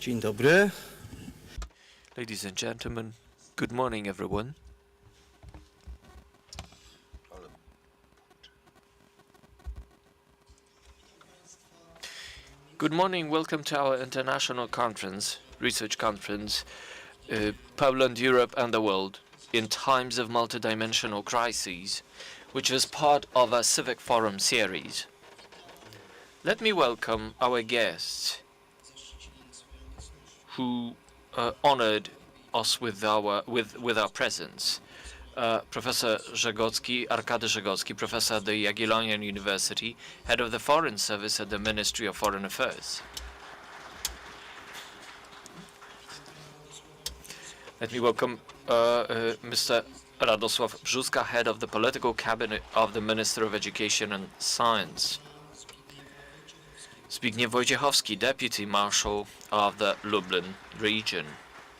Dzień dobry. Ladies and gentlemen, good morning everyone. Good morning, welcome to our international conference, research conference, Poland, Europe and the World in Times of Multidimensional Crises, which is part of a Civic Forum series. Let me welcome our guests who honored us with our presence. Professor Żegocki, Arkady Żegocki, professor at the Jagiellonian University, head of the Foreign Service at the Ministry of Foreign Affairs. Let me welcome Mr. Radosław Brzuska, head of the political cabinet of the Minister of Education and Science. Zbigniew Wojciechowski, deputy marshal of the Lublin region,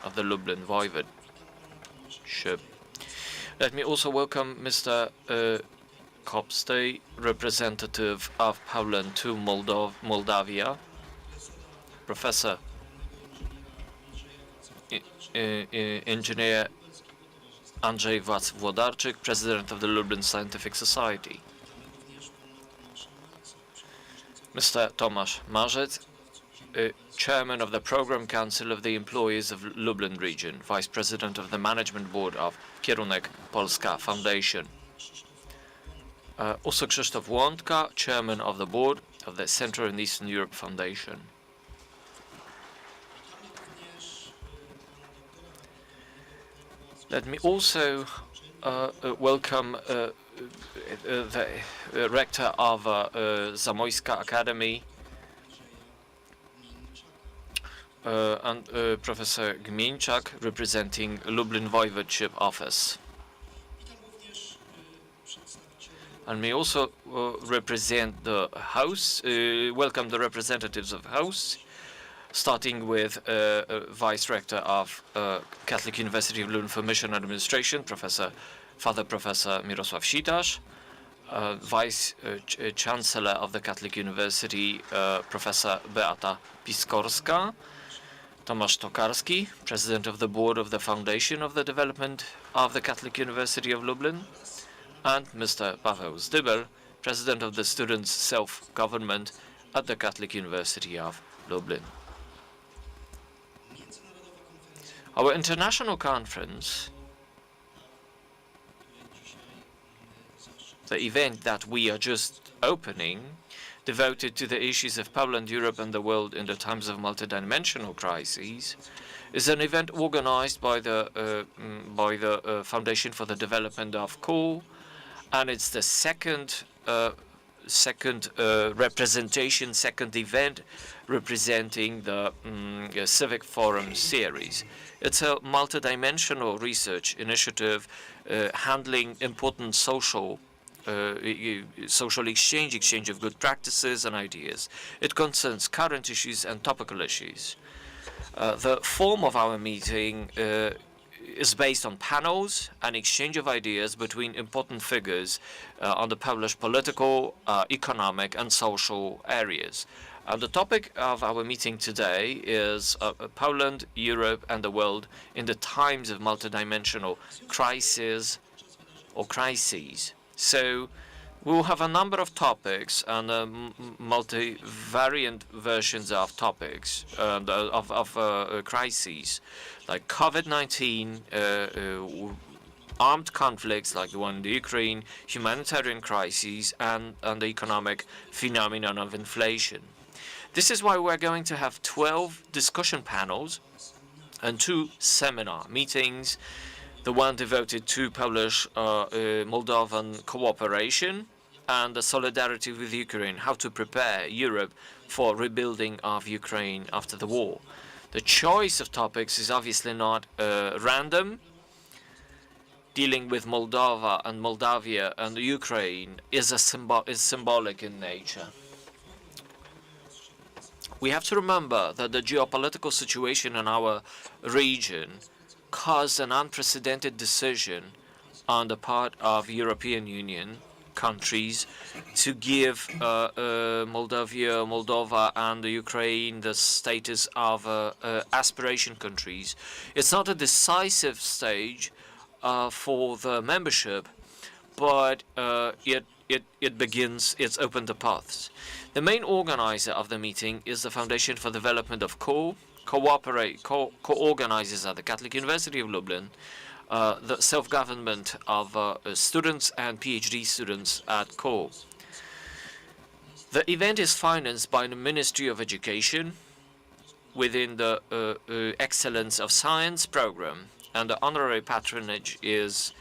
of the Lublin Voivodeship. Let me also welcome Mr. Kopstey, representative of Poland to Moldavia, Professor Engineer Andrzej Włodarczyk, President of the Lublin Scientific Society. Mr. Tomasz Marzec, Chairman of the Program Council of the Employees of Lublin Region, Vice President of the Management Board of Kierunek Polska Foundation. Also Krzysztof Łądka, Chairman of the Board of the Central and Eastern Europe Foundation. Let me also welcome the rector of Zamojska Academy and Professor Gmieńczak, representing Lublin Voivodeship Office. And may also represent the House, welcome the representatives of the House, starting with Vice Rector of Catholic University of Lublin for Mission Administration, Father Professor Mirosław Sitasz, Vice Chancellor of the Catholic University, Professor Beata Piskorska, Tomasz Tokarski, President of the Board of the Foundation of the Development of the Catholic University of Lublin, and Mr. Paweł Zdybel, President of the Students' Self-Government at the Catholic University of Lublin. Our international conference, the event that we are just opening, devoted to the issues of Poland, Europe and the world in the times of multidimensional crises, is an event organized by the Foundation for the Development of COOL, and it's the second event representing the Civic Forum series. It's a multidimensional research initiative handling important social exchange of good practices and ideas. It concerns current issues and topical issues. The form of our meeting is based on panels and exchange of ideas between important figures on the Polish political, economic and social areas. The topic of our meeting today is Poland, Europe and the world in the times of multidimensional crises or crises. So we will have a number of topics and multi-variant versions of topics of crises, like COVID-19, armed conflicts like the one in the Ukraine, humanitarian crises, and the economic phenomenon of inflation. This is why we're going to have 12 discussion panels and 2 seminar meetings, the one devoted to Polish-Moldovan cooperation and the solidarity with Ukraine, how to prepare Europe for rebuilding of Ukraine after the war. The choice of topics is obviously not random. Dealing with Moldova and Moldavia and Ukraine is symbolic in nature. We have to remember that the geopolitical situation in our region caused an unprecedented decision on the part of European Union countries to give Moldova, and Ukraine the status of aspiration countries. It's not a decisive stage for the membership, but it begins, it's opened the paths. The main organizer of the meeting is the Foundation for Development of co-organizers at the Catholic University of Lublin, the self-government of students and PhD students at CO. The event is financed by the Ministry of Education within the Excellence of Science program, and the honorary patronage is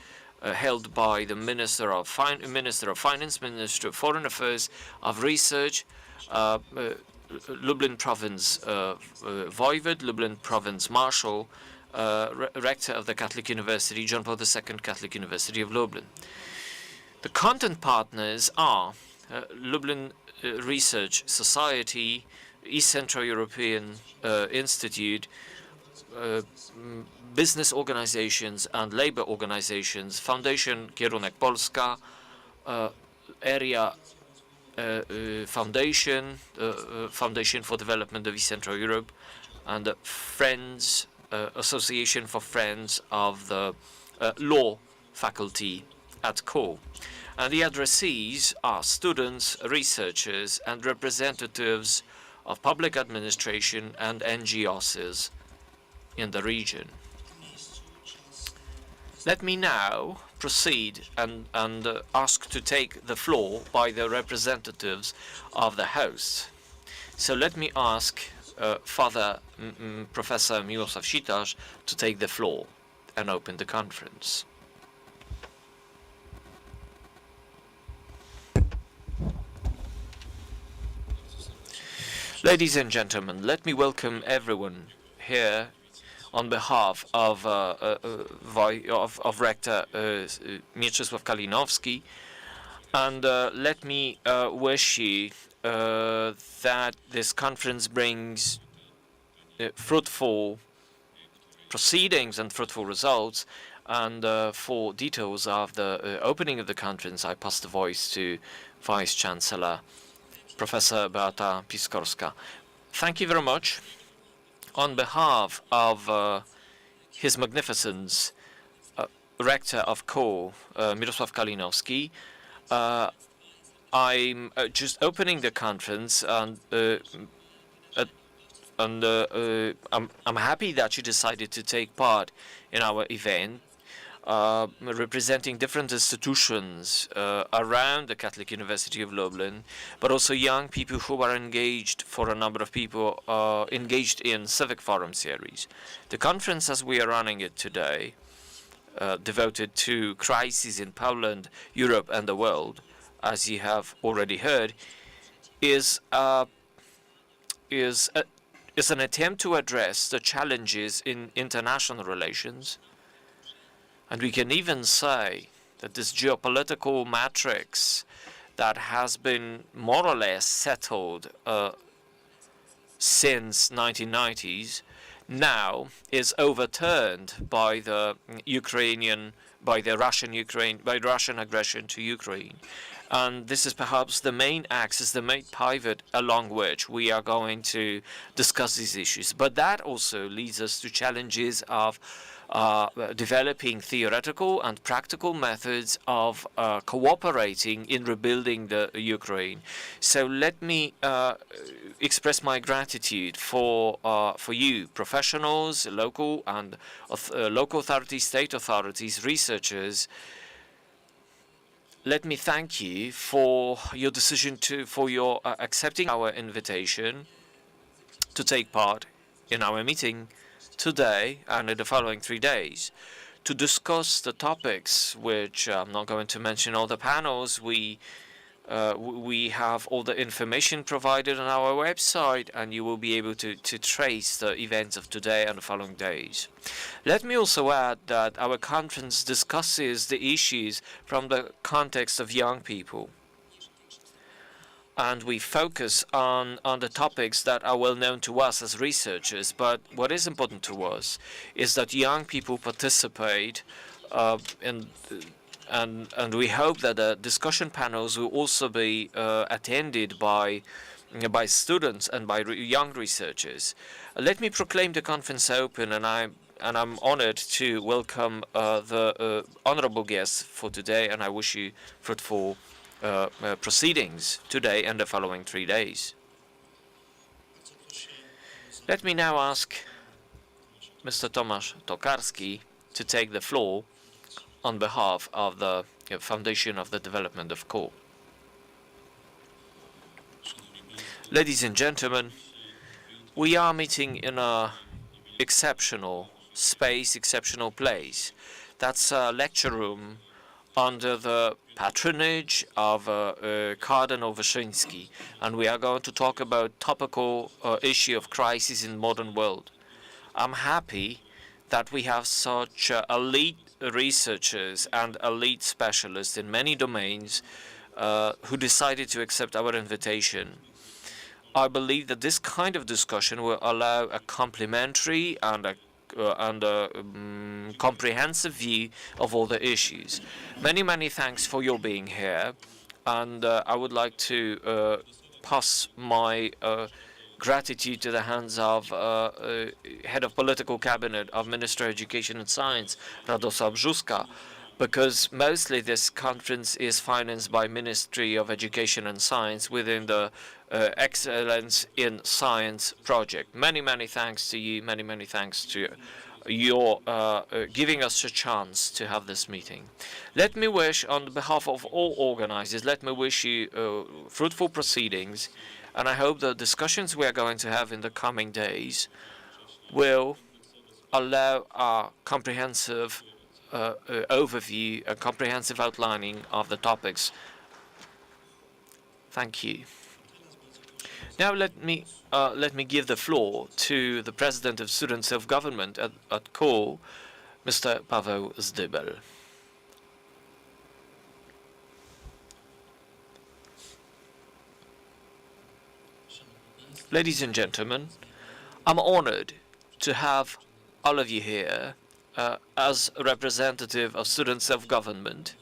held by the Minister of Finance, Minister of Foreign Affairs, of Research, Lublin Province Voivod, Lublin Province Marshal, Rector of the Catholic University, John Paul II Catholic University of Lublin. The content partners are Lublin Research Society, East Central European Institute, business organizations and labor organizations, Foundation Kierunek Polska, Area Foundation, Foundation for Development of East Central Europe, and Friends, Association for Friends of the Law Faculty at CO. And the addressees are students, researchers, and representatives of public administration and NGOs in the region. Let me now proceed and ask to take the floor by the representatives of the host. So let me ask Father Professor Miłosław Sitarz to take the floor and open the conference. Ladies and gentlemen, let me welcome everyone here on behalf of Rector Mieczysław Kalinowski, and let me wish you that this conference brings fruitful proceedings and fruitful results. And for details of the opening of the conference, I pass the voice to Vice Chancellor Professor Beata Piskorska. Thank you very much. On behalf of His Magnificence, Rector of CO, Mirosław Kalinowski, I'm just opening the conference, and I'm happy that you decided to take part in our event, representing different institutions around the Catholic University of Lublin, but also young people who are engaged, for a number of people engaged in Civic Forum series. The conference, as we are running it today, devoted to crises in Poland, Europe, and the world, as you have already heard, is an attempt to address the challenges in international relations. And we can even say that this geopolitical matrix that has been more or less settled since 1990s now is overturned by the Russian aggression to Ukraine. And this is perhaps the main axis, the main pivot along which we are going to discuss these issues. But that also leads us to challenges of developing theoretical and practical methods of cooperating in rebuilding the Ukraine. So let me express my gratitude for you, professionals, local and local authorities, state authorities, researchers. Let me thank you for your decision for your accepting our invitation to take part in our meeting today and in the following 3 days to discuss the topics which I'm not going to mention all the panels. We have all the information provided on our website, and you will be able to trace the events of today and the following days. Let me also add that our conference discusses the issues from the context of young people. And we focus on the topics that are well known to us as researchers. But what is important to us is that young people participate in and we hope that the discussion panels will also be attended by students and by young researchers. Let me proclaim the conference open, and I'm honored to welcome the honorable guests for today, and I wish you fruitful proceedings today and the following 3 days. Let me now ask Mr. Tomasz Tokarski to take the floor on behalf of the Foundation of the Development of Co. Ladies and gentlemen, we are meeting in a exceptional space, exceptional place. That's a lecture room under the patronage of Cardinal Wyszyński, and we are going to talk about topical issue of crisis in modern world. I'm happy that we have such elite researchers and elite specialists in many domains who decided to accept our invitation. I believe that this kind of discussion will allow a complementary and a comprehensive view of all the issues. Many thanks for your being here, and I would like to pass my gratitude to the hands of Head of Political Cabinet of Minister of Education and Science, Radosław Brzuska, because mostly this conference is financed by Ministry of Education and Science within the Excellence in Science project. Many thanks to you, many thanks to your giving us a chance to have this meeting. Let me wish, on behalf of all organizers, let me wish you fruitful proceedings, and I hope the discussions we are going to have in the coming days will allow a comprehensive overview, a comprehensive outlining of the topics. Thank you. Now let me give the floor to the President of Student Self-Government at KOL, Mr. Paweł Zdybel. Ladies and gentlemen, I'm honored to have all of you here as a representative of student self-government.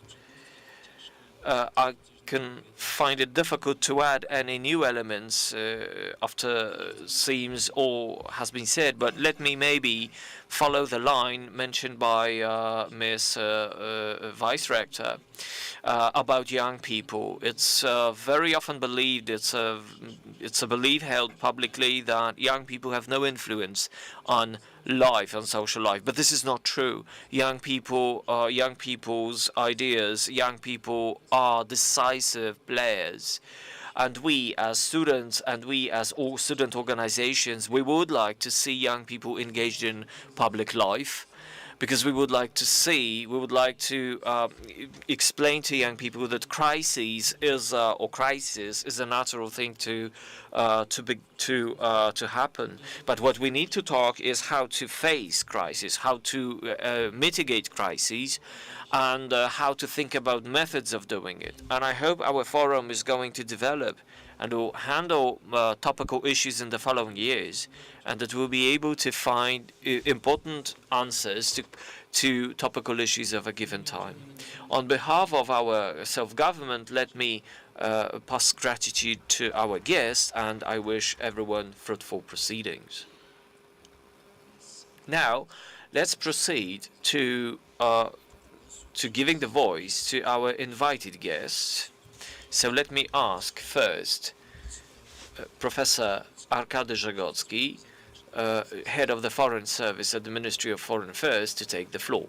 I can find it difficult to add any new elements after seems all has been said, but let me maybe follow the line mentioned by Ms. Vice Rector about young people. It's very often believed, it's a belief held publicly that young people have no influence on life, on social life, but this is not true. Young people's ideas, young people are decisive players, and we as students and we as all student organizations, we would like to see young people engaged in public life, because we would like to explain to young people that crisis is a natural thing to happen. But what we need to talk is how to face crisis, how to mitigate crises, and how to think about methods of doing it. And I hope our forum is going to develop and will handle topical issues in the following years, and that we'll be able to find important answers to topical issues of a given time. On behalf of our self-government, let me pass gratitude to our guests, and I wish everyone fruitful proceedings. Now, let's proceed to giving the voice to our invited guests. So let me ask first Professor Arkady Żegocki, Head of the Foreign Service at the Ministry of Foreign Affairs, to take the floor.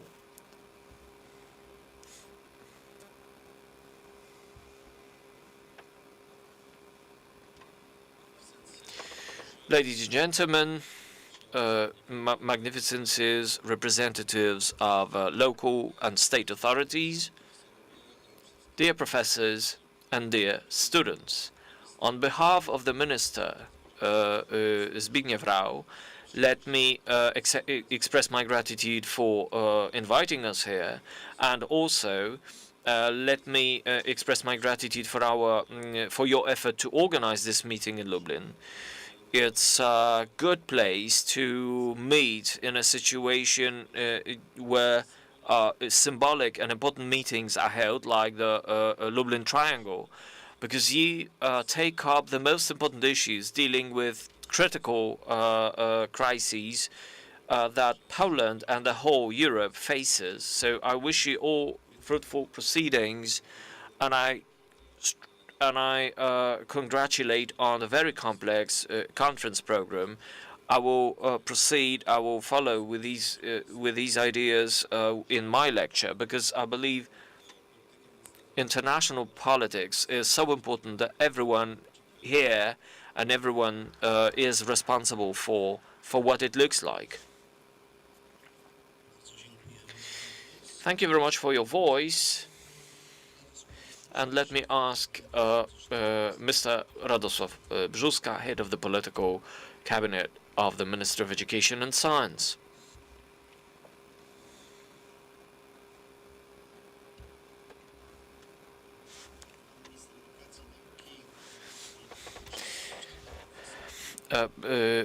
Ladies and gentlemen, magnificences, representatives of local and state authorities, dear professors and dear students, on behalf of the Minister, Zbigniew Rau, let me express my gratitude for inviting us here, and also let me express my gratitude for your effort to organize this meeting in Lublin. It's a good place to meet in a situation where symbolic and important meetings are held, like the Lublin Triangle, because you take up the most important issues dealing with critical crises that Poland and the whole Europe faces. So I wish you all fruitful proceedings, and I congratulate on a very complex conference program. I will proceed. I will follow with these ideas in my lecture, because I believe international politics is so important that everyone here and everyone is responsible for what it looks like. Thank you very much for your voice. And let me ask Mr. Radosław Brzuska, head of the political cabinet of the Minister of Education and Science.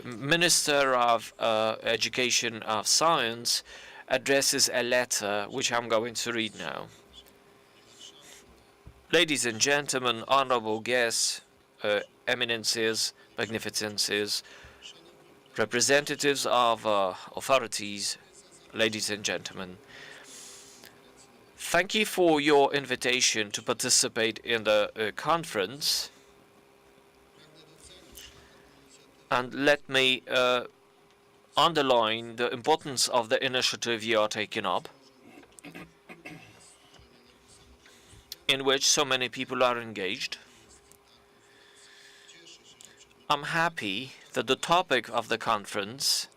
Minister of Education of Science addresses a letter which I'm going to read now. Ladies and gentlemen, honorable guests, eminences, magnificences, representatives of authorities, ladies and gentlemen, thank you for your invitation to participate in the conference. And let me underline the importance of the initiative you are taking up, in which so many people are engaged. I'm happy that the topic of the conference,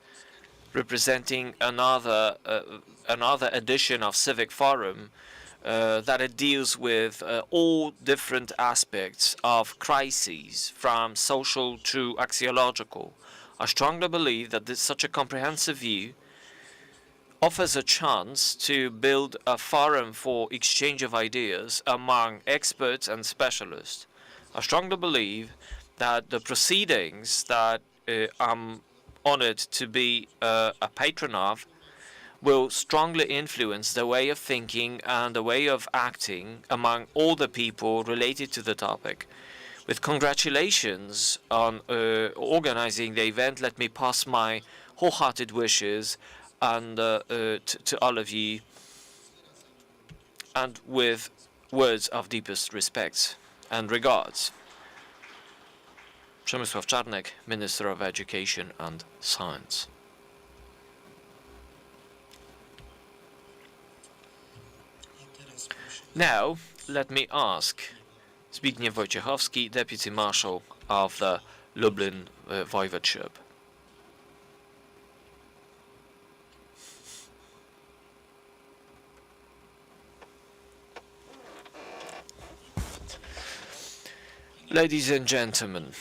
representing another edition of Civic Forum, that it deals with all different aspects of crises, from social to axiological. I strongly believe that such a comprehensive view offers a chance to build a forum for exchange of ideas among experts and specialists. I strongly believe that the proceedings that I'm honored to be a patron of will strongly influence the way of thinking and the way of acting among all the people related to the topic. With congratulations on organizing the event, let me pass my wholehearted wishes and to all of you, and with words of deepest respect and regards. Przemysław Czarnek, Minister of Education and Science. Now, let me ask Zbigniew Wojciechowski, Deputy Marshal of the Lublin Voivodeship. Ladies and gentlemen,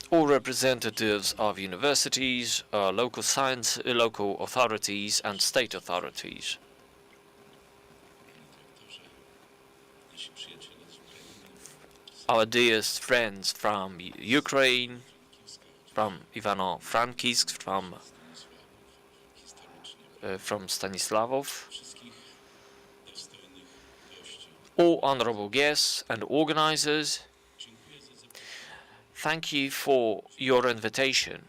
all representatives of universities, local authorities and state authorities, our dearest friends from Ukraine, from Ivano-Frankivsk, from Stanislavov, all honorable guests and organizers, thank you for your invitation,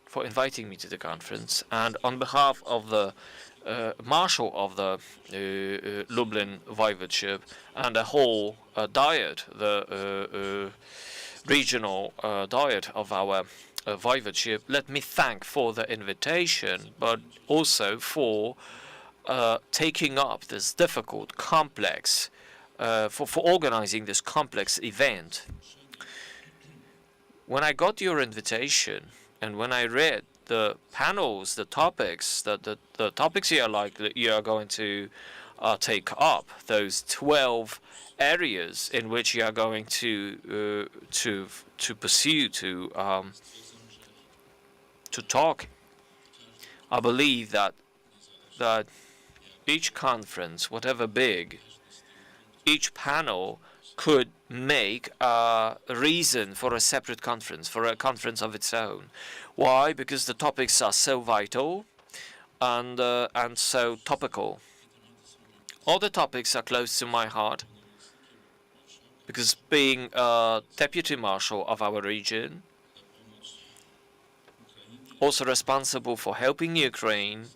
for inviting me to the conference. And on behalf of the Marshal of the Lublin Voivodeship and the whole diet, the regional diet of our Voivodeship, let me thank for the invitation, but also for taking up this difficult, complex, for organizing this complex event. When I got your invitation and when I read the panels, the topics, the topics you are going to take up, those 12 areas in which you are going to pursue, to talk, I believe that each conference, whatever big, each panel could make a reason for a separate conference, for a conference of its own. Why? Because the topics are so vital and so topical. All the topics are close to my heart because being a deputy marshal of our region, also responsible for helping Ukraine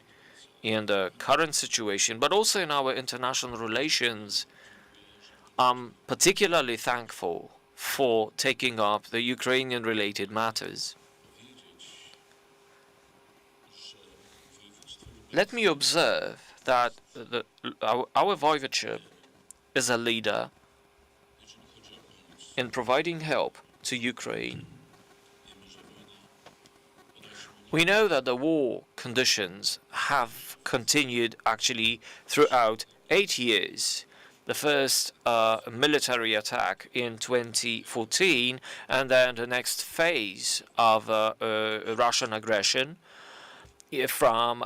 in the current situation, but also in our international relations, I'm particularly thankful for taking up the Ukrainian-related matters. Let me observe that our voivodeship is a leader in providing help to Ukraine. We know that the war conditions have continued actually throughout 8 years. The first military attack in 2014, and then the next phase of Russian aggression from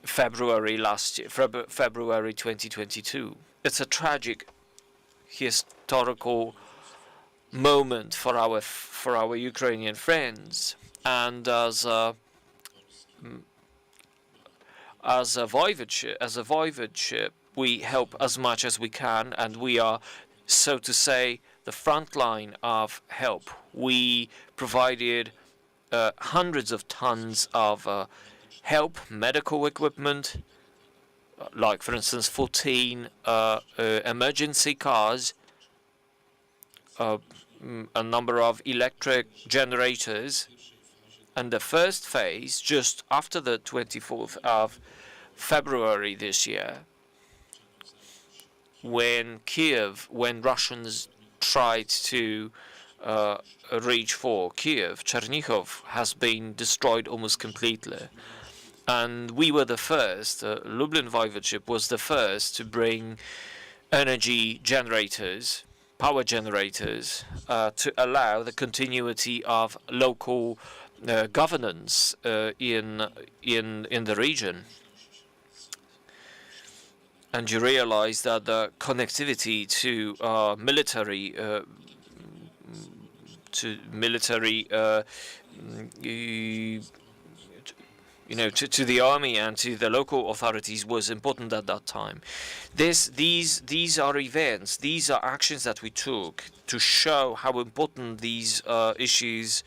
February last year, February 2022. It's a tragic historical moment for our Ukrainian friends, and as a voivodeship, we help as much as we can, and we are, so to say, the front line of help. We provided hundreds of tons of help, medical equipment, like for instance 14 emergency cars, a number of electric generators, and the first phase just after the 24th of February this year, when Russians tried to reach for Kiev, Chernihiv has been destroyed almost completely. And we were the first, Lublin Voivodeship was the first to bring energy generators, power generators, to allow the continuity of local governance in the region. And you realize that the connectivity to to the army and to the local authorities was important at that time. These are events, these are actions that we took to show how important these issues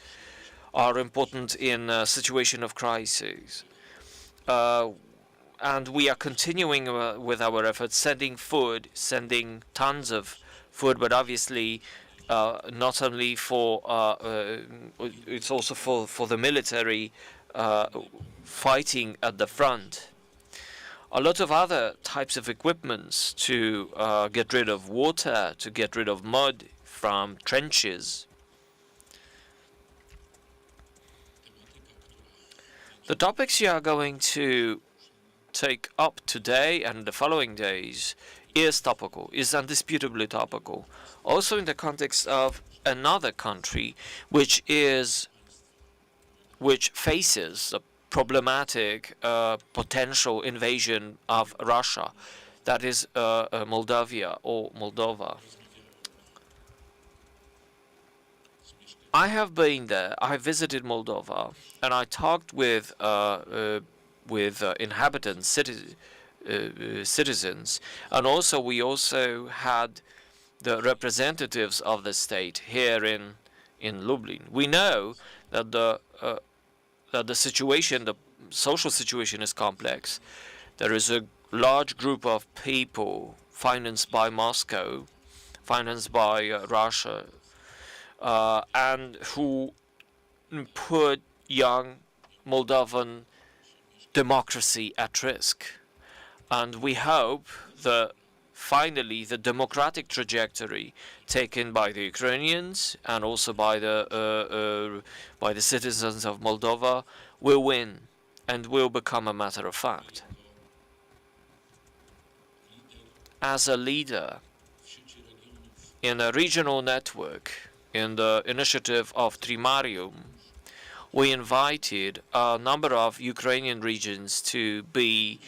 are important in a situation of crisis. And we are continuing with our efforts, sending food, sending tons of food, but obviously not only for, it's also for the military fighting at the front. A lot of other types of equipments to get rid of water, to get rid of mud from trenches. The topics you are going to take up today and the following days is topical, is undisputably topical. Also in the context of another country which faces a problematic potential invasion of Russia, that is Moldavia or Moldova. I have been there. I visited Moldova, and I talked with inhabitants, citizens, and also we also had the representatives of the state here in Lublin. We know that the situation, the social situation, is complex. There is a large group of people financed by Moscow, financed by Russia, and who put young Moldovan democracy at risk. And we hope that finally the democratic trajectory taken by the Ukrainians and also by the citizens of Moldova will win and will become a matter of fact. As a leader in a regional network, in the initiative of Trimarium, we invited a number of Ukrainian regions to be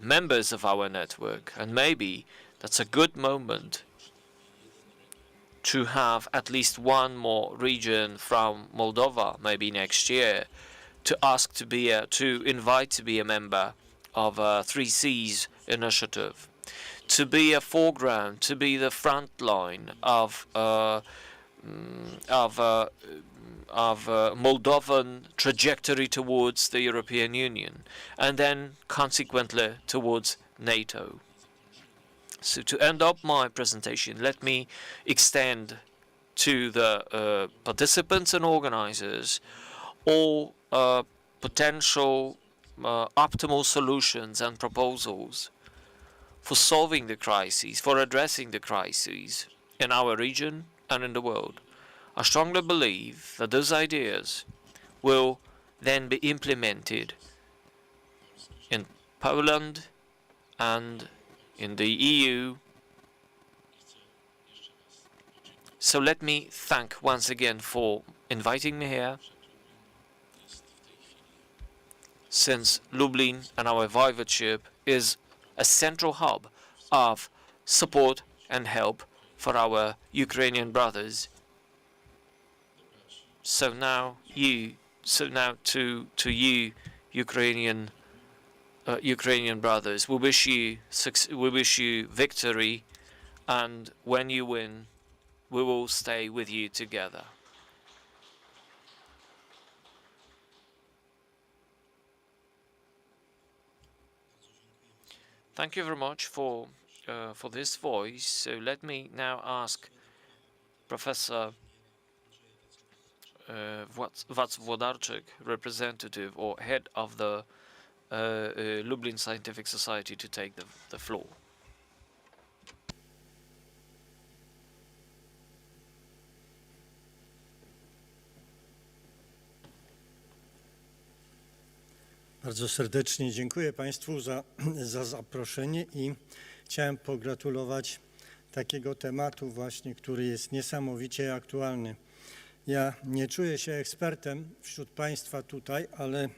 members of our network, and maybe that's a good moment to have at least one more region from Moldova, maybe next year, to invite to be a member of a 3Cs initiative, to be a foreground, to be the front line of Moldovan trajectory towards the European Union, and then consequently towards NATO. So to end up my presentation, let me extend to the participants and organizers all potential optimal solutions and proposals for solving the crises, for addressing the crises in our region and in the world. I strongly believe that those ideas will then be implemented in Poland and in the EU. So let me thank once again for inviting me here. Since Lublin and our voivodeship is a central hub of support and help for our Ukrainian brothers. So now to you, Ukrainian brothers, we wish you victory, and when you win, we will stay with you together. Thank you very much for this voice. So let me now ask Professor Wacław Włodarczyk, representative or head of the Lublin Scientific Society, to take the floor. Bardzo serdecznie dziękuję Państwu za zaproszenie i chciałem pogratulować takiego tematu właśnie, który jest niesamowicie aktualny. Ja nie czuję się ekspertem wśród Państwa tutaj, ale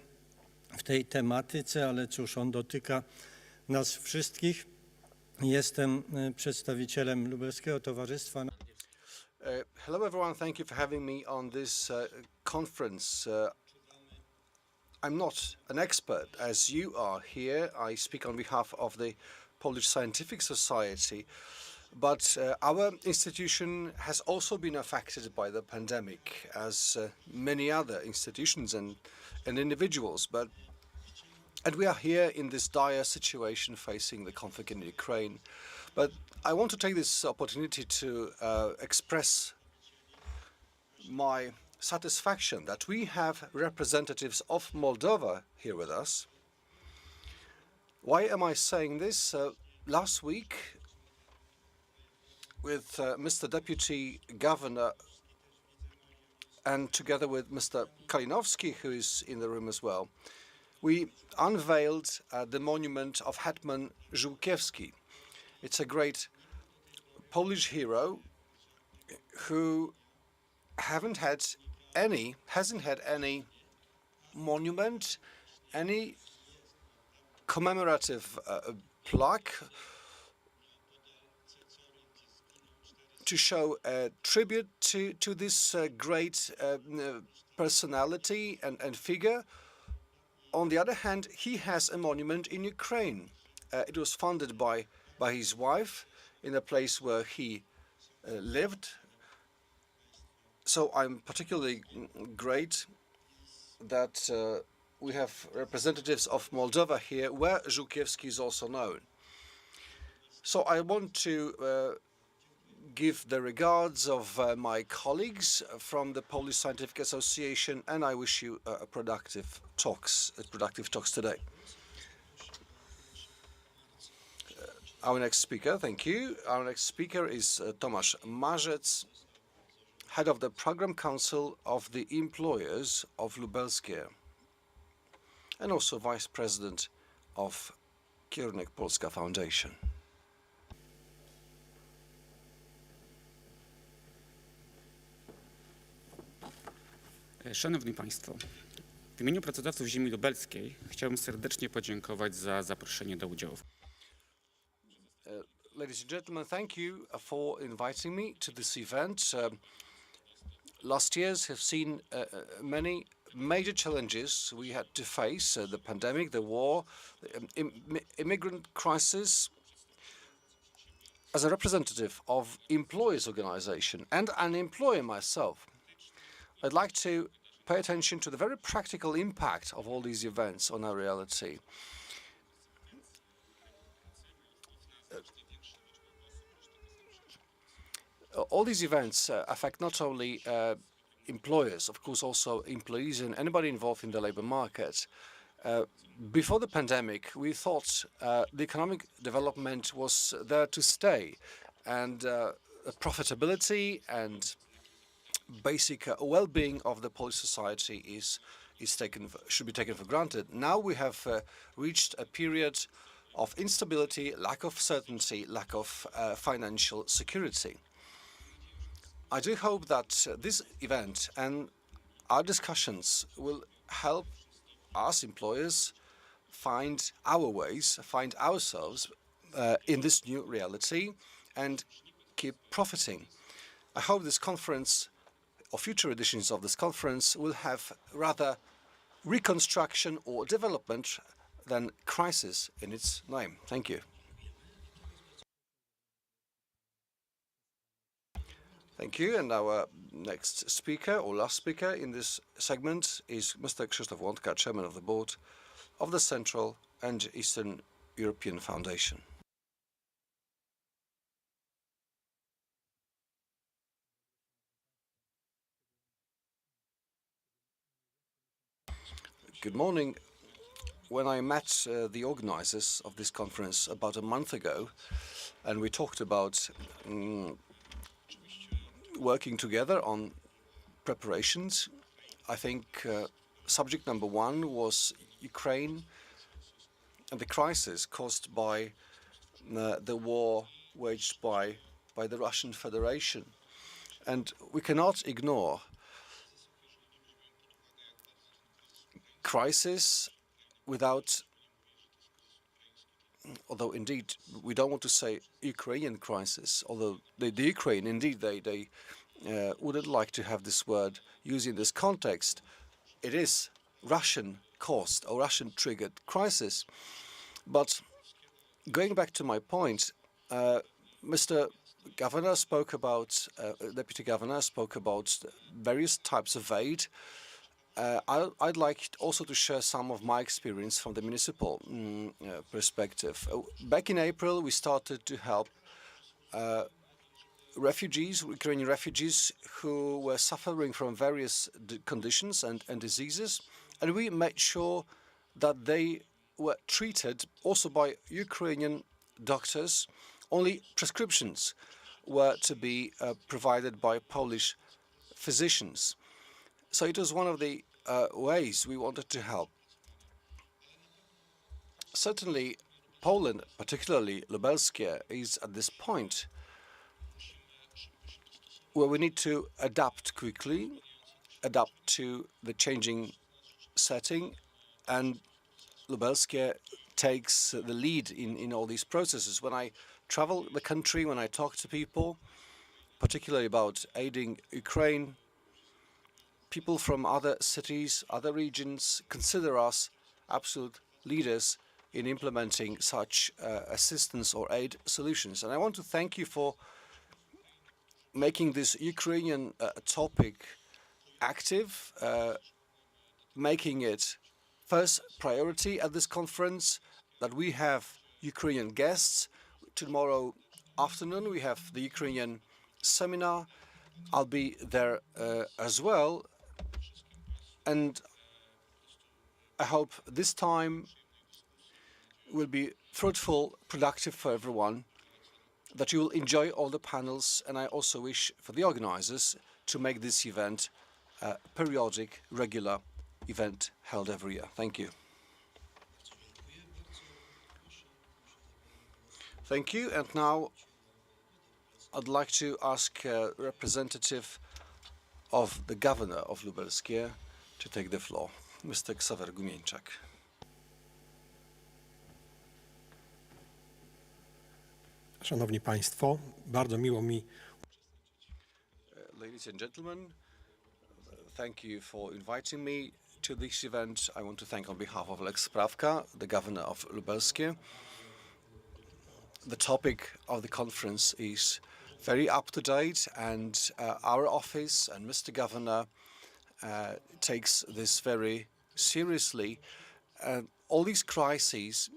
w tej tematyce, ale cóż, on dotyka nas wszystkich. Jestem przedstawicielem Lubelskiego Towarzystwa. Hello everyone, thank you for having me on this conference. I'm not an expert as you are here. I speak on behalf of the Polish Scientific Society, but our institution has also been affected by the pandemic, as many other institutions and individuals. And we are here in this dire situation facing the conflict in Ukraine. But I want to take this opportunity to express my satisfaction that we have representatives of Moldova here with us. Why am I saying this? Last week, with Mr. Deputy Governor and together with Mr. Kalinowski, who is in the room as well, we unveiled the monument of Hetman Żółkiewski. It's a great Polish hero who hasn't had any monument, any commemorative plaque to show a tribute to this great personality and figure. On the other hand, he has a monument in Ukraine. It was funded by his wife in a place where he lived. So I'm particularly great that we have representatives of Moldova here, where Żółkiewski is also known. So I want to give the regards of my colleagues from the Polish Scientific Association, and I wish you productive talks today. Our next speaker, thank you. Our next speaker is Tomasz Marzec, head of the Program Council of the Employers of Lubelskie, and also Vice President of Kierunek Polska Foundation. Szanowni Państwo, w imieniu pracodawców ziemi lubelskiej chciałbym serdecznie podziękować za zaproszenie do udziału. Ladies and gentlemen, thank you for inviting me to this event. Last years have seen many major challenges we had to face, the pandemic, the war, the immigrant crisis. As a representative of employers' organization and an employer myself, I'd like to pay attention to the very practical impact of all these events on our reality. All these events affect not only employers, of course, also employees and anybody involved in the labor market. Before the pandemic, we thought the economic development was there to stay, and profitability and basic well-being of the Polish society should be taken for granted. Now we have reached a period of instability, lack of certainty, lack of financial security. I do hope that this event and our discussions will help us employers find our ways, find ourselves in this new reality and keep profiting. I hope this conference or future editions of this conference will have rather reconstruction or development than crisis in its name. Thank you. Thank you. And our next speaker, or last speaker in this segment, is Mr. Krzysztof Łądka, Chairman of the Board of the Central and Eastern European Foundation. Good morning. When I met the organizers of this conference about a month ago, and we talked about working together on preparations, I think subject number one was Ukraine and the crisis caused by the war waged by the Russian Federation. And we cannot ignore crisis without, although indeed we don't want to say Ukrainian crisis, although the Ukraine, indeed, they wouldn't like to have this word used in this context. It is Russian-caused or Russian-triggered crisis. But going back to my point, Mr. Governor spoke about, Deputy Governor spoke about various types of aid. I'd like also to share some of my experience from the municipal perspective. Back in April, we started to help refugees, Ukrainian refugees who were suffering from various conditions and diseases, and we made sure that they were treated also by Ukrainian doctors. Only prescriptions were to be provided by Polish physicians. So it was one of the ways we wanted to help. Certainly, Poland, particularly Lubelskie, is at this point where we need to adapt quickly, adapt to the changing setting, and Lubelskie takes the lead in all these processes. When I travel the country, when I talk to people, particularly about aiding Ukraine, people from other cities, other regions consider us absolute leaders in implementing such assistance or aid solutions. And I want to thank you for making this Ukrainian topic active, making it first priority at this conference, that we have Ukrainian guests. Tomorrow afternoon we have the Ukrainian seminar. I'll be there as well. And I hope this time will be fruitful, productive for everyone, that you will enjoy all the panels, and I also wish for the organizers to make this event a periodic, regular event held every year. Thank you. Thank you, and now I'd like to ask a representative of the governor of Lubelskie to take the floor, Mr. Ksawery Gumieńczak. Szanowni Państwo, bardzo miło mi. Ladies and gentlemen, thank you for inviting me to this event. I want to thank on behalf of Lex Sprawka, the governor of Lubelskie. The topic of the conference is very up to date, and our office and Mr. Governor takes this very seriously. All these crises,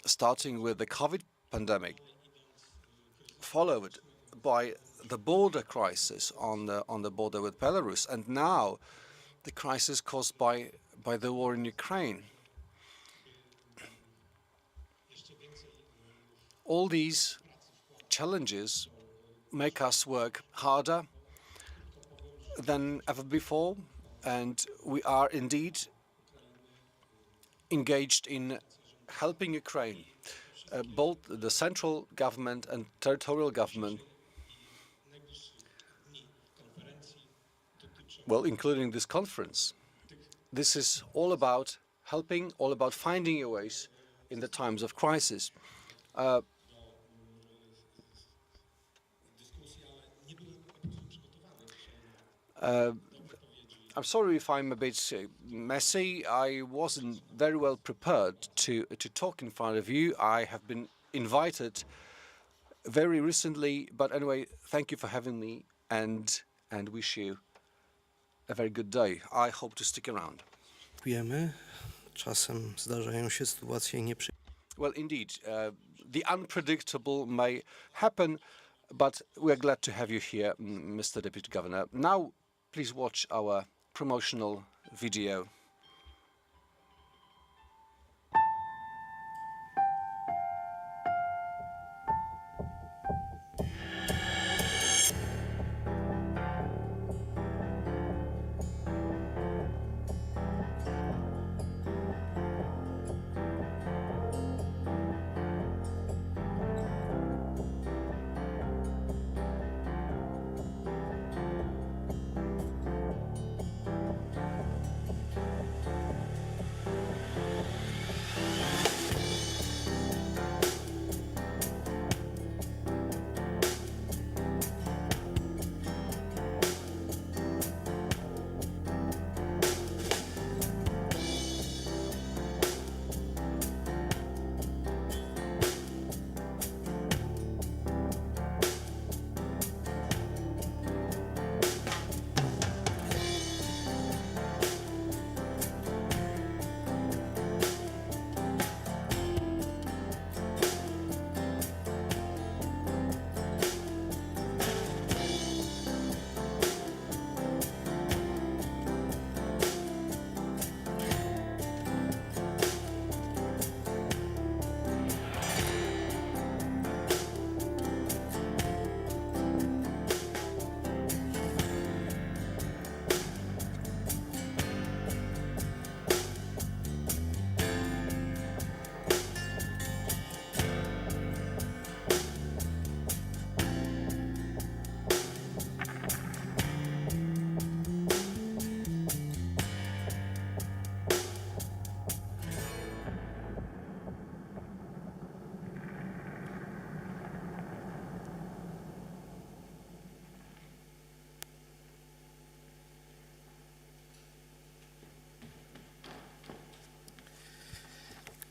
starting with the COVID pandemic, followed by the border crisis on the border with Belarus, and now the crisis caused by the war in Ukraine. All these challenges make us work harder than ever before, and we are indeed engaged in helping Ukraine, both the central government and territorial government, well, including this conference. This is all about helping, all about finding your ways in the times of crisis. I'm sorry if I'm a bit messy. I wasn't very well prepared to talk in front of you. I have been invited very recently, but anyway, thank you for having me, and wish you a very good day. I hope to stick around. Wiemy, czasem zdarzają się sytuacje Well, indeed, the unpredictable may happen, but we're glad to have you here, Mr. Deputy Governor. Now, please watch our promotional video.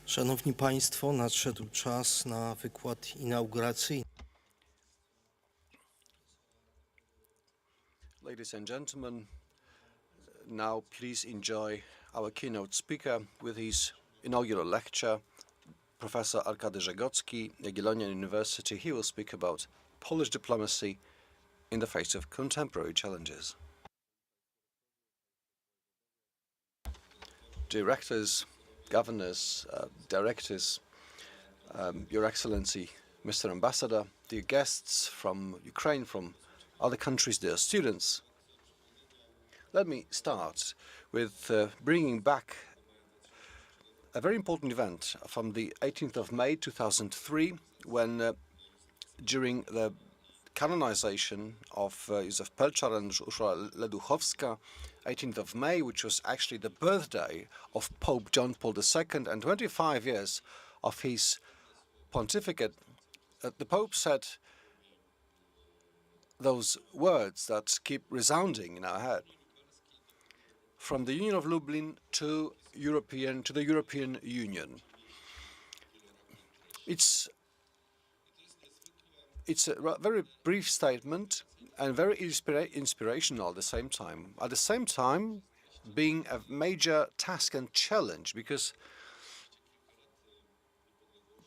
Szanowni Państwo, nadszedł czas na wykład inauguracyjny. Ladies and gentlemen, now please enjoy our keynote speaker with his inaugural lecture, Professor Arkady Żegocki, Jagiellonian University. He will speak about Polish diplomacy in the face of contemporary challenges. Directors, governors, directors, Your Excellency, Mr. Ambassador, dear guests from Ukraine, from other countries, dear students. Let me start with bringing back a very important event from the 18th of May 2003, when during the canonization of Józef Pelczar and Urszula Leduchowska, 18th of May, which was actually the birthday of Pope John Paul II and 25 years of his pontificate, the Pope said those words that keep resounding in our head. from the Union of Lublin to the European Union. It's a very brief statement and very inspirational at the same time. At the same time, being a major task and challenge, because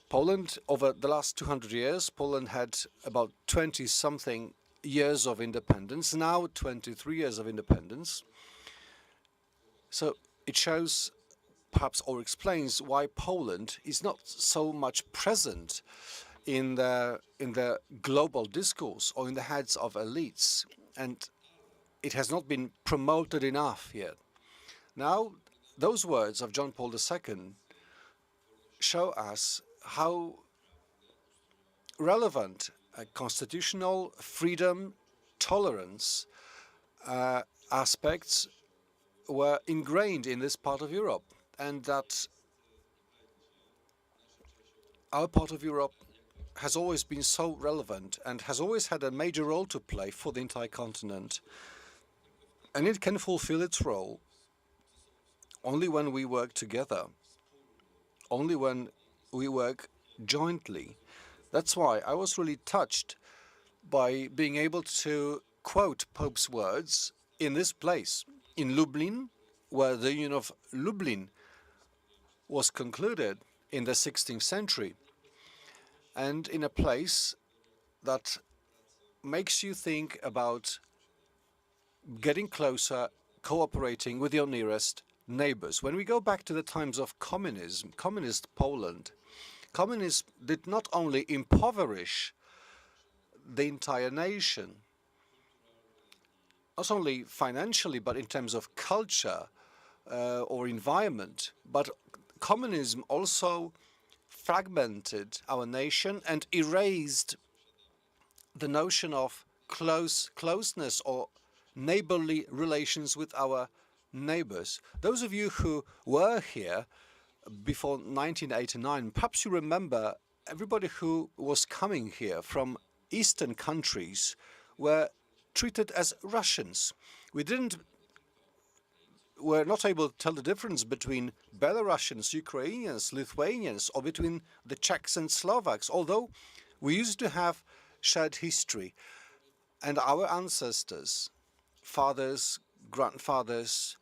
Poland, over the last 200 years, Poland had about 20-something years of independence, now 23 years of independence. So it shows, perhaps, or explains why Poland is not so much present in the global discourse or in the heads of elites, and it has not been promoted enough yet. Now, those words of John Paul II show us how relevant constitutional freedom, tolerance aspects were ingrained in this part of Europe, and that our part of Europe has always been so relevant and has always had a major role to play for the entire continent. And it can fulfill its role only when we work together, only when we work jointly. That's why I was really touched by being able to quote Pope's words in this place, in Lublin, where the Union of Lublin was concluded in the 16th century, and in a place that makes you think about getting closer, cooperating with your nearest neighbors. When we go back to the times of communism, communist Poland, communism did not only impoverish the entire nation, not only financially, but in terms of culture or environment, but communism also fragmented our nation and erased the notion of closeness or neighborly relations with our neighbors. Those of you who were here before 1989, perhaps you remember everybody who was coming here from Eastern countries were treated as Russians. We're not able to tell the difference between Belarusians, Ukrainians, Lithuanians, or between the Czechs and Slovaks, although we used to have shared history. And our ancestors, fathers, grandfathers,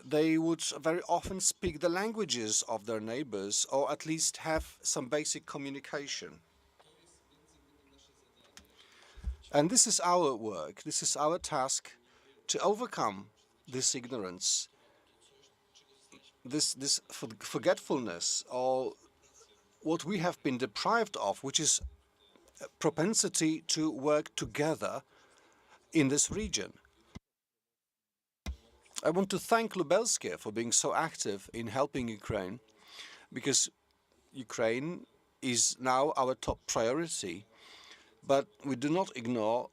they would very often speak the languages of their neighbors, or at least have some basic communication. And this is our work, this is our task, to overcome this ignorance, this forgetfulness, or what we have been deprived of, which is a propensity to work together in this region. I want to thank Lubelskie for being so active in helping Ukraine, because Ukraine is now our top priority, but we do not ignore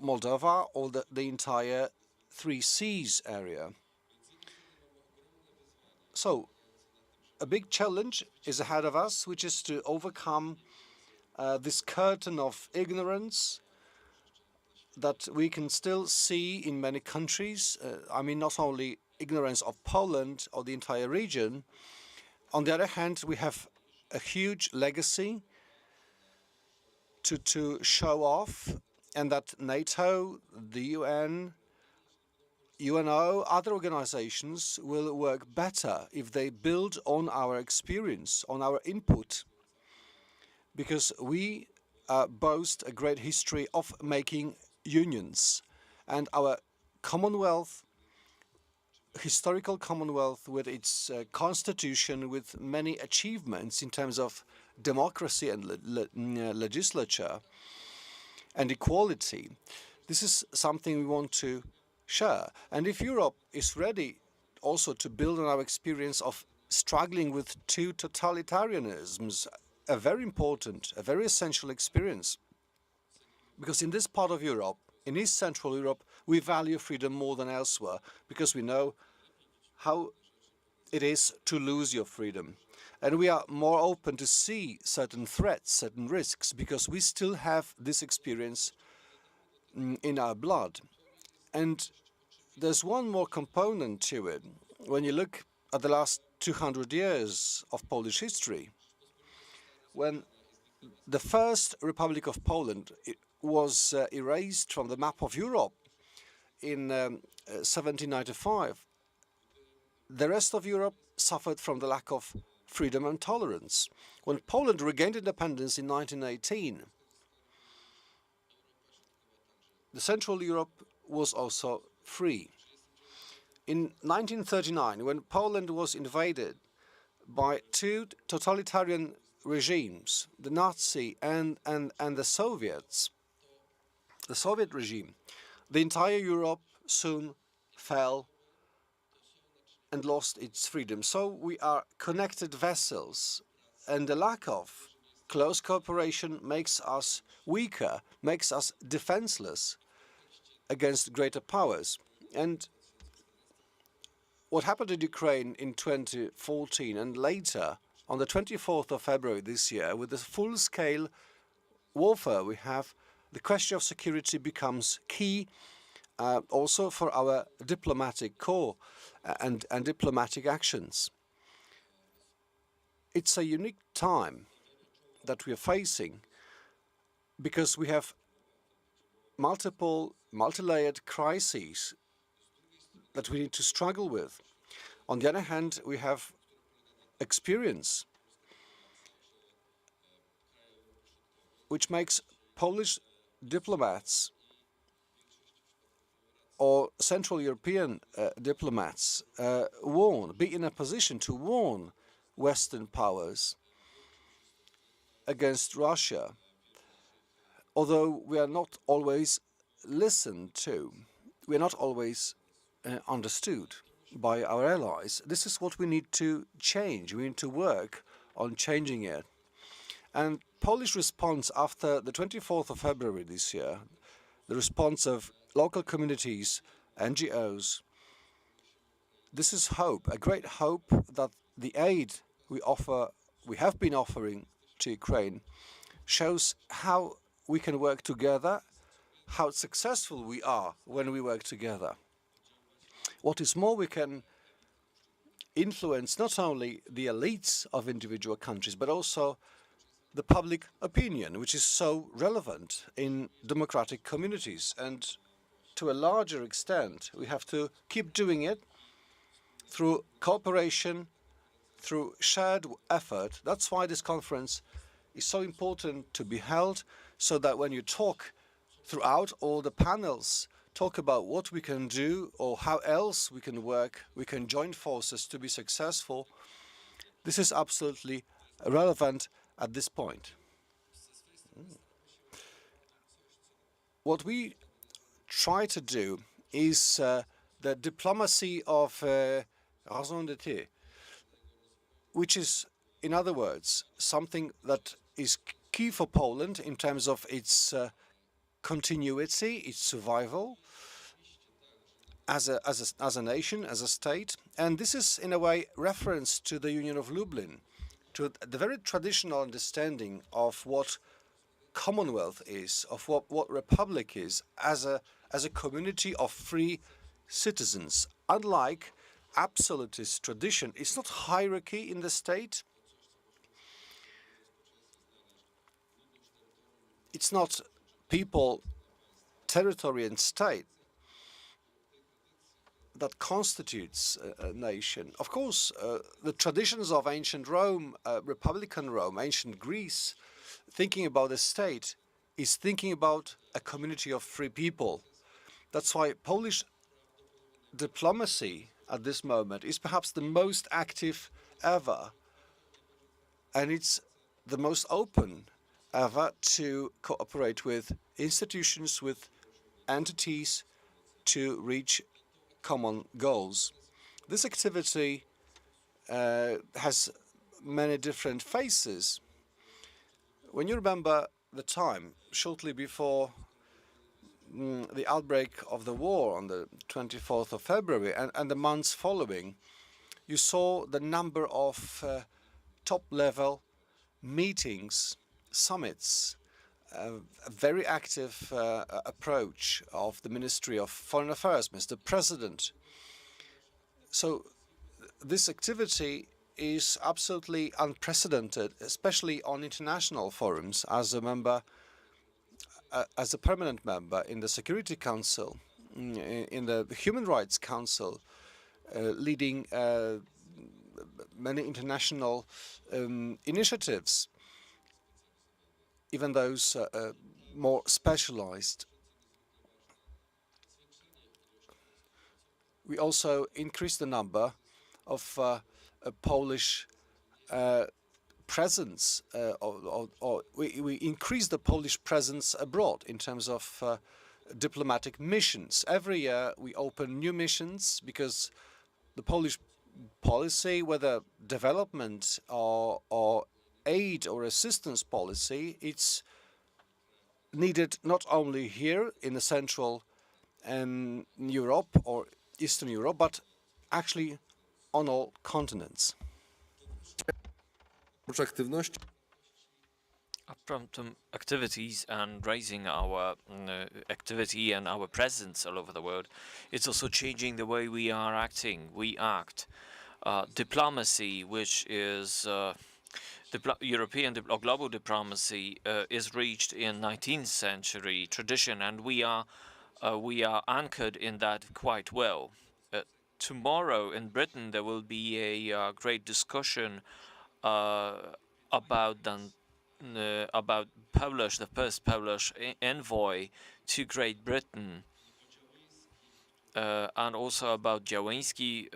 Moldova or the entire Three Seas area. So, a big challenge is ahead of us, which is to overcome this curtain of ignorance that we can still see in many countries. I mean, not only ignorance of Poland or the entire region. On the other hand, we have a huge legacy to show off, and that NATO, the UN, UNO, other organizations will work better if they build on our experience, on our input, because we boast a great history of making unions, and our Commonwealth, historical Commonwealth with its constitution, with many achievements in terms of democracy and legislature and equality. This is something we want to share. And if Europe is ready also to build on our experience of struggling with two totalitarianisms, a very important, a very essential experience, because in this part of Europe, in East Central Europe, we value freedom more than elsewhere, because we know how it is to lose your freedom. And we are more open to see certain threats, certain risks, because we still have this experience in our blood. And there's one more component to it. When you look at the last 200 years of Polish history, when the first Republic of Poland was erased from the map of Europe in 1795, the rest of Europe suffered from the lack of freedom and tolerance. When Poland regained independence in 1918, the Central Europe was also free. In 1939, when Poland was invaded by two totalitarian regimes, the Nazi and the Soviets, the Soviet regime, the entire Europe soon fell and lost its freedom. So we are connected vessels, and the lack of close cooperation makes us weaker, makes us defenseless against greater powers. And what happened in Ukraine in 2014 and later, on the 24th of February this year, with the full-scale warfare we have, the question of security becomes key also for our diplomatic corps and diplomatic actions. It's a unique time that we are facing because we have multiple, multi-layered crises that we need to struggle with. On the other hand, we have experience which makes Polish diplomats or Central European diplomats be in a position to warn Western powers against Russia, although we are not always listened to, we are not always understood by our allies. This is what we need to change. We need to work on changing it. And Polish response after the 24th of February this year, the response of local communities, NGOs, this is hope, a great hope that the aid we have been offering to Ukraine shows how we can work together, how successful we are when we work together. What is more, we can influence not only the elites of individual countries, but also the public opinion, which is so relevant in democratic communities. And to a larger extent, we have to keep doing it through cooperation, through shared effort. That's why this conference is so important to be held, so that when you talk throughout all the panels, talk about what we can do or how else we can work, we can join forces to be successful. This is absolutely relevant at this point. What we try to do is the diplomacy of raison d'être, which is, in other words, something that is key for Poland in terms of its continuity, its survival as a nation, as a state. And this is, in a way, reference to the Union of Lublin, to the very traditional understanding of what Commonwealth is, of what Republic is, as a community of free citizens. Unlike absolutist tradition, it's not hierarchy in the state. It's not people, territory and state that constitutes a nation. Of course, the traditions of ancient Rome, Republican Rome, ancient Greece, thinking about a state is thinking about a community of free people. That's why Polish diplomacy at this moment is perhaps the most active ever, and it's the most open ever to cooperate with institutions, with entities to reach common goals. This activity has many different faces. When you remember the time shortly before the outbreak of the war on the 24th of February and the months following, you saw the number of top-level meetings, summits a very active approach of the Ministry of Foreign Affairs, Mr. President. So this activity is absolutely unprecedented, especially on international forums. As a member, as a permanent member in the Security Council, in the Human Rights Council, leading many international initiatives, even those more specialized. We also increased the number of Polish presence, or we increased the Polish presence abroad in terms of diplomatic missions. Every year we open new missions because the Polish policy, whether development or aid or assistance policy, it's needed not only here in the Central and Europe or Eastern Europe, but actually on all continents. From activities and raising our activity and our presence all over the world, it's also changing the way we are acting. We act. Diplomacy, which is European or global diplomacy, is reached in 19th century tradition, and we are anchored in that quite well. Tomorrow in Britain there will be a great discussion about Polish, the first Polish envoy to Great Britain, and also about Działyński,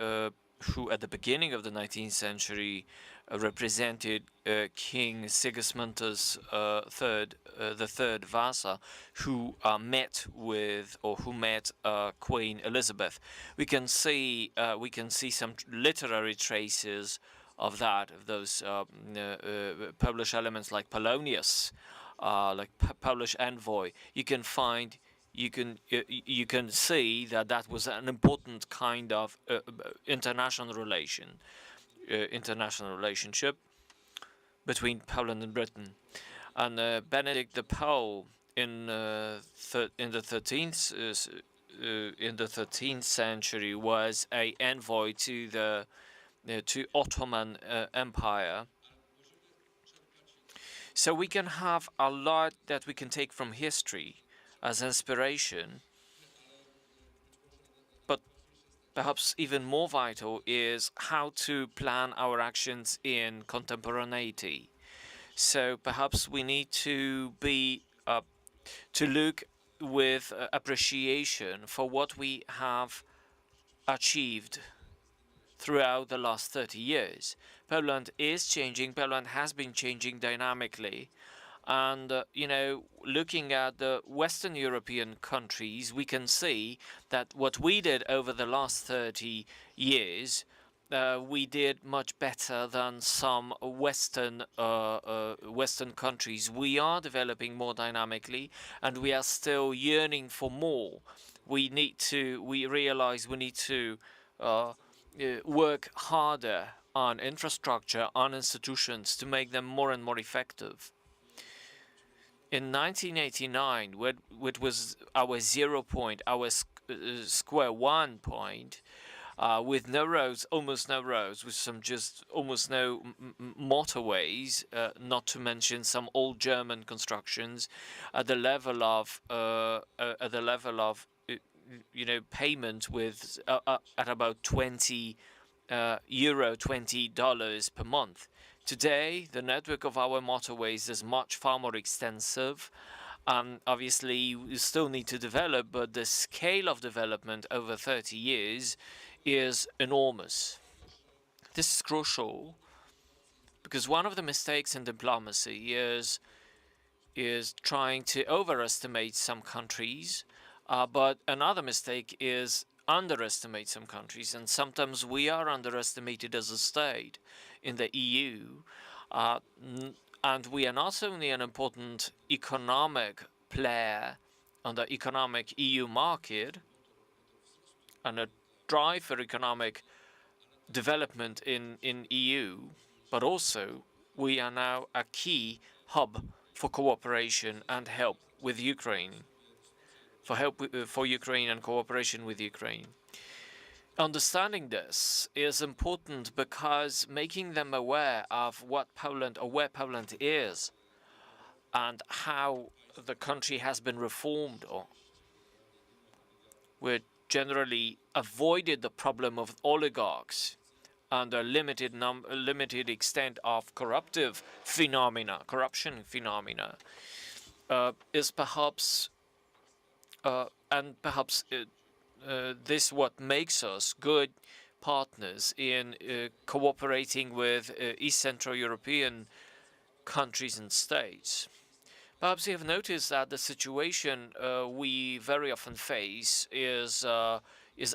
who at the beginning of the 19th century represented King Sigismundus the Third Vasa, who met Queen Elizabeth. We can see some literary traces of that, of those Polish elements like Polonius, like Polish envoy. You can see that was an important kind of international relationship between Poland and Britain. And Benedict the Pole in the 13th century was an envoy to Ottoman Empire. So we can have a lot that we can take from history as inspiration, but perhaps even more vital is how to plan our actions in contemporaneity. So perhaps we need to look with appreciation for what we have achieved throughout the last 30 years. Poland is changing. Poland has been changing dynamically. And, looking at the Western European countries, we can see that what we did over the last 30 years, we did much better than some Western countries. We are developing more dynamically, and we are still yearning for more. We realize we need to work harder on infrastructure, on institutions, to make them more and more effective. In 1989, which was our 0 point, our square one point, with no roads, almost no roads, with almost no motorways, not to mention some old German constructions, at the level of payment with at about $20 per month. Today, the network of our motorways is far more extensive. Obviously, we still need to develop, but the scale of development over 30 years is enormous. This is crucial because one of the mistakes in diplomacy is trying to overestimate some countries, but another mistake is underestimate some countries, and sometimes we are underestimated as a state in the EU, and we are not only an important economic player on the economic EU market and a drive for economic development in EU, but also we are now a key hub for cooperation and help with Ukraine, for Ukraine and cooperation with Ukraine. Understanding this is important because making them aware of what Poland or where Poland is and how the country has been reformed, or we generally avoided the problem of oligarchs and a limited extent of corruption phenomena, is perhaps this what makes us good partners in cooperating with East Central European countries and states. Perhaps you have noticed that the situation we very often face is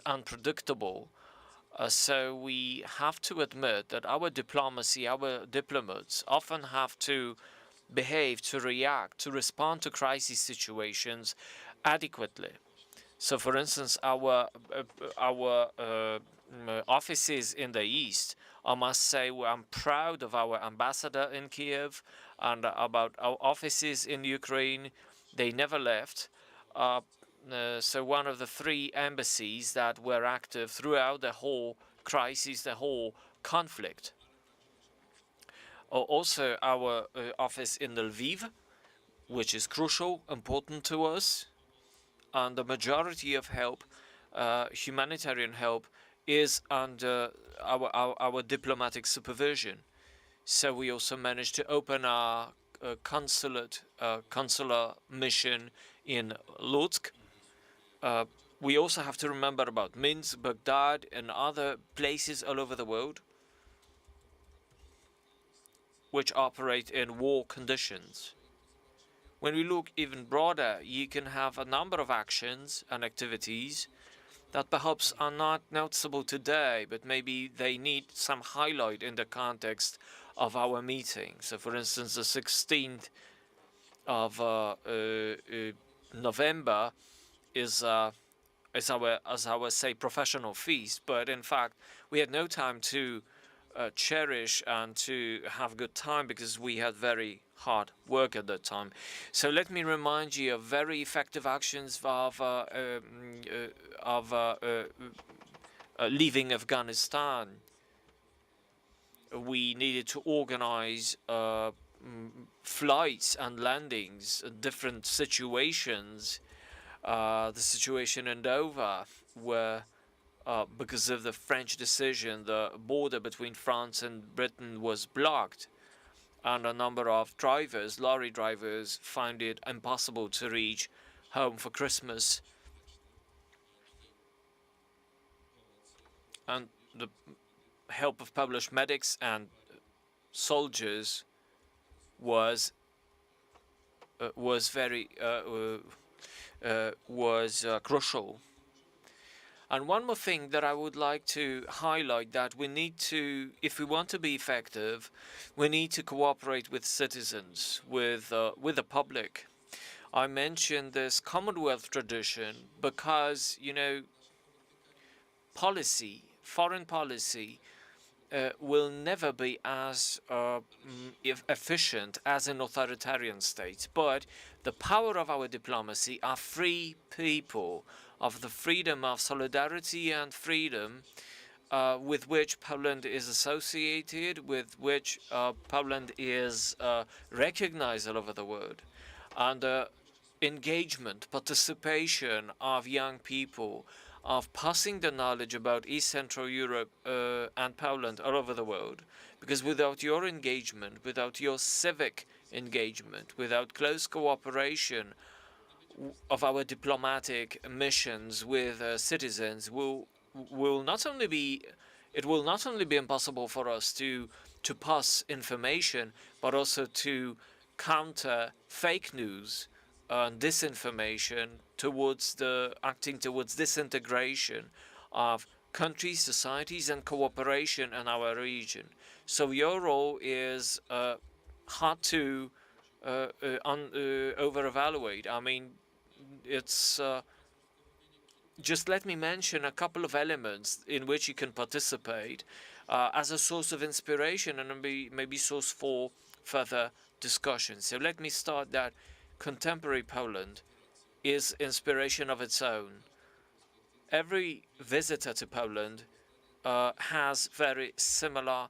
unpredictable. So we have to admit that our diplomacy, our diplomats often have to behave, to react, to respond to crisis situations adequately. So, for instance, our offices in the East, I must say I'm proud of our ambassador in Kiev and about our offices in Ukraine. They never left. So one of the 3 embassies that were active throughout the whole crisis, the whole conflict. Also our office in Lviv, which is crucial, important to us. And the majority of help, humanitarian help, is under our diplomatic supervision. So we also managed to open our consular mission in Lutsk. We also have to remember about Minsk, Baghdad, and other places all over the world which operate in war conditions. When we look even broader, you can have a number of actions and activities that perhaps are not noticeable today, but maybe they need some highlight in the context of our meeting. So, for instance, the 16th of November is our, say, professional feast, but in fact, we had no time to cherish and to have good time because we had very hard work at that time. So let me remind you of very effective actions of leaving Afghanistan. We needed to organize flights and landings, different situations. The situation in Dover, where because of the French decision, the border between France and Britain was blocked, and a number of drivers, lorry drivers, found it impossible to reach home for Christmas. And the help of Polish medics and soldiers was crucial. And one more thing that I would like to highlight, that we need to, if we want to be effective, we need to cooperate with citizens, with the public. I mentioned this Commonwealth tradition because, you know, foreign policy, will never be as efficient as an authoritarian state. But the power of our diplomacy, our free people, of the freedom of solidarity and freedom with which Poland is associated, with which Poland is recognized all over the world, and engagement, participation of young people, of passing the knowledge about East Central Europe and Poland all over the world. Because without your engagement, without your civic engagement, without close cooperation of our diplomatic missions with citizens, it will not only be impossible for us to pass information, but also to counter fake news and disinformation, acting towards disintegration of countries, societies, and cooperation in our region. So your role is hard to over-evaluate. I mean, it's just let me mention a couple of elements in which you can participate as a source of inspiration and maybe source for further discussion. So let me start that contemporary Poland is inspiration of its own. Every visitor to Poland has very similar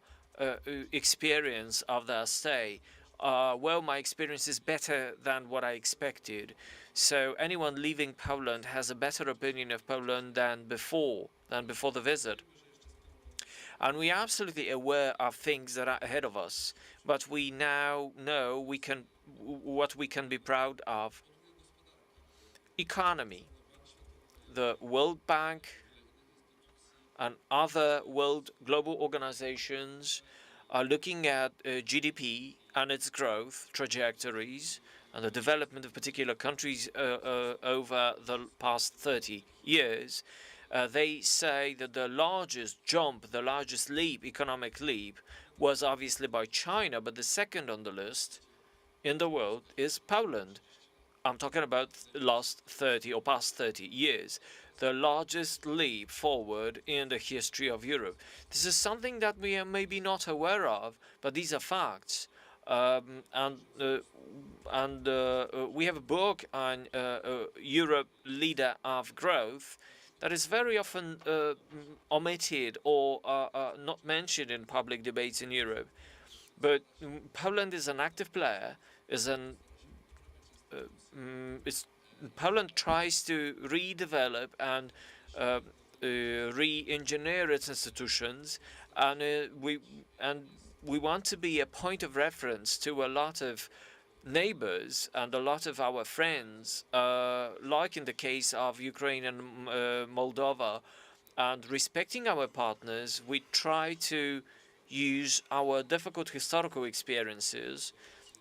experience of their stay. Well, my experience is better than what I expected. So anyone leaving Poland has a better opinion of Poland than before the visit. And we are absolutely aware of things that are ahead of us, but we now know what we can be proud of. Economy. The World Bank and other global organizations are looking at GDP and its growth trajectories and the development of particular countries over the past 30 years. They say that the largest jump, the largest leap, economic leap, was obviously by China, but the second on the list in the world is Poland. I'm talking about last 30 or past 30 years, the largest leap forward in the history of Europe. This is something that we are maybe not aware of, but these are facts. We have a book on Europe Leader of Growth that is very often omitted or not mentioned in public debates in Europe. But Poland is an active player, Poland tries to redevelop and re-engineer its institutions, and we want to be a point of reference to a lot of neighbors and a lot of our friends, like in the case of Ukraine and Moldova. And respecting our partners, we try to use our difficult historical experiences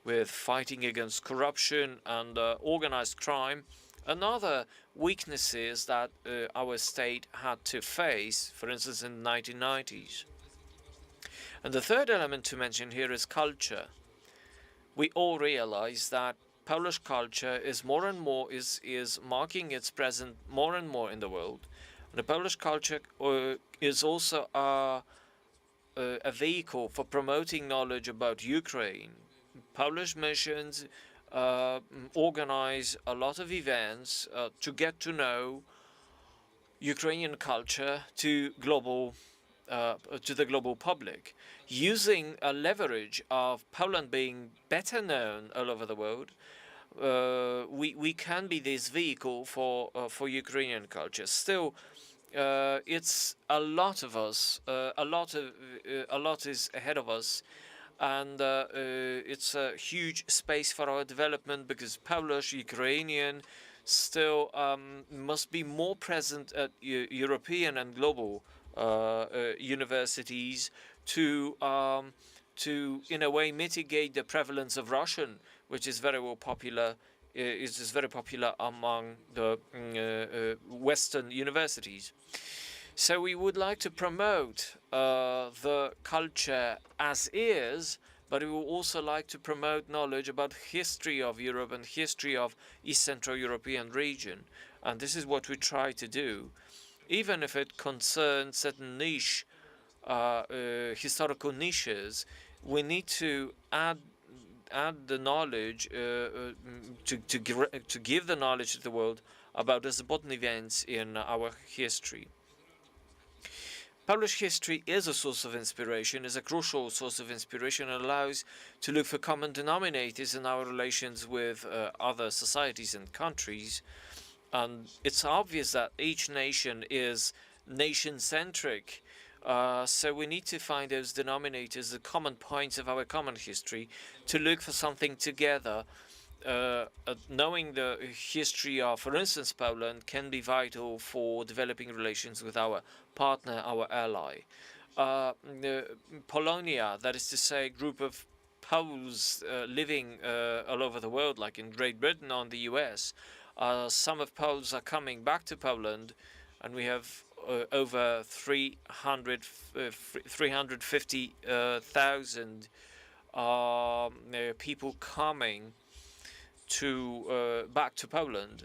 with fighting against corruption and organized crime and other weaknesses that our state had to face, for instance, in the 1990s. And the third element to mention here is culture. We all realize that Polish culture is more and more is marking its presence more and more in the world. And the Polish culture is also a vehicle for promoting knowledge about Ukraine. Polish missions organize a lot of events to get to know Ukrainian culture to the global public, using a leverage of Poland being better known all over the world. We can be this vehicle for Ukrainian culture. Still, it's a lot of us. A lot is ahead of us. And it's a huge space for our development because Polish, Ukrainian still must be more present at European and global universities to in a way mitigate the prevalence of Russian, which is very popular. Is very popular among the Western universities. So we would like to promote the culture as is, but we would also like to promote knowledge about history of Europe and history of East Central European region. And this is what we try to do, even if it concerns certain niche, historical niches. We need to add the knowledge to give the knowledge to the world about the important events in our history. Polish history is a source of inspiration, is a crucial source of inspiration, and allows to look for common denominators in our relations with other societies and countries. And it's obvious that each nation is nation-centric. So we need to find those denominators, the common points of our common history, to look for something together. Knowing the history of, for instance, Poland can be vital for developing relations with our partner, our ally. Polonia, that is to say, a group of Poles living all over the world, like in Great Britain or in the US. Some of Poles are coming back to Poland, and we have over 350,000 people coming back to Poland.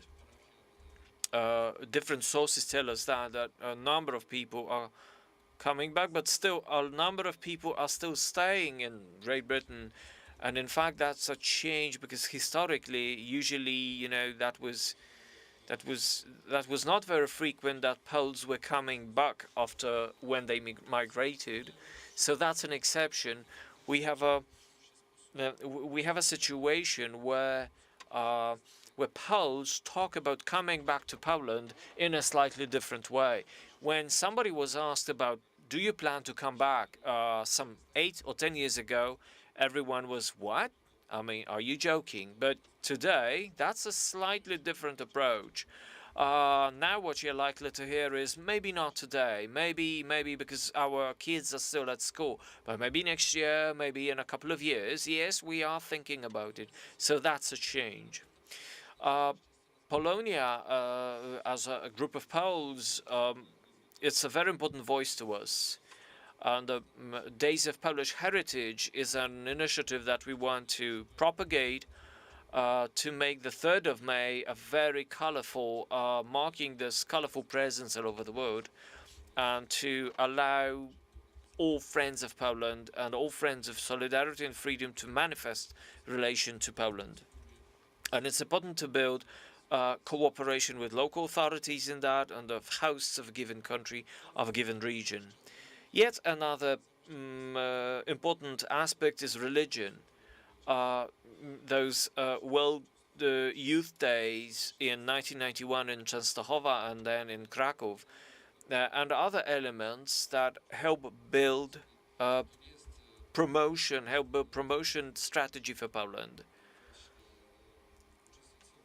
Different sources tell us that a number of people are coming back, but still a number of people are still staying in Great Britain And in fact, that's a change because historically, usually, that was not very frequent that Poles were coming back after when they migrated. So that's an exception. We have a situation where Poles talk about coming back to Poland in a slightly different way. When somebody was asked about, do you plan to come back some 8 or 10 years ago, everyone was, what? I mean, are you joking? But today, that's a slightly different approach. Now what you're likely to hear is maybe not today, maybe because our kids are still at school, but maybe next year, maybe in a couple of years, yes, we are thinking about it. So that's a change. Polonia, as a group of Poles, it's a very important voice to us. And the Days of Polish Heritage is an initiative that we want to propagate to make the 3rd of May a very colorful, marking this colorful presence all over the world, and to allow all friends of Poland and all friends of solidarity and freedom to manifest relation to Poland. And it's important to build cooperation with local authorities in that and of hosts of a given country, of a given region. Yet another important aspect is religion. Those World Youth Days in 1991 in Częstochowa and then in Kraków, and other elements that help build promotion strategy for Poland.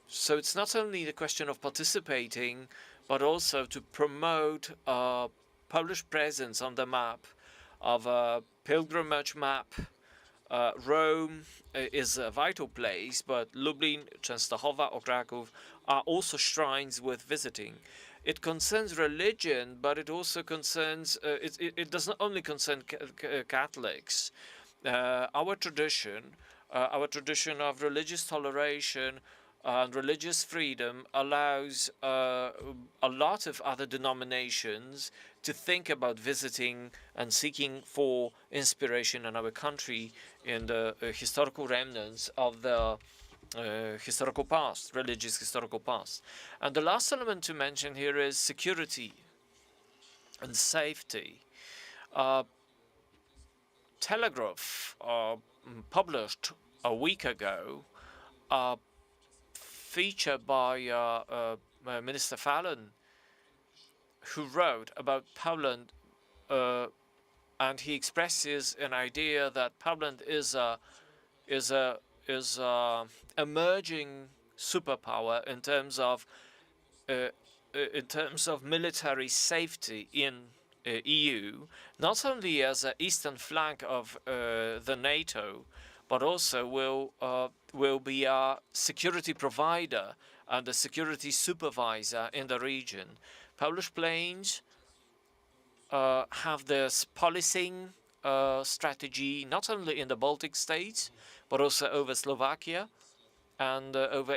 So it's not only the question of participating, but also to promote Polish presence on the map, of a pilgrimage map. Rome is a vital place, but Lublin, Częstochowa or Kraków are also shrines worth visiting. It concerns religion, but it also concerns, it does not only concern Catholics. Our tradition of religious toleration and religious freedom allows a lot of other denominations to think about visiting and seeking for inspiration in our country in the historical remnants of the historical past, religious historical past. And the last element to mention here is security and safety. Telegraph published a week ago a feature by Minister Fallon, who wrote about Poland, and he expresses an idea that Poland is a emerging superpower in terms of military safety in EU, not only as an eastern flank of the NATO, but also will be a security provider and a security supervisor in the region. Polish planes have this policing strategy not only in the Baltic states, but also over Slovakia and over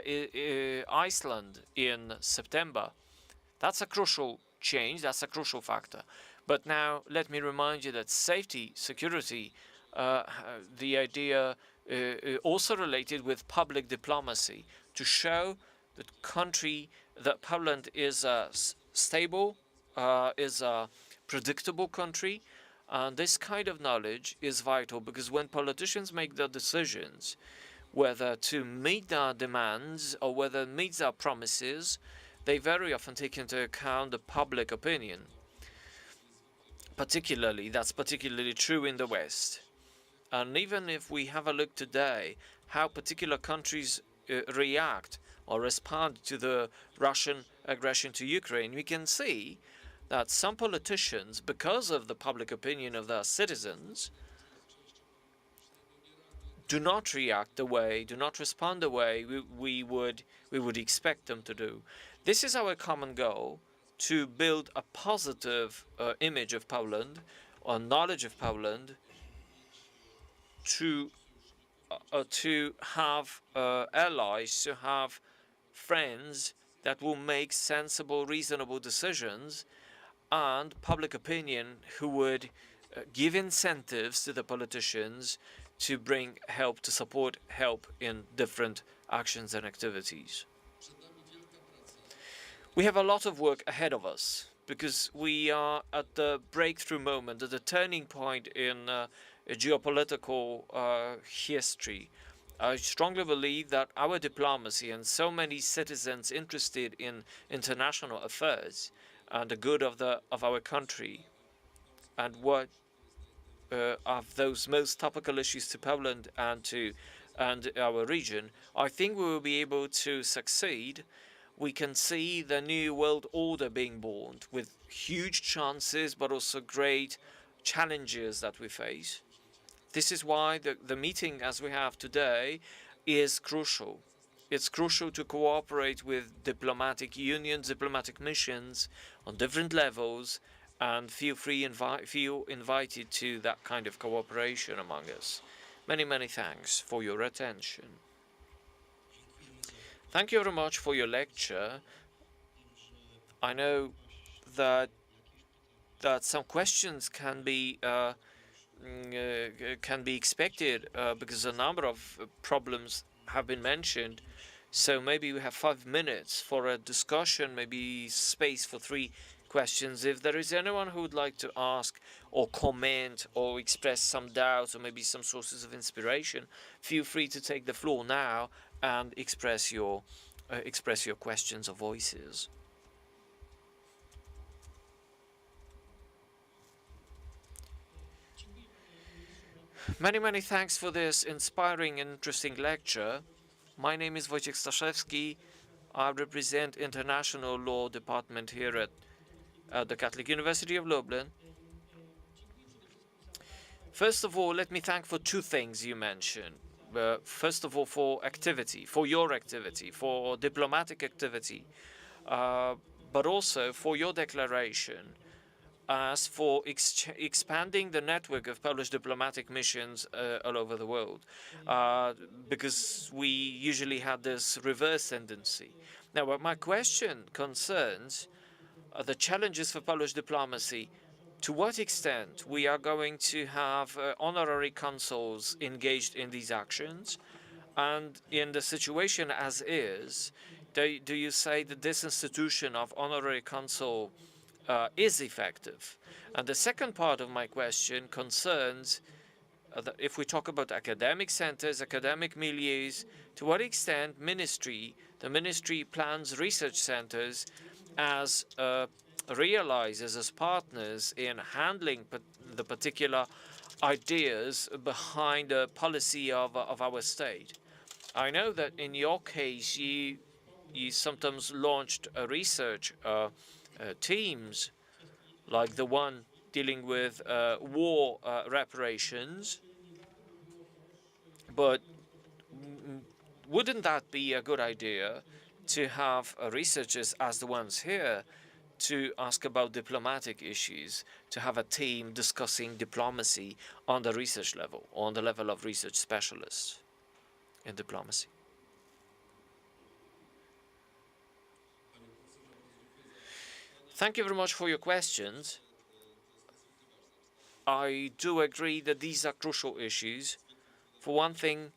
Iceland in September. That's a crucial change, that's a crucial factor. But now let me remind you that safety, security, the idea also related with public diplomacy, to show that Poland is a stable, is a predictable country. And this kind of knowledge is vital, because when politicians make their decisions, whether to meet their demands or whether meet their promises, they very often take into account the public opinion. That's particularly true in the West. And even if we have a look today, how particular countries react or respond to the Russian aggression to Ukraine, we can see that some politicians, because of the public opinion of their citizens, do not respond the way we would expect them to do. This is our common goal, to build a positive image of Poland, or knowledge of Poland, to have allies, to have friends that will make sensible, reasonable decisions, and public opinion who would give incentives to the politicians to bring help, to support help in different actions and activities. We have a lot of work ahead of us because we are at the breakthrough moment, at the turning point in geopolitical history. I strongly believe that our diplomacy and so many citizens interested in international affairs and the good of our country and what of those most topical issues to Poland and our region, I think we will be able to succeed. We can see the new world order being born with huge chances, but also great challenges that we face. This is why the meeting as we have today is crucial. It's crucial to cooperate with diplomatic unions, diplomatic missions on different levels, and feel invited to that kind of cooperation among us. Many, many thanks for your attention. Thank you very much for your lecture. I know that some questions can be expected because a number of problems have been mentioned. So maybe we have 5 minutes for a discussion, maybe space for 3 questions. If there is anyone who would like to ask or comment or express some doubts or maybe some sources of inspiration, feel free to take the floor now and express your questions or voices. Many, many thanks for this inspiring and interesting lecture. My name is Wojciech Staszewski. I represent International Law Department here at the Catholic University of Lublin. First of all, let me thank for 2 things you mentioned. First of all, for activity, for your activity, for diplomatic activity, but also for your declaration as for expanding the network of Polish diplomatic missions all over the world, because we usually had this reverse tendency. Now, my question concerns the challenges for Polish diplomacy. To what extent we are going to have honorary consuls engaged in these actions? And in the situation as is, do you say that this institution of honorary consul is effective? And the second part of my question concerns if we talk about academic centers, academic milieus, to what extent the ministry plans research centers as realizes as partners in handling the particular ideas behind the policy of our state. I know that in your case you sometimes launched a research teams like the one dealing with war reparations, but wouldn't that be a good idea to have researchers as the ones here to ask about diplomatic issues, to have a team discussing diplomacy on the research level, on the level of research specialists in diplomacy? Thank you very much for your questions. I do agree that these are crucial issues. For one thing,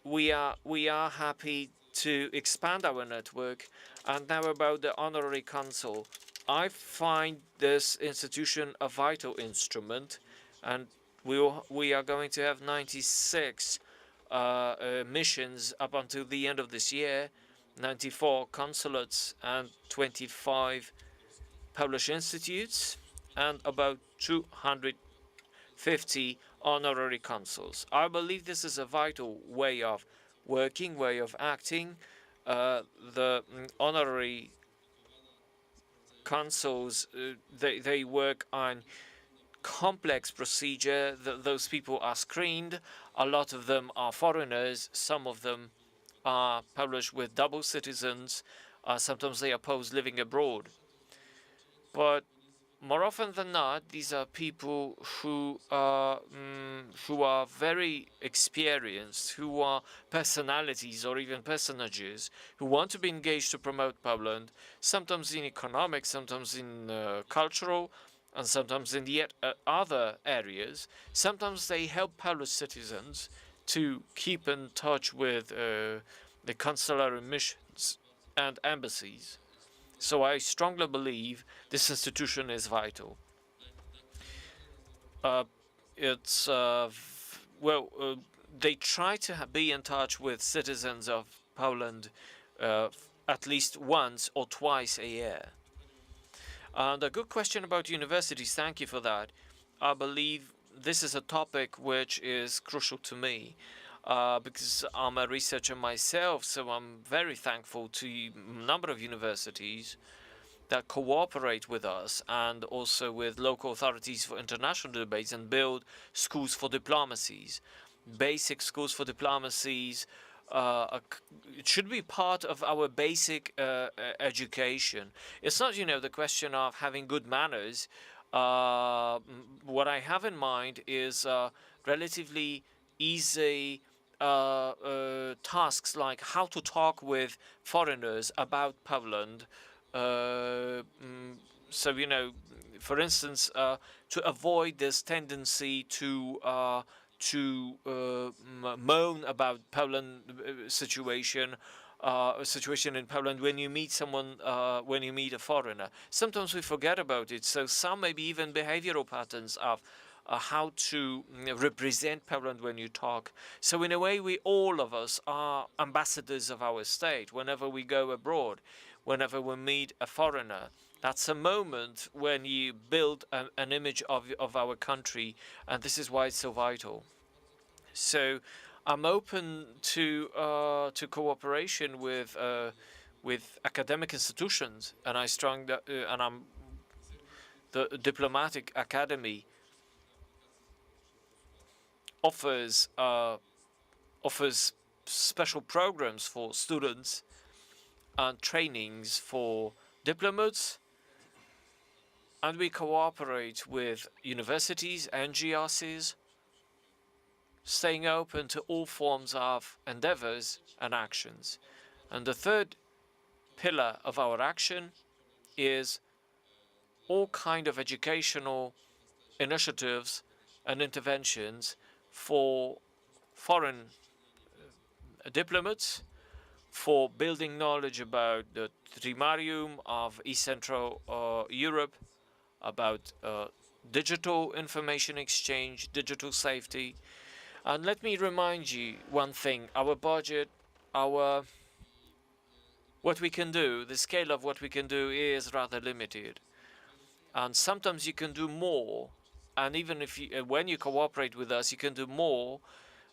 we are happy to expand our network. And now about the honorary consul. I find this institution a vital instrument, and we are going to have 96 missions up until the end of this year, 94 consulates and 25 Polish institutes, and about 250 honorary consuls. I believe this is a vital way of working, way of acting. The honorary consuls, they work on complex procedure. Those people are screened. A lot of them are foreigners. Some of them are Polish with double citizens. Sometimes they are Poles living abroad. But more often than not, these are people who are very experienced, who are personalities or even personages, who want to be engaged to promote Poland, sometimes in economic, sometimes in cultural and sometimes in yet other areas. Sometimes they help Polish citizens to keep in touch with the consular missions and embassies. So I strongly believe this institution is vital. It's they try to be in touch with citizens of Poland at least once or twice a year. And a good question about universities. Thank you for that. I believe this is a topic which is crucial to me because I'm a researcher myself. So I'm very thankful to a number of universities that cooperate with us and also with local authorities for international debates and build schools for diplomacies, basic schools for diplomacies. It should be part of our basic education. It's not, the question of having good manners. What I have in mind is relatively easy tasks like how to talk with foreigners about Poland. So, for instance, to avoid this tendency to moan about Poland situation in Poland when you meet someone, when you meet a foreigner. Sometimes we forget about it. So some maybe even behavioral patterns of how to represent Poland when you talk. So in a way, we all of us are ambassadors of our state whenever we go abroad, whenever we meet a foreigner. That's a moment when you build an image of our country, and this is why it's so vital. So I'm open to cooperation with academic institutions, and the diplomatic academy offers special programs for students and trainings for diplomats, and we cooperate with universities and GRCs, staying open to all forms of endeavors and actions. And the third pillar of our action is all kind of educational initiatives and interventions for foreign diplomats, for building knowledge about the Trimarium of East Central Europe, about digital information exchange, digital safety. And let me remind you one thing: our budget, what we can do, the scale of what we can do is rather limited. And sometimes you can do more, and even if when you cooperate with us, you can do more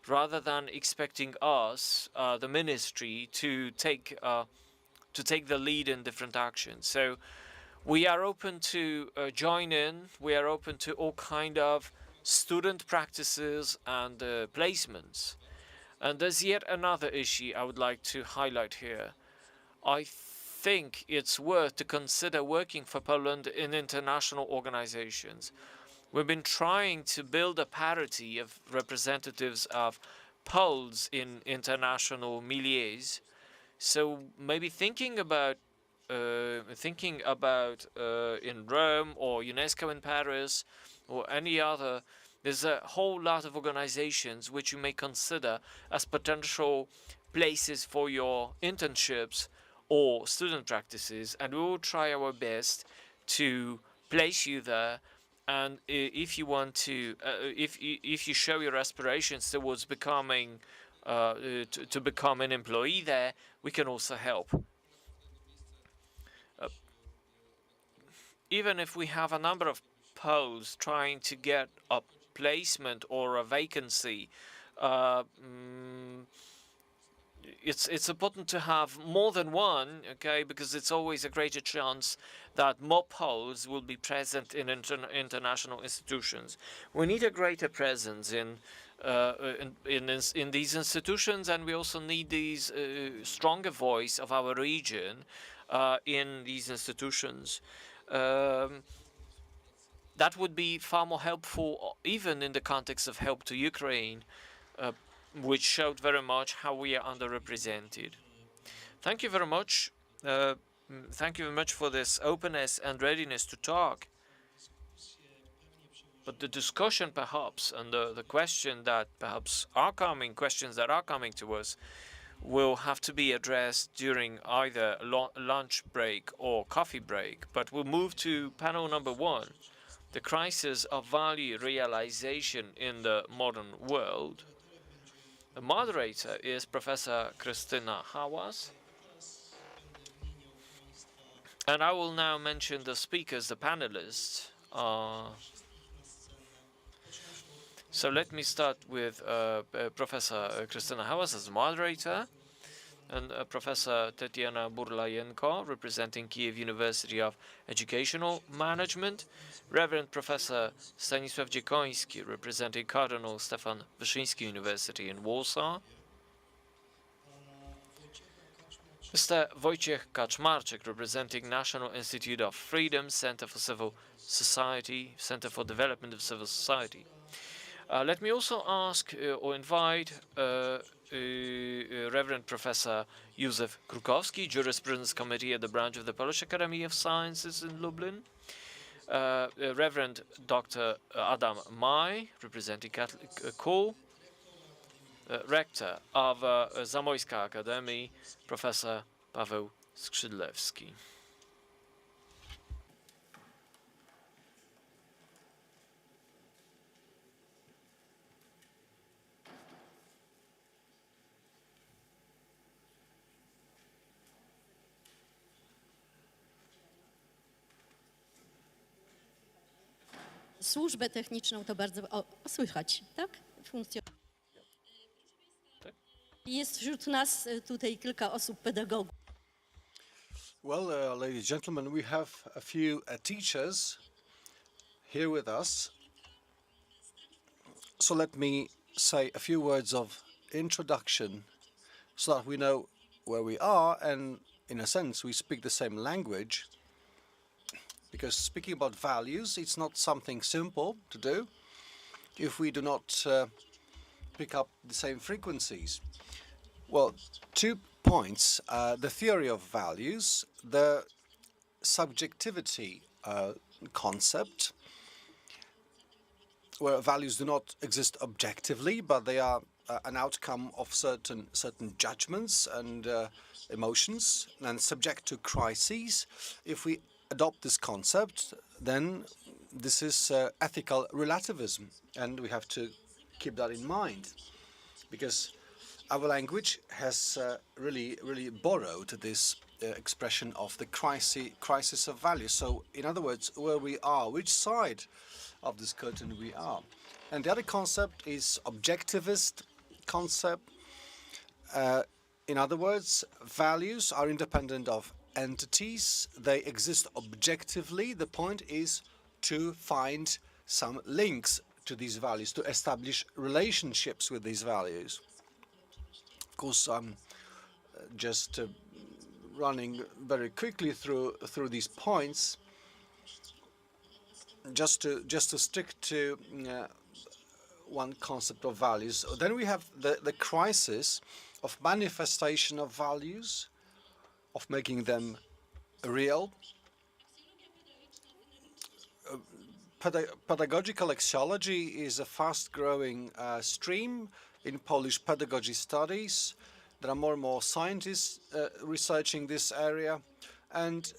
rather than expecting us, the ministry, to take the lead in different actions. So we are open to join in. We are open to all kind of student practices and placements. And there's yet another issue I would like to highlight here. I think it's worth to consider working for Poland in international organizations. We've been trying to build a parity of representatives of Poles in international milieus. So maybe thinking about in Rome or UNESCO in Paris or any other, there's a whole lot of organizations which you may consider as potential places for your internships or student practices, and we will try our best to place you there. And if you want to, if you show your aspirations towards becoming to become an employee there, we can also help. Even if we have a number of Poles trying to get a placement or a vacancy, it's important to have more than one, okay, because it's always a greater chance that more Poles will be present in international institutions. We need a greater presence in these institutions, and we also need these stronger voice of our region in these institutions. That would be far more helpful, even in the context of help to Ukraine, which showed very much how we are underrepresented. Thank you very much. Thank you very much for this openness and readiness to talk. But the discussion perhaps, and the questions that are coming to us, will have to be addressed during either lunch break or coffee break. But we'll move to panel number 1, the crisis of value realization in the modern world. The moderator is Professor Krystyna Hałas. And I will now mention the speakers, the panelists. So let me start with Professor Krystyna Hałas as moderator, and Professor Tetiana Burlayenko, representing Kyiv University of Educational Management, Reverend Professor Stanisław Dziekoński, representing Cardinal Stefan Wyszyński University in Warsaw, Mr. Wojciech Kaczmarczyk, representing National Institute of Freedom, Center for Civil Society, Center for Development of Civil Society. Let me also ask or invite Reverend Professor Józef Krukowski, Jurisprudence Committee at the branch of the Polish Academy of Sciences in Lublin, Reverend Dr. Adam Maj, representing Catholic Cool, Rector of Zamojska Academy, Professor Paweł Skrzydlewski. Służbę techniczną to bardzo... słychać, tak? Funkcjonuje. Tak. Jest wśród nas tutaj kilka osób pedagogów. Well, ladies and gentlemen, we have a few teachers here with us. So let me say a few words of introduction so that we know where we are and, in a sense, we speak the same language. Because speaking about values, it's not something simple to do if we do not pick up the same frequencies. Well, 2 points. The theory of values, the subjectivity concept, where values do not exist objectively, but they are an outcome of certain judgments and emotions, and subject to crises. If we adopt this concept, then this is ethical relativism, and we have to keep that in mind, because our language has really borrowed this expression of the crisis of value. So, in other words, where we are, which side of this curtain we are. And the other concept is objectivist concept. In other words, values are independent of entities. They exist objectively. The point is to find some links to these values, to establish relationships with these values. Of course, I'm just running very quickly through these points, just to stick to one concept of values. Then we have the crisis of manifestation of values, of making them real. Pedagogical axiology is a fast-growing stream in Polish pedagogy studies. There are more and more scientists researching this area. And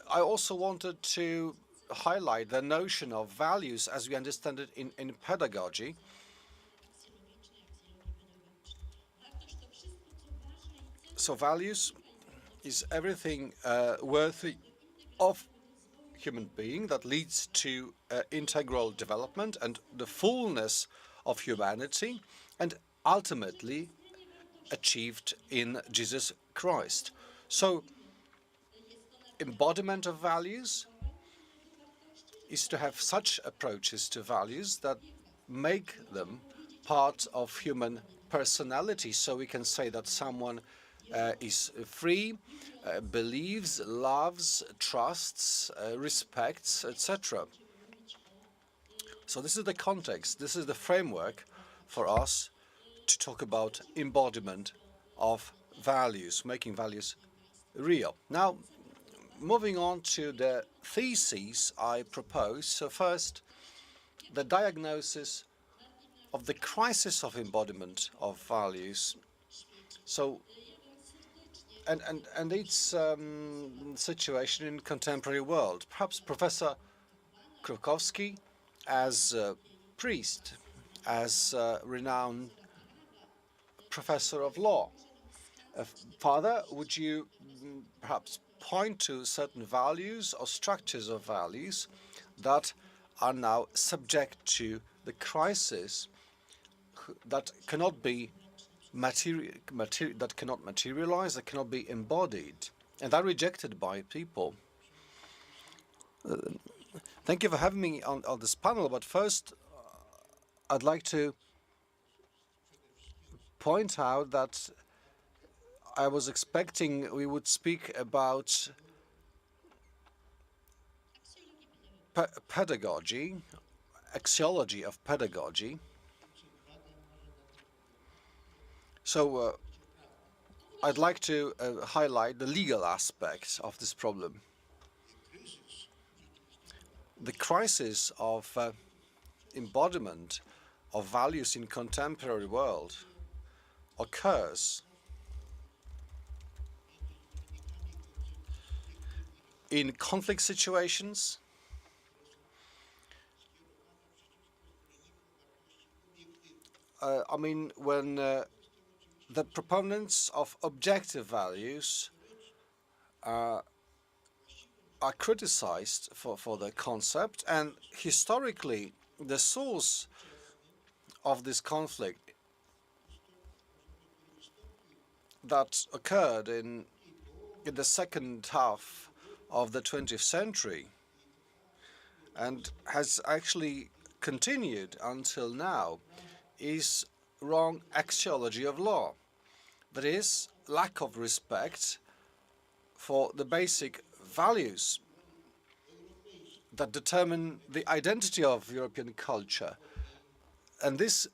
I also wanted to highlight the notion of values as we understand it in pedagogy. So values is everything worthy of human being that leads to integral development and the fullness of humanity, and ultimately achieved in Jesus Christ. So embodiment of values is to have such approaches to values that make them part of human personality. So we can say that someone is free, believes, loves, trusts, respects, etc. So this is the context, this is the framework for us to talk about embodiment of values, making values real. Now, moving on to the theses I propose. So first, the diagnosis of the crisis of embodiment of values. So, and its situation in contemporary world. Perhaps Professor Krukowski, as a priest, as a renowned professor of law. Father, would you perhaps point to certain values or structures of values that are now subject to the crisis that cannot be that cannot materialize, that cannot be embodied, and are rejected by people? Thank you for having me on this panel, but first I'd like to point out that I was expecting we would speak about pedagogy, axiology of pedagogy. So I'd like to highlight the legal aspects of this problem. The crisis of embodiment of values in contemporary world occurs in conflict situations, when the proponents of objective values are criticized for the concept, and historically the source of this conflict that occurred in the second half of the 20th century and has actually continued until now is wrong axiology of law. That is, lack of respect for the basic values that determine the identity of European culture. And this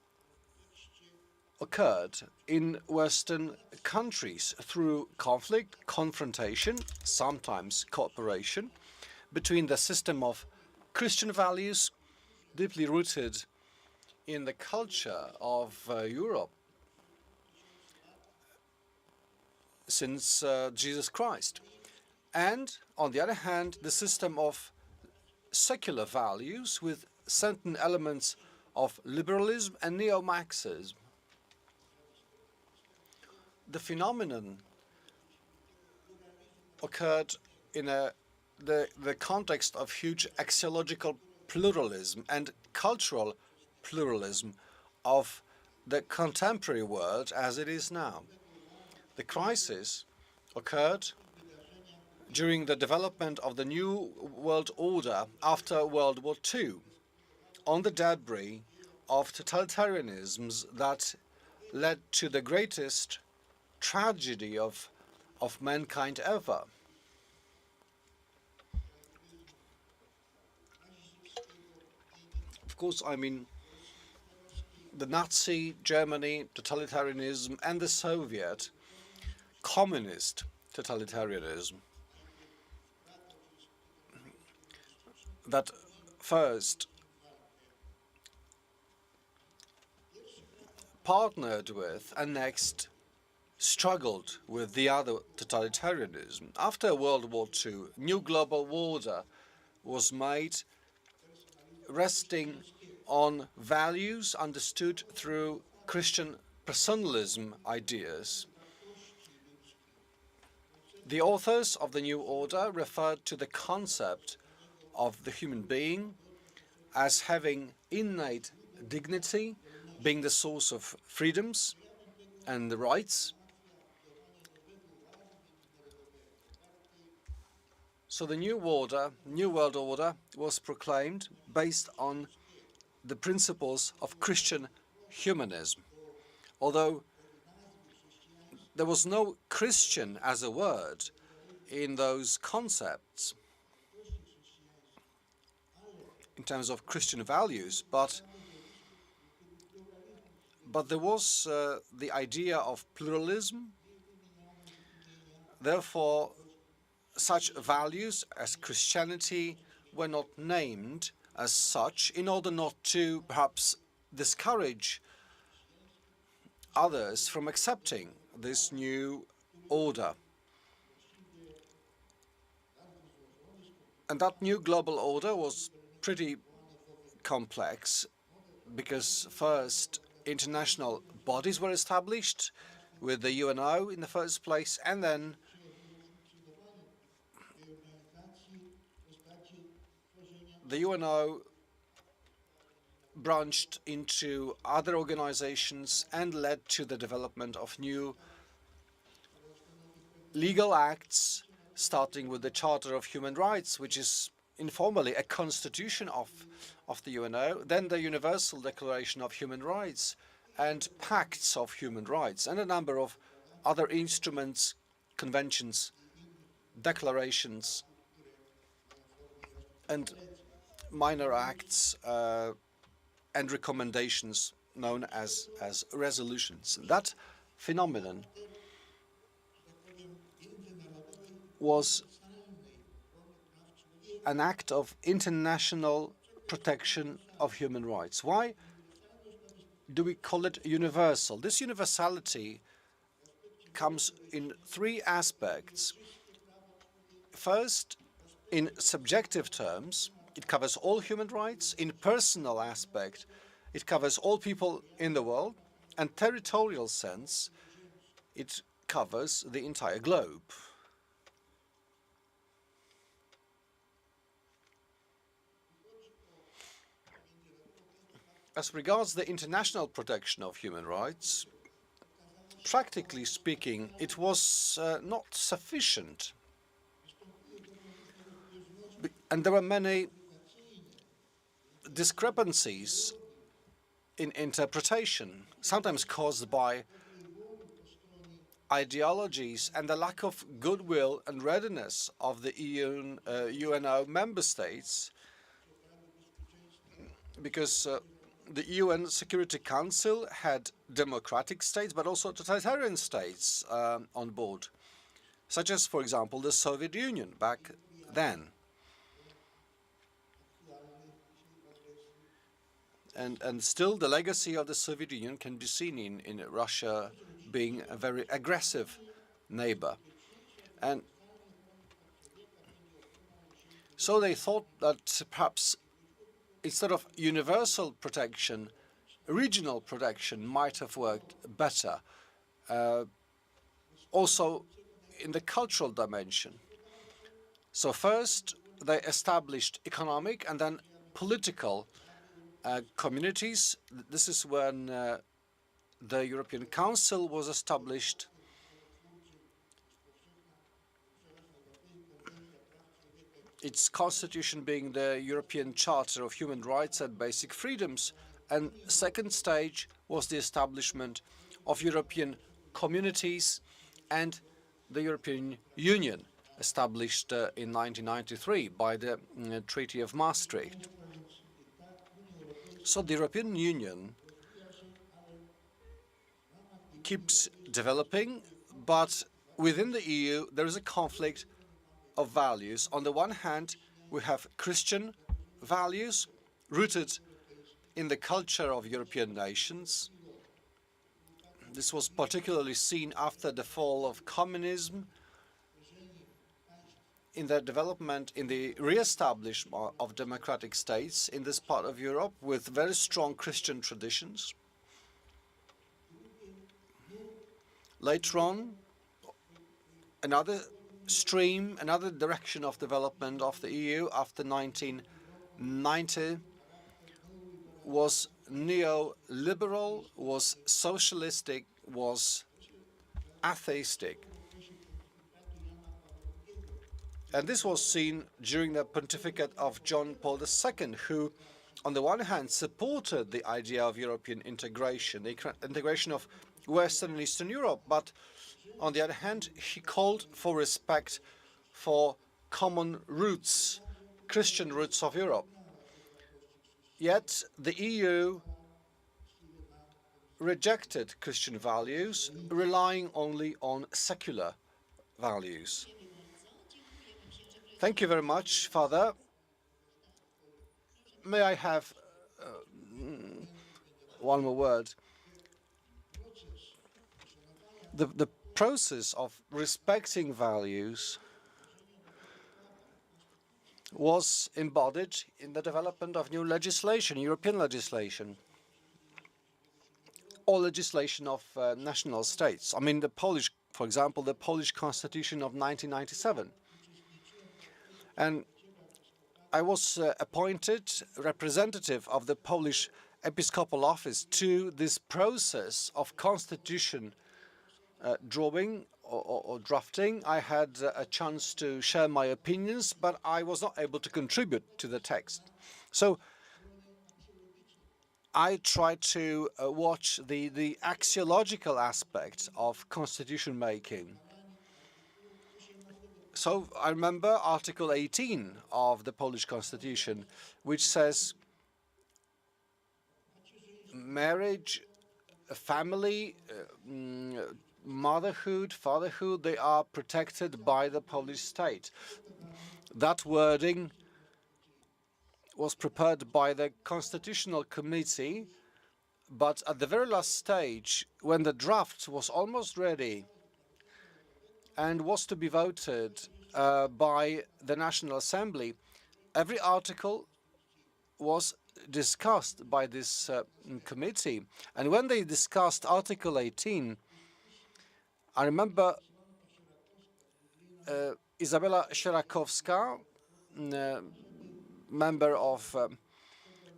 occurred in Western countries through conflict, confrontation, sometimes cooperation, between the system of Christian values, deeply rooted in the culture of Europe since Jesus Christ, and on the other hand, the system of secular values with certain elements of liberalism and neo-Marxism. The phenomenon occurred in the context of huge axiological pluralism and cultural pluralism of the contemporary world as it is now. The crisis occurred during the development of the New World Order after World War II, on the debris of totalitarianisms that led to the greatest tragedy of mankind ever. Of course, the Nazi Germany totalitarianism and the Soviet communist totalitarianism that first partnered with and next struggled with the other totalitarianism. After World War II, new global order was made resting on values understood through Christian personalism ideas. The authors of the new order referred to the concept of the human being as having innate dignity, being the source of freedoms and the rights. So the new world order, was proclaimed based on the principles of Christian humanism. Although there was no Christian as a word in those concepts in terms of Christian values, but there was the idea of pluralism. Therefore, such values as Christianity were not named as such, in order not to perhaps discourage others from accepting this new order. And that new global order was pretty complex because first international bodies were established with the UNO in the first place, and then the UNO branched into other organizations and led to the development of new legal acts, starting with the Charter of Human Rights, which is informally a constitution of the UNO, then the Universal Declaration of Human Rights and pacts of human rights, and a number of other instruments, conventions, declarations, and minor acts and recommendations known as resolutions. That phenomenon was an act of international protection of human rights. Why do we call it universal? This universality comes in three aspects. First, in subjective terms, it covers all human rights. In personal aspect, it covers all people in the world. And territorial sense, it covers the entire globe. As regards the international protection of human rights, practically speaking, it was not sufficient. And there were many discrepancies in interpretation, sometimes caused by ideologies and the lack of goodwill and readiness of the UNO member states, because the UN Security Council had democratic states, but also totalitarian states on board, such as, for example, the Soviet Union back then. And still the legacy of the Soviet Union can be seen in Russia being a very aggressive neighbor. And so they thought that perhaps instead of universal protection, regional protection might have worked better. Also in the cultural dimension. So first they established economic and then political communities. This is when the European Council was established. Its constitution being the European Charter of Human Rights and Basic Freedoms. And second stage was the establishment of European communities and the European Union, established in 1993 by the Treaty of Maastricht. So the European Union keeps developing, but within the EU there is a conflict of values. On the one hand, we have Christian values rooted in the culture of European nations. This was particularly seen after the fall of communism, in the development, in the re-establishment of democratic states in this part of Europe with very strong Christian traditions. Later on, another stream, another direction of development of the EU after 1990 was neoliberal, was socialistic, was atheistic. And this was seen during the pontificate of John Paul II, who, on the one hand, supported the idea of European integration, the integration of Western and Eastern Europe, but on the other hand, he called for respect for common roots, Christian roots of Europe. Yet the EU rejected Christian values, relying only on secular values. Thank you very much, Father. may I have one more word? The process of respecting values was embodied in the development of new legislation, European legislation, or legislation of national states. I mean, the Polish, for example, the Polish Constitution of 1997. And I was appointed representative of the Polish Episcopal Office to this process of constitution drawing or drafting. I had a chance to share my opinions, but I was not able to contribute to the text. So I tried to watch the axiological aspect of constitution making. So I remember Article 18 of the Polish Constitution, which says marriage, family, motherhood, fatherhood, they are protected by the Polish state. That wording was prepared by the Constitutional Committee, but at the very last stage, when the draft was almost ready and was to be voted by the National Assembly, every article was discussed by this committee. And when they discussed Article 18, I remember Izabela Sierakowska, member of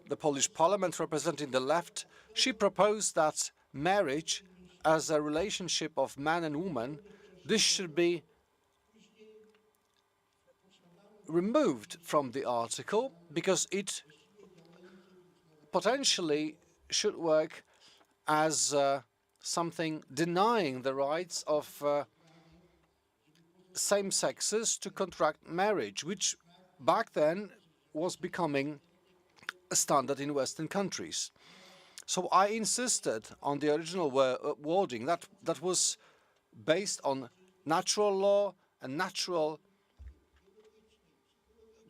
the Polish Parliament representing the left, she proposed that marriage as a relationship of man and woman, this should be removed from the article because it potentially should work as something denying the rights of same sexes to contract marriage, which back then was becoming a standard in Western countries. So I insisted on the original wording that was based on natural law and natural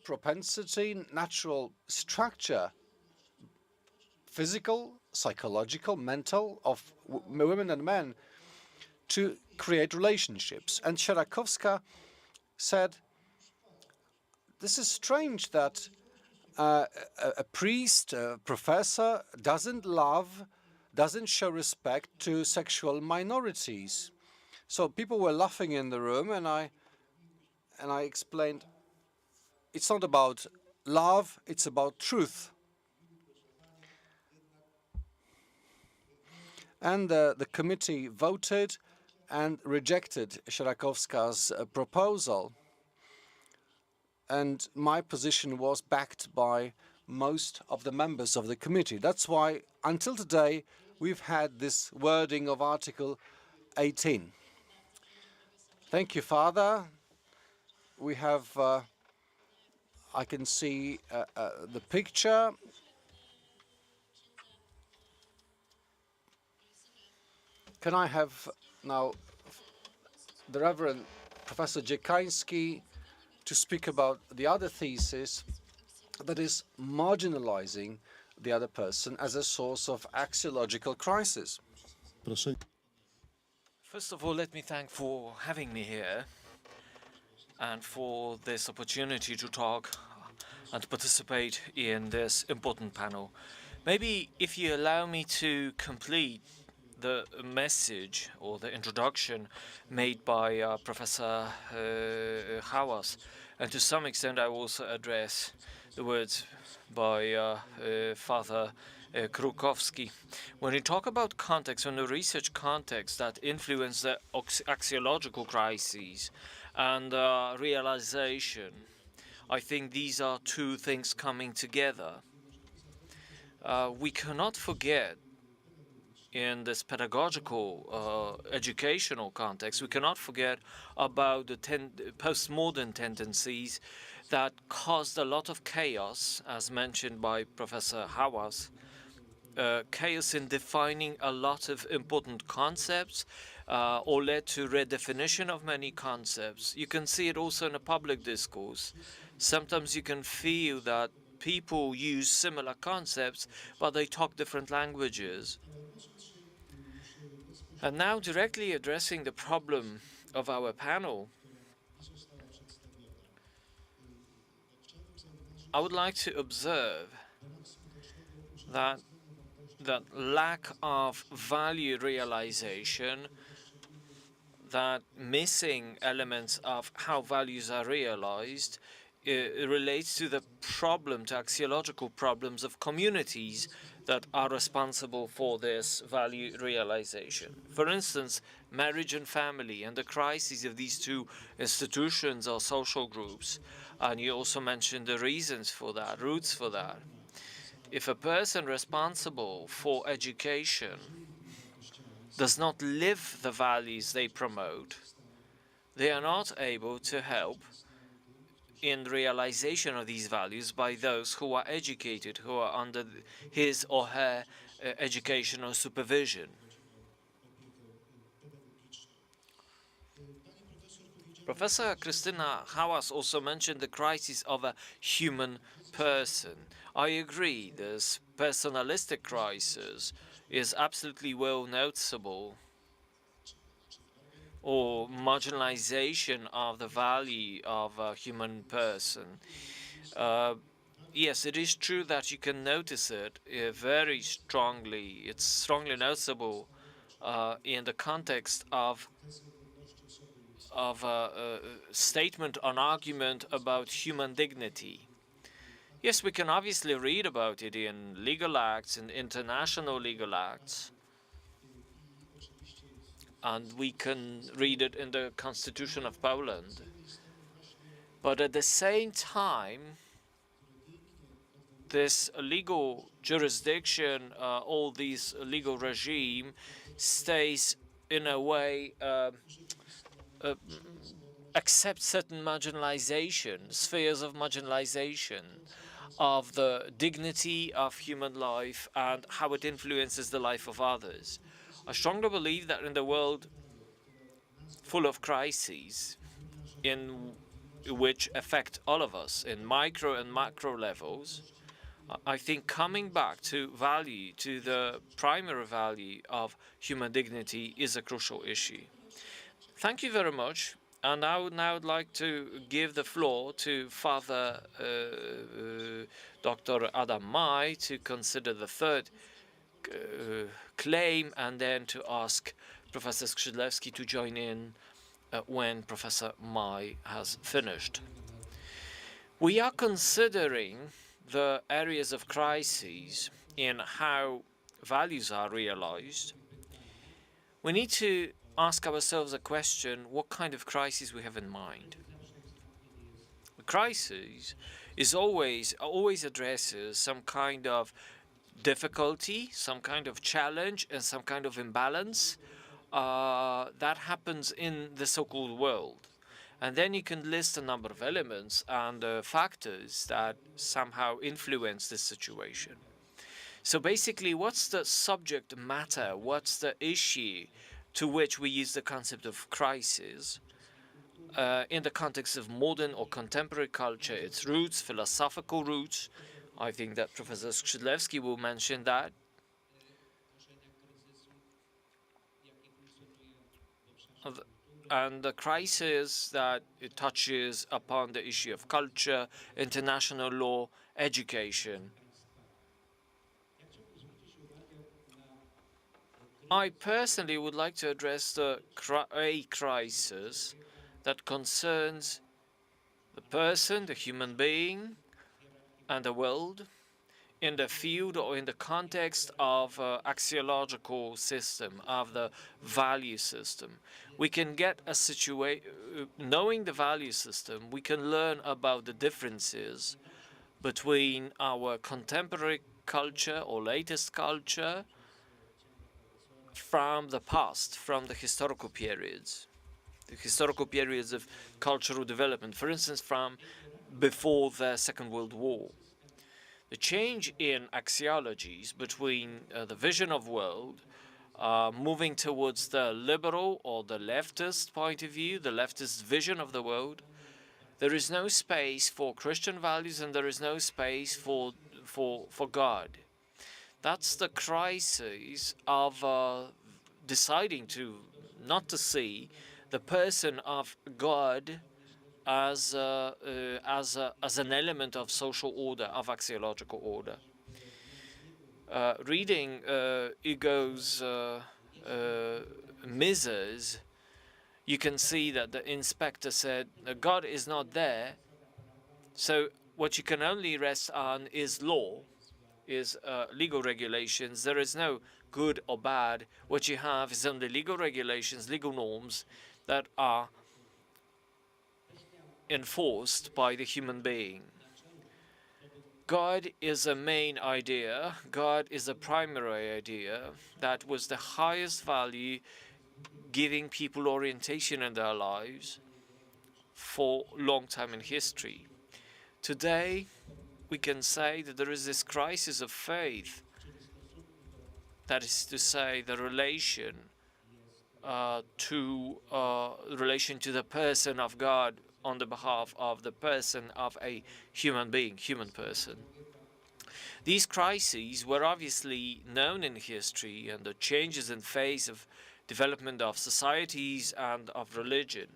propensity, natural structure, physical, psychological, mental, of women and men to create relationships. And Sierakowska said, this is strange that a priest, a professor, doesn't show respect to sexual minorities. So people were laughing in the room, and I explained, it's not about love, it's about truth. And the committee voted and rejected Sierakowska's proposal. And my position was backed by most of the members of the committee. That's why, until today, we've had this wording of Article 18. Thank you, Father. We have, I can see the picture. Can I have now the Reverend Professor Dziekański to speak about the other thesis, that is marginalizing the other person as a source of axiological crisis. First of all, let me thank for having me here and for this opportunity to talk and participate in this important panel. Maybe if you allow me to complete the message or the introduction made by Professor Hałas, and to some extent I will also address the words by Father Krukowski. When you talk about context, when the research context that influence the axiological crises and realization, I think these are two things coming together. We cannot forget, in this pedagogical, educational context, we cannot forget about the postmodern tendencies that caused a lot of chaos, as mentioned by Professor Hałas, chaos in defining a lot of important concepts, or led to redefinition of many concepts. You can see it also in a public discourse. Sometimes you can feel that people use similar concepts, but they talk different languages. And now, directly addressing the problem of our panel, I would like to observe that lack of value realization, that missing elements of how values are realized, relates to the problem, to axiological problems of communities that are responsible for this value realization. For instance, marriage and family and the crises of these two institutions or social groups. And you also mentioned the reasons for that, roots for that. If a person responsible for education does not live the values they promote, they are not able to help in realization of these values by those who are educated, who are under his or her educational supervision. Professor Krystyna Hałas also mentioned the crisis of a human person. I agree, this personalistic crisis is absolutely well noticeable, or marginalization of the value of a human person. Yes, it is true that you can notice it very strongly. It's strongly noticeable in the context of a statement, an argument about human dignity. Yes, we can obviously read about it in legal acts, in international legal acts, and we can read it in the Constitution of Poland. But at the same time, this legal jurisdiction, all this legal regime, stays in a way accepts certain marginalization, spheres of marginalization of the dignity of human life and how it influences the life of others. I strongly believe that in the world full of crises, in which affect all of us in micro and macro levels, I think coming back to value, to the primary value of human dignity, is a crucial issue. Thank you very much. And I would now like to give the floor to Father Dr. Adam May to consider the third claim, and then to ask Professor Skrzydlewski to join in when Professor May has finished. We are considering the areas of crises in how values are realized. We need to ask ourselves a question: what kind of crisis we have in mind? The crisis is always addresses some kind of difficulty, some kind of challenge, and some kind of imbalance that happens in the so-called world. And then you can list a number of elements and factors that somehow influence this situation. So basically, what's the subject matter? What's the issue to which we use the concept of crisis in the context of modern or contemporary culture, its roots, philosophical roots? I think that Professor Skrzydlewski will mention that. And the crisis that it touches upon the issue of culture, international law, education. I personally would like to address a crisis that concerns the person, the human being, and the world in the field or in the context of axiological system, of the value system. We can get a situation, knowing the value system, we can learn about the differences between our contemporary culture or latest culture from the past, from the historical periods of cultural development, for instance, from before the Second World War. The change in axiologies between the vision of world, moving towards the liberal or the leftist point of view, the leftist vision of the world, There is no space for Christian values, and there is no space for God. That's the crisis of deciding to not to see the person of God as an element of social order, of axiological order. Reading Hugo's Mises, you can see that the inspector said God is not there, so what you can only rest on is law, is legal regulations. There is no good or bad. What you have is only legal regulations, legal norms that are enforced by the human being. God is a main idea. God is a primary idea. That was the highest value, giving people orientation in their lives for a long time in history. Today, we can say that there is this crisis of faith. That is to say, the relation to the person of God on the behalf of the person of a human being, human person. These crises were obviously known in history, and the changes in phase of development of societies and of religion.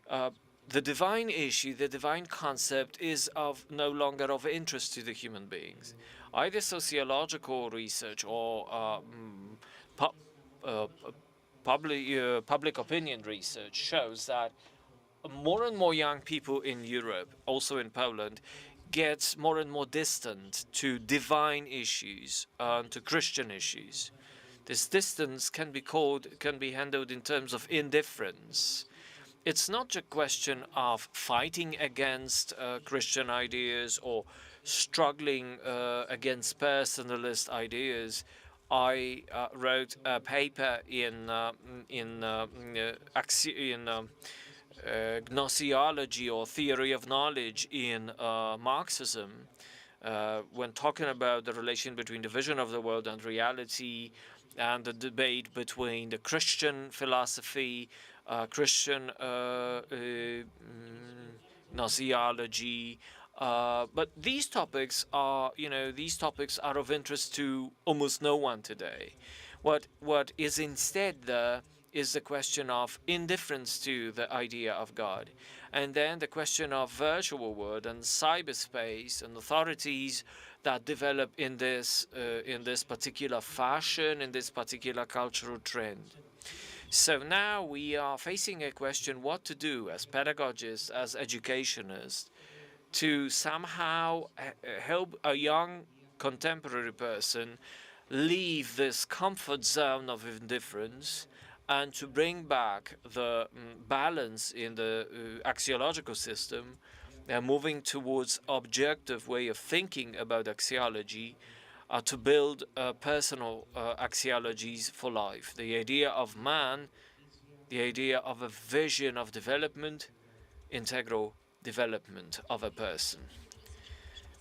The divine issue, the divine concept, is no longer of interest to the human beings. Either sociological research or public opinion research shows that more and more young people in Europe, also in Poland, get more and more distant to divine issues and to Christian issues. This distance can be handled in terms of indifference. It's not a question of fighting against Christian ideas or struggling against personalist ideas. I wrote a paper in gnoseology, or theory of knowledge, in Marxism, when talking about the relation between the vision of the world and reality, and the debate between the Christian philosophy, Christian gnoseology. But these topics are of interest to almost no one today. What is instead there is the question of indifference to the idea of God, and then the question of virtual world and cyberspace and authorities that develop in this particular fashion, in this particular cultural trend. So now we are facing a question: what to do as pedagogists, as educationists, to somehow help a young contemporary person leave this comfort zone of indifference and to bring back the balance in the axiological system, moving towards objective way of thinking about axiology, to build personal axiologies for life. The idea of man, the idea of a vision of development, integral development of a person.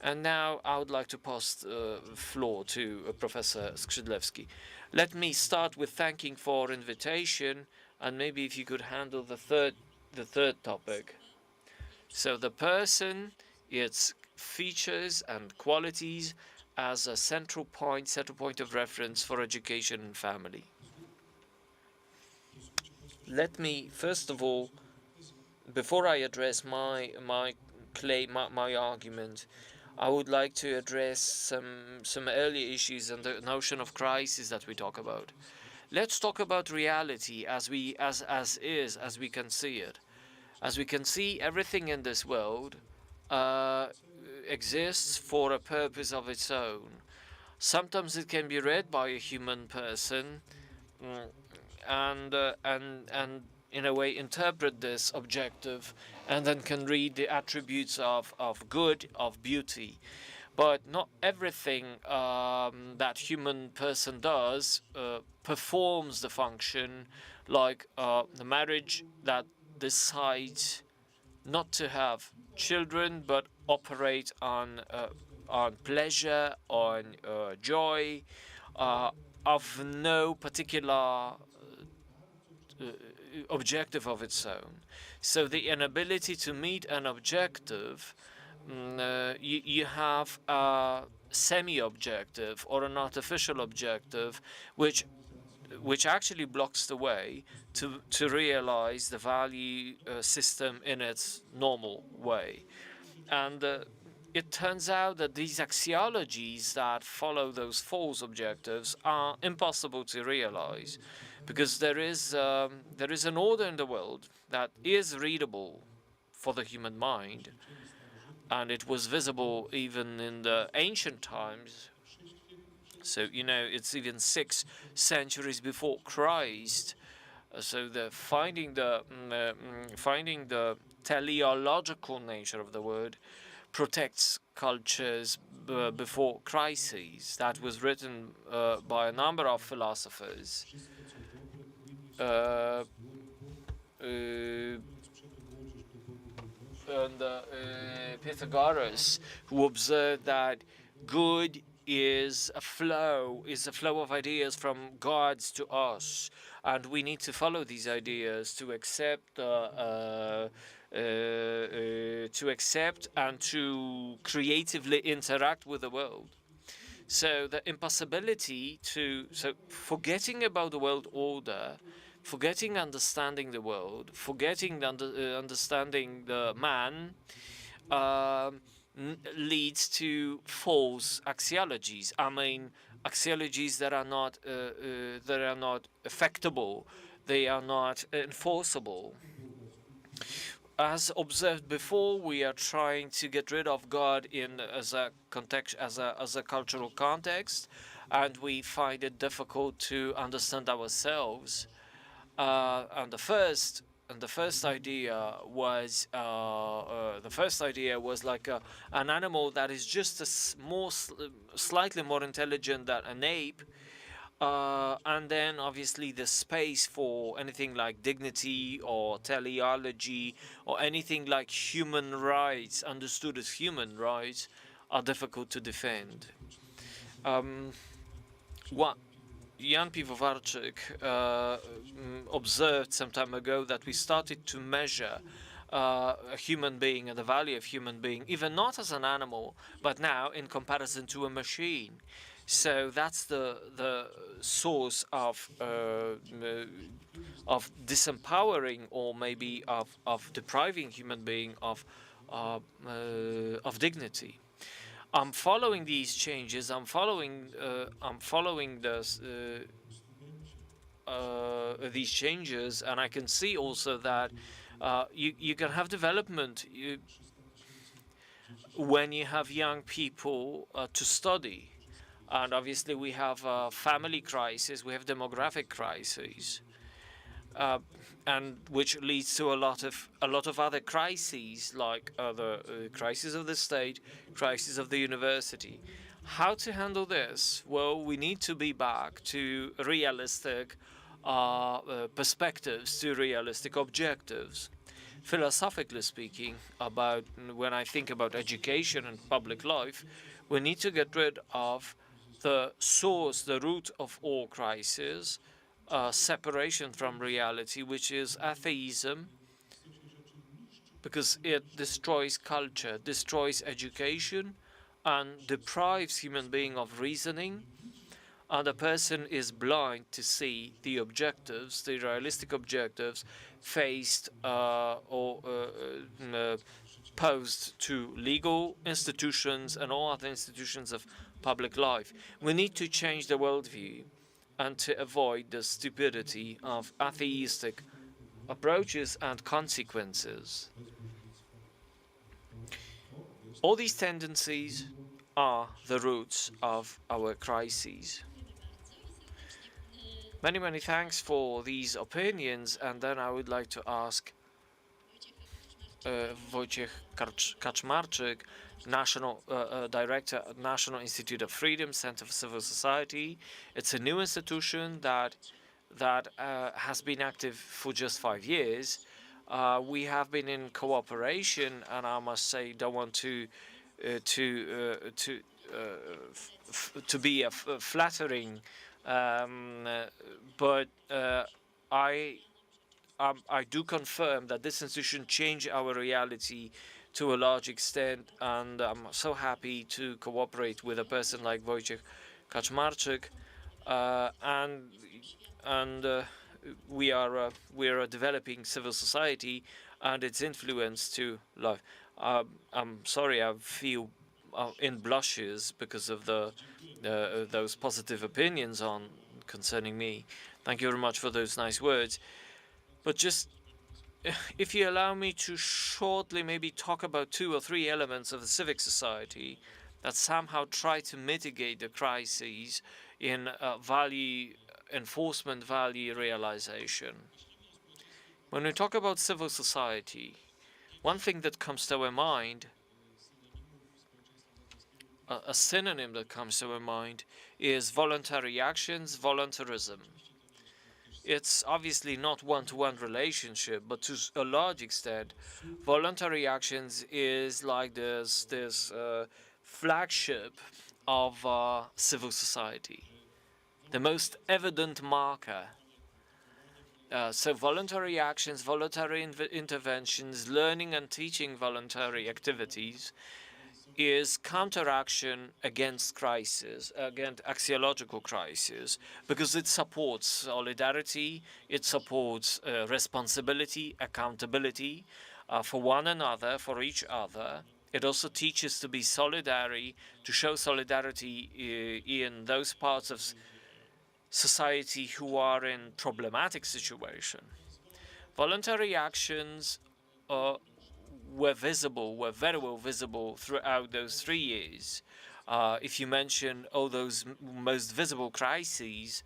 And now I would like to pass the floor to Professor Skrzydlewski. Let me start with thanking for invitation, and maybe if you could handle the third topic. So the person, its features and qualities as a central point of reference for education and family. Let me first of all, before I address my argument, I would like to address some early issues and the notion of crisis that we talk about. Let's talk about reality as we can see it. As we can see, everything in this world exists for a purpose of its own. Sometimes it can be read by a human person, and in a way interpret this objective, and then can read the attributes of good, of beauty. But not everything that human person does performs the function, like the marriage that decides not to have children but operate on pleasure, on joy, of no particular objective of its own. So the inability to meet an objective, you have a semi-objective or an artificial objective, which actually blocks the way to realize the value system in its normal way. And it turns out that these axiologies that follow those false objectives are impossible to realize, because there is an order in the world that is readable for the human mind, and it was visible even in the ancient times. So it's even 6 centuries before Christ. So finding the teleological nature of the word protects cultures before crises. That was written by a number of philosophers. And Pythagoras, who observed that good is a flow of ideas from gods to us, and we need to follow these ideas to accept and to creatively interact with the world. So the impossibility forgetting about the world order, forgetting understanding the world, forgetting understanding the man, leads to false axiologies. I mean, axiologies that are not effectable, they are not enforceable. As observed before, we are trying to get rid of God as a cultural context, and we find it difficult to understand ourselves. And the first idea was like an animal that is just slightly more intelligent than an ape. And then obviously the space for anything like dignity or teleology or anything like human rights, understood as human rights, are difficult to defend. What Jan Piwowarczyk observed some time ago, that we started to measure a human being and the value of human being, even not as an animal, but now in comparison to a machine. So that's the source of disempowering, or maybe of depriving human being of dignity. I'm following these changes. I'm following these changes, and I can see also that you can have development when you have young people to study. And obviously we have a family crisis, we have demographic crises, and which leads to a lot of other crises, like the crisis of the state, crisis of the university. How to handle this? Well, we need to be back to realistic perspectives, to realistic objectives. Philosophically speaking, when I think about education and public life, we need to get rid of the source, the root of all crises, separation from reality, which is atheism, because it destroys culture, destroys education, and deprives human being of reasoning, and a person is blind to see the objectives, the realistic objectives, faced or posed to legal institutions and all other institutions of public life. We need to change the worldview and to avoid the stupidity of atheistic approaches and consequences. All these tendencies are the roots of our crises. Many, many thanks for these opinions, and then I would like to ask Wojciech Kaczmarczyk, National Director at National Institute of Freedom, Center for Civil Society. It's a new institution that has been active for just 5 years. We have been in cooperation, and I must say, don't want to be a flattering, but I do confirm that this institution changed our reality to a large extent, and I'm so happy to cooperate with a person like Wojciech Kaczmarczyk, and we are a developing civil society and its influence to life. I'm sorry, I feel in blushes because of those positive opinions on concerning me. Thank you very much for those nice words. But just if you allow me to shortly maybe talk about 2 or 3 elements of the civic society that somehow try to mitigate the crises in value enforcement, value realization. When we talk about civil society, one thing that comes to our mind, a synonym that comes to our mind, is voluntary actions, voluntarism. It's obviously not one-to-one relationship, but to a large extent, voluntary actions is like this flagship of civil society, the most evident marker. So voluntary actions, voluntary interventions, learning and teaching voluntary activities is counteraction against crisis, against axiological crisis, because it supports solidarity, it supports responsibility, accountability for one another, for each other. It also teaches to be solidary, to show solidarity in those parts of society who are in problematic situation. Voluntary actions were very well visible throughout those 3 years. If you mention all those most visible crises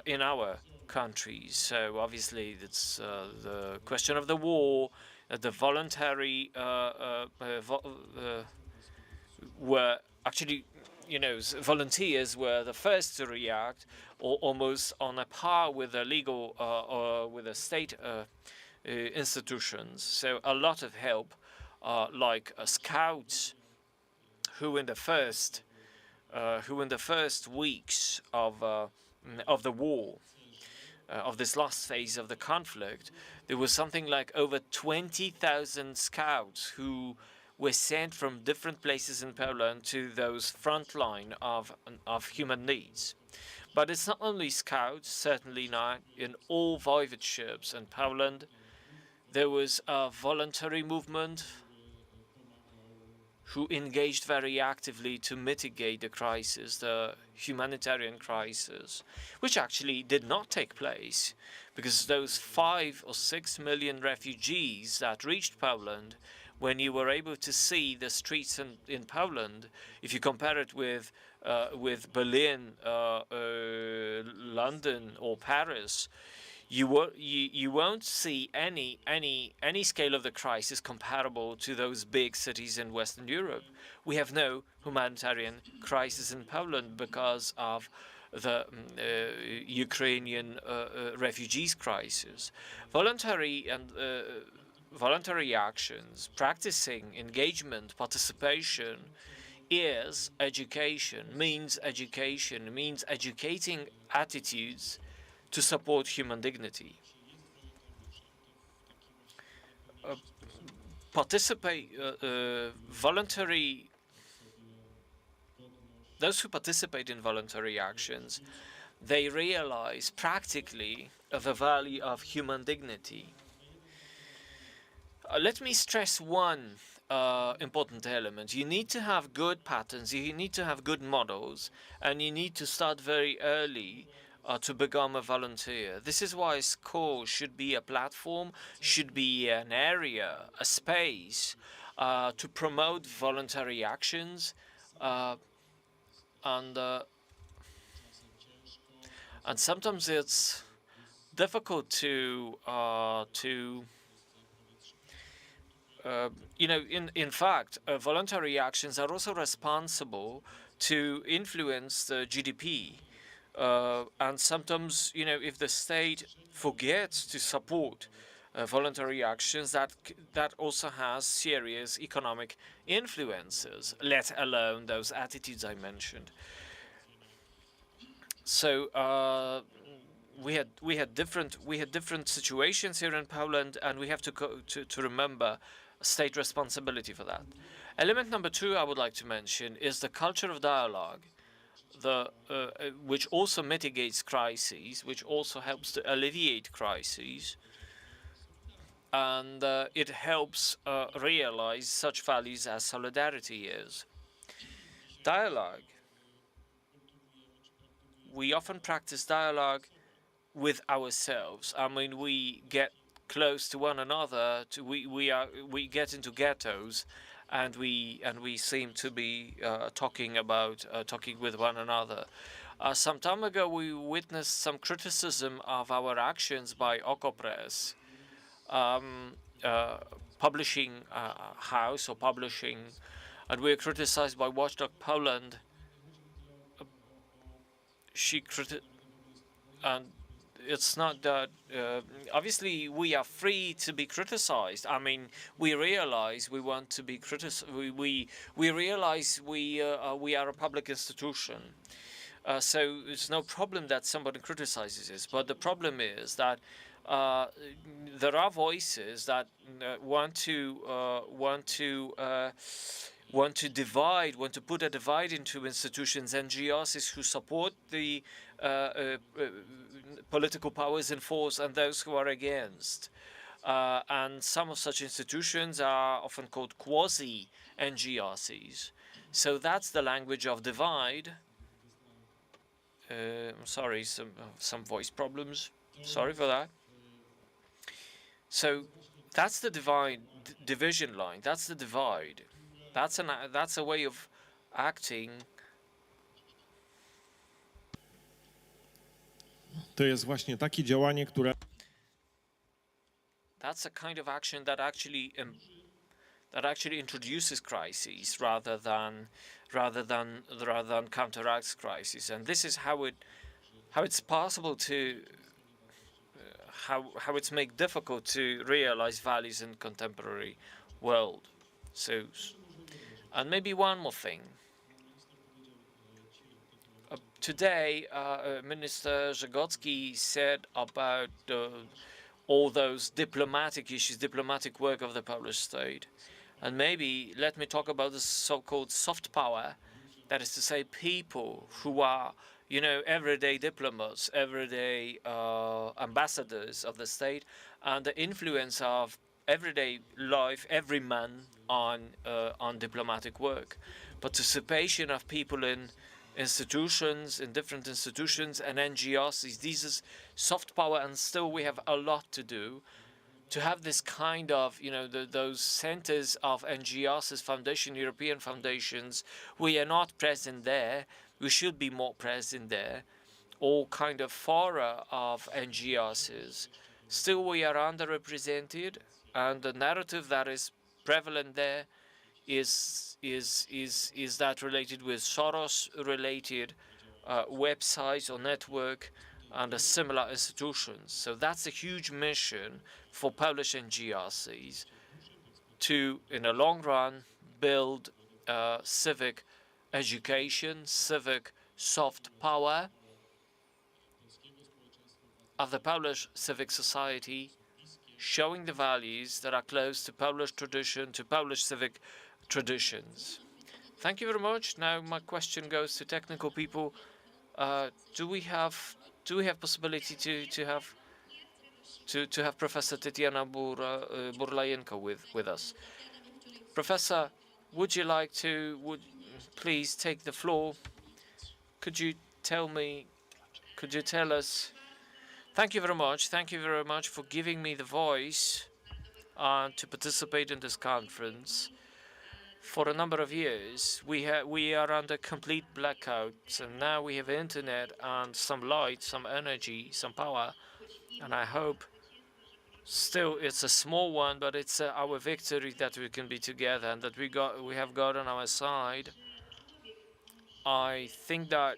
in our countries, so obviously it's the question of the war, the voluntary were actually, volunteers were the first to react, or almost on a par with the legal or with the state institutions. So a lot of help, like scouts, who in the first weeks of the war, of this last phase of the conflict, there was something like over 20,000 scouts who were sent from different places in Poland to those front line of human needs. But it's not only scouts, certainly not. In all voivodeships in Poland, there was a voluntary movement who engaged very actively to mitigate the crisis, the humanitarian crisis, which actually did not take place, because those 5 or 6 million refugees that reached Poland, when you were able to see the streets in Poland, if you compare it with Berlin, London, or Paris, you won't see any scale of the crisis comparable to those big cities in Western Europe. We have no humanitarian crisis in Poland because of the Ukrainian refugees crisis. Voluntary actions, practicing engagement, participation is education, means educating attitudes to support human dignity. Those who participate in voluntary actions, they realize practically the value of human dignity. Let me stress one important element. You need to have good patterns, you need to have good models, and you need to start very early to become a volunteer. This is why school should be a platform, should be an area, a space to promote voluntary actions, and sometimes it's difficult to in fact, voluntary actions are also responsible to influence the GDP. And sometimes, if the state forgets to support voluntary actions, that also has serious economic influences, let alone those attitudes I mentioned. So we had different situations here in Poland, and we have to remember state responsibility for that. Element number 2 I would like to mention is the culture of dialogue, which also mitigates crises, which also helps to alleviate crises, and it helps realize such values as solidarity is. Dialogue. We often practice dialogue with ourselves. I mean, we get close to one another. We get into ghettos, and we seem to be talking with one another. Some time ago, we witnessed some criticism of our actions by Okopres, publishing house or publishing, and we were criticized by Watchdog Poland. And it's not that obviously we are free to be criticized. I mean, we realize we want to be criticized. We realize we are a public institution. So it's no problem that somebody criticizes us. But the problem is that there are voices that want to divide, want to put a divide into institutions, NGOs who support the political powers in force and those who are against. And some of such institutions are often called quasi-NGOs. So that's the language of divide. I'm sorry, some voice problems. Sorry for that. So that's the division line. That's the divide. That's a way of acting. To jest właśnie takie działanie, które That's a kind of action that actually introduces crises rather than counteracts crises. And this is how it's possible to how it's made difficult to realize values in contemporary world. So, and maybe one more thing. Today, Minister Żegocki said about all those diplomatic issues, diplomatic work of the Polish state. And maybe let me talk about the so-called soft power, that is to say, people who are, everyday diplomats, everyday ambassadors of the state, and the influence of everyday life, every man on diplomatic work. Participation of people in institutions, in different institutions and NGOs, this is soft power, and still we have a lot to do to have this kind of, those centers of NGOs, foundation, European foundations. We are not present there. We should be more present there. All kind of fora of NGOs. Still, we are underrepresented, and the narrative that is prevalent there is that related with Soros-related websites or network and similar institutions. So that's a huge mission for Polish NGOs to, in the long run, build civic education, civic soft power of the Polish civic society, showing the values that are close to Polish tradition, to Polish civic traditions. Thank you very much. Now my question goes to technical people. Do we have possibility to have Professor Tetiana Burlajenko with us? Professor, would you like to please take the floor? Could you tell us? Thank you very much. Thank you very much for giving me the voice to participate in this conference. For a number of years, we are under complete blackouts, and now we have internet and some light, some energy, some power, and I hope still it's a small one, but it's our victory that we can be together and that we have God on our side. I think that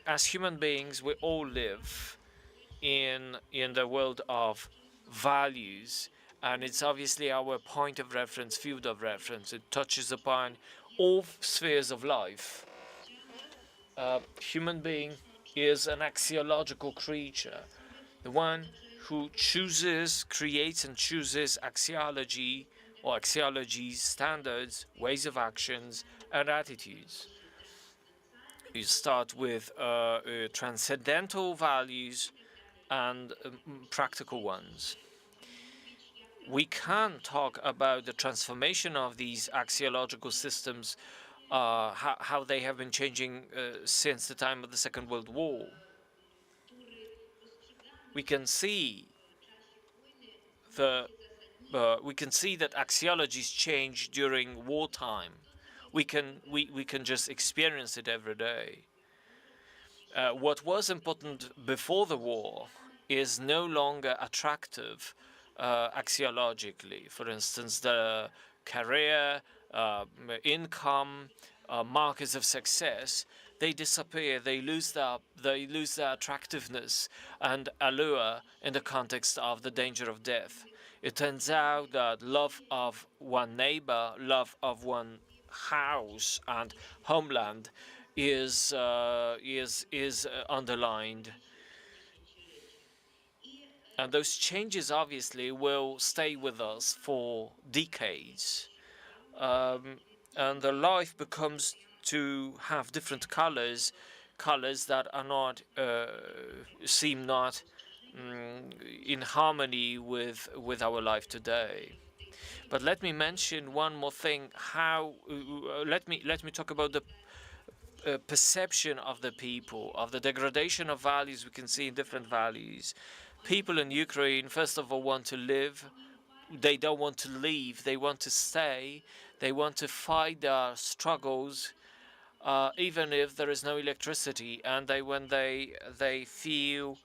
as human beings, we all live in the world of values. And it's obviously our point of reference, field of reference. It touches upon all spheres of life. Human being is an axiological creature, the one who creates and chooses axiology or axiologies, standards, ways of actions, and attitudes. You start with transcendental values and practical ones. We can talk about the transformation of these axiological systems, how they have been changing since the time of the Second World War. We can see that axiologies change during wartime. We can just experience it every day. What was important before the war is no longer attractive axiologically. For instance, the career, income, markers of success, they disappear. They lose their attractiveness and allure in the context of the danger of death. It turns out that love of one neighbor, love of one house and homeland is underlined, and those changes obviously will stay with us for decades, and the life becomes to have different colors that are not seem not in harmony with our life today. But let me mention one more thing. Let me talk about the perception of the people, of the degradation of values we can see in different values. People in Ukraine, first of all, want to live. They don't want to leave. They want to stay. They want to fight their struggles, even if there is no electricity. And when they feel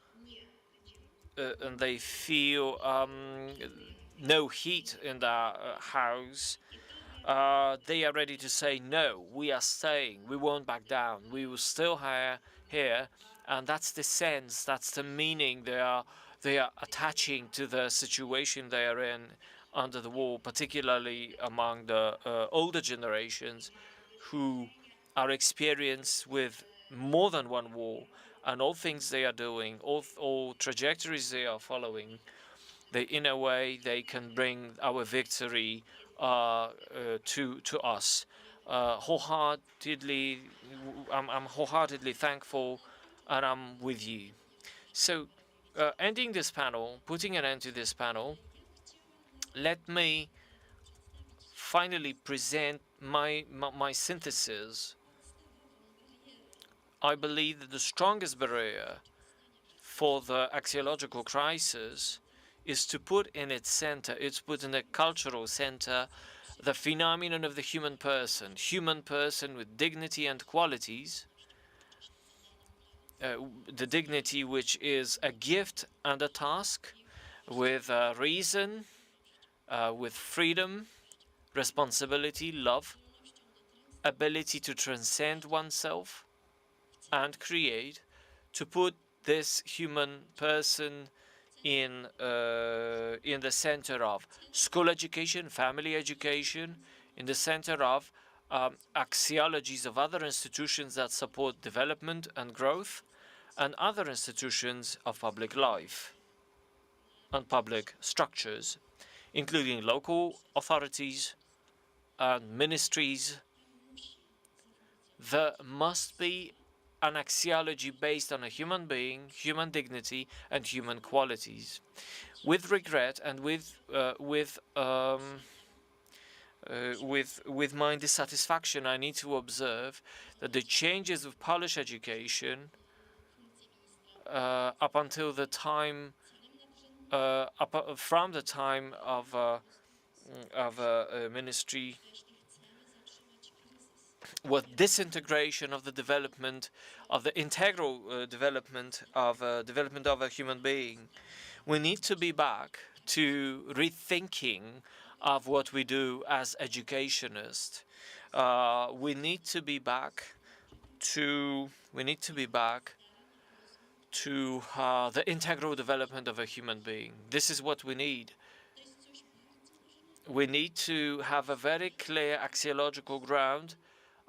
no heat in their house, they are ready to say, no, we are staying, we won't back down, we will still here, and that's the sense, that's the meaning they are attaching to the situation they are in under the war, particularly among the older generations who are experienced with more than one war, and all things they are doing, all trajectories they are following, in a way they can bring our victory to us. Wholeheartedly, I'm wholeheartedly thankful, and I'm with you. So, ending this panel, putting an end to this panel, let me finally present my synthesis. I believe that the strongest barrier for the axiological crisis is to put in its center, it's put in the cultural center, the phenomenon of the human person with dignity and qualities, the dignity which is a gift and a task, with reason, with freedom, responsibility, love, ability to transcend oneself and create, to put this human person in the center of school education, family education, in the center of axiologies of other institutions that support development and growth, and other institutions of public life and public structures, including local authorities and ministries. There must be an axiology based on a human being, human dignity, and human qualities. With regret and with my dissatisfaction, I need to observe that the changes of Polish education up until the time, from the time of ministry, was disintegration of the development of the integral development of a human being. We need to be back to rethinking of what we do as educationists. We need to be back to the integral development of a human being. This is what we need. We need to have a very clear axiological ground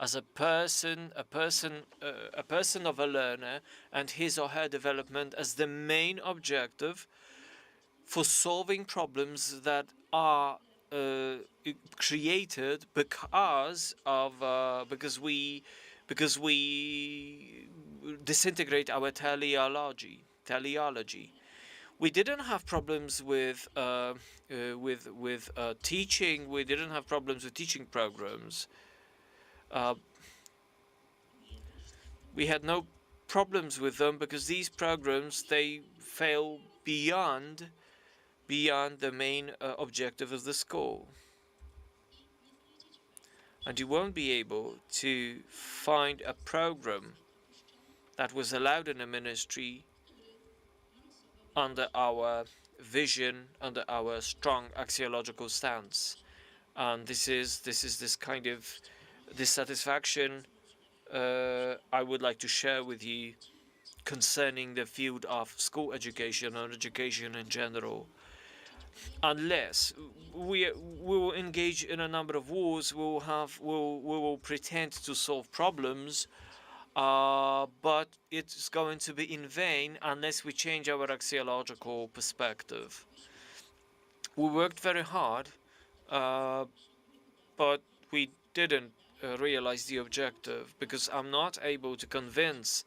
as a person of a learner, and his or her development as the main objective for solving problems that are created because we disintegrate our teleology. We didn't have problems with teaching. We didn't have problems with teaching programs. We had no problems with them because these programs, they fail beyond the main objective of the school. And you won't be able to find a program that was allowed in a ministry under our vision, under our strong axiological stance. And this is this kind of dissatisfaction I would like to share with you concerning the field of school education and education in general. Unless we will engage in a number of wars, we will pretend to solve problems, but it's going to be in vain unless we change our axiological perspective. We worked very hard, but we didn't realize the objective because I'm not able to convince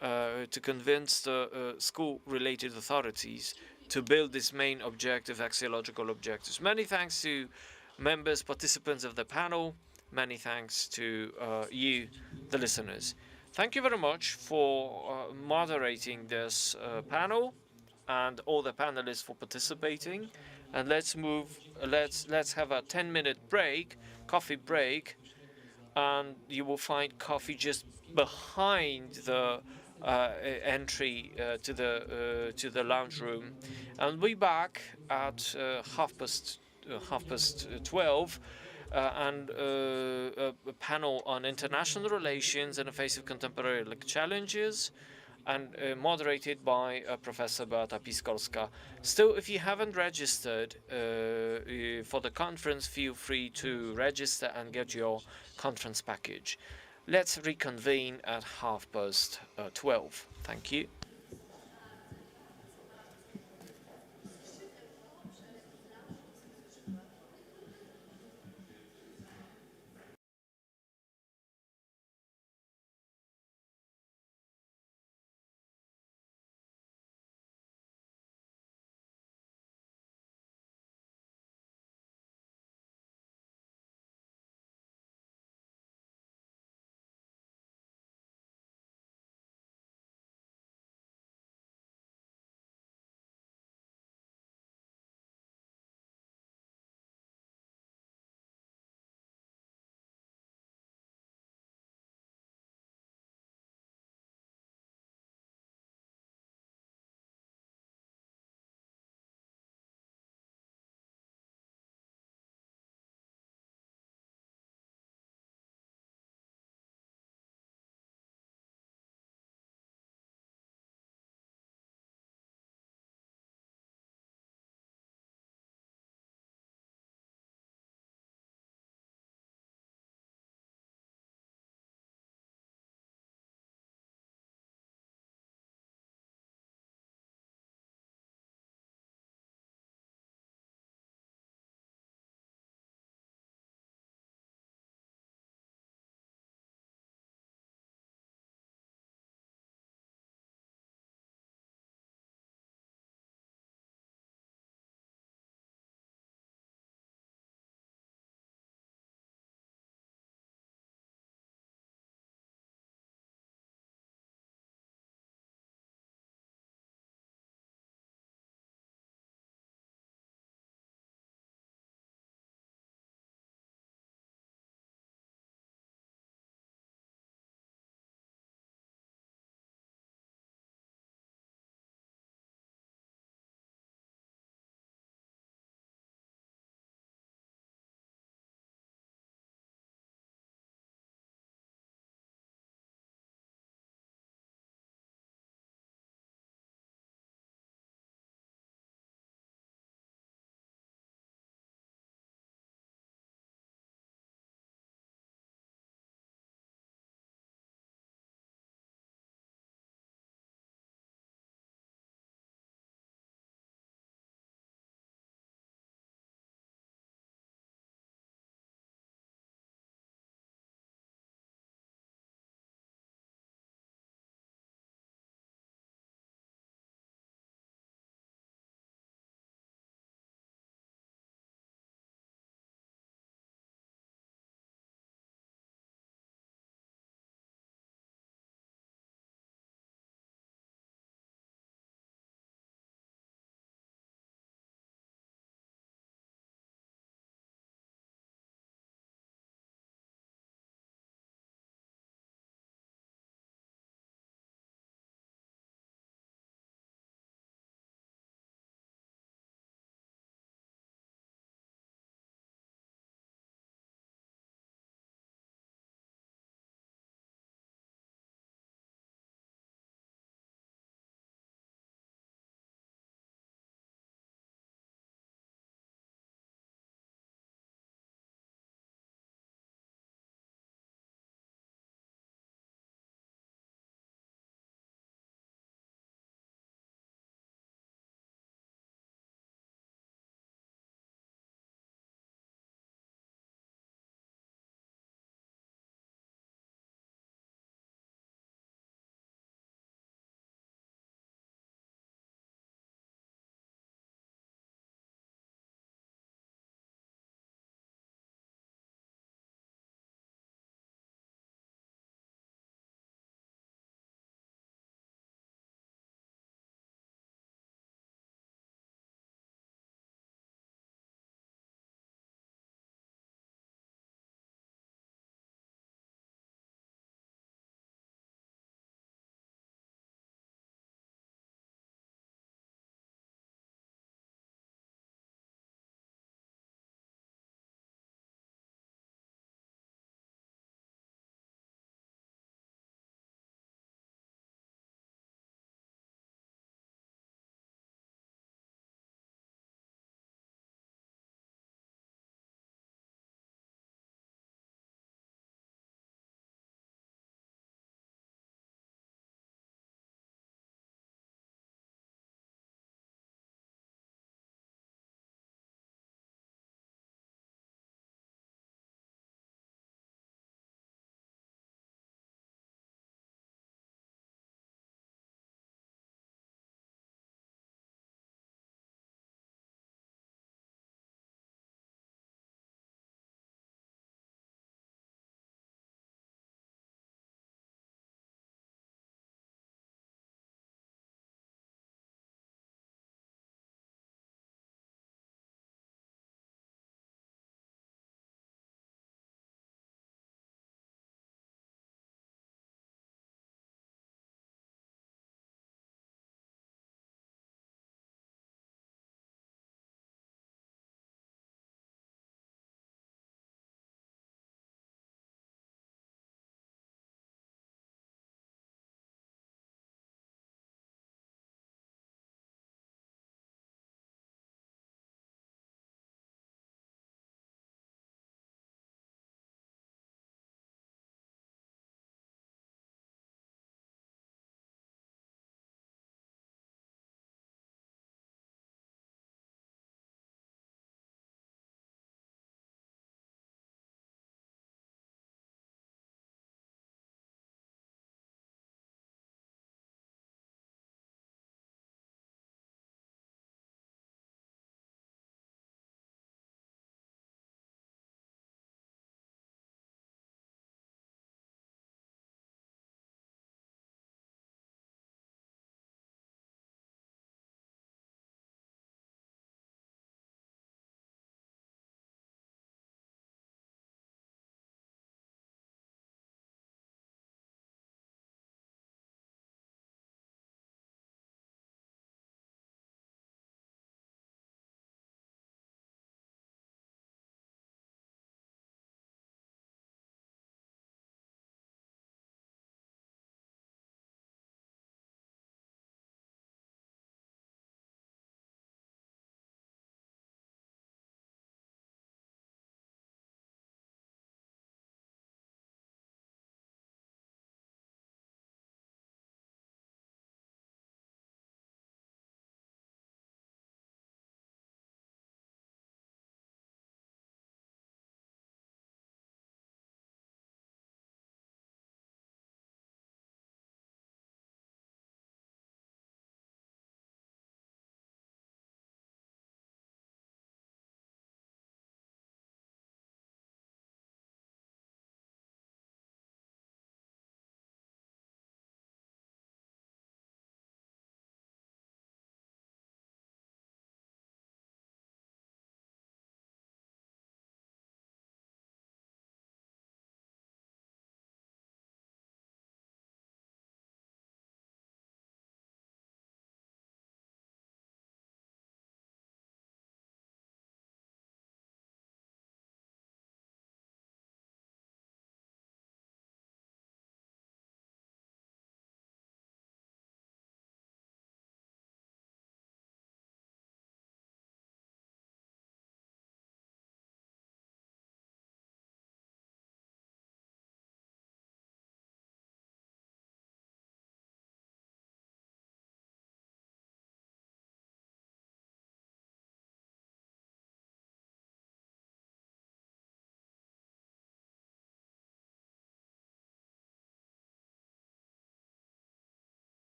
the school-related authorities to build this main objective, axiological objectives. Many thanks to members, participants of the panel. Many thanks to you, the listeners. Thank you very much for moderating this panel and all the panelists for participating. And let's have a 10-minute break, coffee break, and you will find coffee just behind the entry to the lounge room, and we'll be back at half past 12, and a panel on international relations in the face of contemporary challenges, and moderated by Professor Beata Piskorska. Still, if you haven't registered for the conference, feel free to register and get your conference package. Let's reconvene at 12:30. Thank you.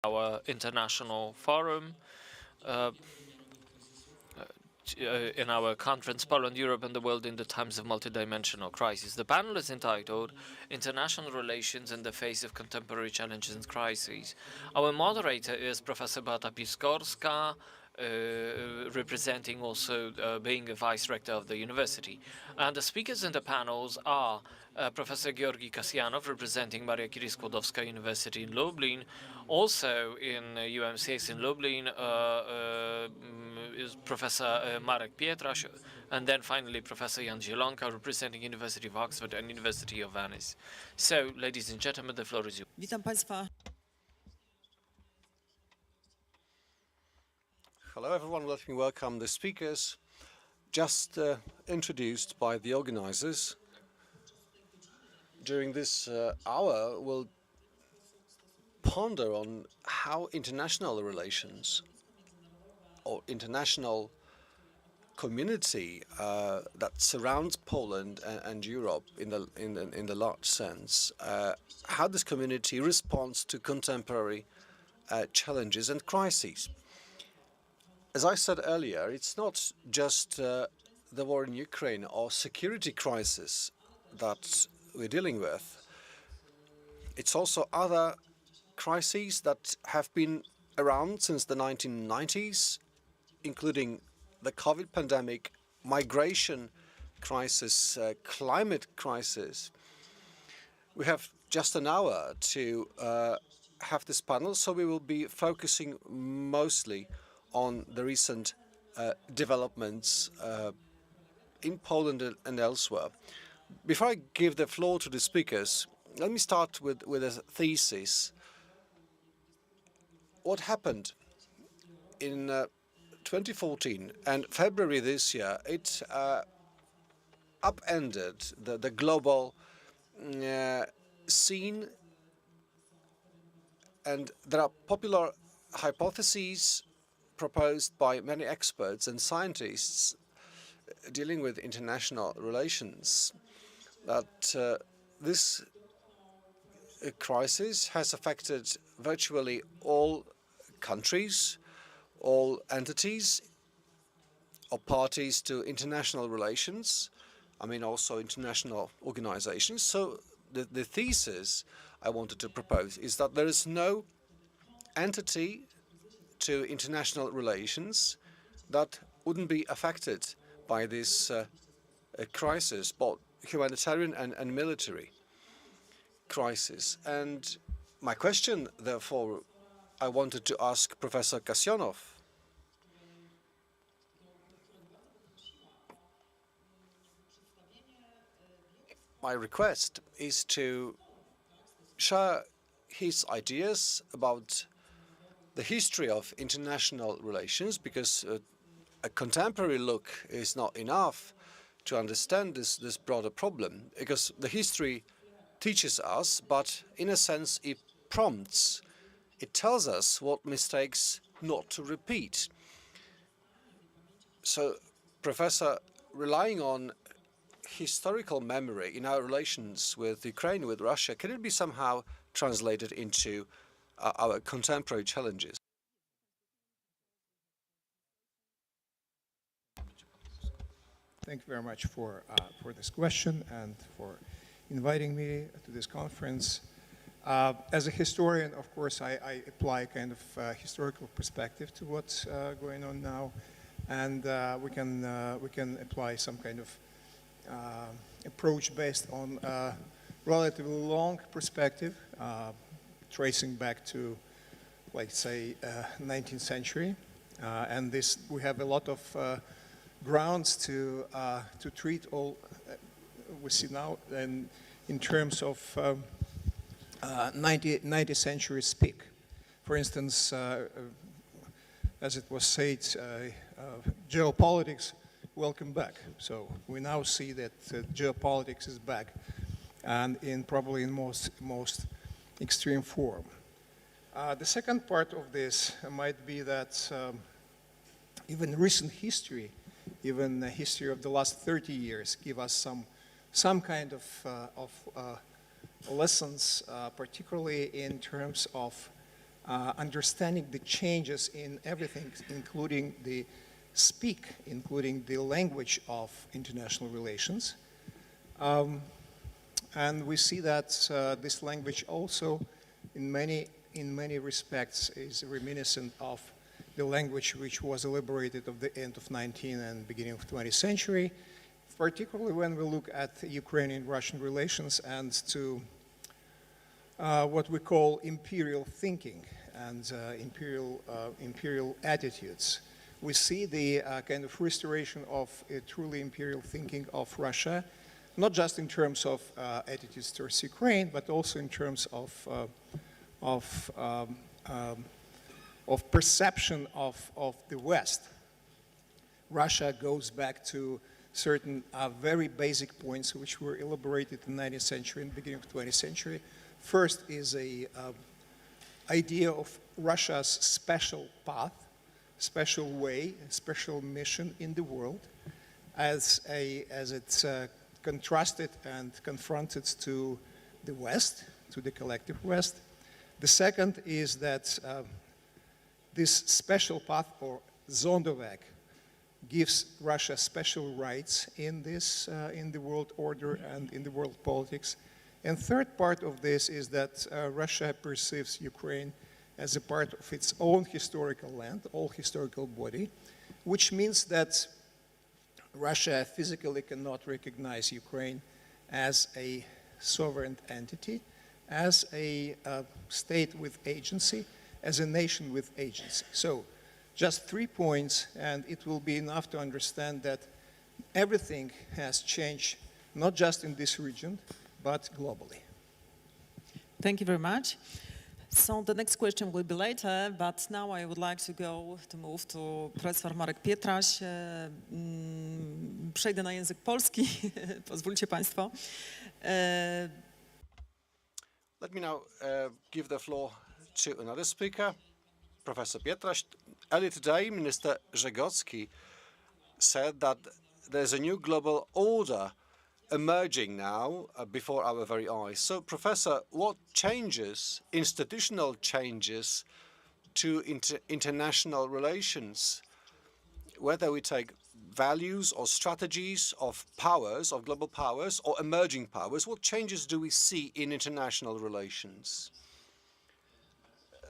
our international forum, in our conference, Poland, Europe, and the World in the Times of Multidimensional Crises. The panel is entitled International Relations in the Face of Contemporary Challenges and Crises. Our moderator is Professor Beata Piskorska, representing also being a vice rector of the university. And the speakers in the panels are Professor Georgi Kasyanov, representing Maria Curie-Skłodowska University in Lublin. Also in UMCS in Lublin is Professor Marek Pietrasz, and then finally Professor Jan Zielonka, representing University of Oxford and University of Venice. So, ladies and gentlemen, the floor is yours. Witam Państwa. Hello, everyone. Let me welcome the speakers, just introduced by the organizers. During this hour, we'll ponder on how international relations or international community that surrounds Poland and Europe in the large sense, how this community responds to contemporary challenges and crises. As I said earlier, it's not just the war in Ukraine or security crisis that we're dealing with. It's also other crises that have been around since the 1990s, including the COVID pandemic, migration crisis, climate crisis. We have just an hour to have this panel, so we will be focusing mostly on the recent developments in Poland and elsewhere. Before I give the floor to the speakers, let me start with a thesis. What happened in 2014 and February this year, it upended the global scene, and there are popular hypotheses proposed by many experts and scientists dealing with international relations that this crisis has affected virtually all countries, all entities or parties to international relations, I mean also international organizations. So the thesis I wanted to propose is that there is no entity to international relations that wouldn't be affected by this crisis, both humanitarian and military crisis. And my question, therefore, I wanted to ask Professor Kasyanov. My request is to share his ideas about the history of international relations, because a contemporary look is not enough to understand this broader problem, because the history teaches us, but in a sense it prompts, it tells us what mistakes not to repeat. So, Professor, relying on historical memory in our relations with Ukraine, with Russia, can it be somehow translated into our contemporary challenges? Thank you very much for this question and for inviting me to this conference. As a historian, of course, I apply kind of historical perspective to what's going on now, and we can apply some kind of approach based on a relatively long perspective, tracing back to, like, say, 19th century, and this we have a lot of grounds to treat all we see now, and in terms of 19th century speak. For instance, as it was said, geopolitics, welcome back. So we now see that geopolitics is back, and probably in most extreme form. The second part of this might be that even recent history, even the history of the last 30 years, give us some kind of lessons, particularly in terms of understanding the changes in everything, including the including the language of international relations. And we see that this language also in many respects is reminiscent of the language which was elaborated at the end of 19th and beginning of 20th century, particularly when we look at Ukrainian-Russian relations and to what we call imperial thinking and imperial attitudes. We see the kind of restoration of a truly imperial thinking of Russia, not just in terms of attitudes towards Ukraine, but also in terms of perception of the West. Russia goes back to certain very basic points which were elaborated in the 19th century and beginning of 20th century. First is a idea of Russia's special path, special way, special mission in the world, as it's contrasted and confronted to the West, to the collective West. The second is that this special path, or Sonderweg, gives Russia special rights in the world order and in the world politics. And third part of this is that Russia perceives Ukraine as a part of its own historical land, all historical body, which means that Russia physically cannot recognize Ukraine as a sovereign entity, as a state with agency, as a nation with agency. So just 3 points, and it will be enough to understand that everything has changed, not just in this region, but globally. Thank you very much. So the next question will be later, but now I would like to move to Professor Marek Pietraś. Przejdę na język polski, pozwólcie Państwo. Let me now give the floor to another speaker, Professor Pietraś. Earlier today, Minister Żegocki said that there's a new global order emerging now before our very eyes. So, Professor, what changes, institutional changes to international relations, whether we take values or strategies of powers, of global powers, or emerging powers, what changes do we see in international relations?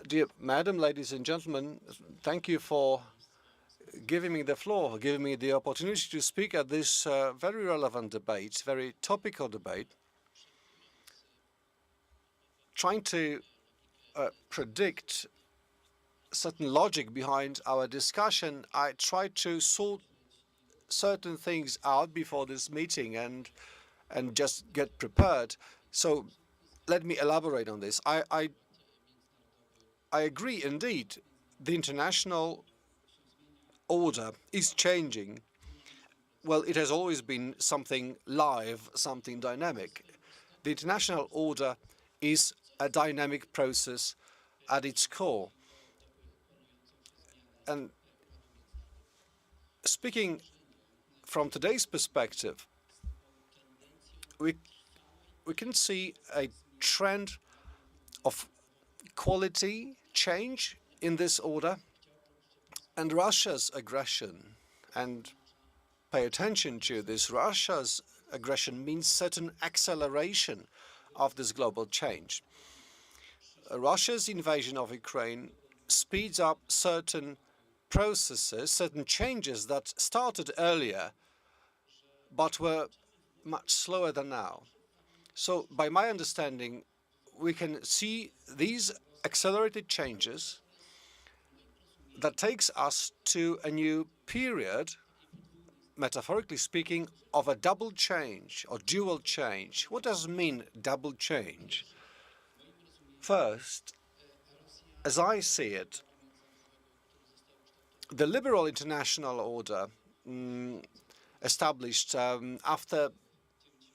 Dear Madam, ladies and gentlemen, thank you for giving me the floor, giving me the opportunity to speak at this very relevant debate, very topical debate, trying to predict certain logic behind our discussion. I tried to sort certain things out before this meeting and just get prepared. So let me elaborate on this. I agree, indeed, the international order is changing. Well, it has always been something live, something dynamic. The international order is a dynamic process at its core. And speaking from today's perspective, we can see a trend of quality change in this order. And Russia's aggression, and pay attention to this, Russia's aggression means certain acceleration of this global change. Russia's invasion of Ukraine speeds up certain processes, certain changes that started earlier, but were much slower than now. So, by my understanding, we can see these accelerated changes that takes us to a new period, metaphorically speaking, of a double change or dual change. What does it mean, double change? First, as I see it, the liberal international order established after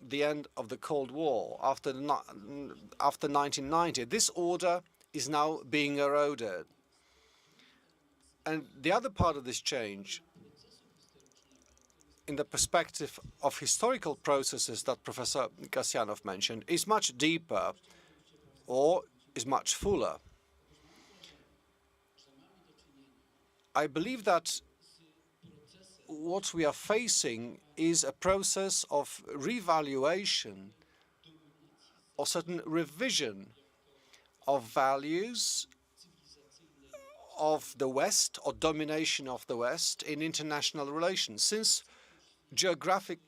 the end of the Cold War, after 1990, this order is now being eroded. And the other part of this change, in the perspective of historical processes that Professor Kasyanov mentioned, is much deeper or is much fuller. I believe that what we are facing is a process of revaluation or certain revision of values of the West or domination of the West in international relations. Since geographic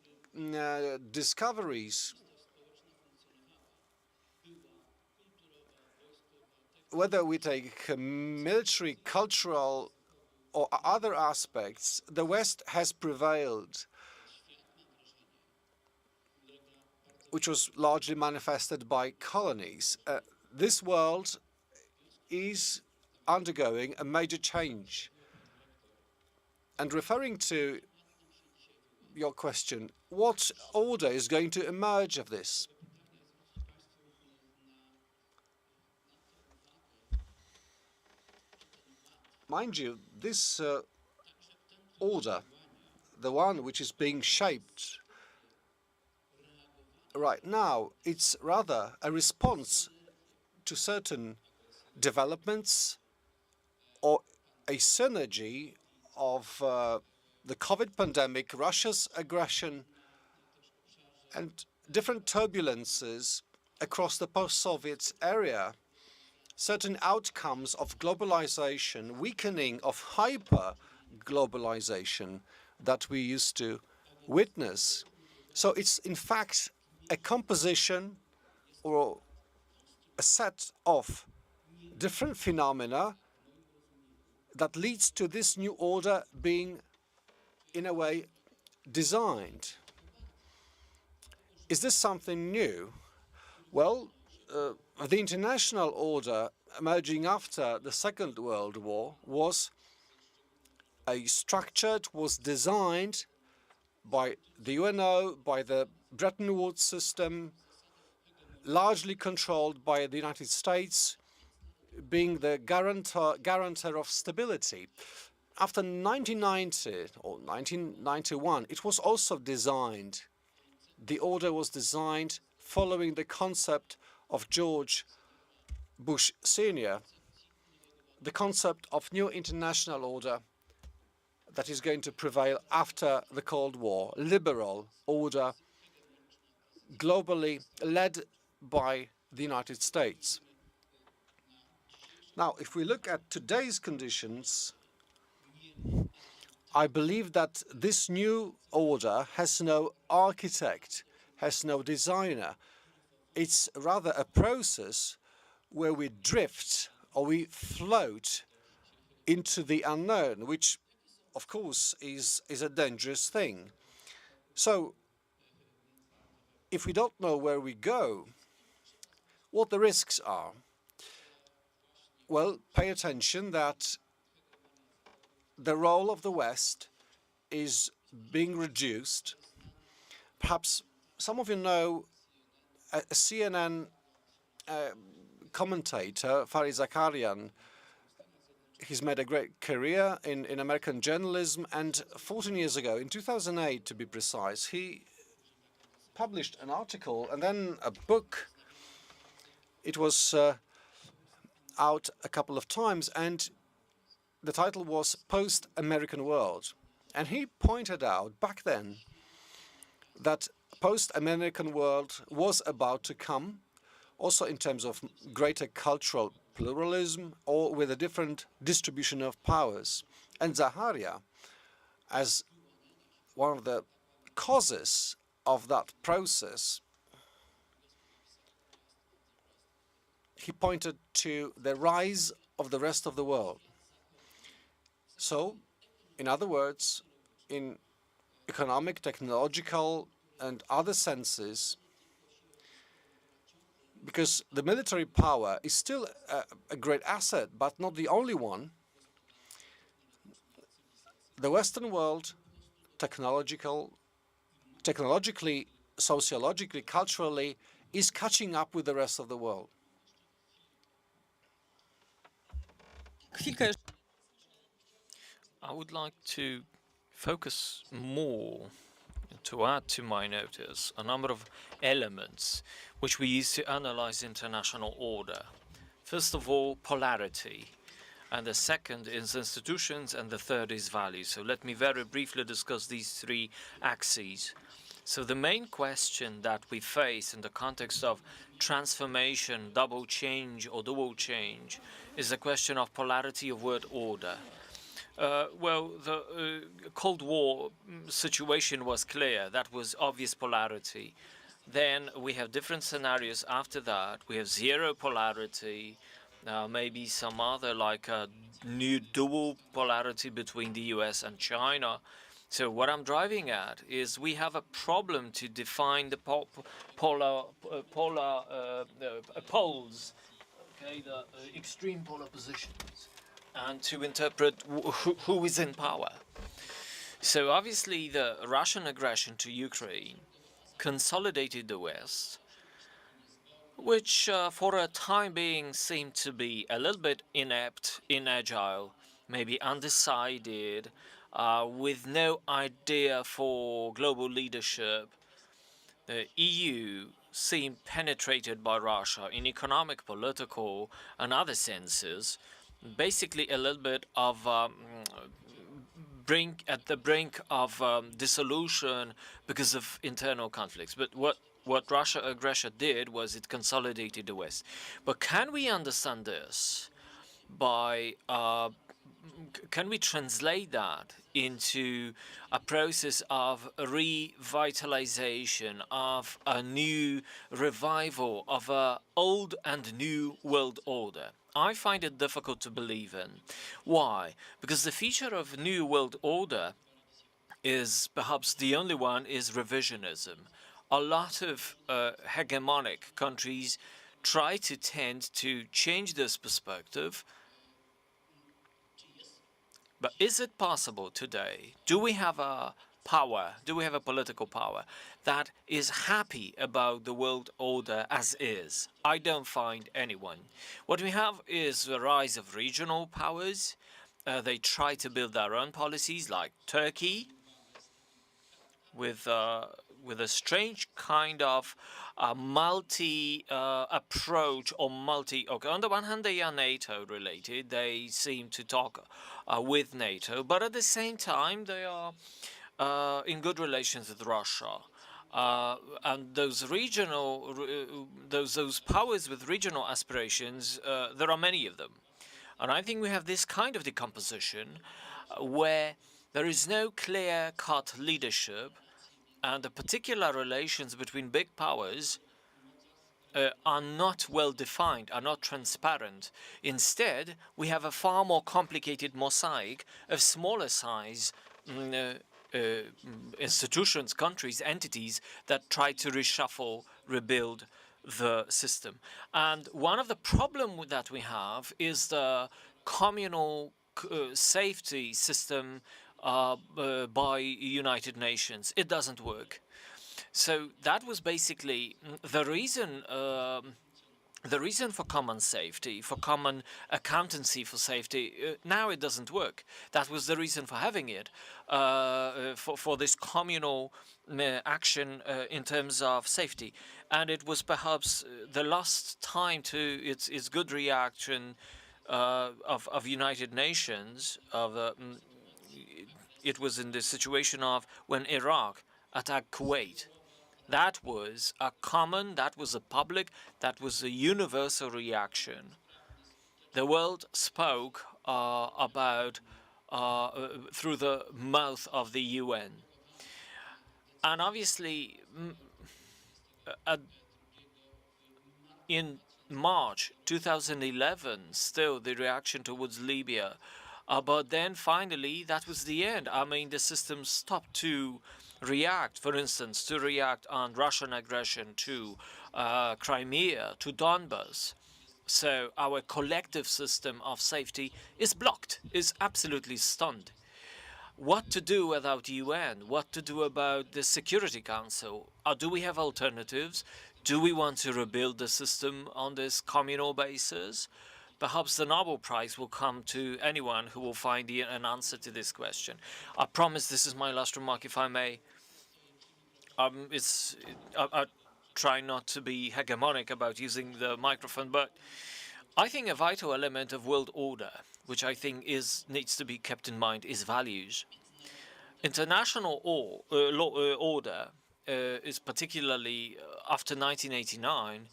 discoveries, whether we take military, cultural, or other aspects, the West has prevailed, which was largely manifested by colonies. This world is undergoing a major change. And referring to your question, what order is going to emerge of this? Mind you, this order, the one which is being shaped right now, it's rather a response to certain developments or a synergy of the COVID pandemic, Russia's aggression, and different turbulences across the post-Soviet area, certain outcomes of globalization, weakening of hyper-globalization that we used to witness. So it's in fact a composition or a set of different phenomena that leads to this new order being, in a way, designed. Is this something new? Well, the international order emerging after the Second World War was designed by the UNO, by the Bretton Woods system, largely controlled by the United States, being the guarantor of stability. After 1990 or 1991, it was also designed. The order was designed following the concept of George Bush Sr., the concept of new international order that is going to prevail after the Cold War, liberal order, globally led by the United States. Now, if we look at today's conditions, I believe that this new order has no architect, has no designer. It's rather a process where we drift or we float into the unknown, which, of course, is a dangerous thing. So, if we don't know where we go, what the risks are, well, pay attention that the role of the West is being reduced. Perhaps some of you know a CNN commentator, Farid Zakarian. He's made a great career in American journalism, and 14 years ago, in 2008 to be precise, he published an article and then a book. It was out a couple of times, and the title was Post-American World. And he pointed out back then that post-American world was about to come, also in terms of greater cultural pluralism or with a different distribution of powers. And Zaharia, as one of the causes of that process, he pointed to the rise of the rest of the world. So, in other words, in economic, technological, and other senses, because the military power is still a great asset, but not the only one, the Western world, technologically, sociologically, culturally, is catching up with the rest of the world. Chwilkę I would like to focus more, to add to my notice, a number of elements which we use to analyze international order. First of all, polarity. and the second is institutions, and the third is values. So let me very briefly discuss these three axes. So the main question that we face in the context of transformation, double change or dual change is the question of polarity of world order. Well, the Cold War situation was clear. That was obvious polarity. Then we have different scenarios after that. We have zero polarity, maybe some other like a new dual polarity between the US and China. So what I'm driving at is we have a problem to define the poles, okay, the extreme polar positions, and to interpret who is in power. So obviously the Russian aggression to Ukraine consolidated the West, which for a time being seemed to be a little bit inept, inagile, maybe undecided, with no idea for global leadership. The EU seemed penetrated by Russia in economic, political, and other senses, basically a little bit of at the brink of dissolution because of internal conflicts. But what Russia aggression did was it consolidated the West. But can we understand this by can we translate that into a process of revitalization, of a new revival of a old and new world order? I find it difficult to believe in. Why? Because the feature of new world order is perhaps the only one is revisionism. A lot of hegemonic countries try to tend to change this perspective. But is it possible today? Do we have a power? Do we have a political power that is happy about the world order as is? I don't find anyone. What we have is the rise of regional powers. They try to build their own policies, like Turkey, with a strange kind of multi approach or multi. Okay, on the one hand, they are NATO related. They seem to talk with NATO, but at the same time, they are in good relations with Russia. And those regional, those powers with regional aspirations, there are many of them. And I think we have this kind of decomposition where there is no clear-cut leadership, and the particular relations between big powers are not well defined, are not transparent. Instead, we have a far more complicated mosaic of smaller size institutions, countries, entities that try to reshuffle, rebuild the system. And one of the problems that we have is the communal safety system by United Nations. It doesn't work. So that was basically the reason for common safety, for common accountancy for safety. Now it doesn't work. That was the reason for having it, for this communal action in terms of safety. And it was perhaps the last time to its good reaction of United Nations. It was in the situation of when Iraq attacked Kuwait. That was a common, that was a public, that was a universal reaction. The world spoke about through the mouth of the UN. And obviously, in March 2011, still the reaction towards Libya. But then finally, that was the end. I mean, the system stopped to react, for instance, to react on Russian aggression to Crimea, to Donbas. So our collective system of safety is blocked, is absolutely stunned. What to do without UN? What to do about the Security Council? Do we have alternatives? Do we want to rebuild the system on this communal basis? Perhaps the Nobel Prize will come to anyone who will find an answer to this question. I promise this is my last remark, if I may. I try not to be hegemonic about using the microphone, but I think a vital element of world order, which I think needs to be kept in mind, is values. International order is particularly after 1989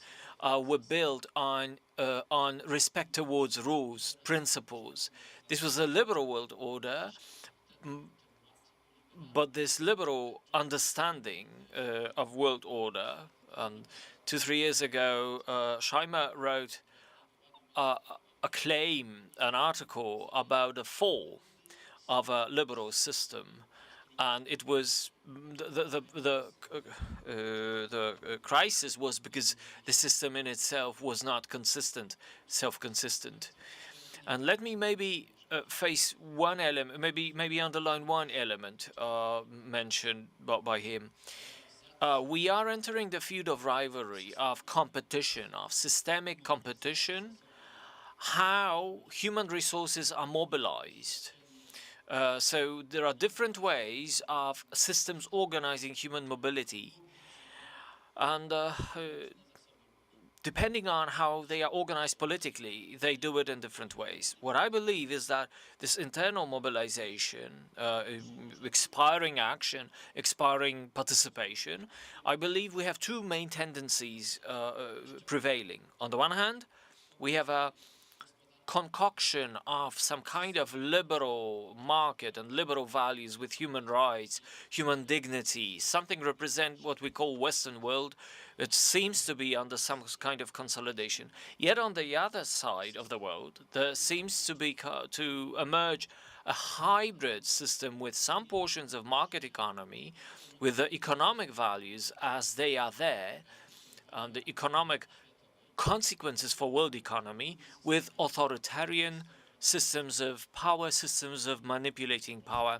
were built on respect towards rules, principles. This was a liberal world order, but this liberal understanding of world order. 2-3 years ago, Scheimer wrote a claim, an article about the fall of a liberal system, and it was the crisis was because the system in itself was not consistent, self-consistent. And let me maybe face one element, maybe underline one element mentioned by him. We are entering the field of rivalry, of competition, of systemic competition, how human resources are mobilized. So there are different ways of systems organizing human mobility. And depending on how they are organized politically, they do it in different ways. What I believe is that this internal mobilization, expiring action, expiring participation, I believe we have two main tendencies prevailing. On the one hand, we have a concoction of some kind of liberal market and liberal values with human rights, human dignity, something represent what we call Western world. It seems to be under some kind of consolidation. Yet on the other side of the world, there seems to be to emerge a hybrid system with some portions of market economy, with the economic values as they are there, and the economic consequences for world economy, with authoritarian systems of power, systems of manipulating power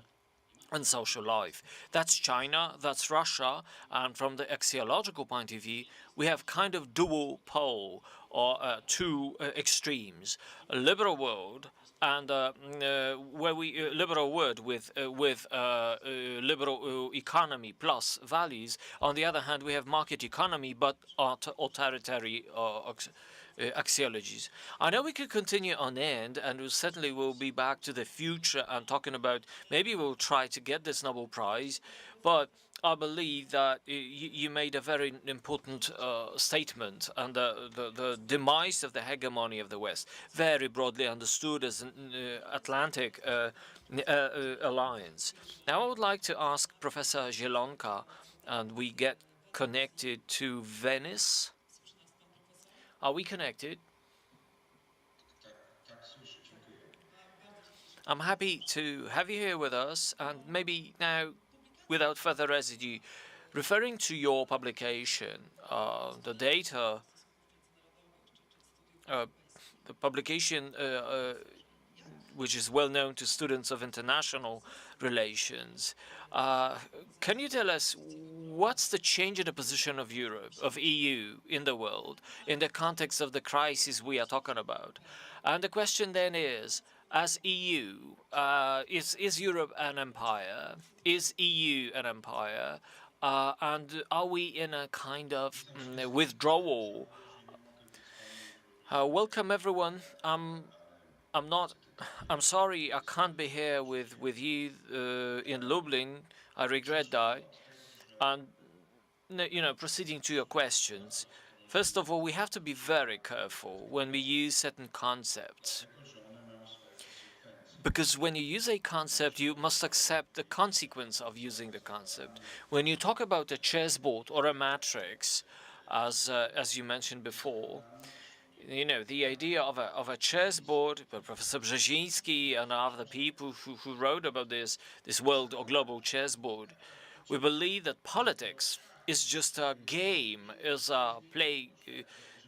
and social life. That's China, that's Russia, and from the axiological point of view, we have kind of dual pole, or two extremes: a liberal world and liberal world with liberal economy plus values. On the other hand, we have market economy but authoritarian axiologies. I know we could continue on end, and we certainly will be back to the future and talking about maybe we'll try to get this Nobel Prize, but I believe that you made a very important statement, and the demise of the hegemony of the West, very broadly understood as an Atlantic alliance. Now I would like to ask Professor Zielonka, and we get connected to Venice. Are we connected? I'm happy to have you here with us, and maybe now, without further ado, referring to your publication, the data, the publication which is well known to students of international relations. Can you tell us what's the change in the position of Europe, of EU in the world, in the context of the crisis we are talking about? And the question then is, as EU, is Europe an empire? Is EU an empire? And are we in a kind of withdrawal? Welcome everyone. I'm sorry I can't be here with you in Lublin. I regret that. And proceeding to your questions. First of all, we have to be very careful when we use certain concepts. Because when you use a concept, you must accept the consequence of using the concept. When you talk about a chessboard or a matrix, as you mentioned before, the idea of a chessboard, Professor Brzeziński and other people who wrote about this world or global chessboard, we believe that politics is just a game, is a play,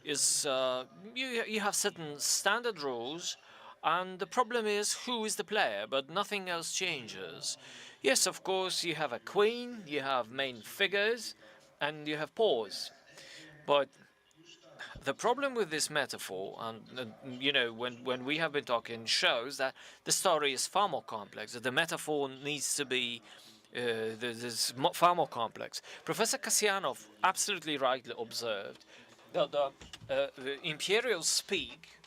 you have certain standard rules, and the problem is who is the player, but nothing else changes. Yes, of course, you have a queen, you have main figures, and you have pawns. But the problem with this metaphor, and when we have been talking, shows that the story is far more complex, that the metaphor needs to be far more complex. Professor Kasyanov absolutely rightly observed that the imperials speak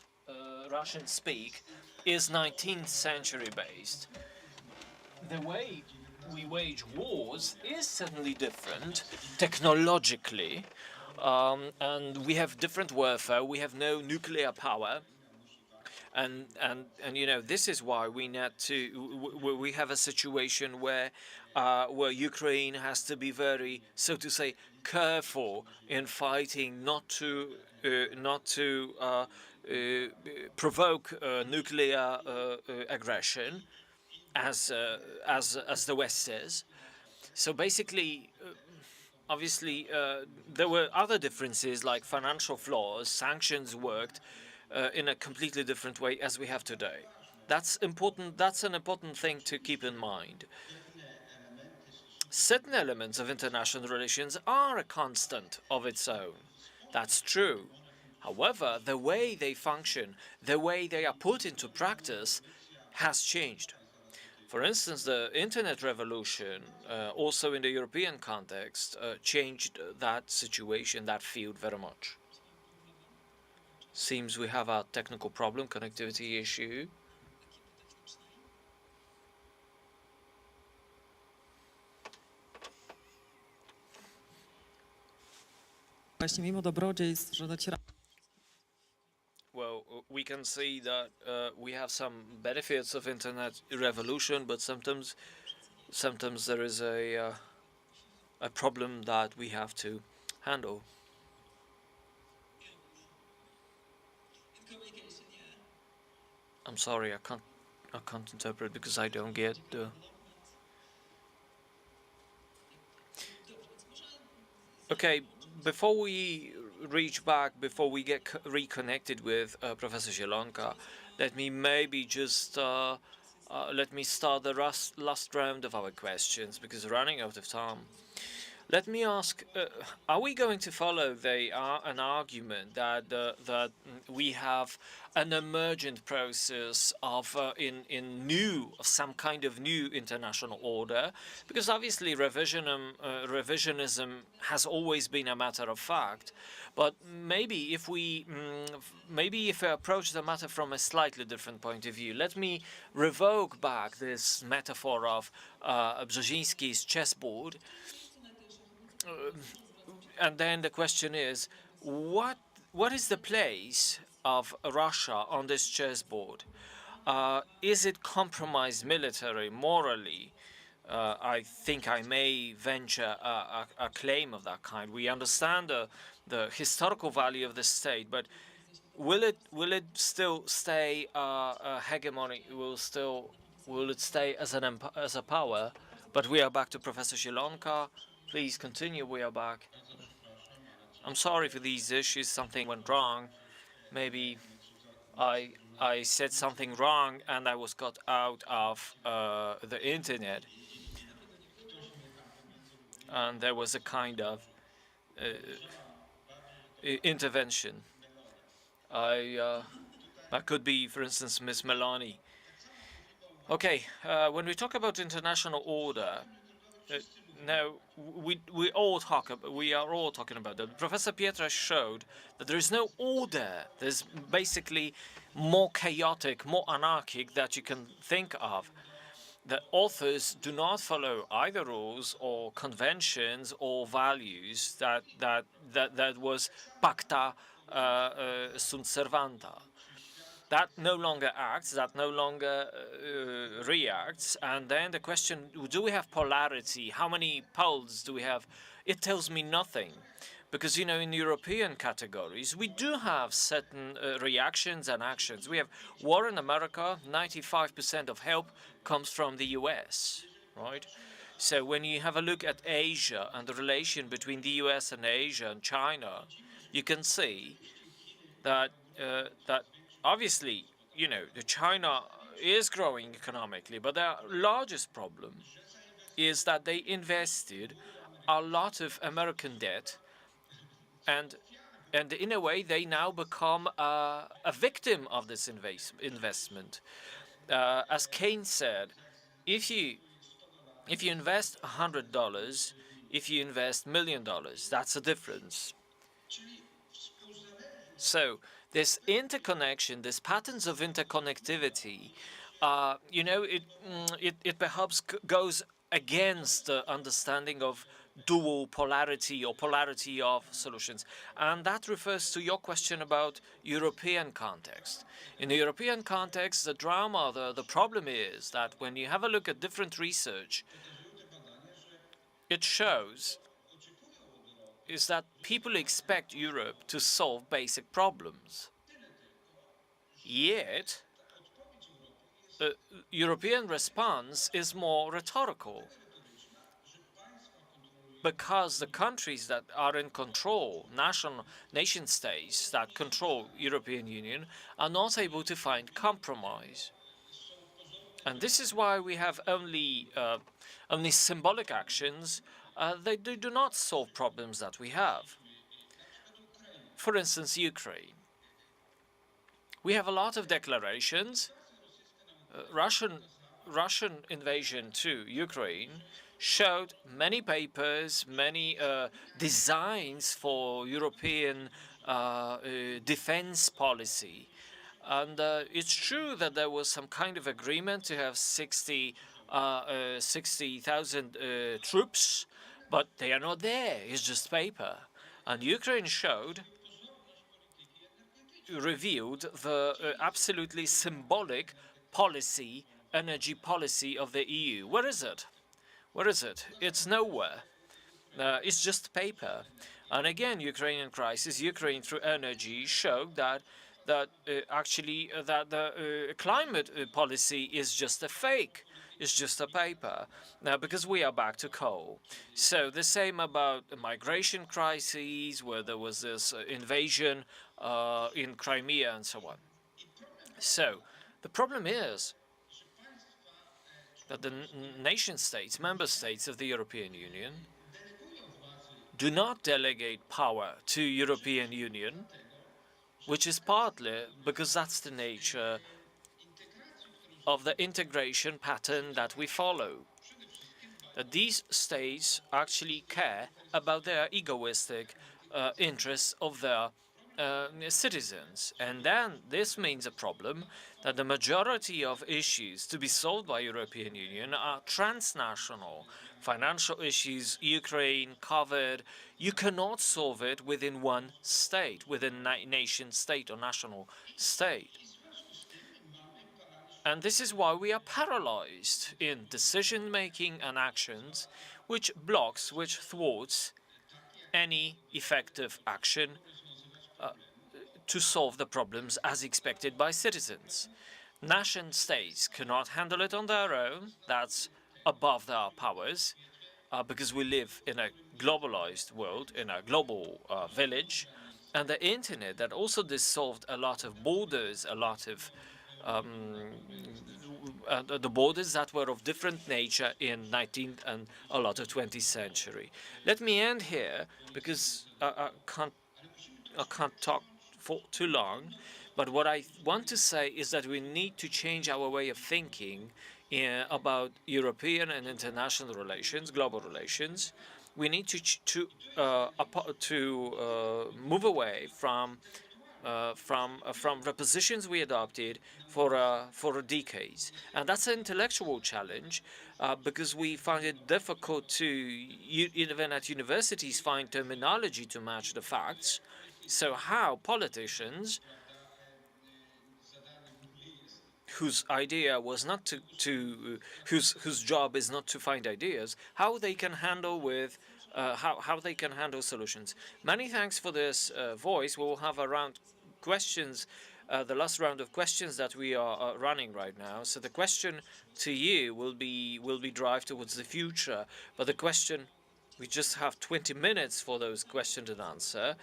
Russians speak is 19th century based. The way we wage wars is certainly different technologically, and we have different warfare. We have no nuclear power, and you know, this is why we need to we have a situation where Ukraine has to be very, so to say, careful in fighting not to provoke nuclear aggression, as the West says. So basically, obviously, there were other differences like financial flaws. Sanctions worked in a completely different way as we have today. That's important. That's an important thing to keep in mind. Certain elements of international relations are a constant of its own. That's true. However, the way they function, the way they are put into practice, has changed. For instance, the internet revolution, also in the European context, changed that situation, that field very much. Seems we have a technical problem, connectivity issue. Właśnie mimo dobrodziejstw, że dociera Well, we can see that we have some benefits of internet revolution, but sometimes there is a problem that we have to handle. I'm sorry, I can't interpret because I don't get the. Okay, before we reach back, before we get reconnected with Professor Zielonka, let me maybe just let me start the last round of our questions because we're running out of time. Let me ask: are we going to follow an argument that that we have an emergent process of some kind of new international order? Because obviously revisionism has always been a matter of fact, but maybe if we approach the matter from a slightly different point of view. Let me revoke back this metaphor of Brzezinski's chessboard. And then the question is, what is the place of Russia on this chessboard? Is it compromised military, morally? I think I may venture a claim of that kind. We understand the historical value of the state, but will it still stay a hegemony? Will it stay as as a power? But we are back to Professor Zielonka. Please continue. We are back. I'm sorry for these issues. Something went wrong. Maybe I said something wrong and I was cut out of the internet. And there was a kind of intervention. That could be, for instance, Miss Melani. Okay, when we talk about international order, now, we are all talking about that. Professor Pietra showed that there is no order. There's basically more chaotic, more anarchic that you can think of. The authors do not follow either rules or conventions or values that was pacta sunt servanda. That no longer acts, that no longer reacts. And then the question, do we have polarity? How many poles do we have? It tells me nothing. Because, you know, in European categories, we do have certain reactions and actions. We have war in America, 95% of help comes from the US, right? So when you have a look at Asia and the relation between the US and Asia and China, you can see that that obviously, you know, China is growing economically, but their largest problem is that they invested a lot of American debt, and in a way they now become a victim of this investment. As Keynes said, if you invest $100, if you invest $1 million, that's a difference. So this interconnection, these patterns of interconnectivity, it perhaps goes against the understanding of dual polarity or polarity of solutions. And that refers to your question about European context. In the European context, the drama, the problem is that when you have a look at different research, it shows is that people expect Europe to solve basic problems. Yet, the European response is more rhetorical, because the countries that are in control, nation states that control European Union, are not able to find compromise. And this is why we have only symbolic actions. They do not solve problems that we have. For instance, Ukraine. We have a lot of declarations. Russian invasion to Ukraine showed many papers, many designs for European defense policy. And it's true that there was some kind of agreement to have 60,000 troops, but they are not there. It's just paper. And Ukraine revealed the absolutely symbolic policy, energy policy of the EU. Where is it? Where is it? It's nowhere. It's just paper. And again, Ukrainian crisis, Ukraine through energy showed that the climate policy is just a fake. It's just a paper, because we are back to coal. So the same about the migration crises, where there was this invasion in Crimea and so on. So the problem is that the nation states, member states of the European Union, do not delegate power to European Union, which is partly because that's the nature of the integration pattern that we follow. That these states actually care about their egoistic interests of their citizens. And then this means a problem that the majority of issues to be solved by European Union are transnational. Financial issues, Ukraine covered, you cannot solve it within one state, within nation state or national state. And this is why we are paralyzed in decision-making and actions, which thwarts any effective action to solve the problems as expected by citizens. Nation states cannot handle it on their own. That's above their powers, because we live in a globalized world, in a global village. And the internet that also dissolved a lot of borders, a lot of the borders that were of different nature in 19th and a lot of 20th century. Let me end here, because I can't talk for too long. But what I want to say is that we need to change our way of thinking about European and international relations, global relations. We need to move away from the positions we adopted for decades, and that's an intellectual challenge, because we find it difficult to even at universities find terminology to match the facts. So how politicians, whose idea was not whose job is not to find ideas, how they can handle with how they can handle solutions. Many thanks for this voice. We will have around questions, the last round of questions that we are running right now. So the question to you will be drive towards the future, but the question, we just have 20 minutes for those questions and answer.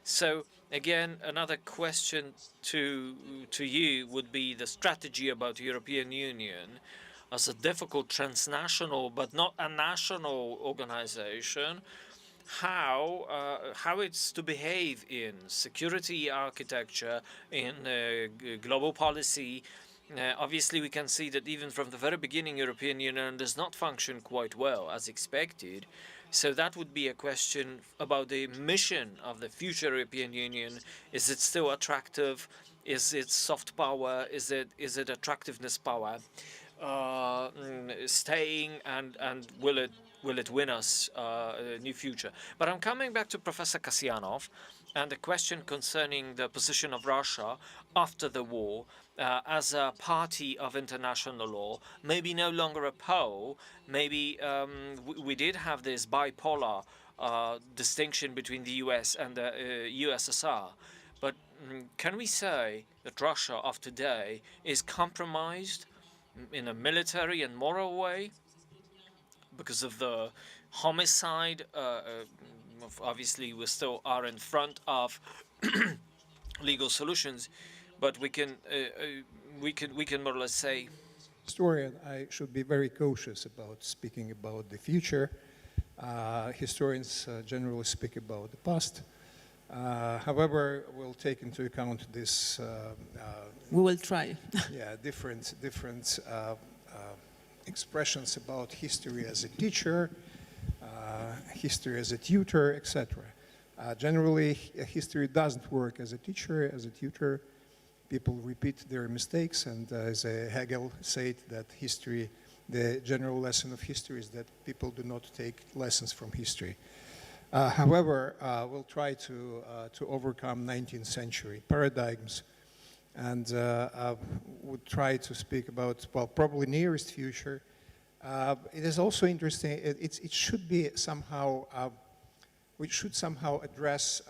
So again, another question to you would be the strategy about the European Union as a difficult transnational but not a national organization, how it's to behave in security architecture, in global policy. Obviously, we can see that even from the very beginning, European Union does not function quite well as expected. So that would be a question about the mission of the future European Union. Is it still attractive? Is it soft power? Is it attractiveness power? Staying, and will it win us a new future? But I'm coming back to Professor Kasyanov and the question concerning the position of Russia after the war as a party of international law, maybe no longer a pole. Maybe we did have this bipolar distinction between the US and the USSR. But can we say that Russia of today is compromised in a military and moral way because of the homicide? Obviously, we still are in front of legal solutions, but we can more or less say Historian, I should be very cautious about speaking about the future. Historians generally speak about the past. However, we'll take into account this. We will try. Yeah, different expressions about history as a teacher, history as a tutor, etc. Generally, history doesn't work as a teacher, as a tutor. People repeat their mistakes, and as Hegel said, that history, the general lesson of history is that people do not take lessons from history. However, we'll try to overcome 19th century paradigms, and we'll try to speak about, well, probably nearest future. It is also interesting, it should be somehow, we should somehow address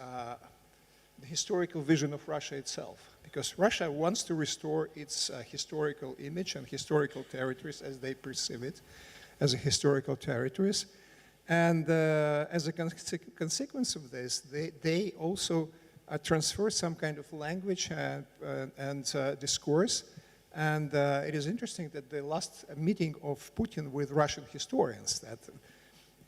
the historical vision of Russia itself, because Russia wants to restore its historical image and historical territories as they perceive it, as a historical territories. And as a consequence of this, they also transfer some kind of language and discourse. And it is interesting that the last meeting of Putin with Russian historians, that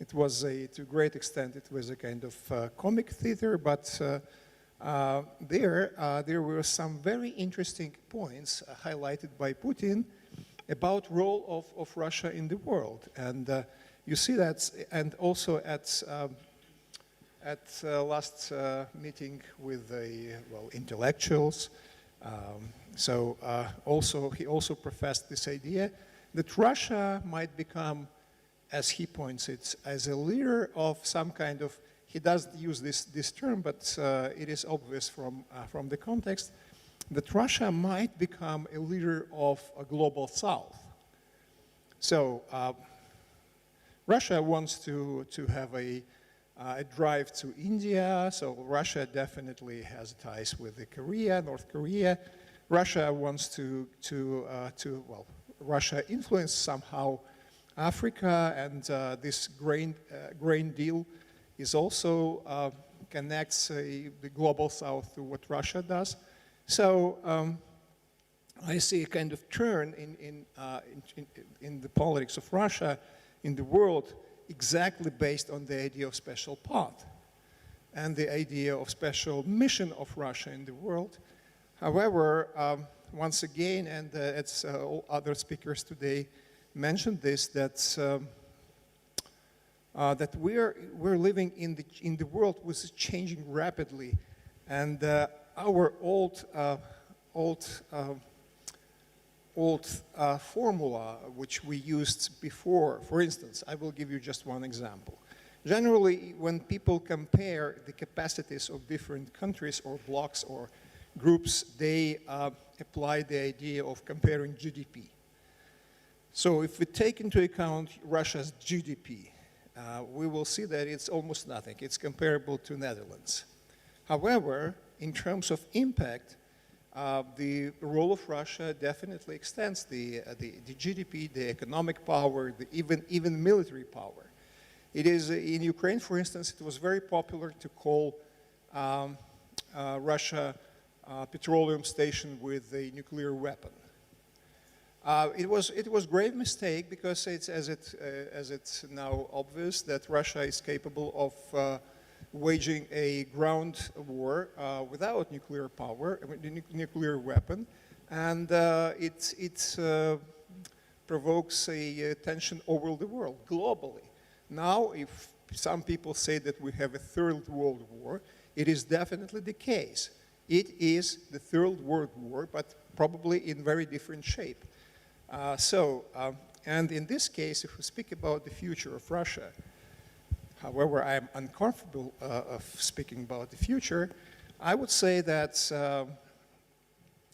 it was to a great extent, it was a kind of comic theater, but there were some very interesting points highlighted by Putin about role of Russia in the world. And you see that, and also at last meeting with the intellectuals. He also professed this idea that Russia might become, as he points it, as a leader of some kind of. He doesn't use this term, but it is obvious from the context that Russia might become a leader of a global South. So Russia wants to have a drive to India. So Russia definitely has ties with North Korea. Russia wants Russia influenced somehow Africa, and this grain deal is also connects the global South to what Russia does. So I see a kind of turn in the politics of Russia in the world, exactly based on the idea of special path and the idea of special mission of Russia in the world. However, once again, and it's all other speakers today mentioned this, that we're living in the world which is changing rapidly, and our old formula which we used before. For instance, I will give you just one example. Generally, when people compare the capacities of different countries or blocks or groups, they apply the idea of comparing GDP. So if we take into account Russia's GDP, we will see that it's almost nothing. It's comparable to Netherlands. However, in terms of impact, the role of Russia definitely extends the GDP, the economic power, even military power. It is in Ukraine, for instance, it was very popular to call Russia a petroleum station with a nuclear weapon. It was grave mistake, because as it's now obvious that Russia is capable of waging a ground war without nuclear power, nuclear weapon, and it provokes a tension over the world globally. Now, if some people say that we have a third world war. It is definitely the case. It is the third world war, but probably in very different shape. And in this case, if we speak about the future of Russia, however, I am uncomfortable of speaking about the future, I would say that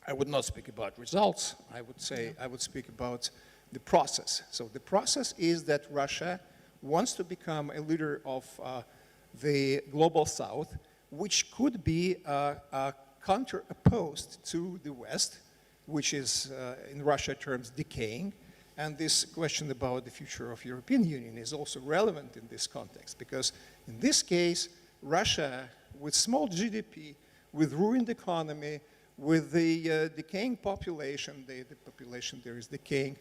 I would not speak about results. I would speak about the process. So the process is that Russia wants to become a leader of the global South, which could be counteropposed to the West, which is, in Russia terms, decaying. And this question about the future of European Union is also relevant in this context, because in this case, Russia, with small GDP, with ruined economy, with the decaying population, the population there is decaying,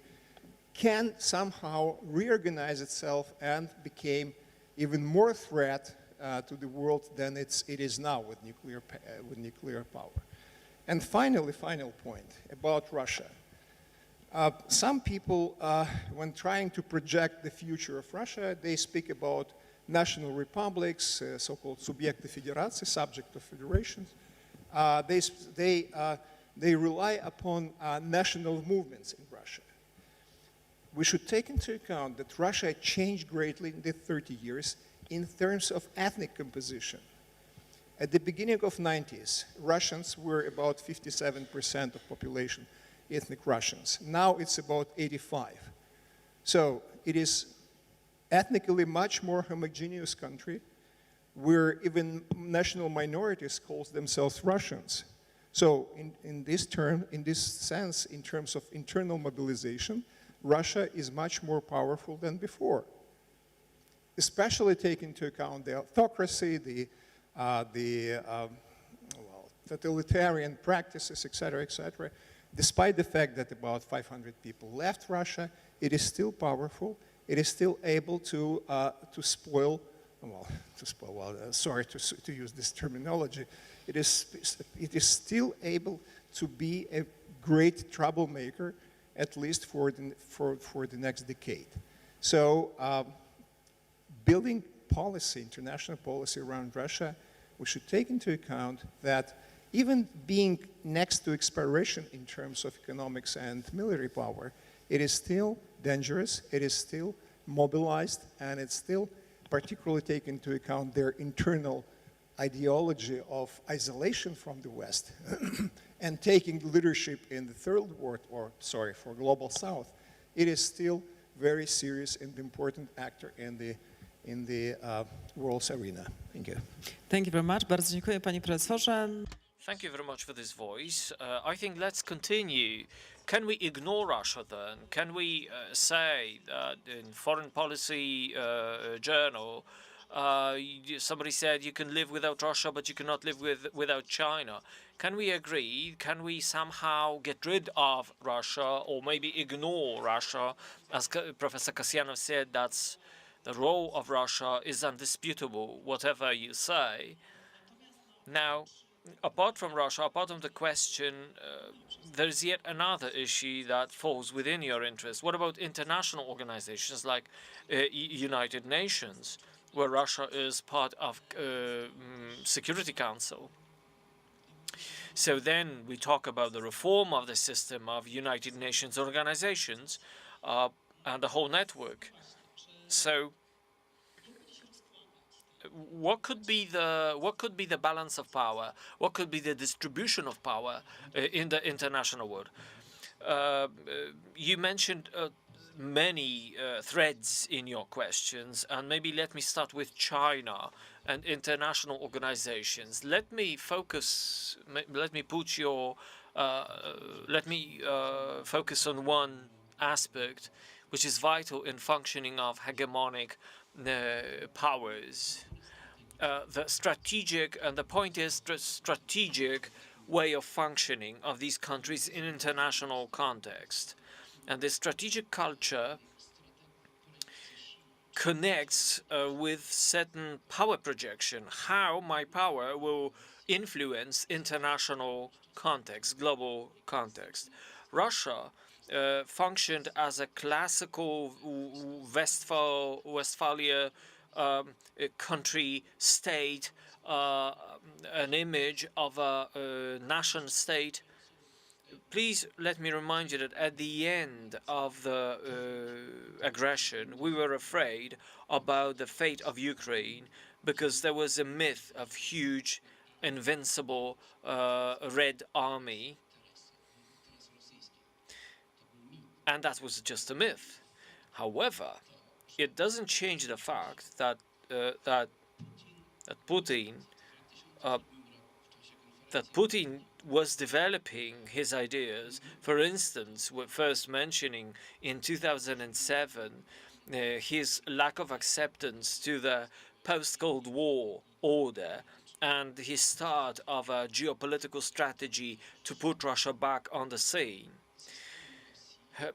can somehow reorganize itself and become even more threat to the world than it is now with nuclear power. And finally, final point about Russia. Some people, when trying to project the future of Russia, they speak about national republics, so-called subjekty federacji, subject of federations. They rely upon national movements in Russia. We should take into account that Russia changed greatly in the 30 years in terms of ethnic composition. At the beginning of 90s, Russians were about 57% of population, ethnic Russians. Now it's about 85. So it is ethnically much more homogeneous country where even national minorities call themselves Russians. So in this sense, in terms of internal mobilization, Russia is much more powerful than before, especially taking into account the autocracy, the totalitarian practices, etc., etc. Despite the fact that about 500 people left Russia, it is still powerful. It is still able to spoil. Sorry to use this terminology. It is still able to be a great troublemaker, at least for the next decade. So building policy, international policy around Russia, we should take into account that even being next to expiration in terms of economics and military power, it is still dangerous, it is still mobilized, and it's still particularly taking into account their internal ideology of isolation from the West and taking leadership in the third world, for global South. It is still very serious and important actor in the world's arena. Thank you. Thank you very much. Bardzo dziękuję, panie profesorze. Thank you very much for this voice. I think let's continue. Can we ignore Russia then? Can we say that in Foreign Policy Journal, somebody said you can live without Russia, but you cannot live without China? Can we agree? Can we somehow get rid of Russia or maybe ignore Russia? As Professor Kasyanov said, that's the role of Russia is undisputable, whatever you say. Now, apart from Russia, apart from the question, there is yet another issue that falls within your interest. What about international organizations like United Nations, where Russia is part of Security Council? So then we talk about the reform of the system of United Nations organizations and the whole network. So what could be the balance of power? What could be the distribution of power in the international world? You mentioned many threads in your questions, and maybe let me start with China and international organizations. Let me focus. Let me put your. Let me focus on one aspect, which is vital in functioning of hegemonic powers. The strategic, and the point is strategic way of functioning of these countries in international context. And the strategic culture connects with certain power projection, how my power will influence international context, global context. Russia functioned as a classical Westphalia a country state, an image of a nation state. Please let me remind you that at the end of the aggression, we were afraid about the fate of Ukraine because there was a myth of huge, invincible Red Army. And that was just a myth. However, it doesn't change the fact that that Putin was developing his ideas. For instance, we're first mentioning in 2007 his lack of acceptance to the post-Cold War order and his start of a geopolitical strategy to put Russia back on the scene.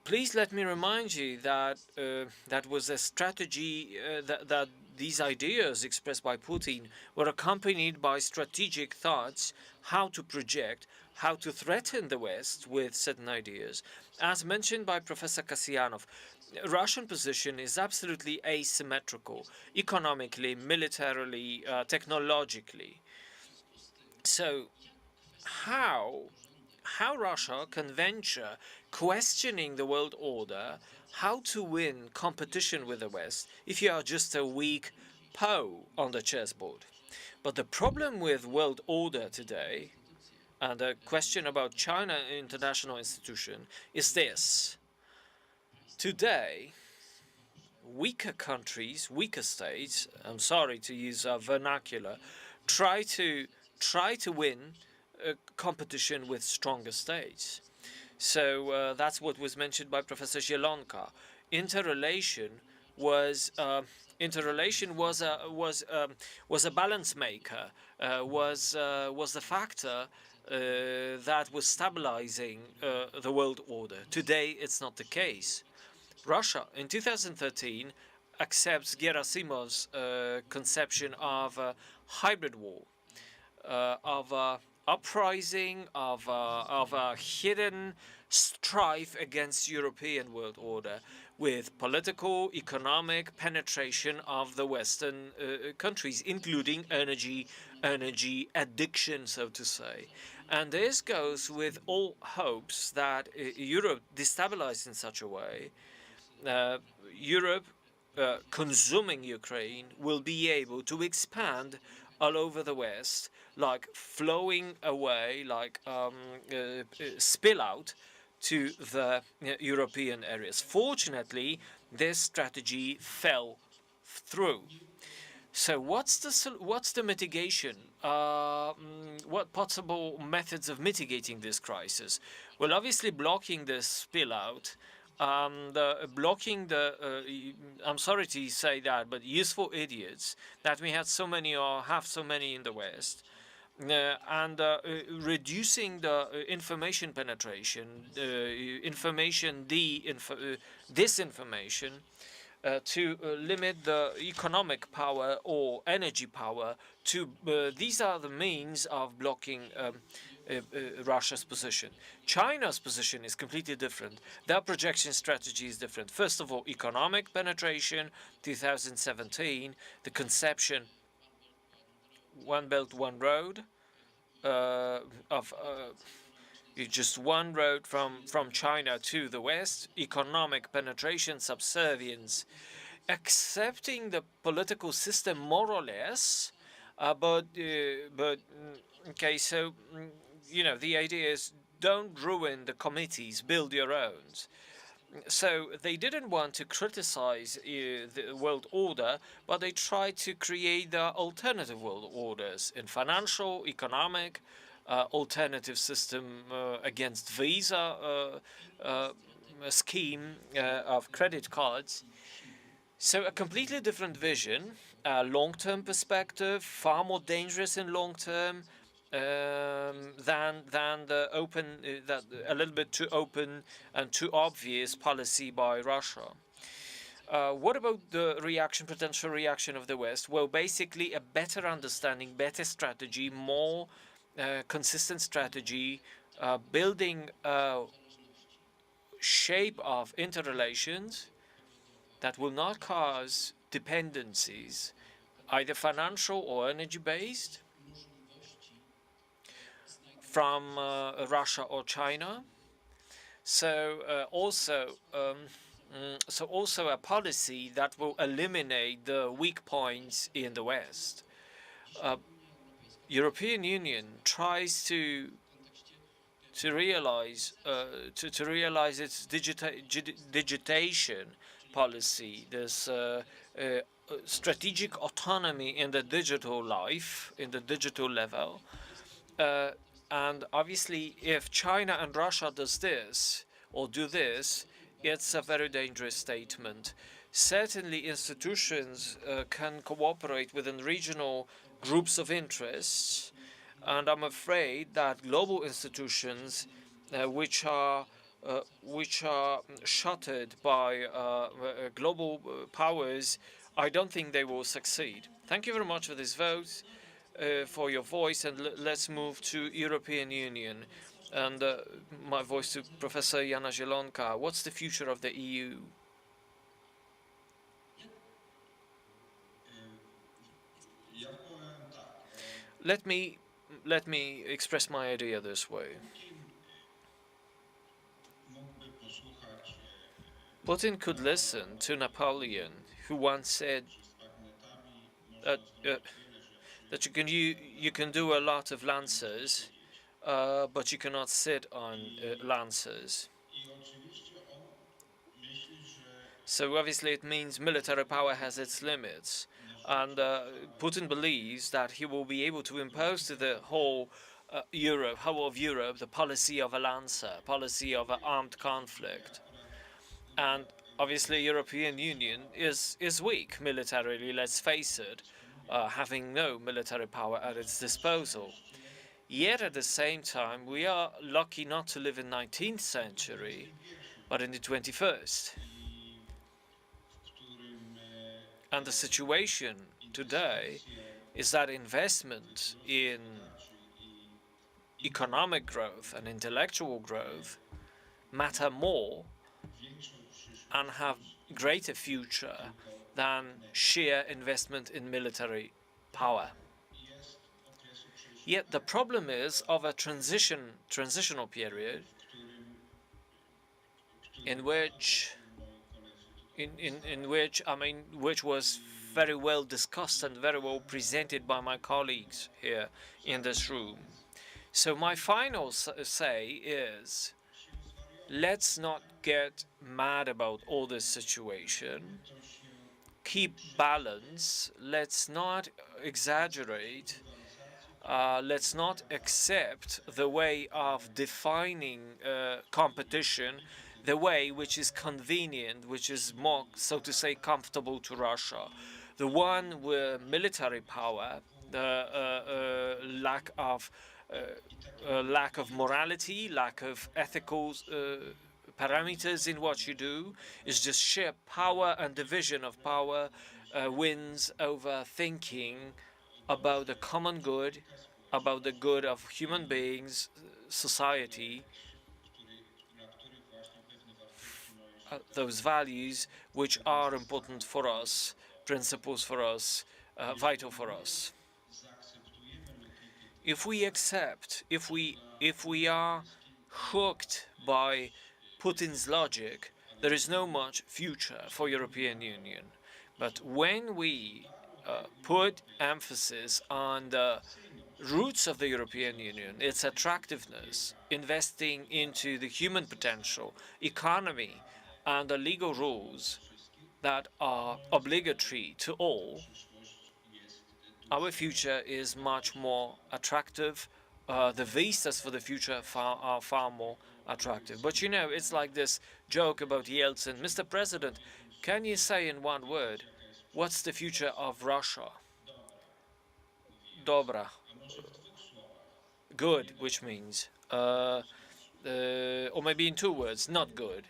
Please let me remind you that that was a strategy that these ideas expressed by Putin were accompanied by strategic thoughts how to project, how to threaten the West with certain ideas. As mentioned by Professor Kasyanov, Russian position is absolutely asymmetrical, economically, militarily, technologically. So how Russia can venture questioning the world order, how to win competition with the West if you are just a weak pawn on the chessboard. But the problem with world order today, and the question about China international institution, is this. Today, weaker countries, weaker states, I'm sorry to use a vernacular, try to win competition with stronger states. So that's what was mentioned by Professor Zielonka. Interrelation was a balance maker, was the factor that was stabilizing the world order. Today, it's not the case. Russia in 2013 accepts Gerasimov's conception of a hybrid war, of a uprising, of a hidden strife against European world order with political, economic penetration of the Western countries, including energy addiction, so to say. And this goes with all hopes that Europe destabilized in such a way. Europe, consuming Ukraine, will be able to expand all over the West, like flowing away, like spill out to the European areas. Fortunately, this strategy fell through. So what's the mitigation? What possible methods of mitigating this crisis? Well, obviously blocking the spill out, blocking the, I'm sorry to say that, but useful idiots that we had so many or have so many in the West, and reducing the information penetration, disinformation, to limit the economic power or energy power. These are the means of blocking Russia's position. China's position is completely different. Their projection strategy is different. First of all, economic penetration, 2017, the conception, one belt, one road, of just one road from China to the West, economic penetration, subservience, accepting the political system more or less, but okay, so the idea is don't ruin the committees, build your own. So they didn't want to criticize the world order, but they tried to create the alternative world orders in financial, economic, alternative system against Visa scheme of credit cards. So a completely different vision, long-term perspective, far more dangerous in long-term than the open, that a little bit too open and too obvious policy by Russia. What about the potential reaction of the West? Well, basically a better understanding, better strategy, more consistent strategy, building a shape of interrelations that will not cause dependencies, either financial or energy-based, from Russia or China. So also a policy that will eliminate the weak points in the West. European Union tries to realize its digitation policy, this strategic autonomy in the digital life, in the digital level. And obviously, if China and Russia do this, it's a very dangerous statement. Certainly, institutions can cooperate within regional groups of interests, and I'm afraid that global institutions, which are shuttered by global powers, I don't think they will succeed. Thank you very much for this vote, for your voice, and let's move to European Union. And my voice to Professor Jana Zielonka. What's the future of the EU? Let me express my idea this way. Putin could listen to Napoleon, who once said that you can do a lot of lancers, but you cannot sit on lancers. So obviously it means military power has its limits, and Putin believes that he will be able to impose to the whole of Europe, the policy of a lancer, policy of an armed conflict. And obviously European Union is weak militarily, let's face it, having no military power at its disposal. Yet at the same time, we are lucky not to live in 19th century, but in the 21st. And the situation today is that investment in economic growth and intellectual growth matter more and have greater future than sheer investment in military power. Yet the problem is of a transitional period in which which was very well discussed and very well presented by my colleagues here in this room. So my final say is, let's not get mad about all this situation. Keep balance. Let's not exaggerate. Let's not accept the way of defining competition, the way which is convenient, which is more, so to say, comfortable to Russia. The one with military power, the lack of morality, lack of ethical parameters in what you do, is just sheer power and division of power wins over thinking about the common good, about the good of human beings, society, those values which are important for us, principles for us, vital for us. If we accept, if we are hooked by Putin's logic, there is no much future for European Union. But when we put emphasis on the roots of the European Union, its attractiveness, investing into the human potential, economy, and the legal rules that are obligatory to all, our future is much more attractive. The vistas for the future are far more attractive. But you know, it's like this joke about Yeltsin. Mr. President, can you say in one word, what's the future of Russia? Dobra. Good, which means, or maybe in 2 words, not good.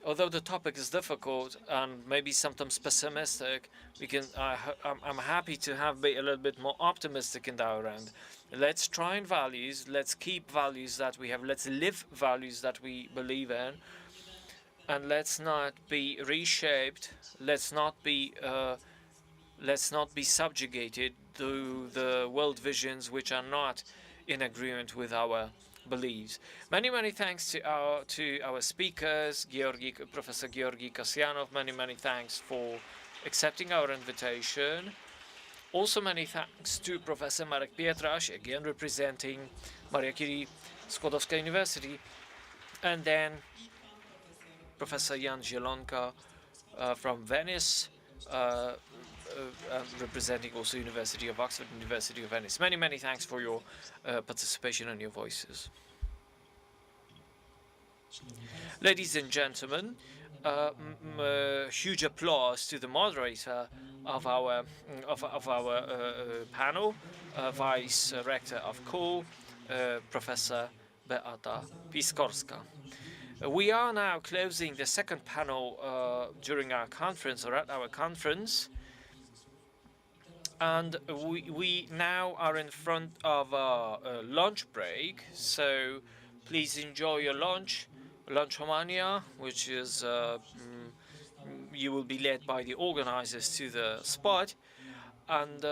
Although the topic is difficult and maybe sometimes pessimistic, I'm happy to be a little bit more optimistic in our end. Let's try and let's keep values that we have, let's live values that we believe in. and let's not be reshaped. Let's not be subjugated to the world visions which are not in agreement with our beliefs. Many thanks to our speakers, Professor Georgi Kasyanov. Many thanks for accepting our invitation. Also many thanks to Professor Marek Pietrasz, again representing Maria Curie Skłodowska University, and then Professor Jan Zielonka from Venice, representing also University of Oxford, University of Venice. Many thanks for your participation and your voices. Ladies and gentlemen, huge applause to the moderator of our panel, Vice Rector of KU, Professor Beata Piskorska. We are now closing the second panel during our conference, or at our conference, and we now are in front of a lunch break, so please enjoy your lunchomania, which is you will be led by the organizers to the spot, and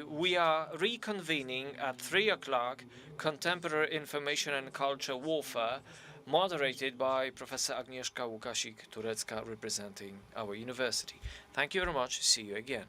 we are reconvening at 3 o'clock, Contemporary Information and Culture Warfare, moderated by Professor Agnieszka Łukasik-Turecka, representing our university. Thank you very much. See you again.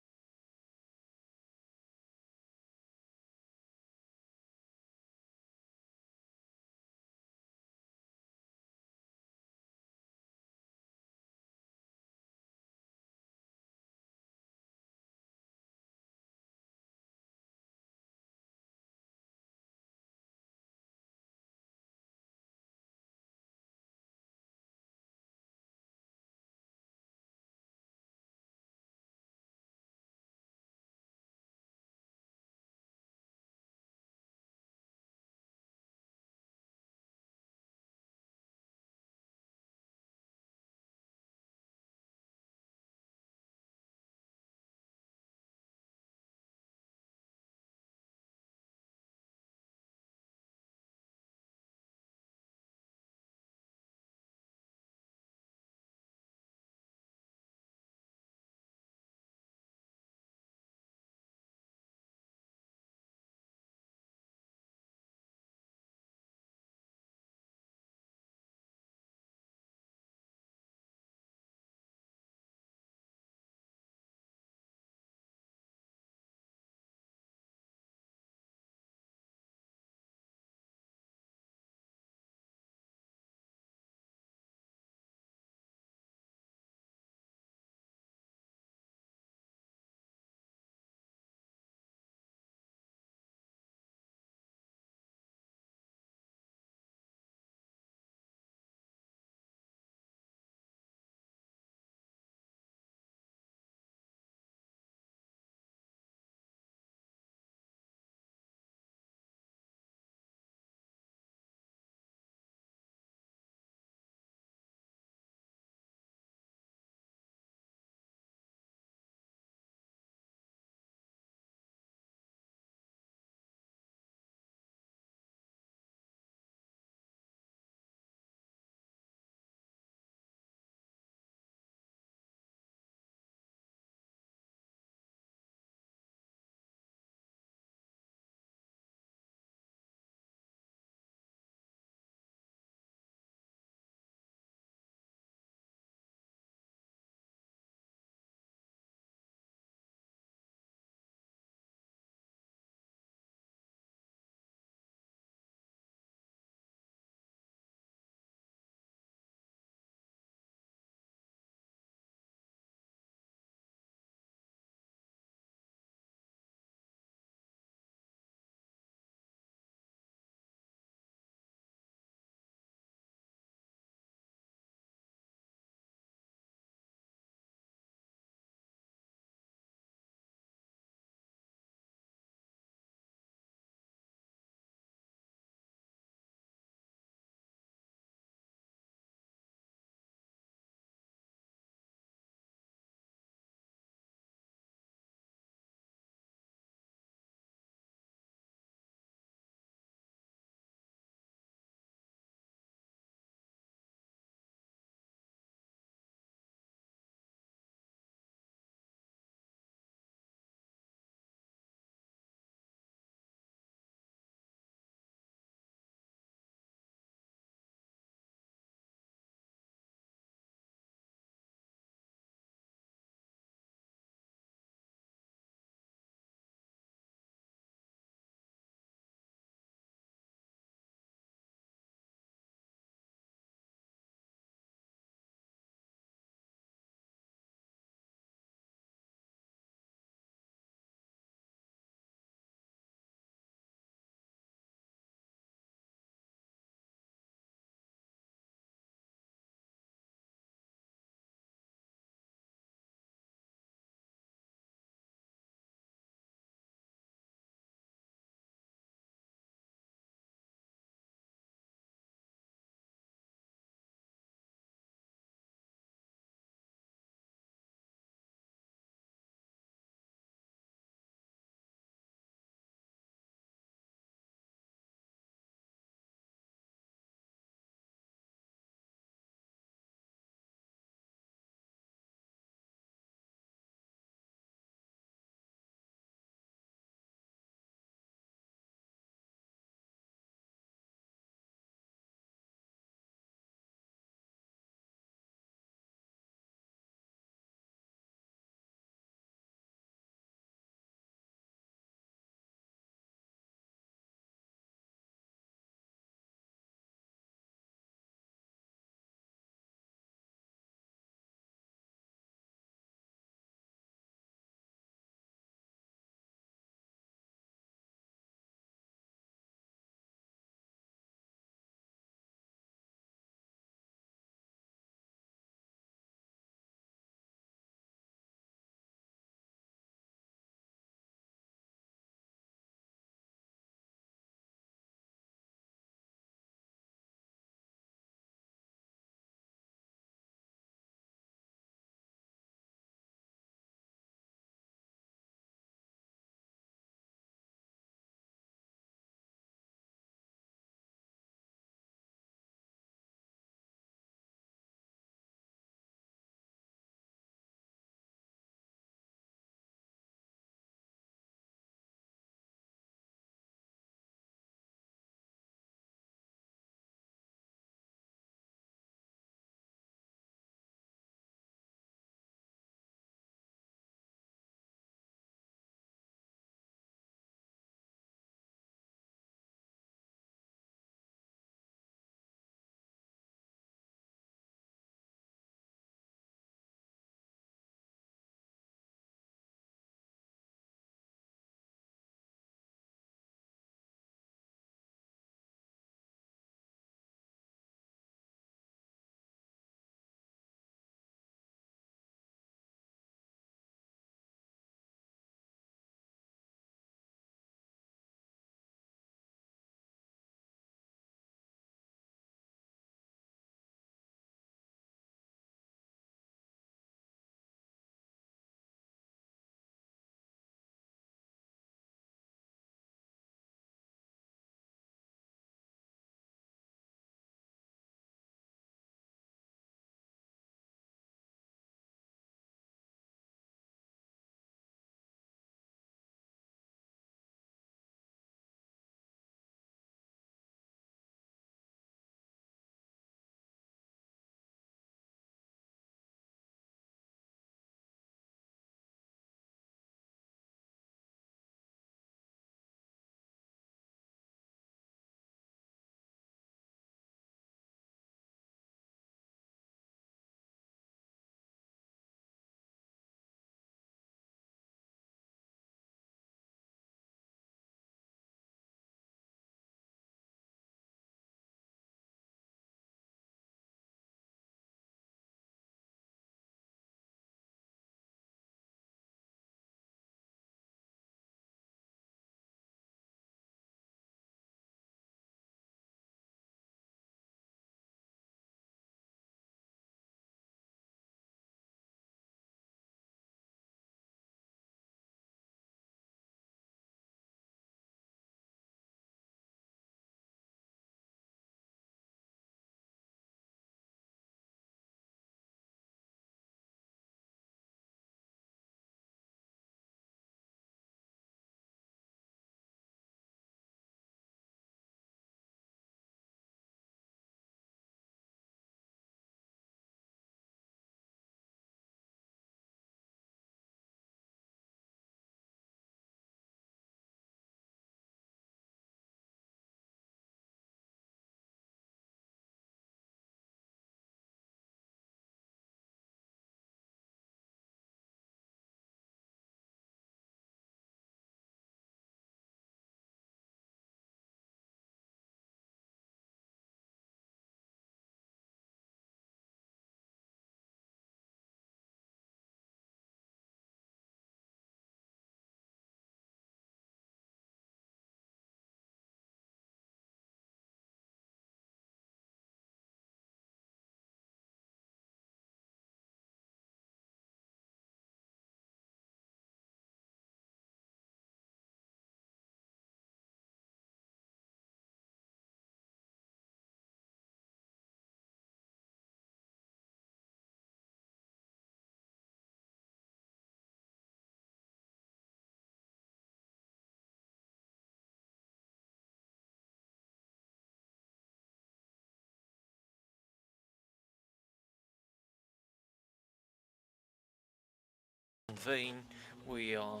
convene, we are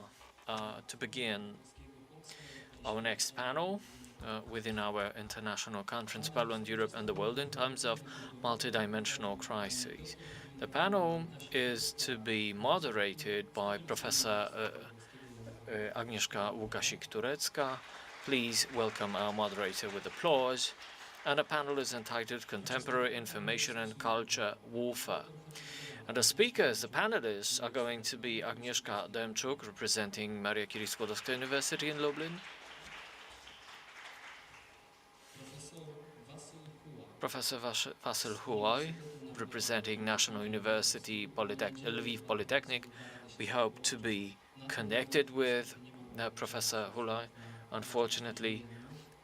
to begin our next panel within our international conference, Poland, Europe and the World in Times of Multidimensional Crises. The panel is to be moderated by Professor Agnieszka Łukasik-Turecka. Please welcome our moderator with applause. And the panel is entitled Contemporary Information and Culture Warfare. And the speakers, the panelists, are going to be Agnieszka Demczuk, representing Maria Curie-Skłodowska University in Lublin, Professor Vasyl Hułaj, representing National University Lviv Polytechnic. We hope to be connected with Professor Hułaj. Unfortunately,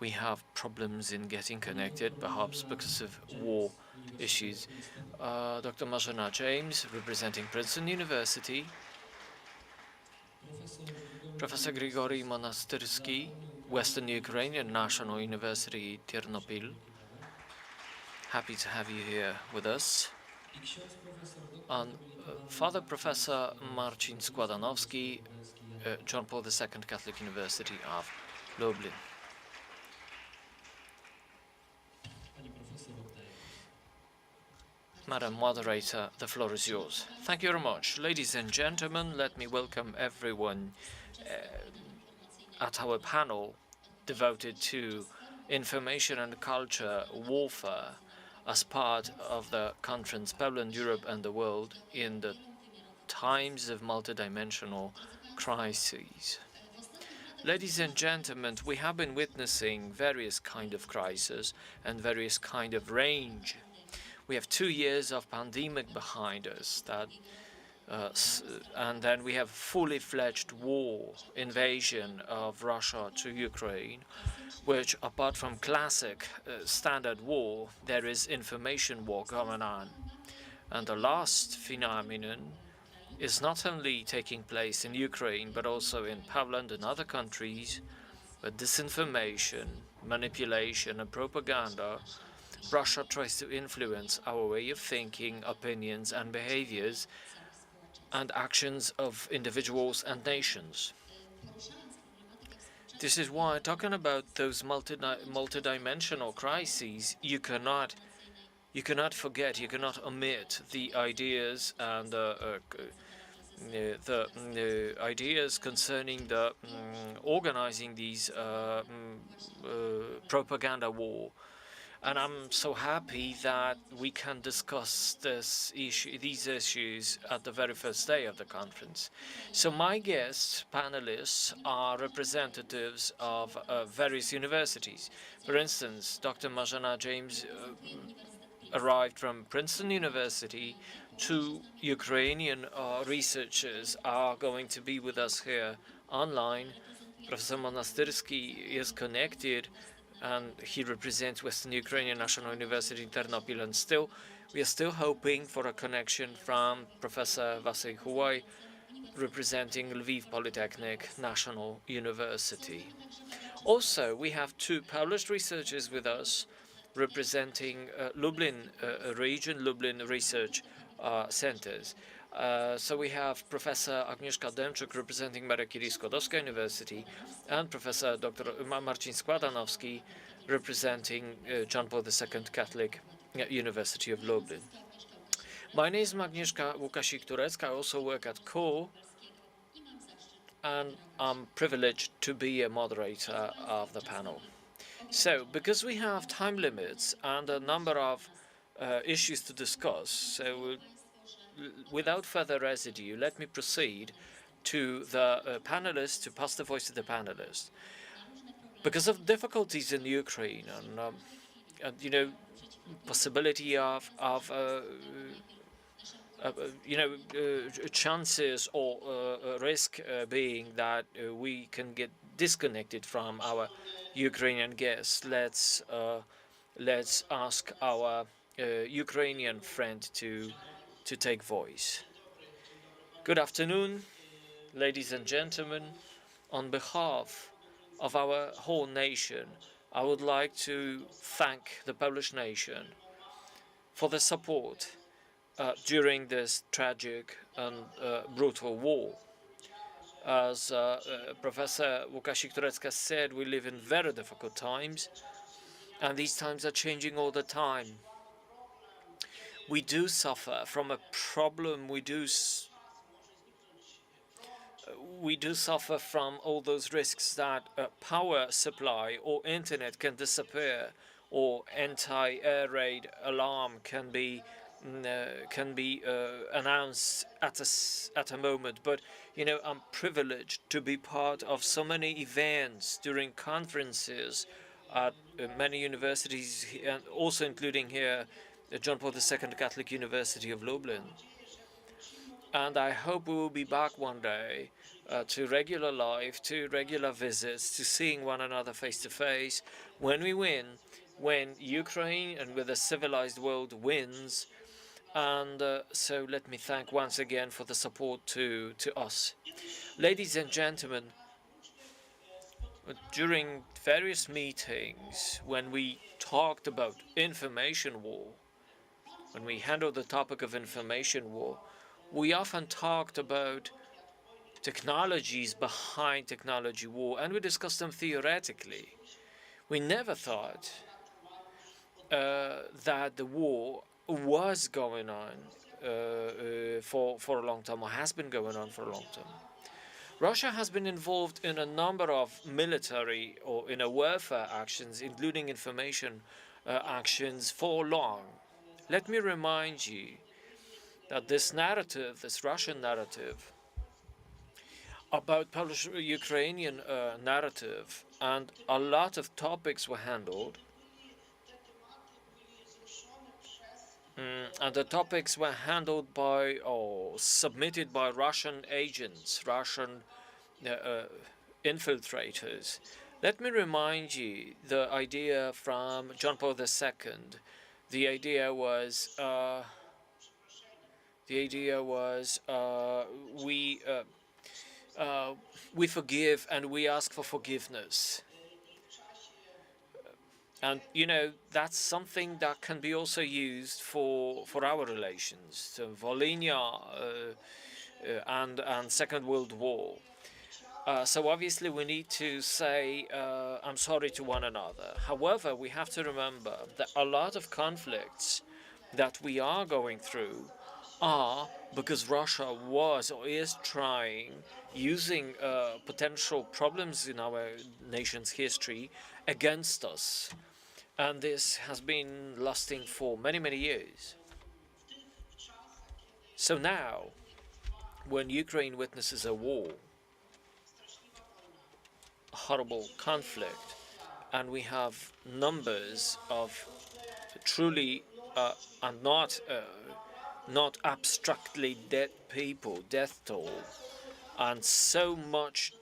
we have problems in getting connected, perhaps because of war issues. Dr. Marzena James, representing Princeton University. Professor Grigory Monastyrsky, Western Ukrainian National University, Ternopil. Happy to have you here with us. And Father Professor Marcin Składanowski, John Paul II Catholic University of Lublin. Madam Moderator, the floor is yours. Thank you very much. Ladies and gentlemen, let me welcome everyone at our panel devoted to information and culture warfare as part of the conference Poland, Europe and the World in the times of multidimensional crises. Ladies and gentlemen, we have been witnessing various kind of crises and various kind of range. We have 2 years of pandemic behind us, and then we have fully fledged war, invasion of Russia to Ukraine, which apart from classic standard war, there is information war going on. And the last phenomenon is not only taking place in Ukraine, but also in Poland and other countries, but disinformation, manipulation and propaganda. Russia tries to influence our way of thinking, opinions and behaviors and actions of individuals and nations. This is why, talking about those multidimensional crises, you cannot forget, you cannot omit the ideas and the ideas concerning the organizing these propaganda war. And I'm so happy that we can discuss these issues at the very first day of the conference. So my guests, panelists, are representatives of various universities. For instance, Dr. Marzena James arrived from Princeton University. 2 Ukrainian researchers are going to be with us here online. Professor Monastyrsky is connected, and he represents Western Ukrainian National University in Ternopil. And we are still hoping for a connection from Professor Vasyl Hułaj, representing Lviv Polytechnic National University. Also, we have 2 Polish researchers with us, representing Lublin region, Lublin Research Centers. So we have Professor Agnieszka Demczuk, representing Maria Curie-Skłodowska University, and Professor Dr. Marcin Składanowski, representing John Paul II Catholic University of Lublin. My name is Agnieszka Łukasik-Turecka. I also work at CORE, and I'm privileged to be a moderator of the panel. So, because we have time limits and a number of issues to discuss, so without further residue, let me proceed to the panelists, to pass the voice to the panelists. Because of difficulties in Ukraine and possibility of chances or risk being that we can get disconnected from our Ukrainian guests, let's ask our Ukrainian friend to take voice. Good afternoon, ladies and gentlemen. On behalf of our whole nation, I would like to thank the Polish nation for the support during this tragic and brutal war. As Professor Łukasik-Turecka said, we live in very difficult times, and these times are changing all the time. We do suffer from a problem. We do suffer from all those risks that power supply or internet can disappear, or anti-air raid alarm can be announced at a moment. But you know, I'm privileged to be part of so many events during conferences at many universities, and also including here John Paul II Catholic University of Lublin. And I hope we will be back one day to regular life, to regular visits, to seeing one another face to face when we win, when Ukraine and with a civilized world wins. And so let me thank once again for the support to us. Ladies and gentlemen, during various meetings, when we talked about information war, when we handled the topic of information war, we often talked about technologies behind technology war, and we discussed them theoretically. We never thought that the war was going on for a long time, or has been going on for a long time. Russia has been involved in a number of military or warfare actions, including information actions, for long. Let me remind you that this narrative, this Russian narrative, about Polish-Ukrainian narrative, and a lot of topics were handled. And the topics were handled by or submitted by Russian agents, Russian infiltrators. Let me remind you the idea from John Paul II. The idea was we forgive and we ask for forgiveness. And you know, that's something that can be also used for our relations. So Volhynia and Second World War. So obviously we need to say I'm sorry to one another. However, we have to remember that a lot of conflicts that we are going through are because Russia was or is trying, using potential problems in our nation's history against us. And this has been lasting for many, many years. So now, when Ukraine witnesses a war, a horrible conflict, and we have numbers of truly and not abstractly dead people, death toll, and so much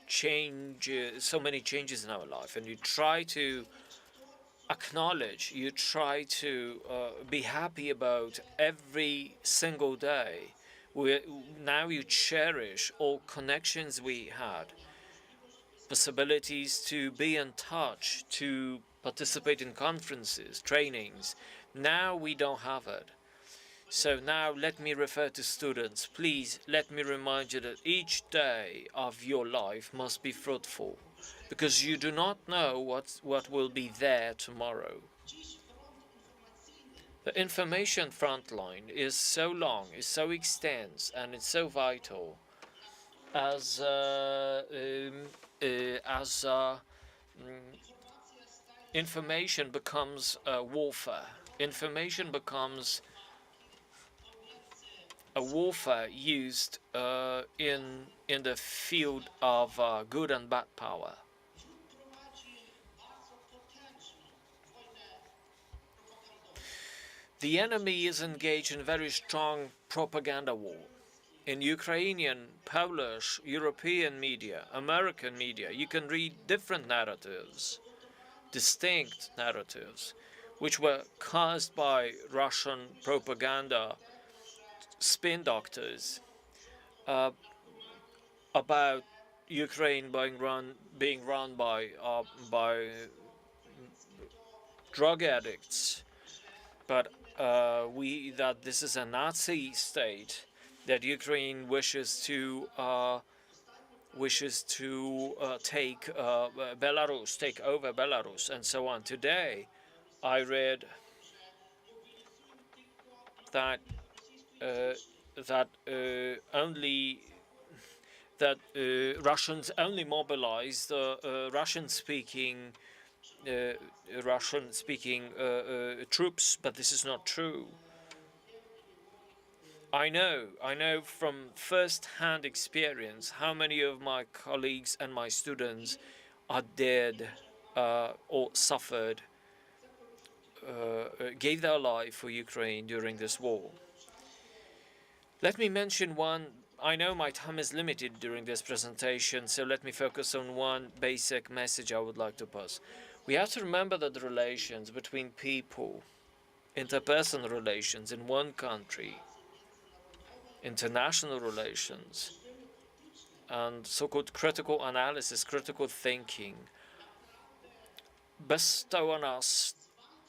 change, so many changes in our life, and you try to acknowledge, you try to be happy about every single day. Now you cherish all connections we had, possibilities to be in touch, to participate in conferences, trainings. Now we don't have it. So now let me refer to students. Please let me remind you that each day of your life must be fruitful, because you do not know what will be there tomorrow. The information frontline is so long, is so extensive, and it's so vital as information becomes warfare. Information becomes a warfare used in the field of good and bad power. The enemy is engaged in very strong propaganda war. In Ukrainian, Polish, European media, American media, you can read different narratives, distinct narratives, which were caused by Russian propaganda spin doctors about Ukraine being run by drug addicts, but that this is a Nazi state, that Ukraine wishes to take Belarus, take over Belarus, and so on. Today, I read that only that Russians only mobilize the Russian-speaking troops, but this is not true. I know from first-hand experience how many of my colleagues and my students are dead or suffered, gave their life for Ukraine during this war. Let me mention one. I know my time is limited during this presentation, so let me focus on one basic message I would like to pass. We have to remember that the relations between people, interpersonal relations in one country, international relations, and so-called critical analysis, critical thinking, bestow on us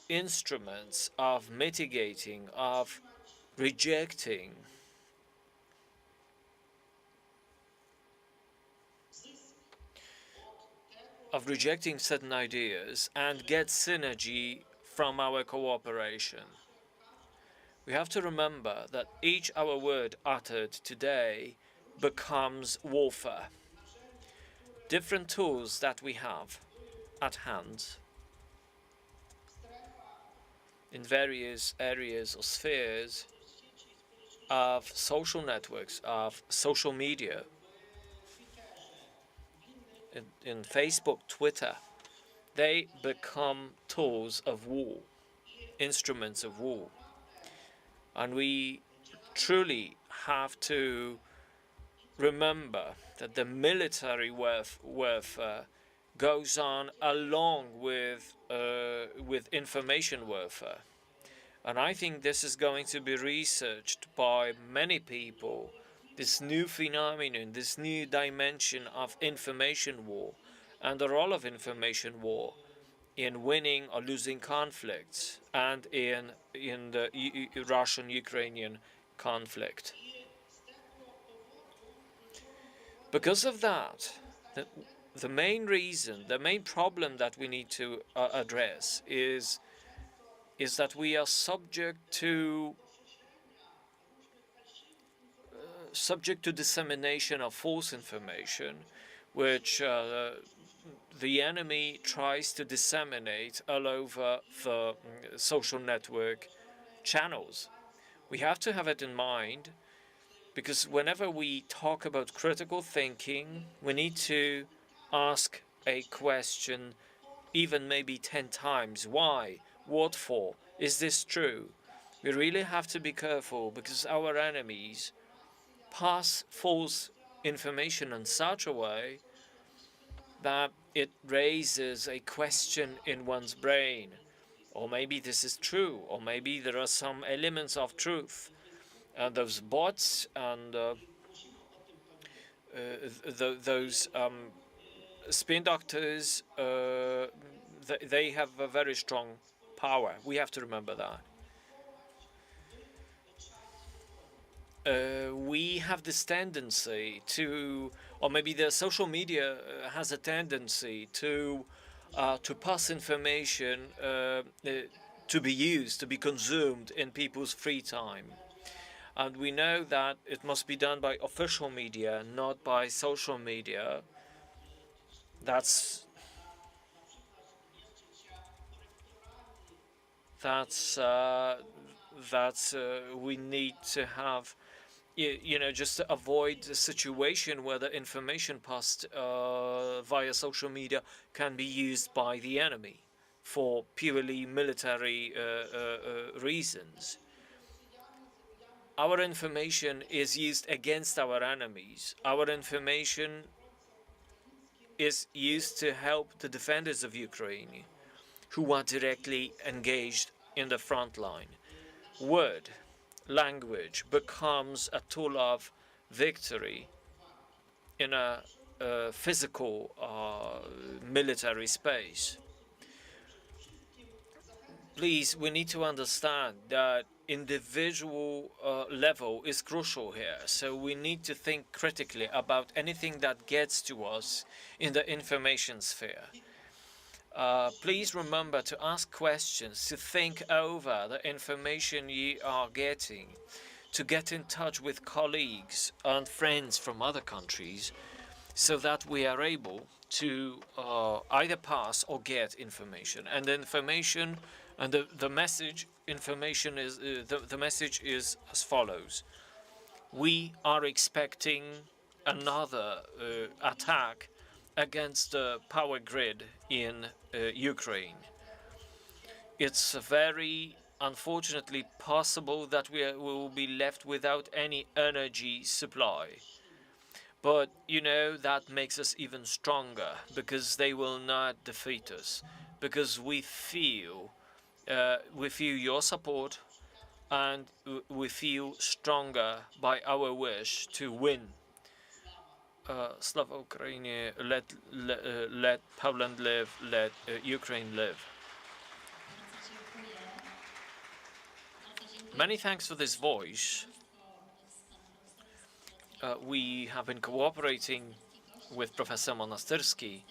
instruments of mitigating, of rejecting certain ideas and get synergy from our cooperation. We have to remember that each our word uttered today becomes warfare. Different tools that we have at hand in various areas or spheres of social networks, of social media, in Facebook, Twitter, they become tools of war, instruments of war. And we truly have to remember that the military warfare goes on along with information warfare. And I think this is going to be researched by many people, this new phenomenon, this new dimension of information war, and the role of information war in winning or losing conflicts, and in the Russian-Ukrainian conflict. Because of that, the main reason, the main problem that we need to address is that we are subject to dissemination of false information, which the enemy tries to disseminate all over the social network channels. We have to have it in mind, because whenever we talk about critical thinking, we need to ask a question, even maybe 10 times. Why? What for? Is this true? We really have to be careful, because our enemies pass false information in such a way that it raises a question in one's brain. Or maybe this is true, or maybe there are some elements of truth. And those bots and those spin doctors, they have a very strong power. We have to remember that. We have this tendency to, or maybe the social media has a tendency to pass information to be used, to be consumed in people's free time. And we know that it must be done by official media, not by social media. That's we need to have, just to avoid the situation where the information passed via social media can be used by the enemy for purely military reasons. Our information is used against our enemies. Our information is used to help the defenders of Ukraine, who are directly engaged in the front line. Word, language becomes a tool of victory in a physical military space. please, we need to understand that individual level is crucial here. So we need to think critically about anything that gets to us in the information sphere. Please remember to ask questions, to think over the information you are getting, to get in touch with colleagues and friends from other countries so that we are able to either pass or get information. And the information and the message information is the message is as follows: we are expecting another attack against the power grid in Ukraine. It's very unfortunately possible that we will be left without any energy supply. But you know, that makes us even stronger because they will not defeat us, because we feel your support, and we feel stronger by our wish to win. Slava Ukraine, let Poland live, let Ukraine live. Many thanks for this voice. We have been cooperating with Professor Monastyrsky,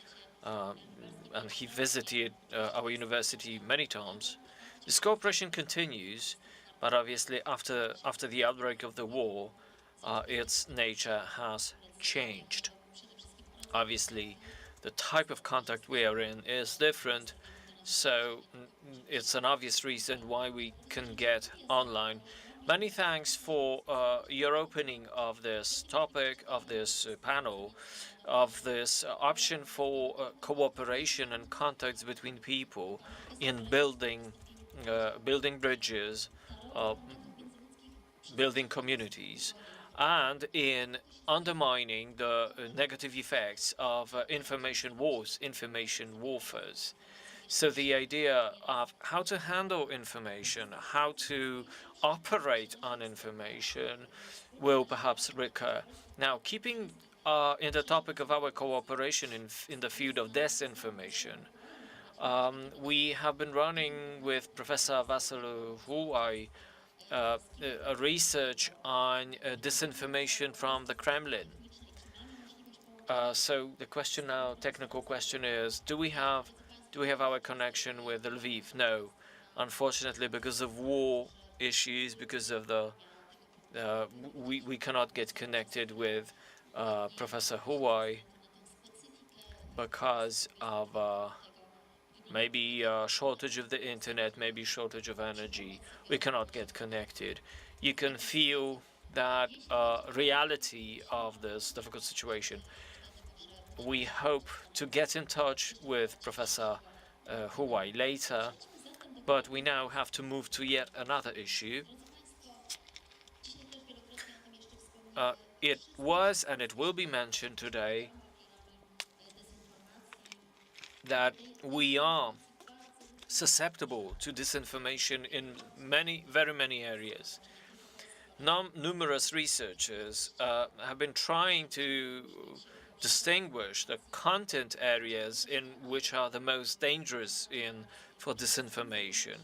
and he visited our university many times. This cooperation continues, but obviously after the outbreak of the war, its nature has changed. Obviously, the type of contact we are in is different, so it's an obvious reason why we can get online. Many thanks for your opening of this topic, of this panel, of this option for cooperation and contacts between people in building bridges, building communities, and in undermining the negative effects of information wars, information warfare. So the idea of how to handle information, how to operate on information will perhaps recur. Now, keeping in the topic of our cooperation in the field of disinformation, we have been running with Professor Vasyl Huaj a research on disinformation from the Kremlin. So the question now, technical question is, do we have our connection with Lviv? No, unfortunately, because of war issues, because of the we cannot get connected with Professor Huaj because of maybe shortage of the internet, maybe shortage of energy. We cannot get connected. You can feel that reality of this difficult situation. We hope to get in touch with Professor Huaj later, but we now have to move to yet another issue. It was and it will be mentioned today that we are susceptible to disinformation in very many areas. Numerous researchers have been trying to distinguish the content areas in which are the most dangerous for disinformation.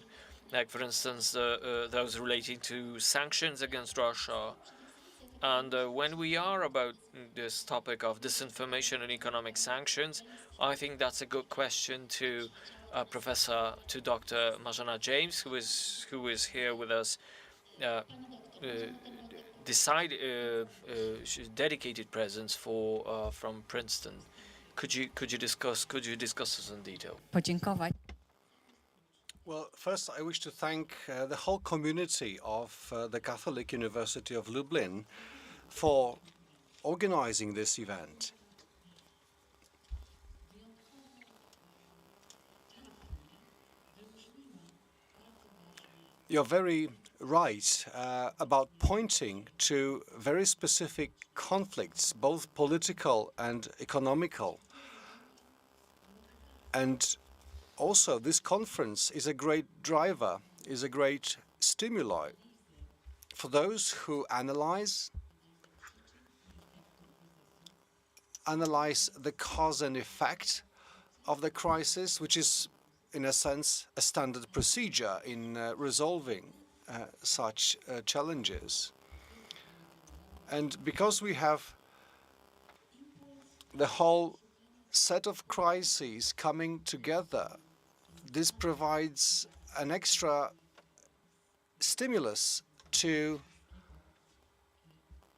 Like, for instance, those relating to sanctions against Russia. And when we are about this topic of disinformation and economic sanctions, I think that's a good question to Dr. Marzena James, who is here with us. Dedicated presence from Princeton. Could you discuss this in detail? Podziękować. Well, first, I wish to thank the whole community of the Catholic University of Lublin for organizing this event. You're very right about pointing to very specific conflicts, both political and economical. And also, this conference is a great driver, is a great stimuli for those who analyze the cause and effect of the crisis, which is in a sense, a standard procedure in resolving such challenges. And because we have the whole set of crises coming together, this provides an extra stimulus to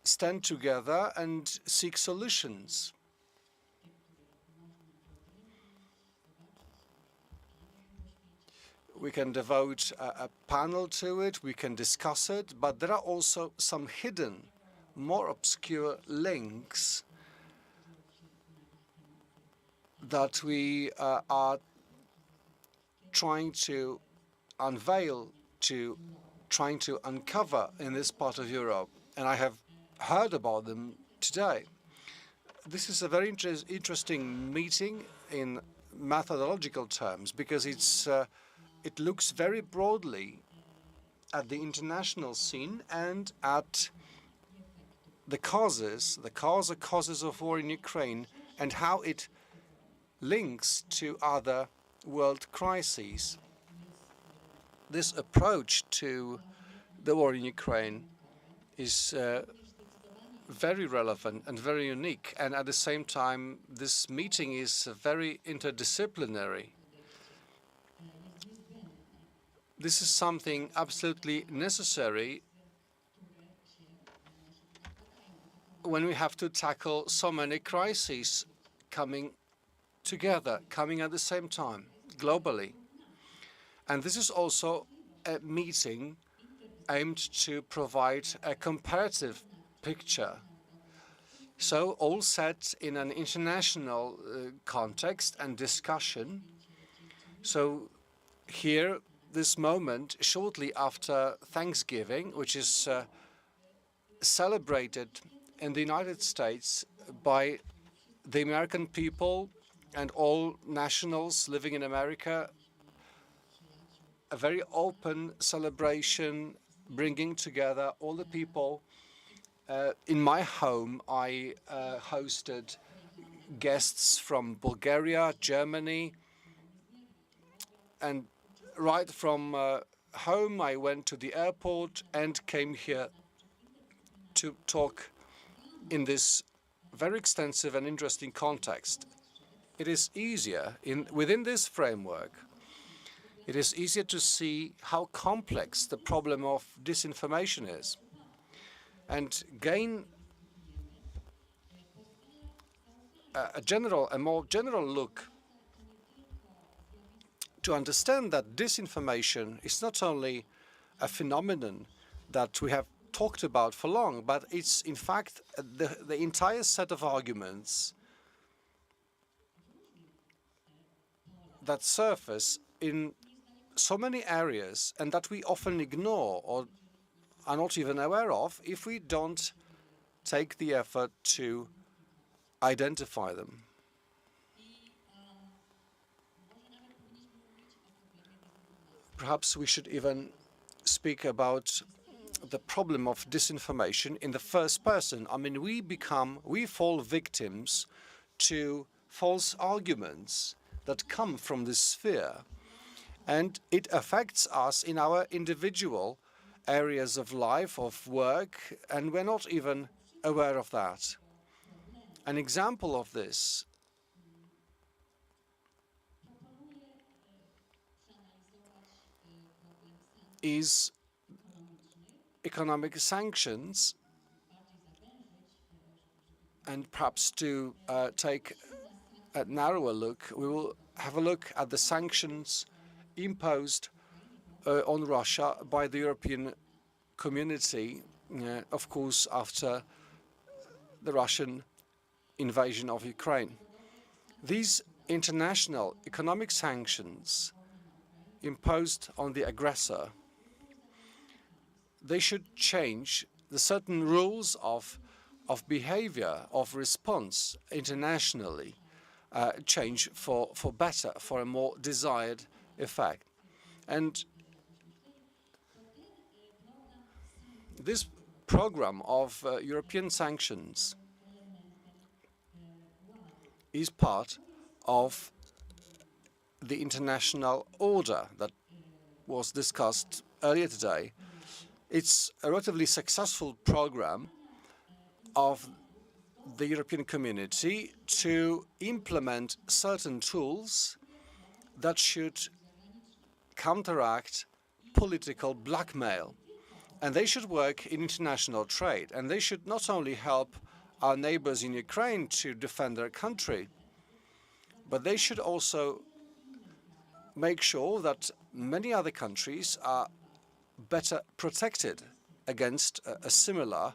stand together and seek solutions. We can devote a panel to it, we can discuss it, but there are also some hidden, more obscure links that we are trying to unveil, trying to uncover in this part of Europe, and I have heard about them today. This is a very interesting meeting in methodological terms because it looks very broadly at the international scene and at the causes of war in Ukraine and how it links to other world crises. This approach to the war in Ukraine is very relevant and very unique, and at the same time this meeting is very interdisciplinary. This is something absolutely necessary when we have to tackle so many crises coming together, coming at the same time, globally. And this is also a meeting aimed to provide a comparative picture. So all set in an international context and discussion. So here, this moment, shortly after Thanksgiving, which is celebrated in the United States by the American people and all nationals living in America, a very open celebration, bringing together all the people. In my home, I hosted guests from Bulgaria, Germany, and right from home, I went to the airport and came here to talk in this very extensive and interesting context. It is easier, within this framework, it is easier to see how complex the problem of disinformation is and gain a more general look to understand that disinformation is not only a phenomenon that we have talked about for long, but it's in fact the entire set of arguments that surface in so many areas and that we often ignore or are not even aware of if we don't take the effort to identify them. Perhaps we should even speak about the problem of disinformation in the first person. I mean, we fall victims to false arguments that come from this sphere, and it affects us in our individual areas of life, of work, and we're not even aware of that. An example of this is economic sanctions, and perhaps to take a narrower look, we will have a look at the sanctions imposed on Russia by the European community, of course, after the Russian invasion of Ukraine. These international economic sanctions imposed on the aggressor, they should change the certain rules of behavior, of response internationally, change for better, for a more desired effect. And this program of European sanctions is part of the international order that was discussed earlier today. It's a relatively successful program of the European community to implement certain tools that should counteract political blackmail. And they should work in international trade. And they should not only help our neighbors in Ukraine to defend their country, but they should also make sure that many other countries are better protected against a similar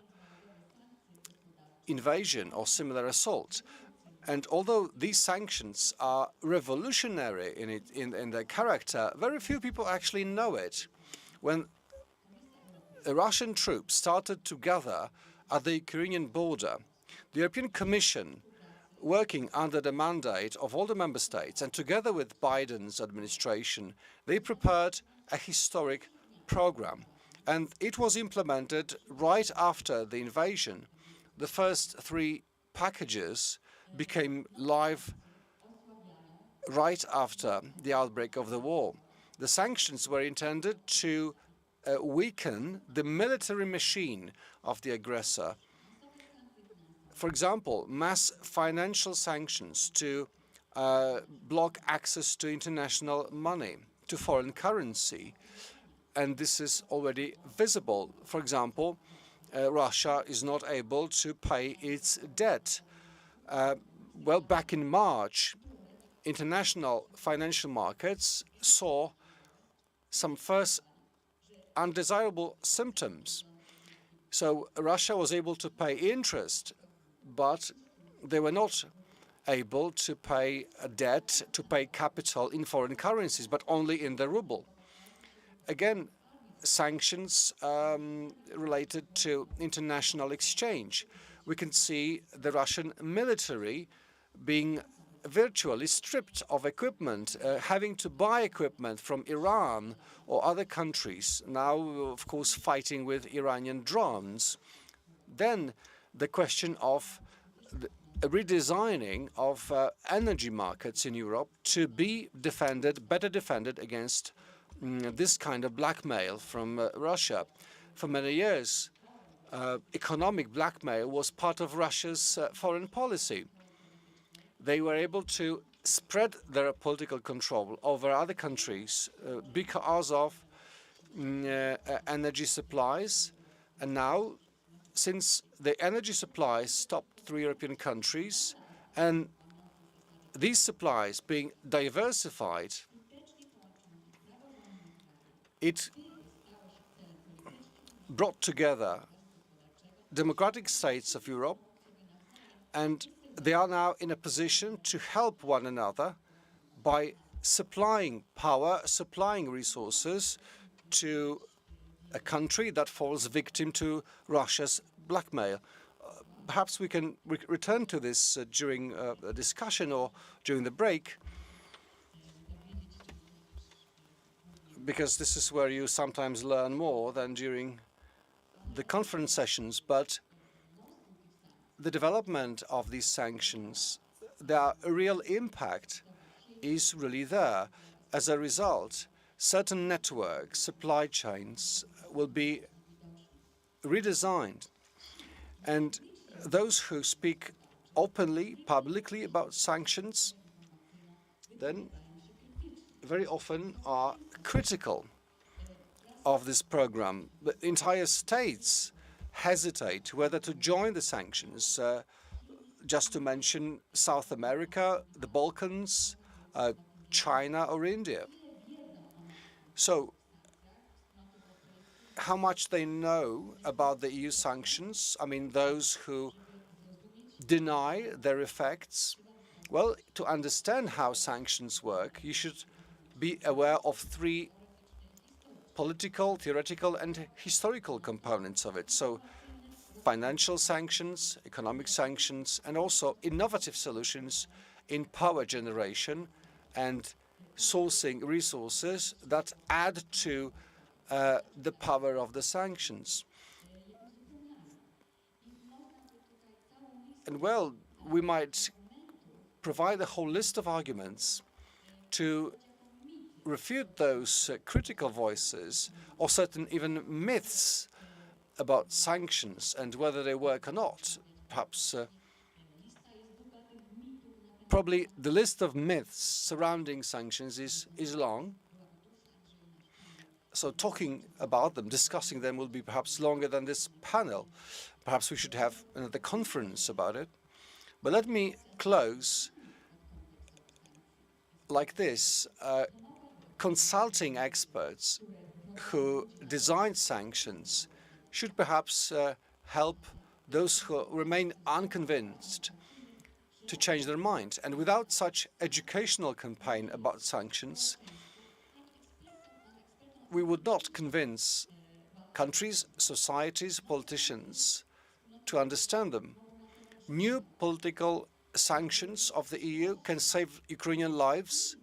invasion or similar assault. And although these sanctions are revolutionary in their character, very few people actually know it. When the Russian troops started to gather at the Ukrainian border, the European Commission, working under the mandate of all the member states and together with Biden's administration, they prepared a historic program. And it was implemented right after the invasion. The first 3 packages became live right after the outbreak of the war. The sanctions were intended to weaken the military machine of the aggressor. For example, mass financial sanctions to block access to international money, to foreign currency. And this is already visible. For example, Russia is not able to pay its debt. Well, back in March, international financial markets saw some first undesirable symptoms. So Russia was able to pay interest, but they were not able to pay a debt, to pay capital in foreign currencies, but only in the ruble. Again, sanctions related to international exchange. We can see the Russian military being virtually stripped of equipment, having to buy equipment from Iran or other countries, now, of course, fighting with Iranian drones. Then the question of the redesigning of energy markets in Europe to be defended, better defended against this kind of blackmail from Russia. For many years, economic blackmail was part of Russia's foreign policy. They were able to spread their political control over other countries because of energy supplies. And now, since the energy supplies stopped through European countries, and these supplies being diversified, it brought together democratic states of Europe, and they are now in a position to help one another by supplying power, supplying resources to a country that falls victim to Russia's blackmail. Perhaps we can return to this during a discussion or during the break, because this is where you sometimes learn more than during the conference sessions. But the development of these sanctions, their real impact is really there. As a result, certain networks, supply chains will be redesigned. And those who speak openly, publicly about sanctions, then very often are critical of this program. But entire states hesitate whether to join the sanctions, just to mention South America, the Balkans, China or India. So how much they know about the EU sanctions, I mean, those who deny their effects, well, to understand how sanctions work, you should be aware of 3 political, theoretical, and historical components of it. So financial sanctions, economic sanctions, and also innovative solutions in power generation and sourcing resources that add to the power of the sanctions. And well, we might provide a whole list of arguments to refute those critical voices or certain even myths about sanctions and whether they work or not. Perhaps probably the list of myths surrounding sanctions is long. So talking about them, discussing them will be perhaps longer than this panel. Perhaps we should have another conference about it. But let me close like this. Consulting experts who design sanctions should perhaps help those who remain unconvinced to change their mind. And without such educational campaign about sanctions, we would not convince countries, societies, politicians to understand them. New political sanctions of the EU can save Ukrainian lives,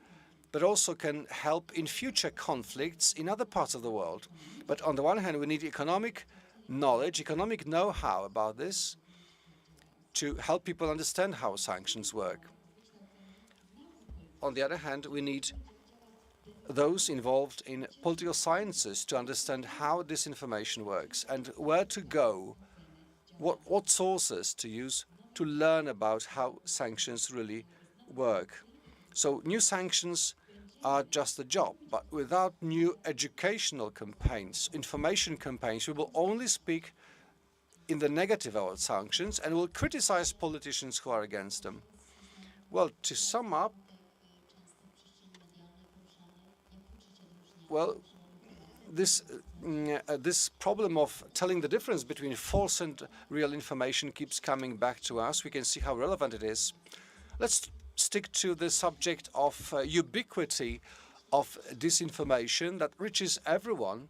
but also can help in future conflicts in other parts of the world. But on the one hand, we need economic knowledge, economic know-how about this to help people understand how sanctions work. On the other hand, we need those involved in political sciences to understand how disinformation works and where to go, what sources to use to learn about how sanctions really work. So new sanctions are just a job, but without new educational campaigns, information campaigns, we will only speak in the negative about sanctions and will criticize politicians who are against them. Well, to sum up, well, this problem of telling the difference between false and real information keeps coming back to us. We can see how relevant it is. Let's stick to the subject of ubiquity of disinformation that reaches everyone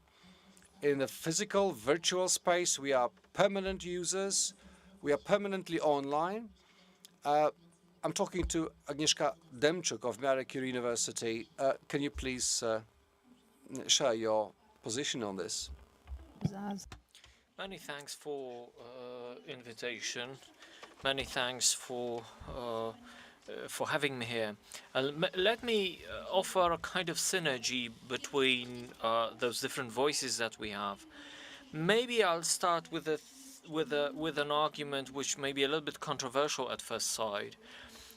in the physical, virtual space. We are permanent users. We are permanently online. I'm talking to Agnieszka Demczuk of Marie Curie University. Can you please share your position on this? Many thanks for invitation. Many thanks for having me here. Let me offer a kind of synergy between those different voices that we have. Maybe I'll start with an argument which may be a little bit controversial at first sight,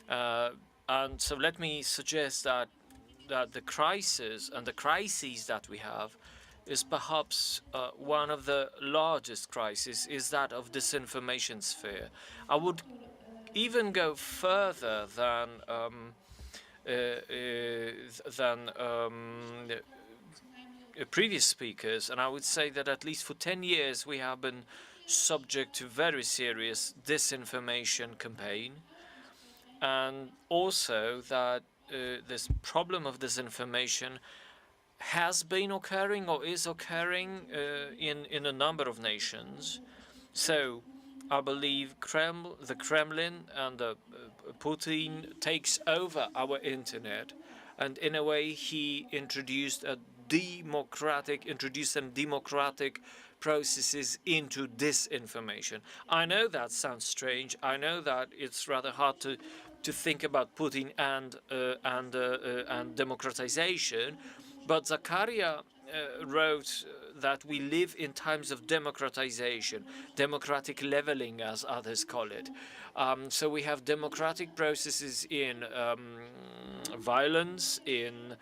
and so let me suggest that the crisis and the crises that we have is perhaps one of the largest crises is that of disinformation sphere. I would even go further than previous speakers, and I would say that at least for 10 years we have been subject to very serious disinformation campaign, and also that this problem of disinformation has been occurring or is occurring in a number of nations. So I believe the Kremlin and Putin takes over our internet, and in a way he introduced some democratic processes into disinformation. I know that sounds strange. I know that it's rather hard to think about Putin and democratization, but Zakaria wrote that we live in times of democratization, democratic leveling, as others call it. So we have democratic processes in violence, in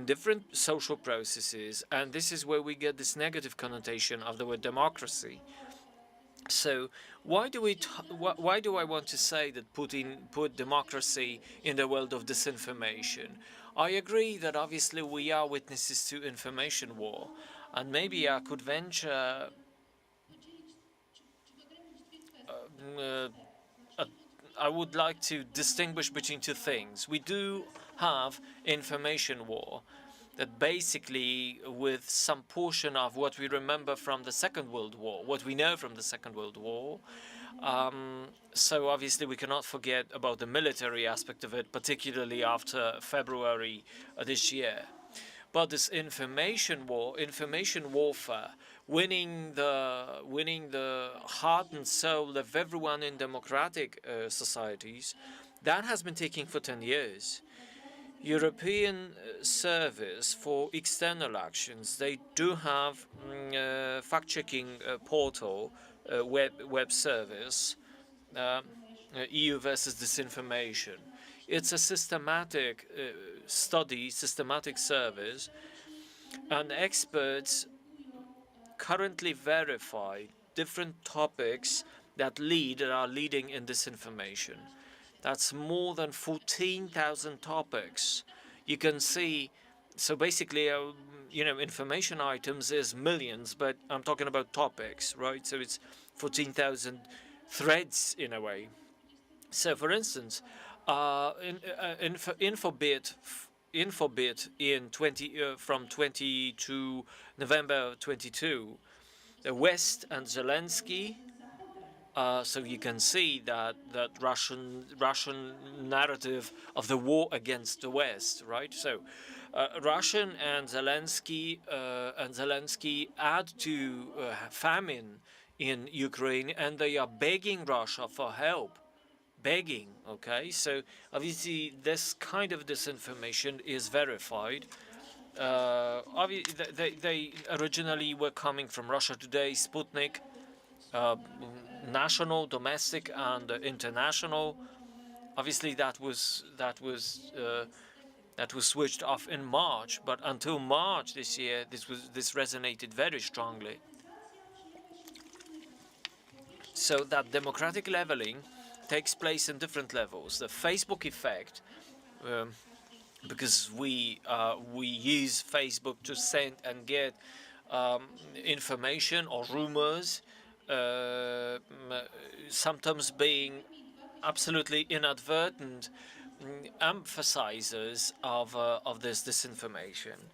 different social processes, and this is where we get this negative connotation of the word democracy. So why do I want to say that Putin put democracy in the world of disinformation? I agree that obviously we are witnesses to information war, and maybe I could venture I would like to distinguish between two things. We do have information war that basically with some portion of what we remember from the Second World War, what we know from the Second World War. So obviously we cannot forget about the military aspect of it, particularly after February this year. But this information war, information warfare, winning the heart and soul of everyone in democratic societies, that has been taking for 10 years. European Service for External Actions, they do have fact-checking portal, web service, EU versus disinformation. It's a systematic study, systematic service, and experts currently verify different topics that are leading in disinformation. That's more than 14,000 topics. You can see, so basically, information items is millions, but I'm talking about topics, right? So it's 14,000 threads in a way. So, for instance, Infobit in from 20 to November 22, the West and Zelensky. So you can see that Russian narrative of the war against the West, right? So Russian and Zelensky add to famine in Ukraine, and they are begging Russia for help. Begging, okay? So obviously this kind of disinformation is verified. They originally were coming from Russia Today, Sputnik, national, domestic, and international. Obviously, that was switched off in March. But until March this year, this resonated very strongly. So that democratic leveling takes place in different levels. The Facebook effect, because we use Facebook to send and get information or rumors, sometimes being absolutely inadvertent, emphasizers of this disinformation.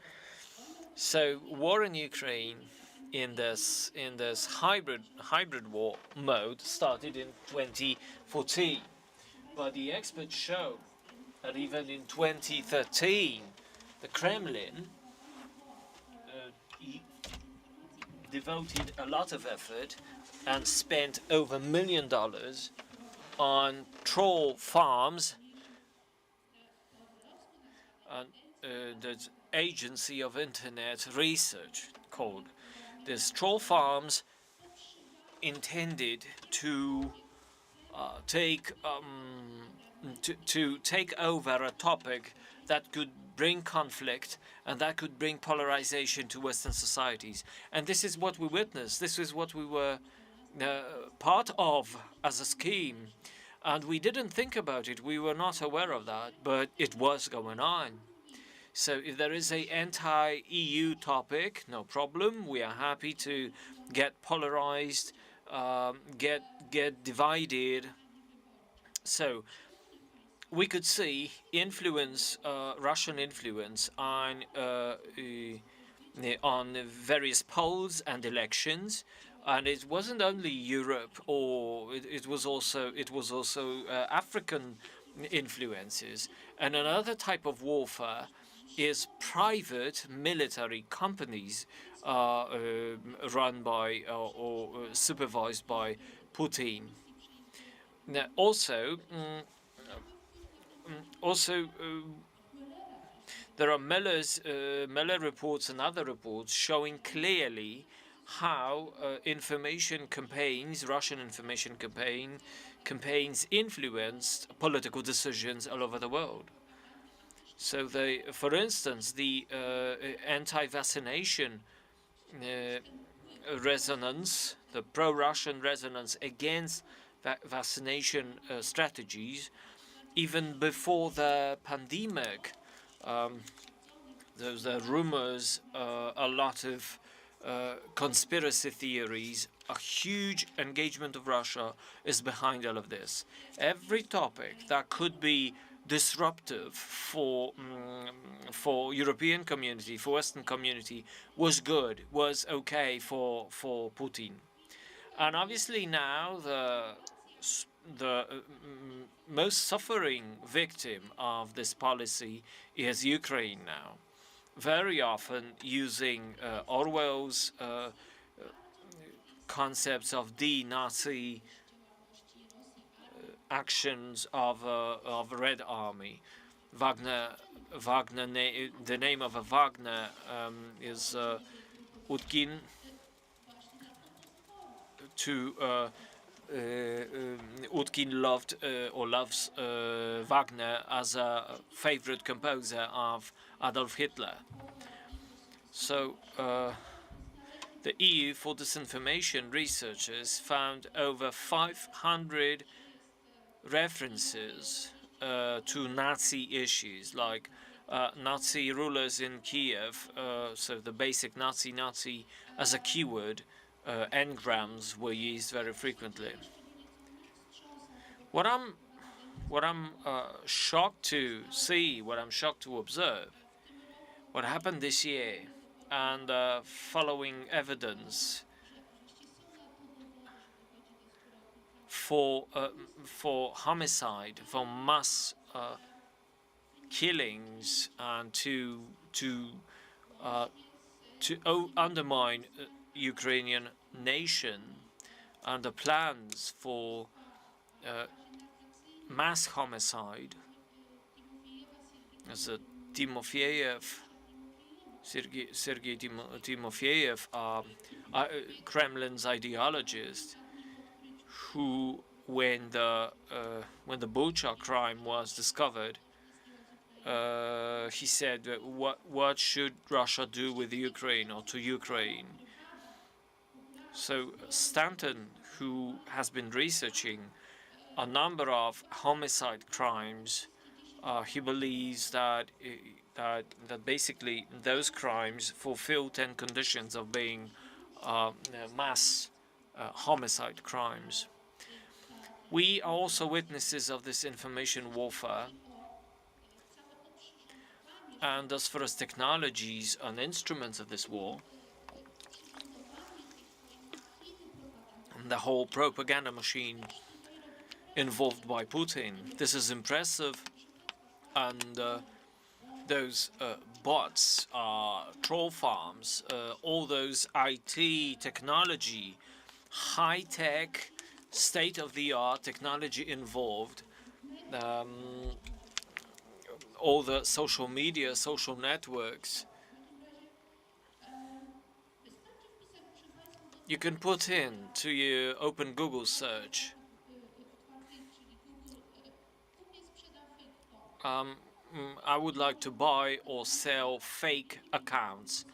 So war in Ukraine in this hybrid war mode started in 2014, but the experts show that even in 2013, the Kremlin devoted a lot of effort and spent over $1 million on troll farms. And the Agency of Internet Research called this troll farms intended to take over a topic that could bring conflict and that could bring polarization to Western societies. And this is what we witnessed. This is what we were part of as a scheme. And we didn't think about it. We were not aware of that, but it was going on. So if there is a anti-EU topic, no problem. We are happy to get polarized, get divided. So we could see Russian influence on various polls and elections, and it wasn't only Europe, or it was also African influences. And another type of warfare is private military companies run by or supervised by Putin. Now, also, there are Mueller reports and other reports showing clearly how Russian information campaigns influenced political decisions all over the world. So for instance, the anti-vaccination resonance, the pro-Russian resonance against vaccination strategies, even before the pandemic, those rumors, a lot of conspiracy theories, a huge engagement of Russia is behind all of this. Every topic that could be disruptive for European community, for Western community, was good, was okay for Putin. And obviously now the most suffering victim of this policy is Ukraine now, very often using Orwell's concepts of de-Nazi actions of Red Army, Wagner Wagner, the name of a Wagner is Utkin. Utkin loved or loves Wagner as a favorite composer of Adolf Hitler. So the EU for Disinformation researchers found over 500 references to Nazi issues, like Nazi rulers in Kiev, so the basic Nazi as a keyword, engrams were used very frequently. What I'm shocked to see, what I'm shocked to observe, what happened this year, and following evidence for homicide, for mass killings, and to undermine Ukrainian nation, and the plans for mass homicide, as Sergei Timofeyev, Kremlin's ideologist, who, when the Bucha crime was discovered, he said, what should Russia do with Ukraine or to Ukraine? So Stanton, who has been researching a number of homicide crimes, he believes that basically those crimes fulfill 10 conditions of being mass homicide crimes. We are also witnesses of this information warfare. And as far as technologies and instruments of this war, the whole propaganda machine involved by Putin, this is impressive. And those bots, troll farms, all those IT technology, high-tech, state-of-the-art technology involved, all the social media, social networks. You can put in to your open Google search I would like to buy or sell fake accounts,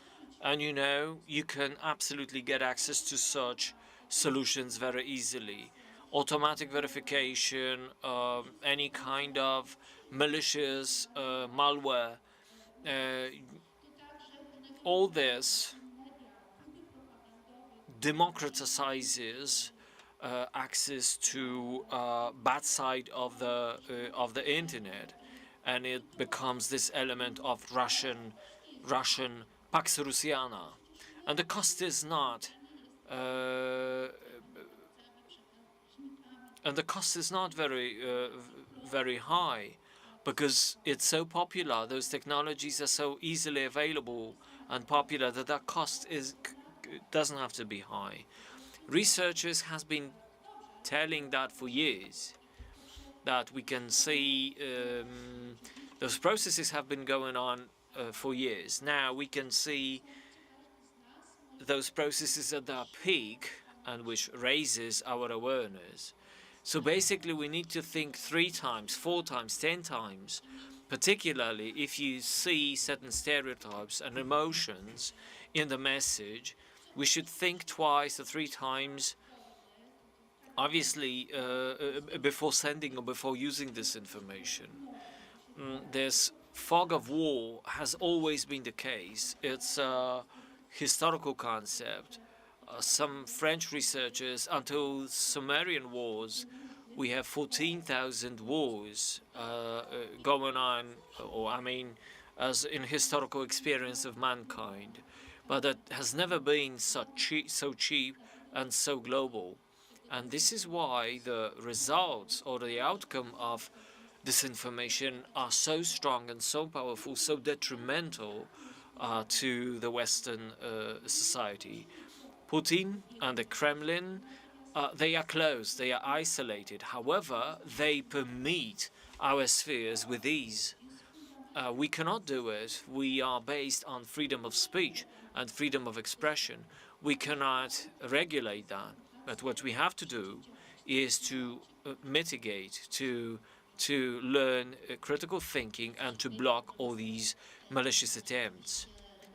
and you can absolutely get access to such solutions very easily. Automatic verification, any kind of malicious malware, all this democratizes access to bad side of the internet, and it becomes this element of Russian Pax Russiana, and the cost is not very high, because it's so popular. Those technologies are so easily available and popular that that cost doesn't have to be high. Researchers has been telling that for years, that we can see those processes have been going on for years. Now we can see those processes at their peak, and which raises our awareness. So basically we need to think 3 times, 4 times, 10 times, particularly if you see certain stereotypes and emotions in the message. We should think twice or 3 times, obviously, before sending or before using this information. This fog of war has always been the case. It's a historical concept. Some French researchers, until Sumerian wars, we have 14,000 wars going on, or I mean, as in historical experience of mankind. But that has never been so cheap and so global. And this is why the results or the outcome of disinformation are so strong and so powerful, so detrimental to the Western society. Putin and the Kremlin, they are close, they are isolated. However, they permeate our spheres with ease. We cannot do it. We are based on freedom of speech and freedom of expression. We cannot regulate that. But what we have to do is to mitigate, to learn critical thinking and to block all these malicious attempts.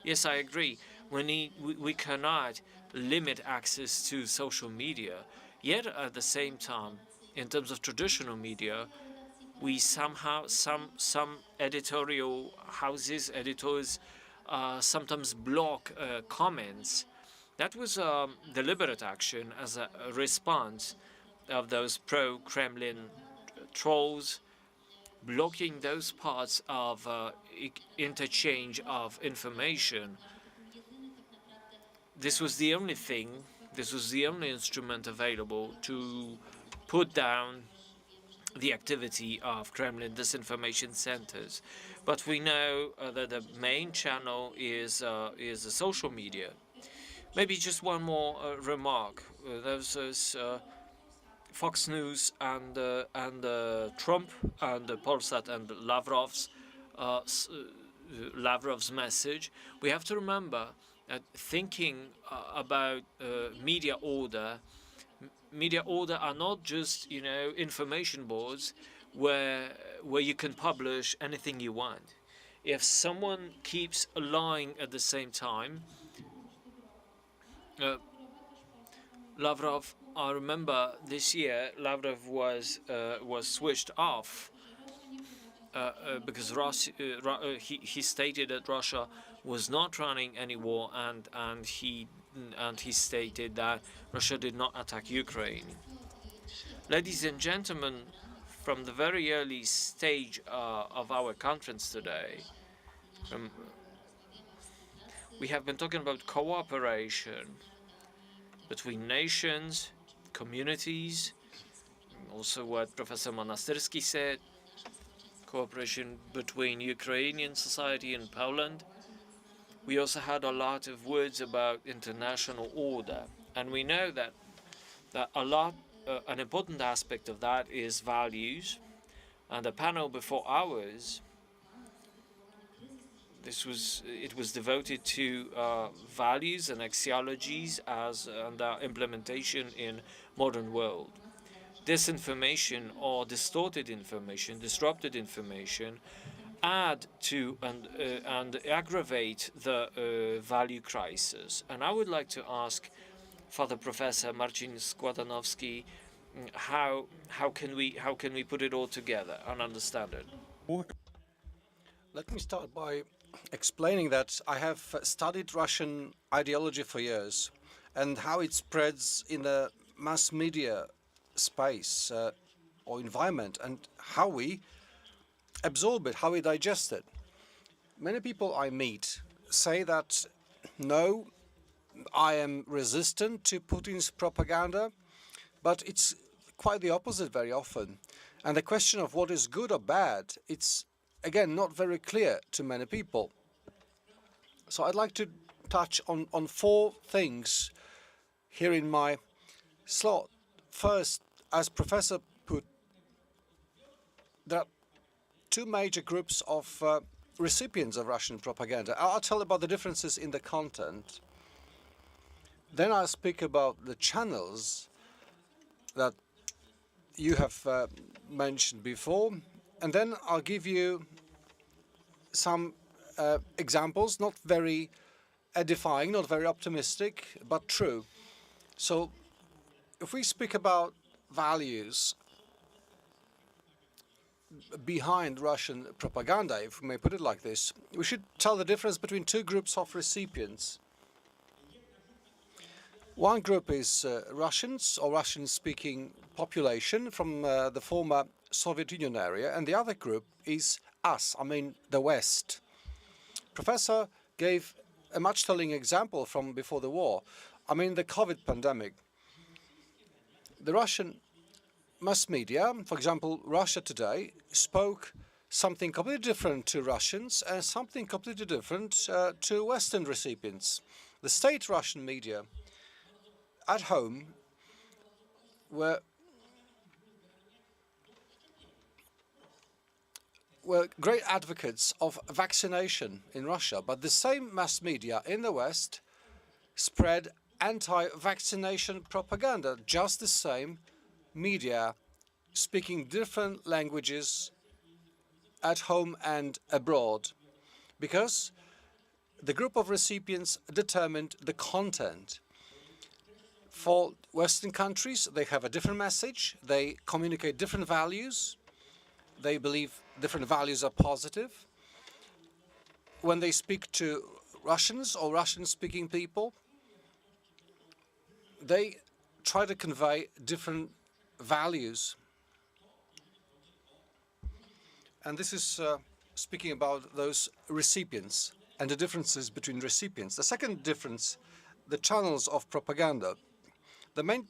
Yes, I agree. We cannot limit access to social media. Yet at the same time, in terms of traditional media, we somehow some editorial houses, editors, sometimes block comments. That was a deliberate action as a response of those pro-Kremlin trolls, blocking those parts of interchange of information. This was the only thing, this was the only instrument available to put down the activity of Kremlin disinformation centers. But we know that the main channel is the social media. Maybe just one more remark. There's this Fox News and Trump and Polsat and Lavrov's message. We have to remember that thinking about media order are not just, you know, information boards where you can publish anything you want. If someone keeps lying at the same time, Lavrov, I remember this year Lavrov was switched off because he stated that Russia was not running any war, and he stated that Russia did not attack Ukraine. Ladies and gentlemen, from the very early stage of our conference today, we have been talking about cooperation between nations, communities, also what Professor Monastyrsky said, cooperation between Ukrainian society and Poland. We also had a lot of words about international order, and we know that an important aspect of that is values. And the panel before ours, it was devoted to values and axiologies and implementation in modern world. Disinformation or distorted information, disrupted information, add to and aggravate the value crisis. And I would like to ask Father Professor Marcin Składanowski, how can we put it all together and understand it? Let me start by explaining that I have studied Russian ideology for years and how it spreads in the mass media space or environment, and how we absorb it, how we digest it. Many people I meet say that, no, I am resistant to Putin's propaganda, but it's quite the opposite very often. And the question of what is good or bad, it's again not very clear to many people. So I'd like to touch on four things here in my slot. First, as Professor put, there are two major groups of recipients of Russian propaganda. I'll tell about the differences in the content. Then I'll speak about the channels that you have mentioned before. And then I'll give you some examples, not very edifying, not very optimistic, but true. So if we speak about values behind Russian propaganda, if we may put it like this, we should tell the difference between two groups of recipients. One group is Russians or Russian-speaking population from the former Soviet Union area, and the other group is us, I mean the West. Professor gave a much-telling example from before the war. I mean the COVID pandemic. The Russian mass media, for example, Russia Today, spoke something completely different to Russians and something completely different to Western recipients. The state Russian media at home were were great advocates of vaccination in Russia, but the same mass media in the West spread anti-vaccination propaganda, just the same media speaking different languages at home and abroad, because the group of recipients determined the content. For Western countries, they have a different message, they communicate different values, they believe different values are positive. When they speak to Russians or Russian-speaking people, they try to convey different values. And this is speaking about those recipients and the differences between recipients. The second difference, the channels of propaganda. The main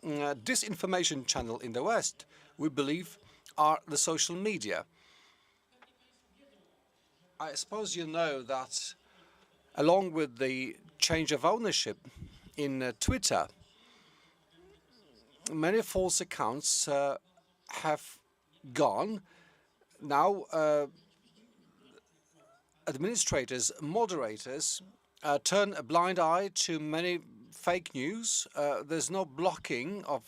disinformation channel in the West, we believe, are the social media. I suppose you know that along with the change of ownership in Twitter, many false accounts have gone. Now, administrators, moderators turn a blind eye to many fake news. There's no blocking of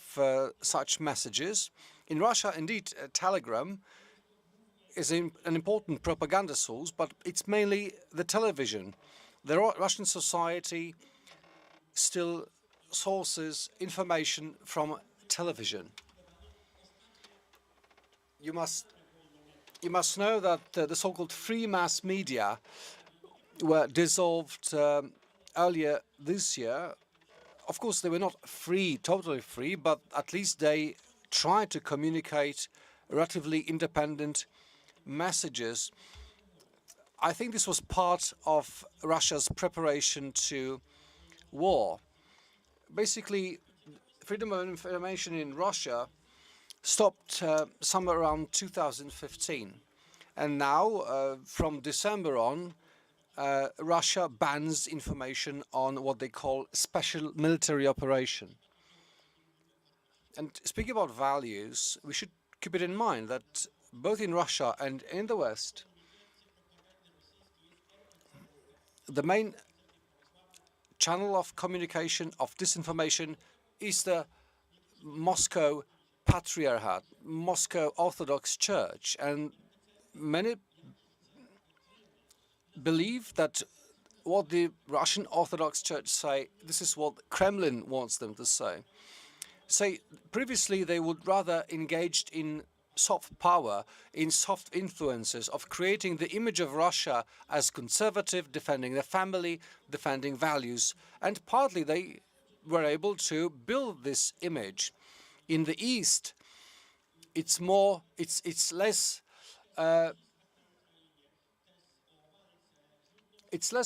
such messages. In Russia, indeed, Telegram is an important propaganda source, but it's mainly the television. The Russian society still sources information from television. You must know that the so-called free mass media were dissolved earlier this year. Of course, they were not free, totally free, but at least they tried to communicate relatively independent messages. I think this was part of Russia's preparation to war. Basically, freedom of information in Russia stopped somewhere around 2015. And now, from December on, Russia bans information on what they call special military operation. And speaking about values, we should keep it in mind that both in Russia and in the West, the main channel of communication, of disinformation, is the Moscow Patriarchate, Moscow Orthodox Church. And many believe that what the Russian Orthodox Church say, this is what Kremlin wants them to say. Previously they would rather engaged in soft power, in soft influences of creating the image of Russia as conservative, defending the family, defending values. And partly they were able to build this image. In the East, it's less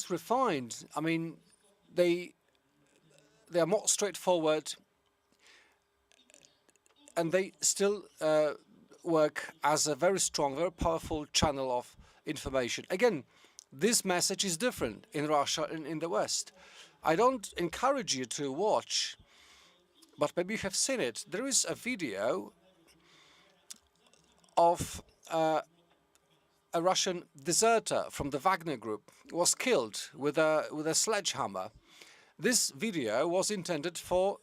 refined. I mean, they are more straightforward, and they still work as a very strong, very powerful channel of information. Again, this message is different in Russia and in the West. I don't encourage you to watch, but maybe you have seen it. There is a video of a Russian deserter from the Wagner Group was killed with a sledgehammer. This video was intended for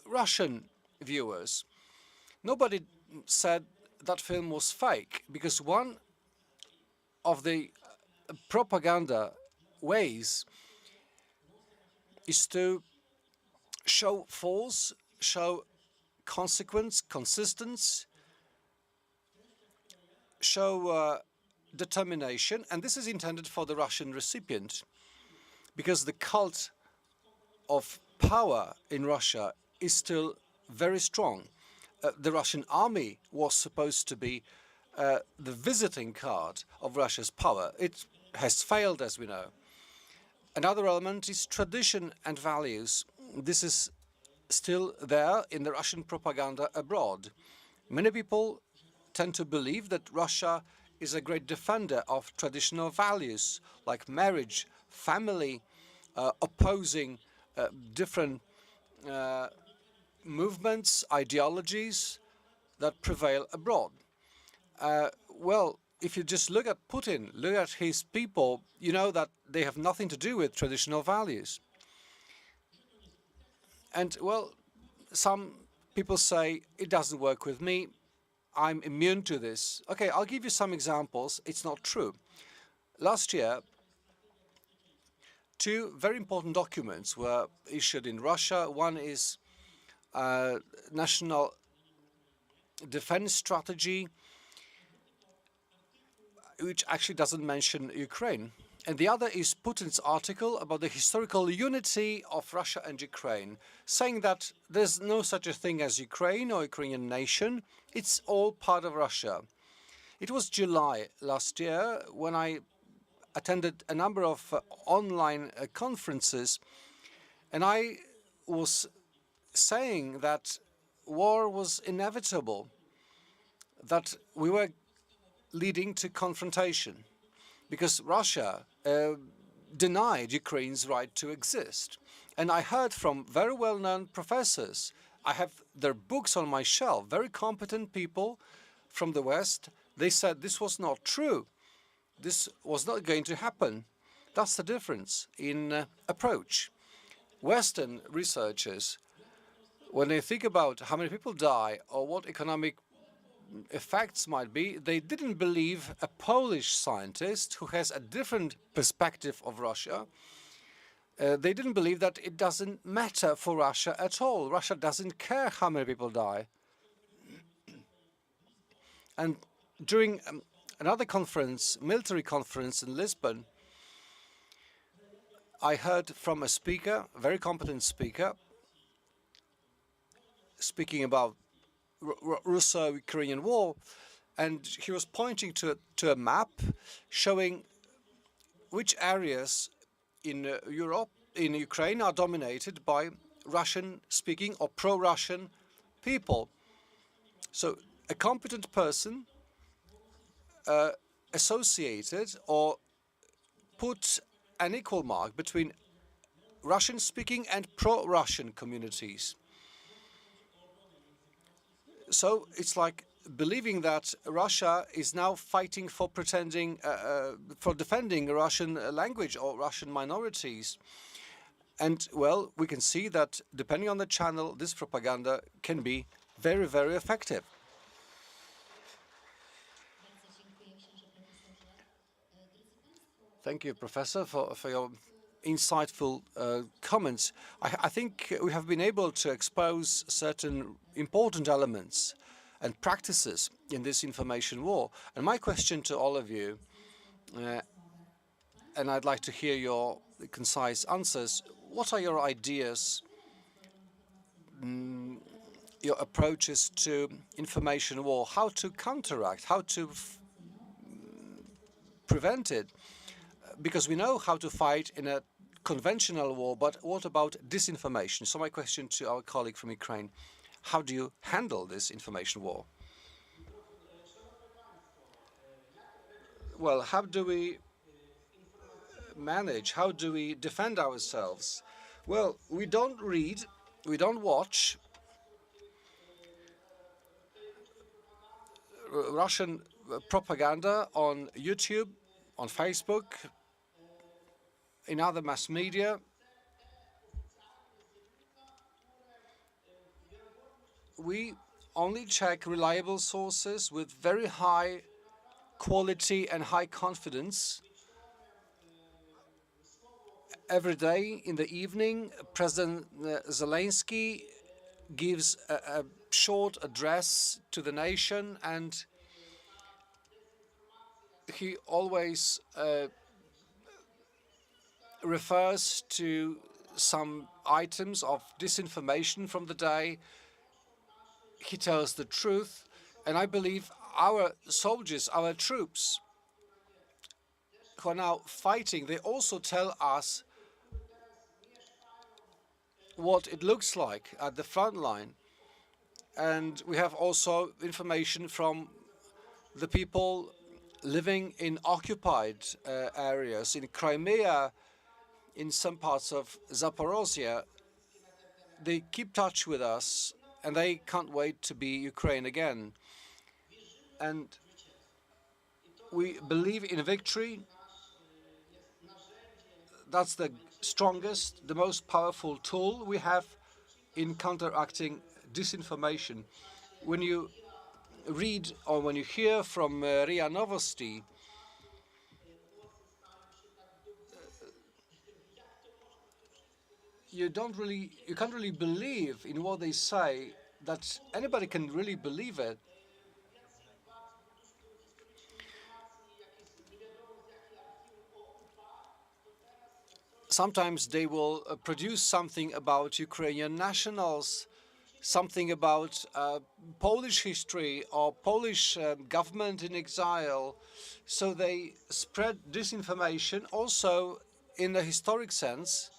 Russian viewers. Nobody said that film was fake, because one of the propaganda ways is to show force, show consequence, consistence, show determination, and this is intended for the Russian recipient, because the cult of power in Russia is still very strong. The Russian army was supposed to be the visiting card of Russia's power. It has failed, as we know. Another element is tradition and values. This is still there in the Russian propaganda abroad. Many people tend to believe that Russia is a great defender of traditional values like marriage, family, opposing different movements, ideologies that prevail abroad. Well, if you just look at Putin, look at his people, you know that they have nothing to do with traditional values. And well, some people say it doesn't work with me. I'm immune to this. Okay, I'll give you some examples. It's not true. Last year, two very important documents were issued in Russia. One is National Defense Strategy, which actually doesn't mention Ukraine. And the other is Putin's article about the historical unity of Russia and Ukraine, saying that there's no such a thing as Ukraine or Ukrainian nation. It's all part of Russia. It was July last year when I attended a number of online conferences, and I was saying that war was inevitable, that we were leading to confrontation, because Russia denied Ukraine's right to exist. And I heard from very well-known professors, I have their books on my shelf, very competent people from the West. They said this was not true. This was not going to happen. That's the difference in approach. Western researchers, when they think about how many people die or what economic effects might be, they didn't believe a Polish scientist who has a different perspective of Russia. They didn't believe that it doesn't matter for Russia at all. Russia doesn't care how many people die. And during another conference, military conference in Lisbon, I heard from a speaker, a very competent speaker, speaking about Russo-Ukrainian war, and he was pointing to a map showing which areas in Europe, in Ukraine, are dominated by Russian-speaking or pro-Russian people. So a competent person associated or put an equal mark between Russian-speaking and pro-Russian communities. So it's like believing that Russia is now fighting for for defending Russian language or Russian minorities. And well, we can see that depending on the channel, this propaganda can be very, very effective. Thank you, Professor, for your insightful comments. I think we have been able to expose certain important elements and practices in this information war. And my question to all of you, and I'd like to hear your concise answers, what are your ideas, your approaches to information war, how to counteract, how to prevent it? Because we know how to fight in a conventional war, but what about disinformation? So my question to our colleague from Ukraine, how do you handle this information war? Well, how do we manage, how do we defend ourselves? Well, we don't read, we don't watch Russian propaganda on YouTube, on Facebook, in other mass media. We only check reliable sources with very high quality and high confidence. Every day in the evening, President Zelensky gives a short address to the nation, and he always refers to some items of disinformation from the day. He tells the truth, and I believe our soldiers, our troops who are now fighting, they also tell us what it looks like at the front line. And we have also information from the people living in occupied areas, in Crimea, in some parts of Zaporozhye. They keep touch with us, and they can't wait to be Ukraine again. And We believe in victory. That's the strongest, the most powerful tool we have in counteracting disinformation. When you read or when you hear from RIA Novosti, you can't really believe in what they say, that anybody can really believe it. Sometimes they will produce something about Ukrainian nationals, something about Polish history or Polish government in exile. So they spread disinformation also in a historic sense,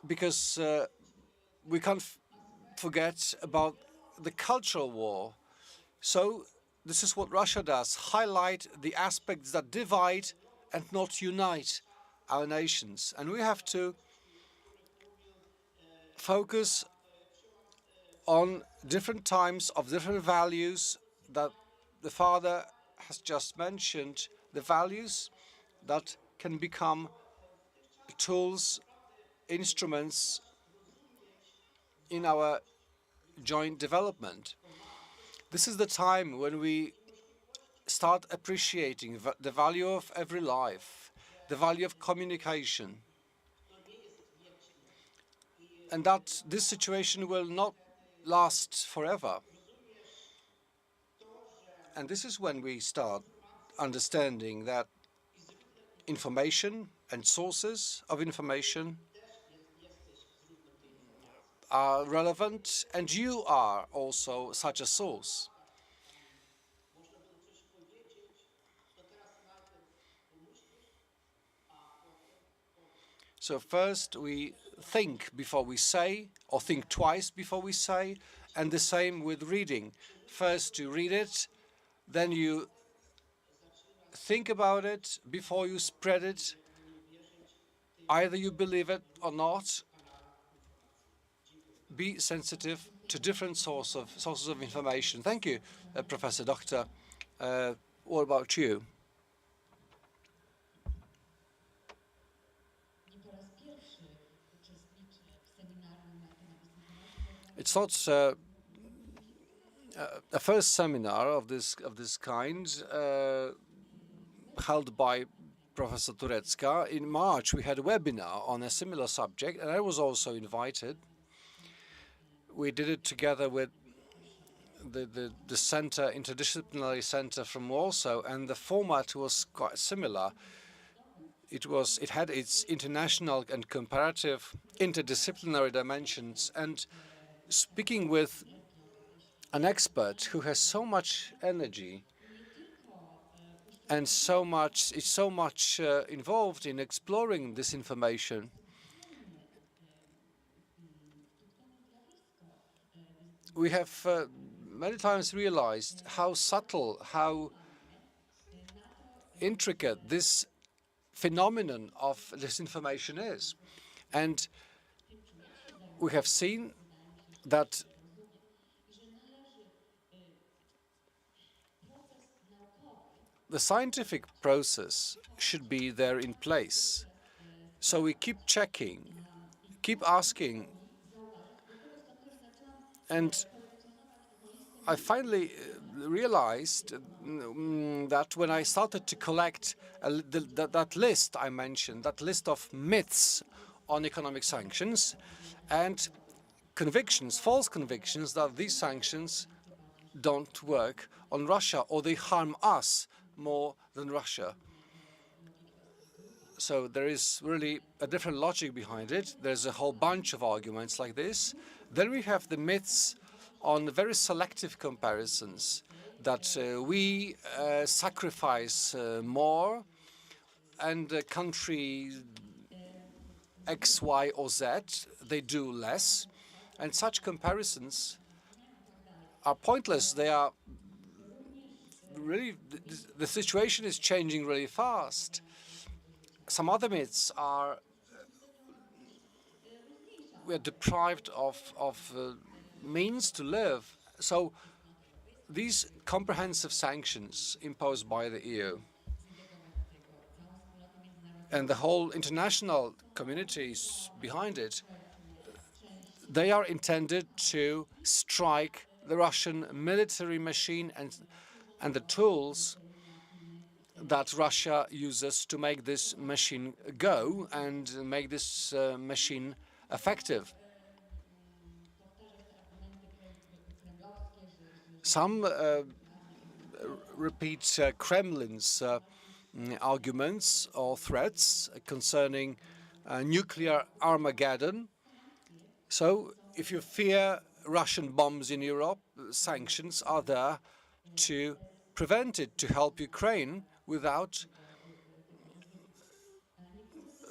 because we can't forget about the cultural war. So this is what Russia does: highlight the aspects that divide and not unite our nations. And we have to focus on different times of different values that the father has just mentioned, the values that can become tools, instruments in our joint development. This is the time when we start appreciating the value of every life, the value of communication, and that this situation will not last forever. And this is when we start understanding that information and sources of information are relevant, and you are also such a source. So first we think before we say, or think twice before we say, and the same with reading. First you read it, then you think about it before you spread it. Either you believe it or not. Be sensitive to different sources of information. Thank you, Professor Doctor. What about you? It's not a first seminar of this kind held by Professor Turecka. In March, we had a webinar on a similar subject, and I was also invited. We did it together with the center, interdisciplinary center from Warsaw, and the format was quite similar. It had its international and comparative interdisciplinary dimensions, and speaking with an expert who has so much energy and is so much involved in exploring this information, we have many times realized how subtle, how intricate this phenomenon of disinformation is. And we have seen that the scientific process should be there in place. So we keep checking, keep asking, and I finally realized that when I started to collect that list I mentioned, that list of myths on economic sanctions and convictions, false convictions that these sanctions don't work on Russia, or they harm us more than Russia. So there is really a different logic behind it. There's a whole bunch of arguments like this. Then we have the myths on very selective comparisons, that we sacrifice more and the country X, Y, or Z, they do less. And such comparisons are pointless. They are really, the situation is changing really fast. Some other myths are, we are deprived of means to live. So these comprehensive sanctions imposed by the EU and the whole international communities behind it, they are intended to strike the Russian military machine and the tools that Russia uses to make this machine go and make this machine effective. Some repeat Kremlin's arguments or threats concerning nuclear Armageddon. So if you fear Russian bombs in Europe, sanctions are there to prevent it, to help Ukraine without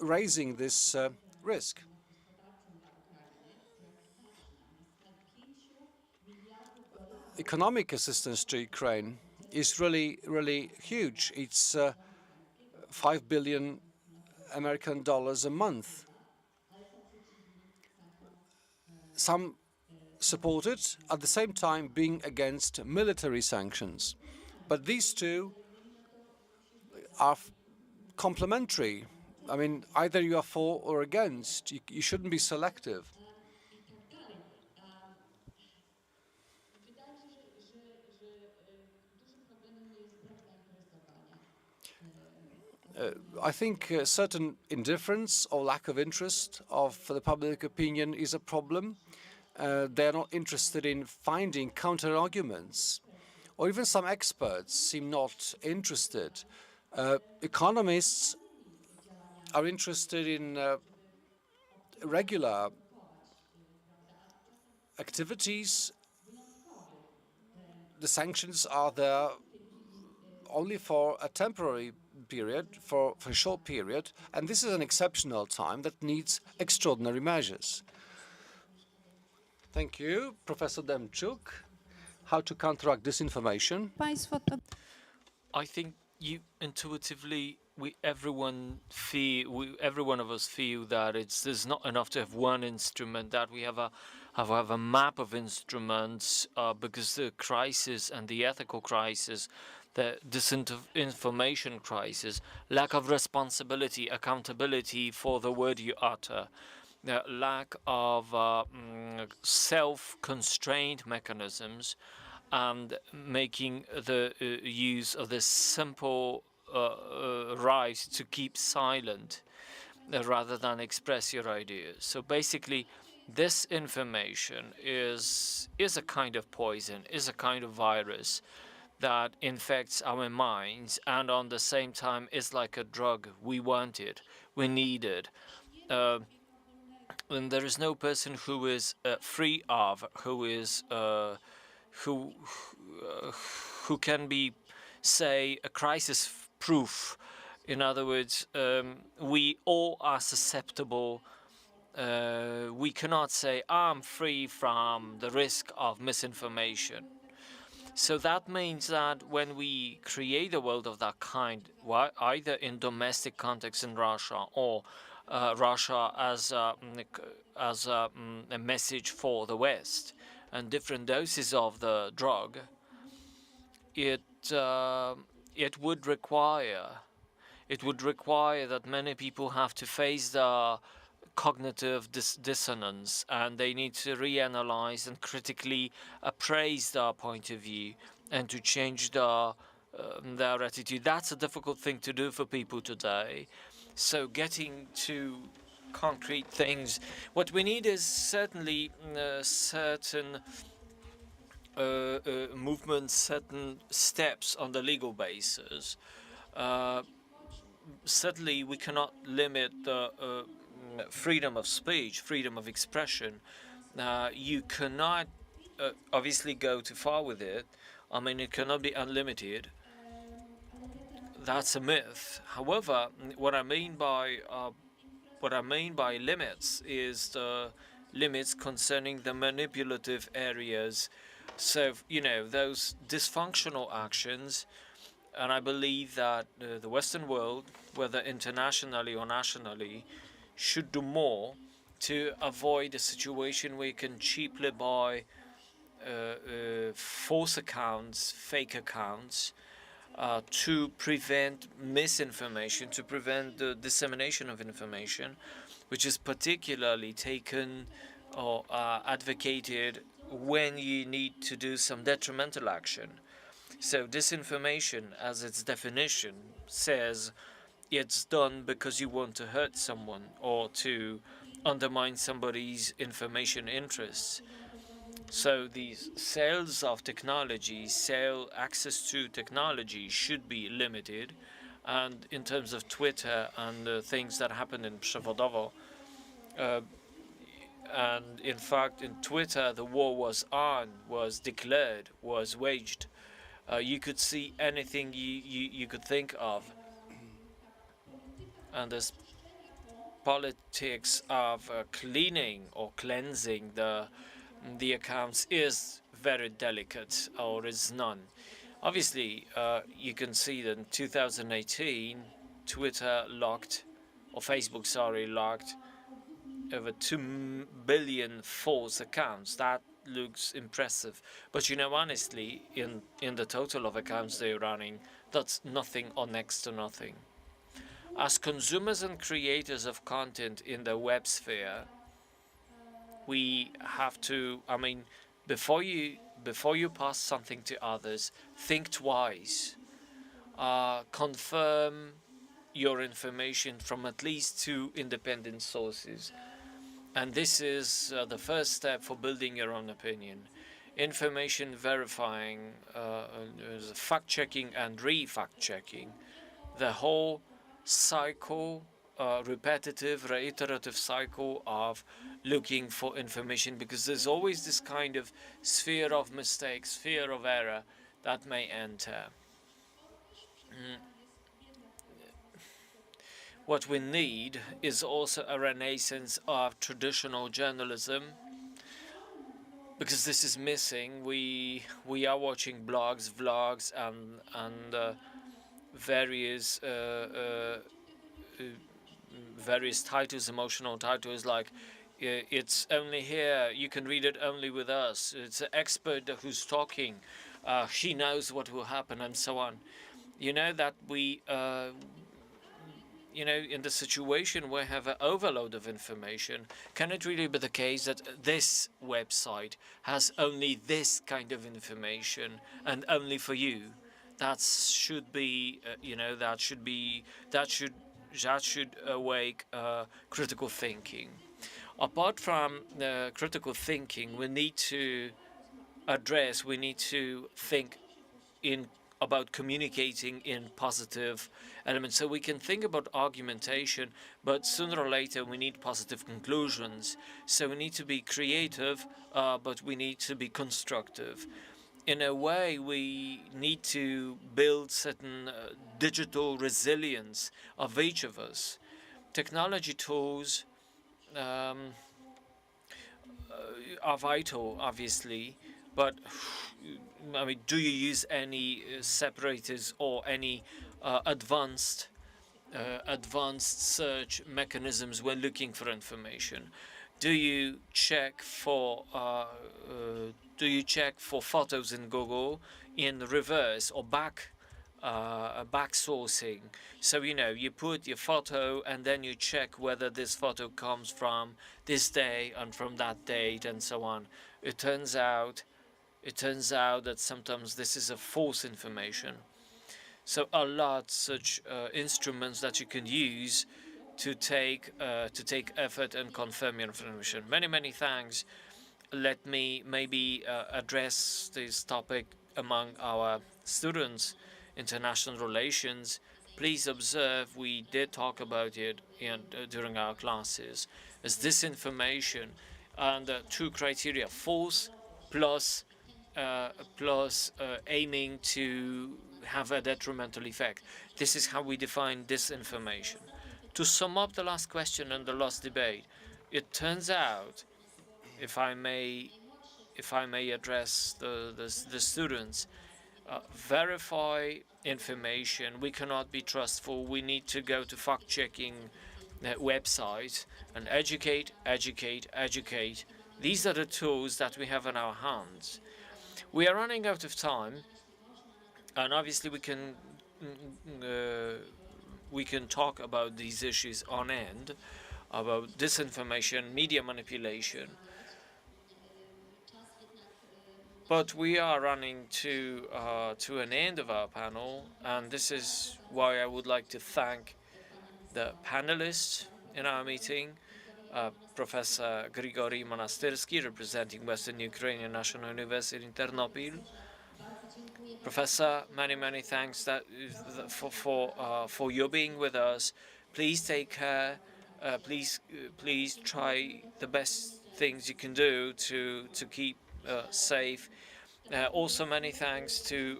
raising this risk. Economic assistance to Ukraine is really huge. It's $5 billion American dollars a month. Some support it, at the same time being against military sanctions. But these two are complementary. I mean, either you are for or against. You shouldn't be selective. I think certain indifference or lack of interest for the public opinion is a problem. They're not interested in finding counter-arguments, or even some experts seem not interested. Economists are interested in regular activities. The sanctions are there only for a temporary period, for a short period, and this is an exceptional time that needs extraordinary measures. Thank you, Professor Demchuk. How to counteract disinformation? I think you intuitively, every one of us feel that there's not enough to have one instrument, that we have a map of instruments, because the crisis and the ethical crisis, the disinformation crisis, lack of responsibility, accountability for the word you utter, the lack of self-constrained mechanisms, and making the use of this simple right to keep silent rather than express your ideas. So basically, this information is a kind of poison, is a kind of virus that infects our minds, and on the same time is like a drug. We want it, we need it. And there is no person who is free of, who can be, say, a crisis proof. In other words, we all are susceptible. We cannot say, I'm free from the risk of misinformation. So that means that when we create a world of that kind, either in domestic context in Russia or Russia as a message for the West, and different doses of the drug, it would require that many people have to face the cognitive dissonance, and they need to reanalyze and critically appraise their point of view and to change their attitude. That's a difficult thing to do for people today. So getting to concrete things, what we need is certainly certain movements, certain steps on the legal basis. Certainly, we cannot limit the freedom of speech, freedom of expression. You cannot obviously go too far with it. I mean, it cannot be unlimited. That's a myth. However, what I mean by limits is the limits concerning the manipulative areas. So, those dysfunctional actions, and I believe that the Western world, whether internationally or nationally, should do more to avoid a situation where you can cheaply buy false accounts, fake accounts, to prevent misinformation, to prevent the dissemination of information, which is particularly taken or advocated when you need to do some detrimental action. So disinformation, as its definition says, it's done because you want to hurt someone or to undermine somebody's information interests. So these sales of technology, access to technology should be limited. And in terms of Twitter and the things that happened in Przewodowo, and in fact in Twitter the war was declared, was waged. You could see anything you could think of. And this politics of cleaning or cleansing the accounts is very delicate, or is none. Obviously, you can see that in 2018, Twitter locked, or Facebook, sorry, locked over 2 billion false accounts. That looks impressive. But you know, honestly, in the total of accounts they're running, that's nothing or next to nothing. As consumers and creators of content in the web sphere, we have to, I mean, before you pass something to others, think twice. Confirm your information from at least 2 independent sources. And this is the first step for building your own opinion. Information verifying, fact-checking and re-fact-checking. The whole cycle, repetitive, reiterative cycle of looking for information, because there's always this kind of sphere of mistakes, sphere of error that may enter. What we need is also a renaissance of traditional journalism, because this is missing. We are watching blogs, vlogs, and various various titles, emotional titles like it's only here, you can read it only with us, it's an expert who's talking, he knows what will happen, and so on. You know that we you know, in the situation where we have an overload of information, can it really be the case that this website has only this kind of information and only for you? That should be, you know, that should awake critical thinking. Apart from critical thinking, we need to think about communicating in positive elements. So we can think about argumentation, but sooner or later we need positive conclusions. So we need to be creative, but we need to be constructive. In a way, we need to build certain digital resilience of each of us. Technology tools are vital, obviously, but I mean, do you use any separators or any advanced search mechanisms when looking for information? Do you check for photos in Google in reverse or back sourcing? So you know, you put your photo and then you check whether this photo comes from this day and from that date and so on. It turns out that sometimes this is a false information. So a lot such instruments that you can use to take effort and confirm your information. Many thanks. Let me maybe address this topic among our students, international relations. Please observe, we did talk about it during our classes, as disinformation under 2 criteria: false plus aiming to have a detrimental effect. This is how we define disinformation. To sum up the last question and the last debate, it turns out, if I may address the students, verify information. We cannot be trustful. We need to go to fact-checking websites and educate These are the tools that we have in our hands. We are running out of time, and obviously we can talk about these issues on end, about disinformation, media manipulation. But we are running to an end of our panel, and this is why I would like to thank the panelists in our meeting, Professor Grigory Monastyrsky, representing Western Ukrainian National University in Ternopil. Professor, many thanks for your being with us. Please take care. Please try the best things you can do to keep safe. Also, many thanks to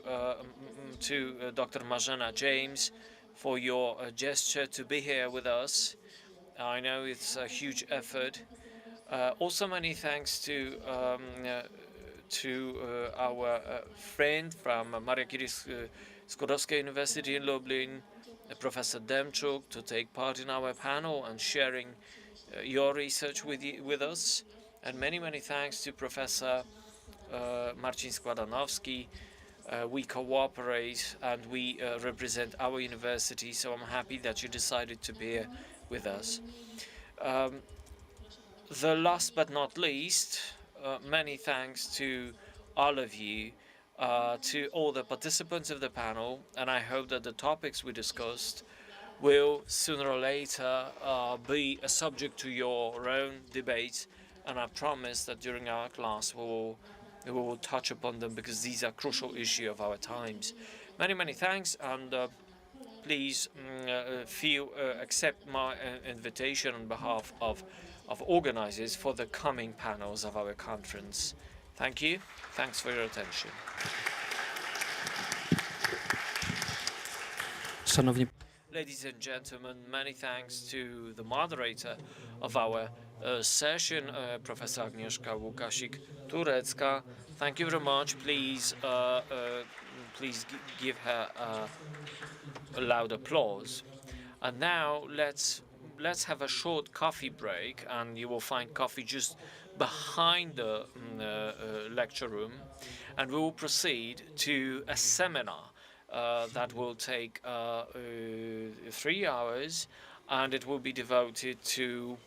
Dr. Marzena James for your gesture to be here with us. I know it's a huge effort. Also, many thanks to our friend from Maria Curie Skłodowska University in Lublin, Professor Demchuk, to take part in our panel and sharing your research with us. And many thanks to Professor Marcin Składanowski. We cooperate and we represent our university, so I'm happy that you decided to be here with us. The last but not least, many thanks to all of you, to all the participants of the panel, and I hope that the topics we discussed will sooner or later be a subject to your own debate, and I promise that during our class we will touch upon them because these are crucial issues of our times. Many thanks, and please accept my invitation on behalf of organizers for the coming panels of our conference. Thank you. Thanks for your attention. Szanowni Ladies and gentlemen, many thanks to the moderator of our session, Professor Agnieszka Łukasik-Turecka. Thank you very much. Please give her a loud applause. And now let's have a short coffee break, and you will find coffee just behind the lecture room, and we will proceed to a seminar that will take 3 hours, and it will be devoted to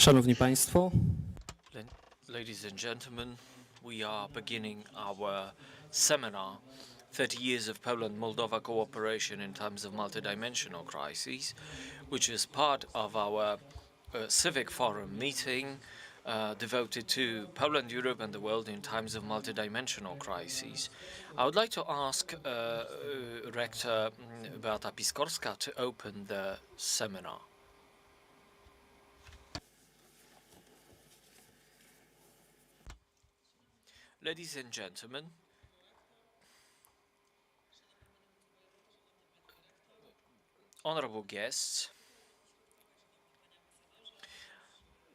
Szanowni Państwo, Ladies and gentlemen, we are beginning our seminar, 30 Years of Poland-Moldova Cooperation in Times of Multidimensional Crises, which is part of our civic forum meeting devoted to Poland, Europe and the world in times of multidimensional crises. I would like to ask Rector Beata Piskorska to open the seminar. Ladies and gentlemen, honorable guests,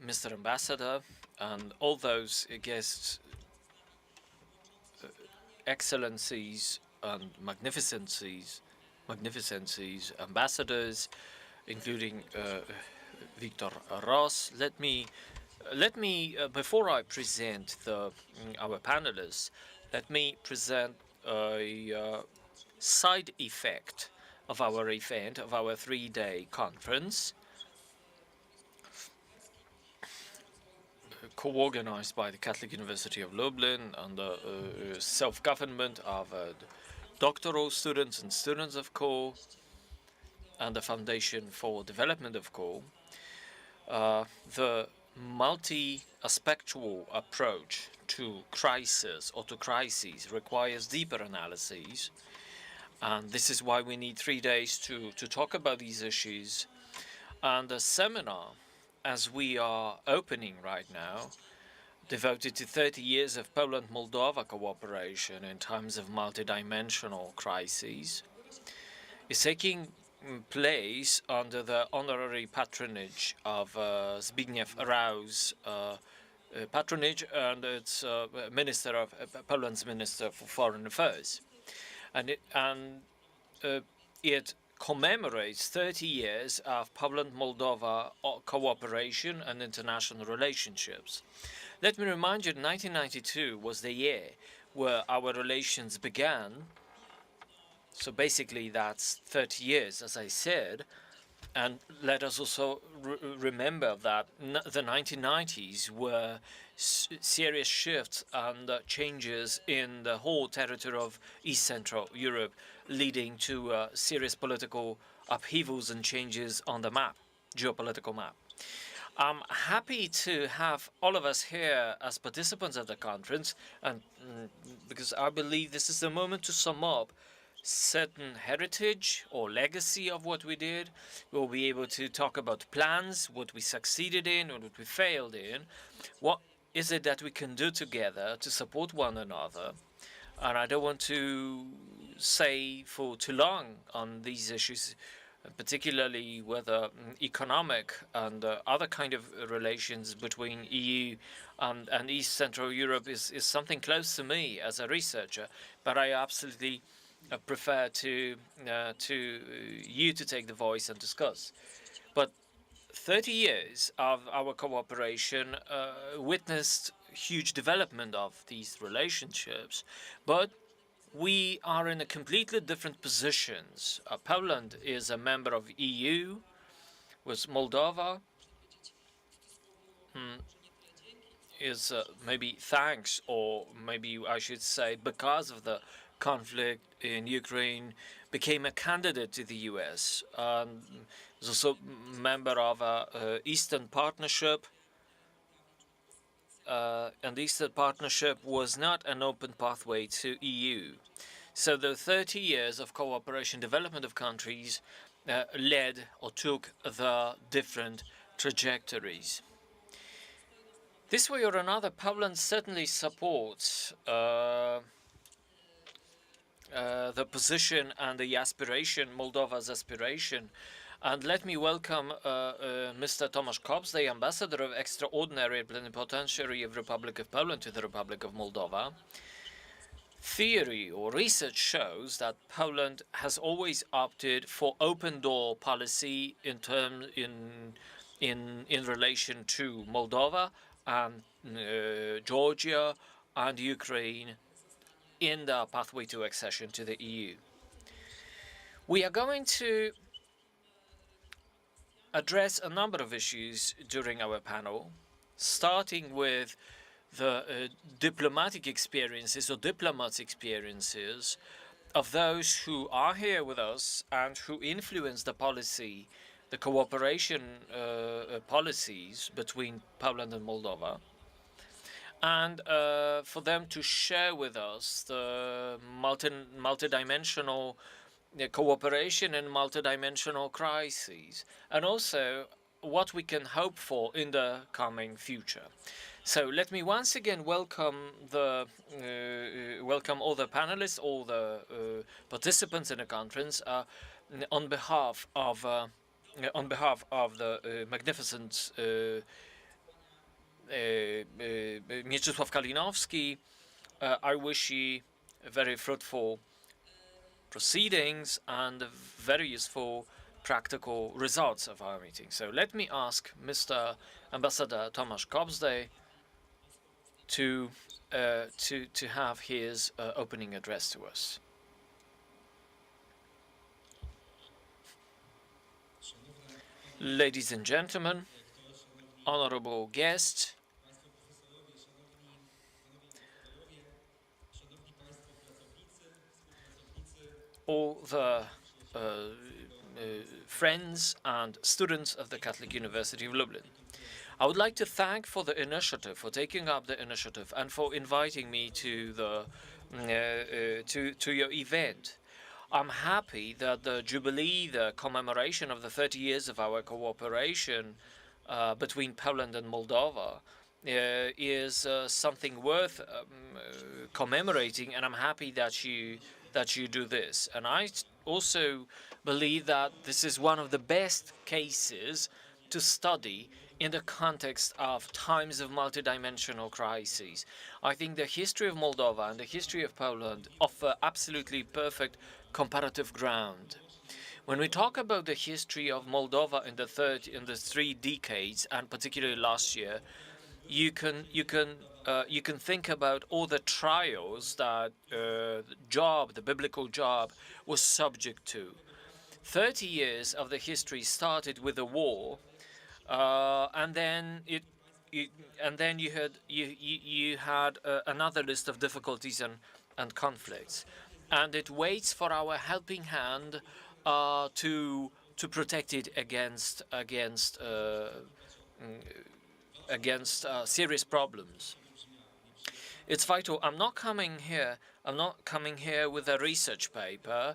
Mr. Ambassador, and all those guests, excellencies and magnificencies, ambassadors, including Victor Ross. Let me before I present our panelists, let me present a side effect of our event, of our three-day conference, co-organized by the Catholic University of Lublin and the self-government of doctoral students and students of COE and the Foundation for Development of COE. The multi-aspectual approach to crisis or to crises requires deeper analyses, and this is why we need 3 days to talk about these issues. And the seminar, as we are opening right now, devoted to 30 years of Poland-Moldova cooperation in times of multidimensional crises, is taking place under the honorary patronage of Zbigniew Rau's patronage, and it's Poland's Minister for Foreign Affairs, and it commemorates 30 years of Poland-Moldova cooperation and international relationships. Let me remind you, 1992 was the year where our relations began. So basically, that's 30 years, as I said. And let us also remember that the 1990s were serious shifts and changes in the whole territory of East Central Europe, leading to serious political upheavals and changes on the map, geopolitical map. I'm happy to have all of us here as participants of the conference, and because I believe this is the moment to sum up certain heritage or legacy of what we did. We'll be able to talk about plans, what we succeeded in or what we failed in, what is it that we can do together to support one another. And I don't want to say for too long on these issues, particularly whether economic and other kind of relations between EU and East Central Europe is something close to me as a researcher, but I absolutely prefer to you to take the voice and discuss. But 30 years of our cooperation witnessed huge development of these relationships, but we are in a completely different positions. Poland is a member of EU, with Moldova is maybe thanks, or maybe I should say because of the conflict in Ukraine, became a candidate to the US. Is also member of Eastern Partnership, and the Eastern Partnership was not an open pathway to EU. So the 30 years of cooperation development of countries led or took the different trajectories. This way or another, Poland certainly supports the position and the aspiration, Moldova's aspiration. And let me welcome Mr. Tomasz Kops, the Ambassador of Extraordinary Plenipotentiary of Republic of Poland to the Republic of Moldova. Theory or research shows that Poland has always opted for open door policy in relation to Moldova and Georgia and Ukraine in the pathway to accession to the EU. We are going to address a number of issues during our panel, starting with the diplomatic experiences or diplomats' experiences of those who are here with us and who influence the policy, the cooperation policies between Poland and Moldova, and for them to share with us the multidimensional cooperation and multidimensional crises, and also what we can hope for in the coming future. So let me once again welcome all the panelists, all the participants in the conference on behalf of the magnificent Mieczysław Kalinowski. I wish you very fruitful proceedings and very useful practical results of our meeting. So let me ask Mr. Ambassador Tomasz Kobzdej to have his opening address to us. Ladies and gentlemen, honorable guests, all the friends and students of the Catholic University of Lublin. I would like to thank for the initiative, for taking up the initiative, and for inviting me to the to your event. I'm happy that the Jubilee, the commemoration of the 30 years of our cooperation between Poland and Moldova, is something worth commemorating, and I'm happy that you do this. And I also believe that this is one of the best cases to study in the context of times of multidimensional crises. I think the history of Moldova and the history of Poland offer absolutely perfect comparative ground. When we talk about the history of Moldova in the 3 decades, and particularly last year, you can think about all the trials that the biblical job was subject to. 30 years of the history started with a war, and then you had another list of difficulties and conflicts, and it waits for our helping hand to protect it against serious problems. It's vital. I'm not coming here with a research paper,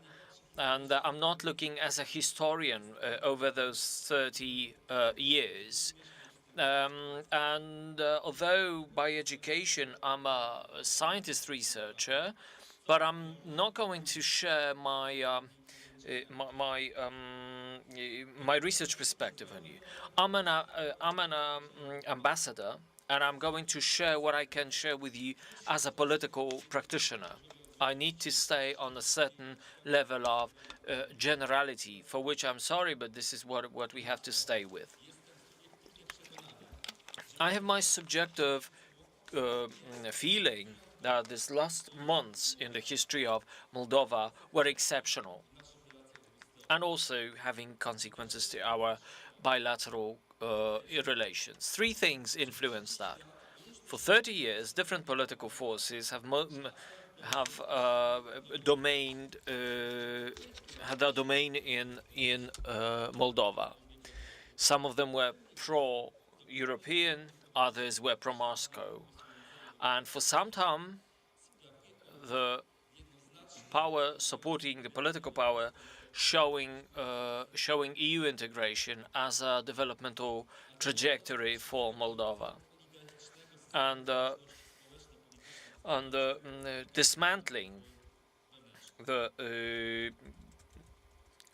and I'm not looking as a historian over those 30 years. Although by education I'm a scientist researcher, but I'm not going to share my my research perspective on you. I'm an ambassador, and I'm going to share what I can share with you as a political practitioner. I need to stay on a certain level of generality, for which I'm sorry, but this is what we have to stay with. I have my subjective feeling that these last months in the history of Moldova were exceptional, and also having consequences to our bilateral relations. 3 things influenced that. For 30 years, different political forces have had their domain in Moldova. Some of them were pro-European, others were pro-Moscow, and for some time, the power supporting the political power showing EU integration as a developmental trajectory for Moldova, and dismantling the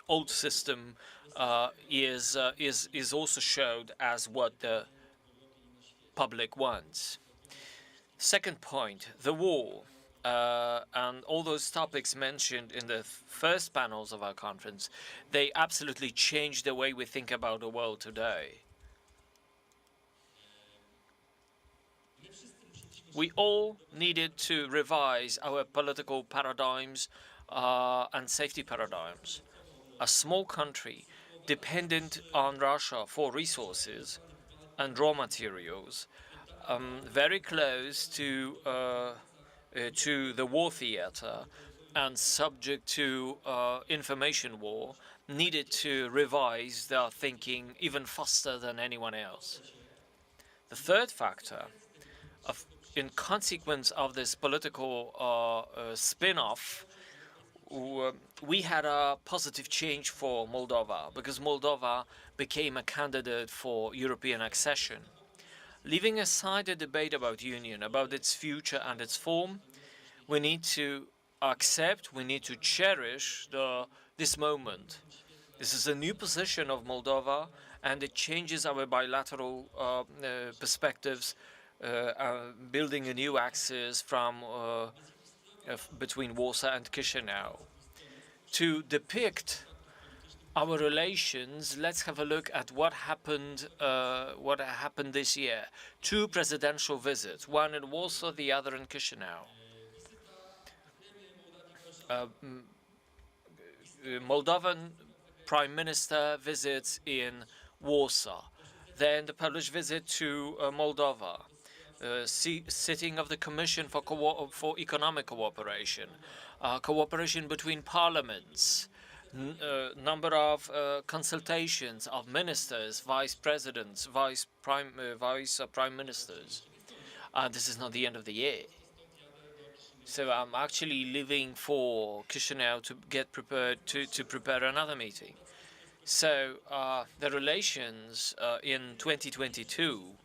old system is also showed as what the public wants. Second point, the war. And all those topics mentioned in the first panels of our conference, they absolutely changed the way we think about the world today. We all needed to revise our political paradigms and safety paradigms. A small country dependent on Russia for resources and raw materials, very close to the war theater and subject to information war, needed to revise their thinking even faster than anyone else. The third factor, in consequence of this political spin-off, we had a positive change for Moldova because Moldova became a candidate for European accession. Leaving aside the debate about union, about its future and its form, we need to accept, we need to cherish this moment. This is a new position of Moldova, and it changes our bilateral perspectives, building a new axis from between Warsaw and Chisinau. To depict our relations, let's have a look at what happened this year. 2 presidential visits, one in Warsaw, the other in Chisinau. Moldovan Prime Minister visits in Warsaw. Then the Polish visit to Moldova. Sitting of the Commission for Economic Cooperation. Cooperation between parliaments. Number of consultations of ministers, vice presidents, vice prime ministers. This is not the end of the year. So I'm actually leaving for Chisinau to get prepared to prepare another meeting. So the relations in 2022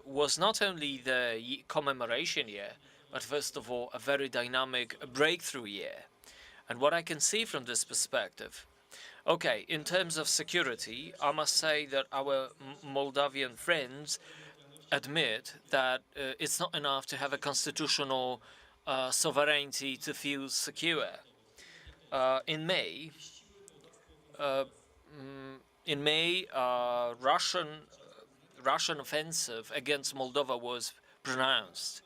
was not only the commemoration year, but first of all, a very dynamic breakthrough year. And what I can see from this perspective, okay, in terms of security, I must say that our Moldavian friends admit that it's not enough to have a constitutional sovereignty to feel secure. In May, Russian offensive against Moldova was pronounced.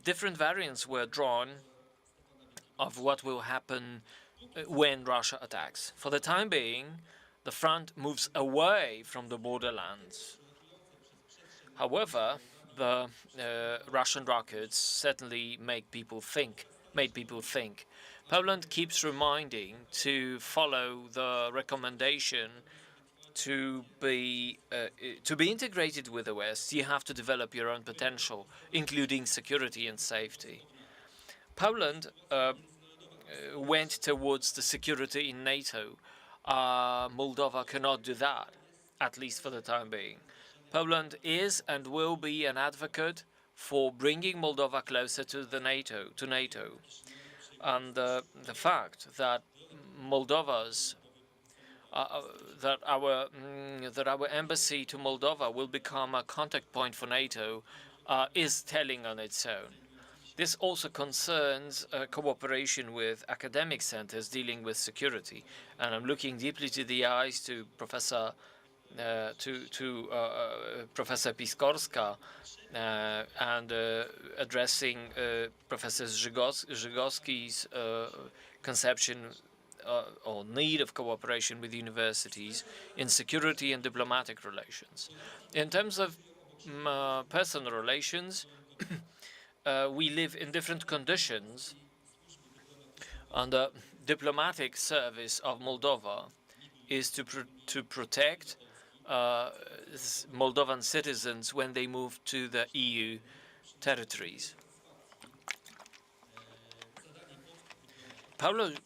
Different variants were drawn of what will happen when Russia attacks. For the time being, the front moves away from the borderlands. However, the Russian rockets certainly made people think. Poland keeps reminding to follow the recommendation to be integrated with the West. You have to develop your own potential, including security and safety. Poland went towards the security in NATO. Moldova cannot do that, at least for the time being. Poland is and will be an advocate for bringing Moldova closer to NATO. And the fact that that our embassy to Moldova will become a contact point for NATO is telling on its own. This also concerns cooperation with academic centers dealing with security, and I'm looking deeply to the eyes to Professor Piskorska and addressing Professor Zygowski's conception or need of cooperation with universities in security and diplomatic relations. In terms of personal relations, we live in different conditions, and the diplomatic service of Moldova is to protect Moldovan citizens when they move to the EU territories.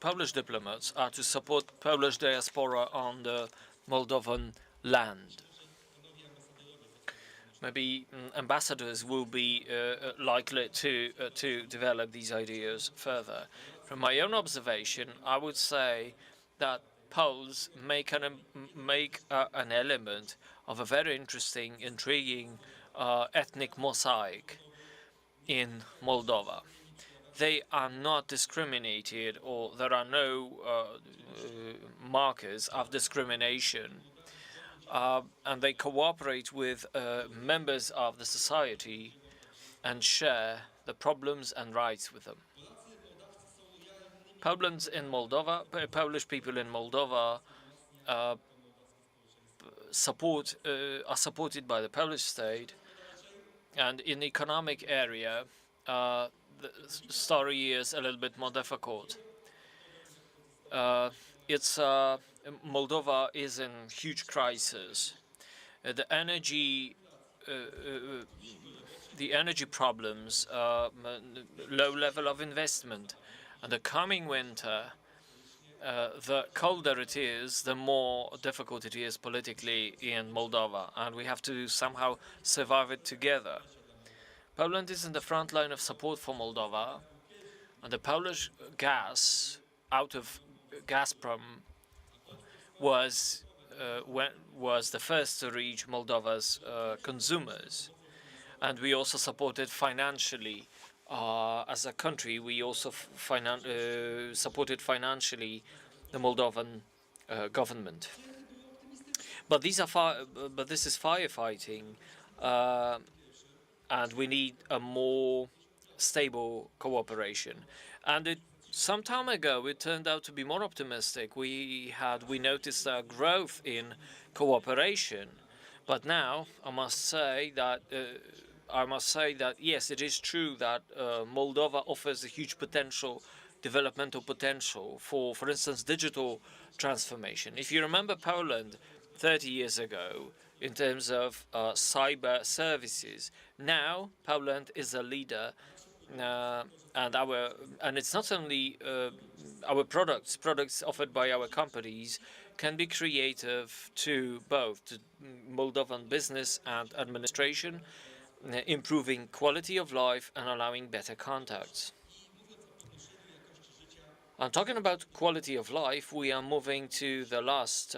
Polish diplomats are to support Polish diaspora on the Moldovan land. Maybe ambassadors will be likely to develop these ideas further. From my own observation, I would say that Poles make an element of a very interesting, intriguing ethnic mosaic in Moldova. They are not discriminated, or there are no markers of discrimination. And they cooperate with members of the society and share the problems and rights with them. Polish people in Moldova are supported by the Polish state, and in the economic area, the story is a little bit more difficult. Moldova is in huge crisis. The energy problems, low level of investment, and the coming winter, the colder it is, the more difficult it is politically in Moldova, and we have to somehow survive it together. Poland is in the front line of support for Moldova, and the Polish gas out of Gazprom was the first to reach Moldova's consumers, and we also supported financially. As a country, we also supported financially the Moldovan government. But this is firefighting, and we need a more stable cooperation. And some time ago, it turned out to be more optimistic. We noticed a growth in cooperation, but now I must say that yes, it is true that Moldova offers a huge developmental potential for instance, digital transformation. If you remember Poland 30 years ago in terms of cyber services, now Poland is a leader, and it's not only our products offered by our companies can be creative to both to Moldovan business and administration, improving quality of life and allowing better contacts. And talking about quality of life, we are moving to the last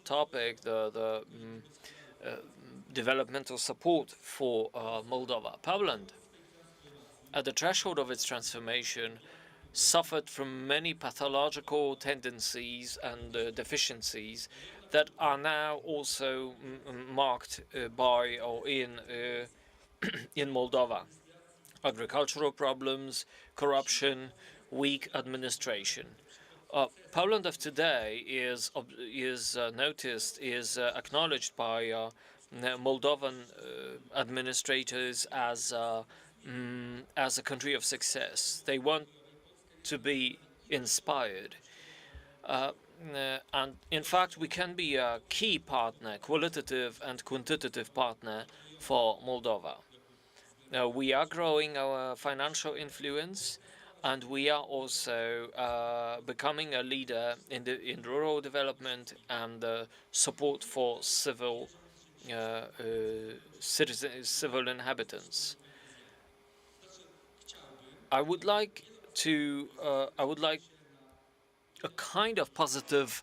topic, the developmental support for Moldova. Poland, at the threshold of its transformation, suffered from many pathological tendencies and deficiencies that are now also marked by or in Moldova. Agricultural problems, corruption, weak administration. Poland of today is acknowledged by Moldovan administrators as a country of success. They want to be inspired. And in fact, we can be a key partner, qualitative and quantitative partner for Moldova. We are growing our financial influence, and we are also becoming a leader in rural development and support for civil citizens, civil inhabitants. I would like a kind of positive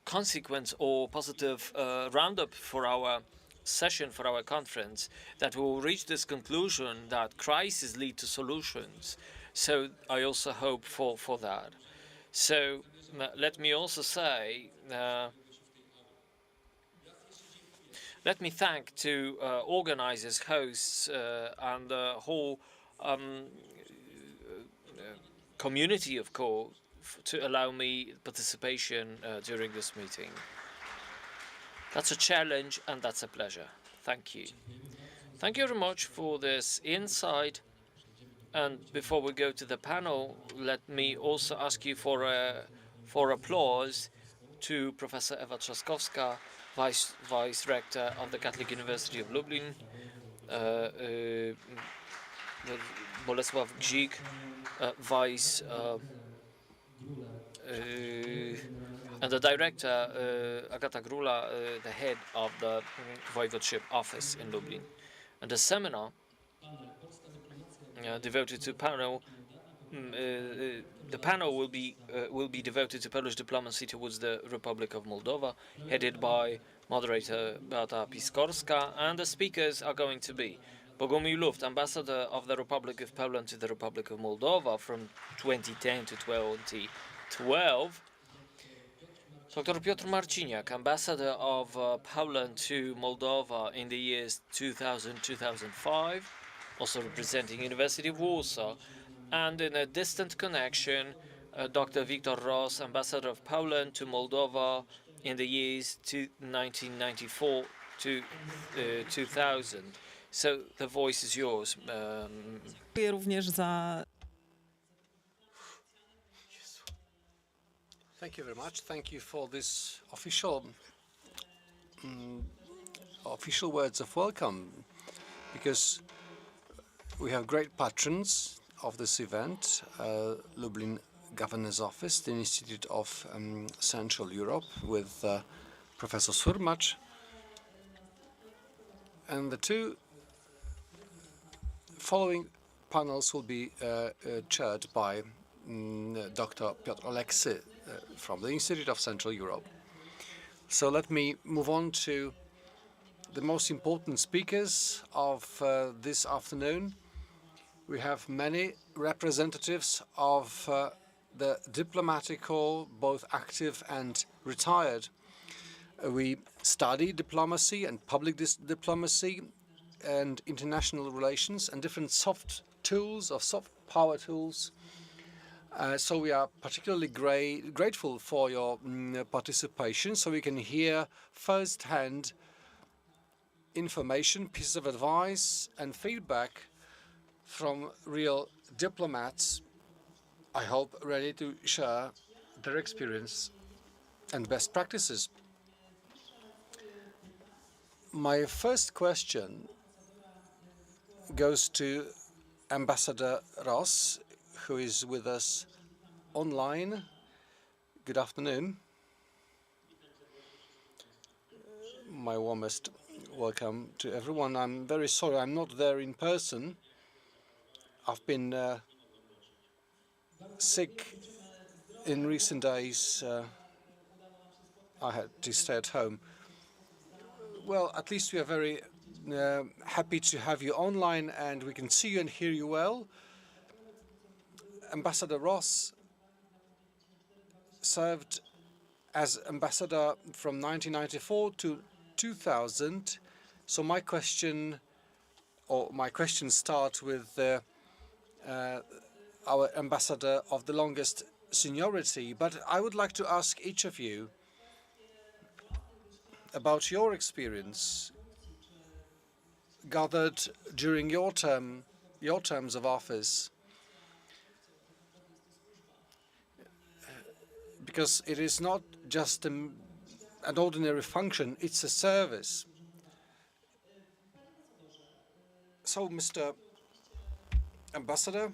consequence or positive roundup for our session, for our conference, that we will reach this conclusion that crises lead to solutions. So I also hope for that. So let me also say, let me thank to organizers, hosts, and the whole community, of course, to allow me participation during this meeting. That's a challenge and that's a pleasure. Thank you. Thank you very much for this insight. And before we go to the panel, let me also ask you for applause to Professor Ewa Trzaskowska, Vice Rector of the Catholic University of Lublin, Bolesław Gzik, Vice and the Director, Agata Grula, the head of the Voivodeship office in Lublin. And the seminar devoted to panel, the panel will be devoted to Polish diplomacy towards the Republic of Moldova, headed by moderator Beata Piskorska, and the speakers are going to be Bogumił Luft, Ambassador of the Republic of Poland to the Republic of Moldova from 2010 to 2012, Dr. Piotr Marciniak, Ambassador of Poland to Moldova in the years 2000-2005, also representing University of Warsaw, and in a distant connection, Dr. Viktor Ross, Ambassador of Poland to Moldova in the years 1994 to 2000. So the voice is yours. Dziękuję również za Thank you very much. Thank you for this official words of welcome, because we have great patrons of this event, Lublin Governor's Office, the Institute of Central Europe, with Professor Surmacz, and the two following panels will be chaired by Dr. Piotr Oleksy from the Institute of Central Europe. So let me move on to the most important speakers of this afternoon. We have many representatives of the diplomatic corps, both active and retired. We study diplomacy and public diplomacy and international relations and different soft tools or soft power tools. So we are particularly grateful for your participation, so we can hear firsthand information, pieces of advice and feedback from real diplomats, I hope ready to share their experience and best practices. My first question goes to Ambassador Ross, who is with us online. Good afternoon. My warmest welcome to everyone. I'm very sorry I'm not there in person. I've been sick in recent days. I had to stay at home. Well, at least we are very happy to have you online and we can see you and hear you well. Ambassador Ross served as ambassador from 1994 to 2000. So my questions start with our ambassador of the longest seniority. But I would like to ask each of you about your experience gathered during your terms of office. Because it is not just an ordinary function, it's a service. So, Mr. Ambassador,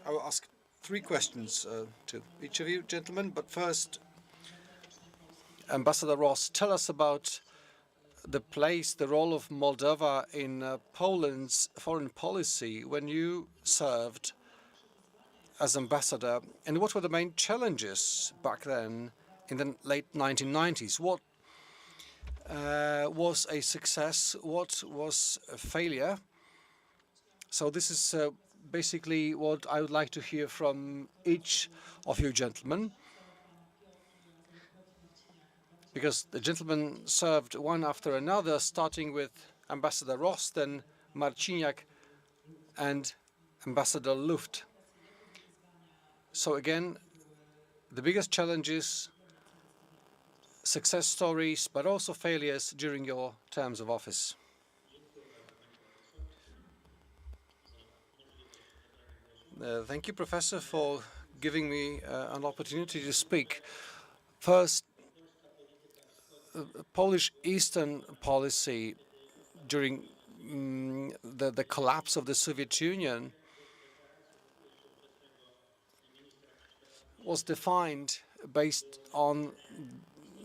I will ask 3 questions to each of you, gentlemen. But first, Ambassador Ross, tell us about the role of Moldova in Poland's foreign policy when you served as ambassador, and what were the main challenges back then in the late 1990s? What was a success? What was a failure? So this is basically what I would like to hear from each of you gentlemen, because the gentlemen served one after another, starting with Ambassador Ross, then Marciniak, and Ambassador Luft. So again, the biggest challenges, success stories, but also failures during your terms of office. Thank you, Professor, for giving me an opportunity to speak. First, Polish Eastern policy during the collapse of the Soviet Union was defined based on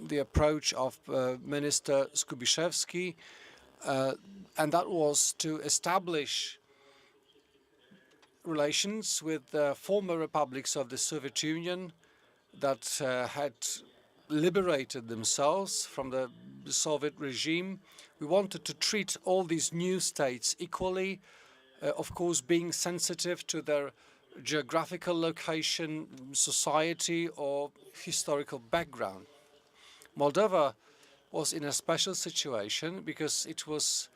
the approach of Minister Skubiszewski, and that was to establish relations with the former republics of the Soviet Union that had liberated themselves from the Soviet regime. We wanted to treat all these new states equally, of course, being sensitive to their geographical location, society, or historical background. Moldova was in a special situation because it was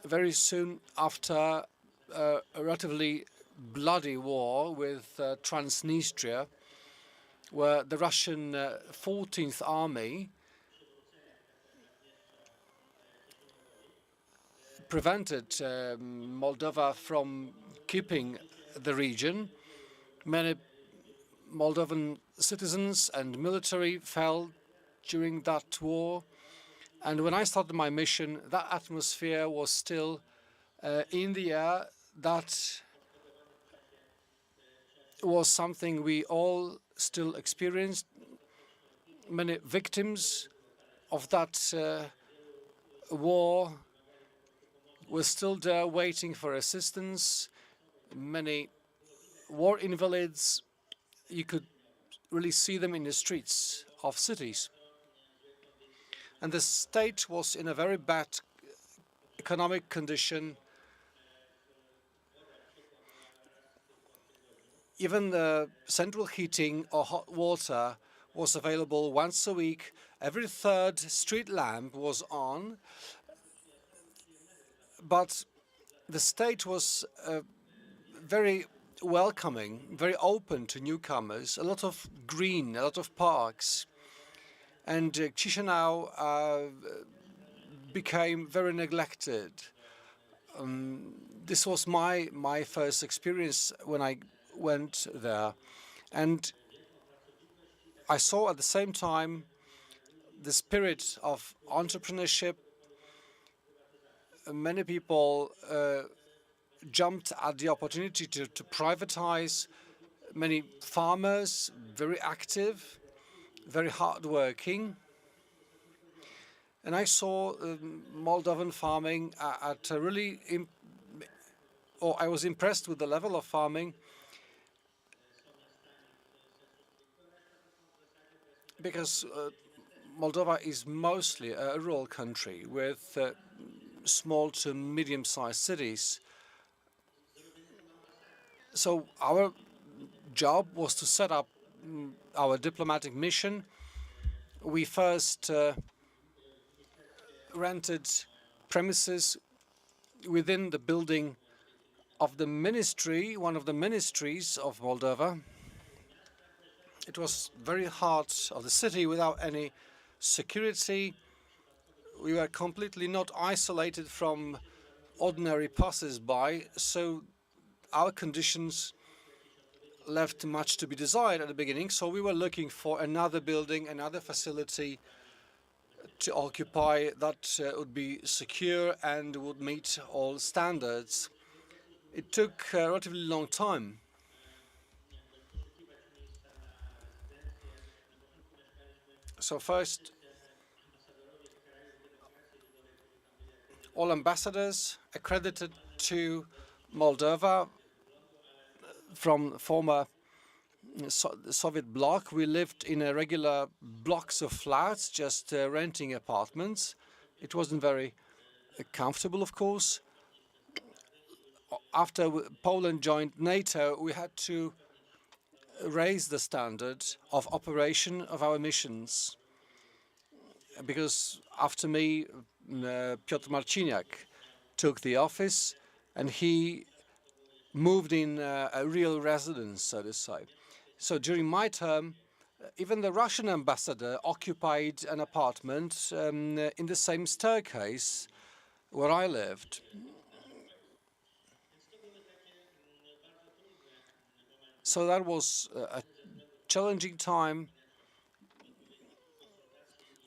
very soon after a relatively bloody war with Transnistria, where the Russian 14th Army prevented Moldova from keeping the region. Many Moldovan citizens and military fell during that war. And when I started my mission, that atmosphere was still in the air. That was something we all still experienced. Many victims of that war were still there waiting for assistance. Many war invalids, you could really see them in the streets of cities. And the state was in a very bad economic condition. Even the central heating or hot water was available once a week. Every third street lamp was on. But the state was very welcoming, very open to newcomers, a lot of green, a lot of parks. And Chisinau became very neglected. This was my first experience when I went there. And I saw at the same time the spirit of entrepreneurship. Many people jumped at the opportunity to privatize. Many farmers, very active, very hardworking. And I saw Moldovan farming at a really, I was impressed with the level of farming, because Moldova is mostly a rural country with small to medium-sized cities. So our job was to set up our diplomatic mission. We first rented premises within the building of the ministry, one of the ministries of Moldova. It was very heart of the city without any security. We were completely not isolated from ordinary passers-by, so our conditions left much to be desired at the beginning. So we were looking for another building, another facility to occupy that would be secure and would meet all standards. It took a relatively long time. So first, all ambassadors accredited to Moldova from former Soviet bloc. We lived in a regular blocks of flats, just renting apartments. It wasn't very comfortable, of course. After Poland joined NATO, we had to raise the standard of operation of our missions, because after me, Piotr Marciniak took the office, and he moved in a real residence, so to say. So during my term, even the Russian ambassador occupied an apartment in the same staircase where I lived. So that was a challenging time.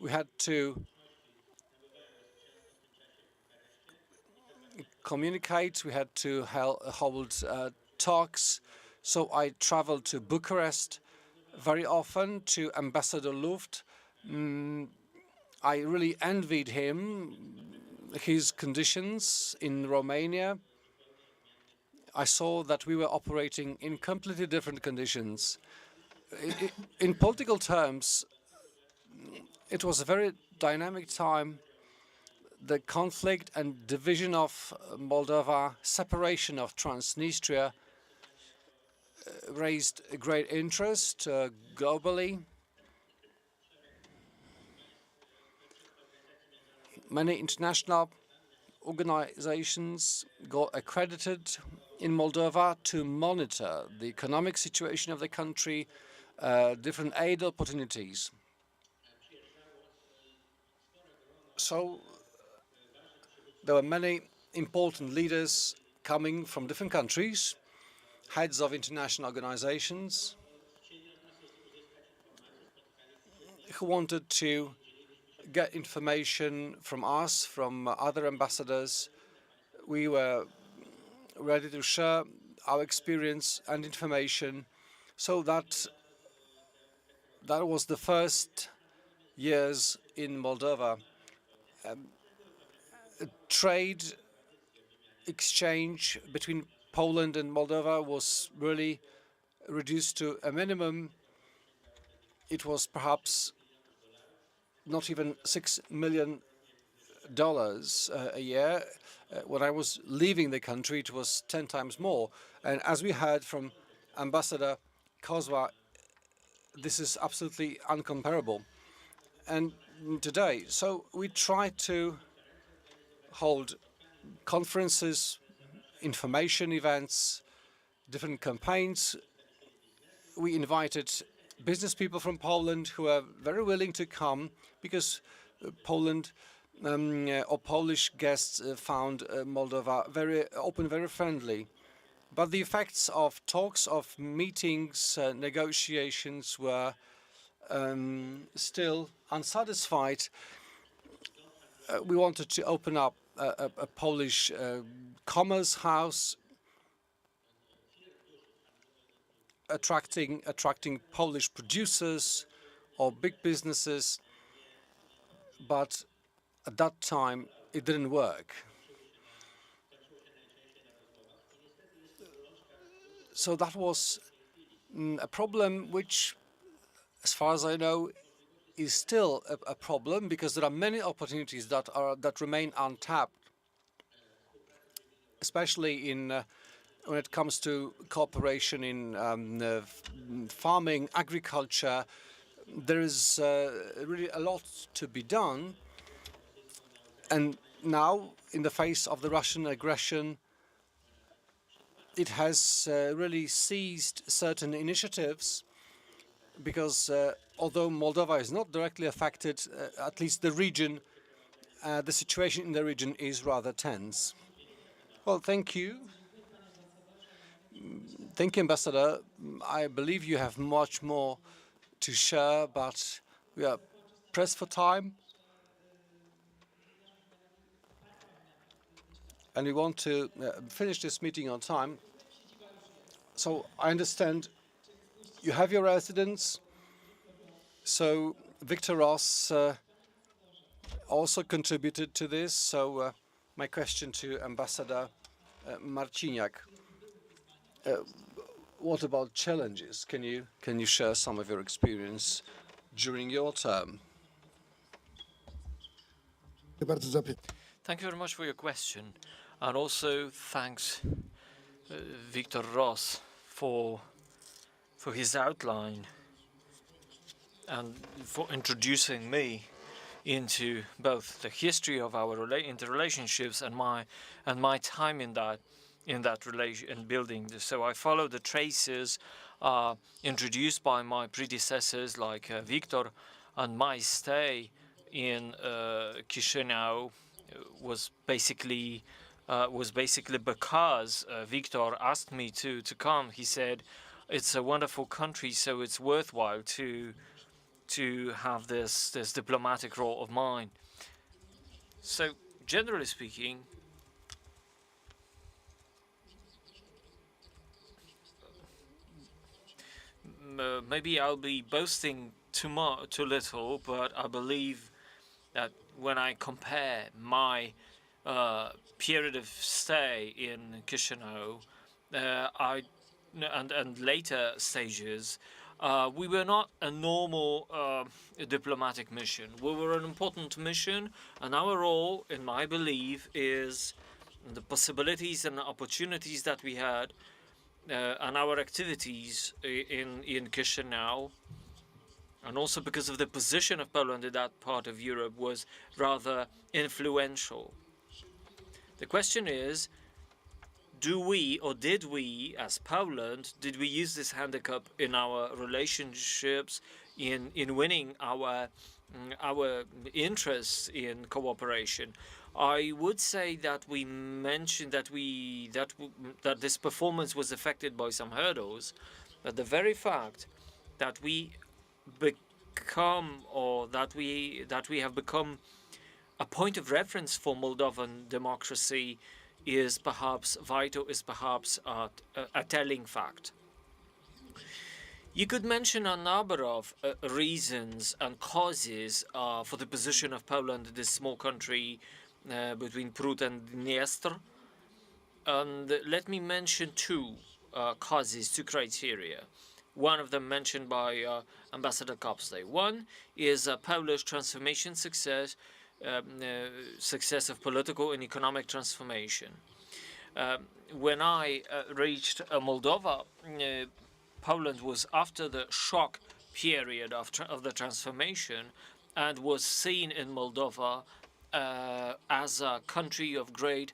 We had to communicate, we had to hold talks. So I traveled to Bucharest very often, to Ambassador Luft. I really envied him, his conditions in Romania. I saw that we were operating in completely different conditions. In political terms, it was a very dynamic time. The conflict and division of Moldova, separation of Transnistria, raised great interest globally. Many international organizations got accredited in Moldova to monitor the economic situation of the country, different aid opportunities. So there were many important leaders coming from different countries, heads of international organizations, who wanted to get information from us, from other ambassadors. We were ready to share our experience and information. So that was the first years in Moldova. Trade exchange between Poland and Moldova was really reduced to a minimum. It was perhaps not even $6 million a year. When I was leaving the country, it was 10 times more. And as we heard from Ambassador Kozła, this is absolutely uncomparable. And today, so we try to hold conferences, information events, different campaigns. We invited business people from Poland who are very willing to come because Poland or Polish guests found Moldova very open, very friendly. But the effects of talks, of meetings, negotiations were still unsatisfied. We wanted to open up a Polish commerce house, attracting Polish producers or big businesses, but at that time it didn't work. So that was a problem which, as far as I know, is still a problem, because there are many opportunities that remain untapped, especially in when it comes to cooperation in farming, agriculture. There is really a lot to be done. And now, in the face of the Russian aggression, it has really seized certain initiatives, because although Moldova is not directly affected, at least the region, the situation in the region is rather tense. Well, thank you. Thank you, Ambassador. I believe you have much more to share, but we are pressed for time. And we want to finish this meeting on time. So I understand you have your residence. So Victor Ross also contributed to this. So my question to Ambassador Marciniak: what about challenges? Can you share some of your experience during your term? Thank you very much for your question, and also thanks Victor Ross for his outline and for introducing me into both the history of our interrelationships and my time in that relation and building. So I follow the traces introduced by my predecessors like Victor, and my stay in Chisinau was basically because Victor asked me to come. He said, "It's a wonderful country, so it's worthwhile to have this diplomatic role of mine." So generally speaking, maybe I'll be boasting too little, but I believe that when I compare my period of stay in Chisinau and later stages, we were not a normal diplomatic mission. We were an important mission, and our role, in my belief, is the possibilities and opportunities that we had and our activities in Chisinau, and also because of the position of Poland in that part of Europe, was rather influential. The question is, do we, or did we, as Poland, did we use this handicap in our relationships, in winning our interests in cooperation? I would say that we mentioned that this performance was affected by some hurdles, but the very fact that we become, or that we have become a point of reference for Moldovan democracy is perhaps vital, is perhaps a telling fact. You could mention a number of reasons and causes for the position of Poland, this small country between Prut and Dniester. And let me mention two causes, two criteria. One of them mentioned by Ambassador Kopsday. One is Polish transformation success, success of political and economic transformation. When I reached Moldova, Poland was after the shock period of the transformation and was seen in Moldova as a country of great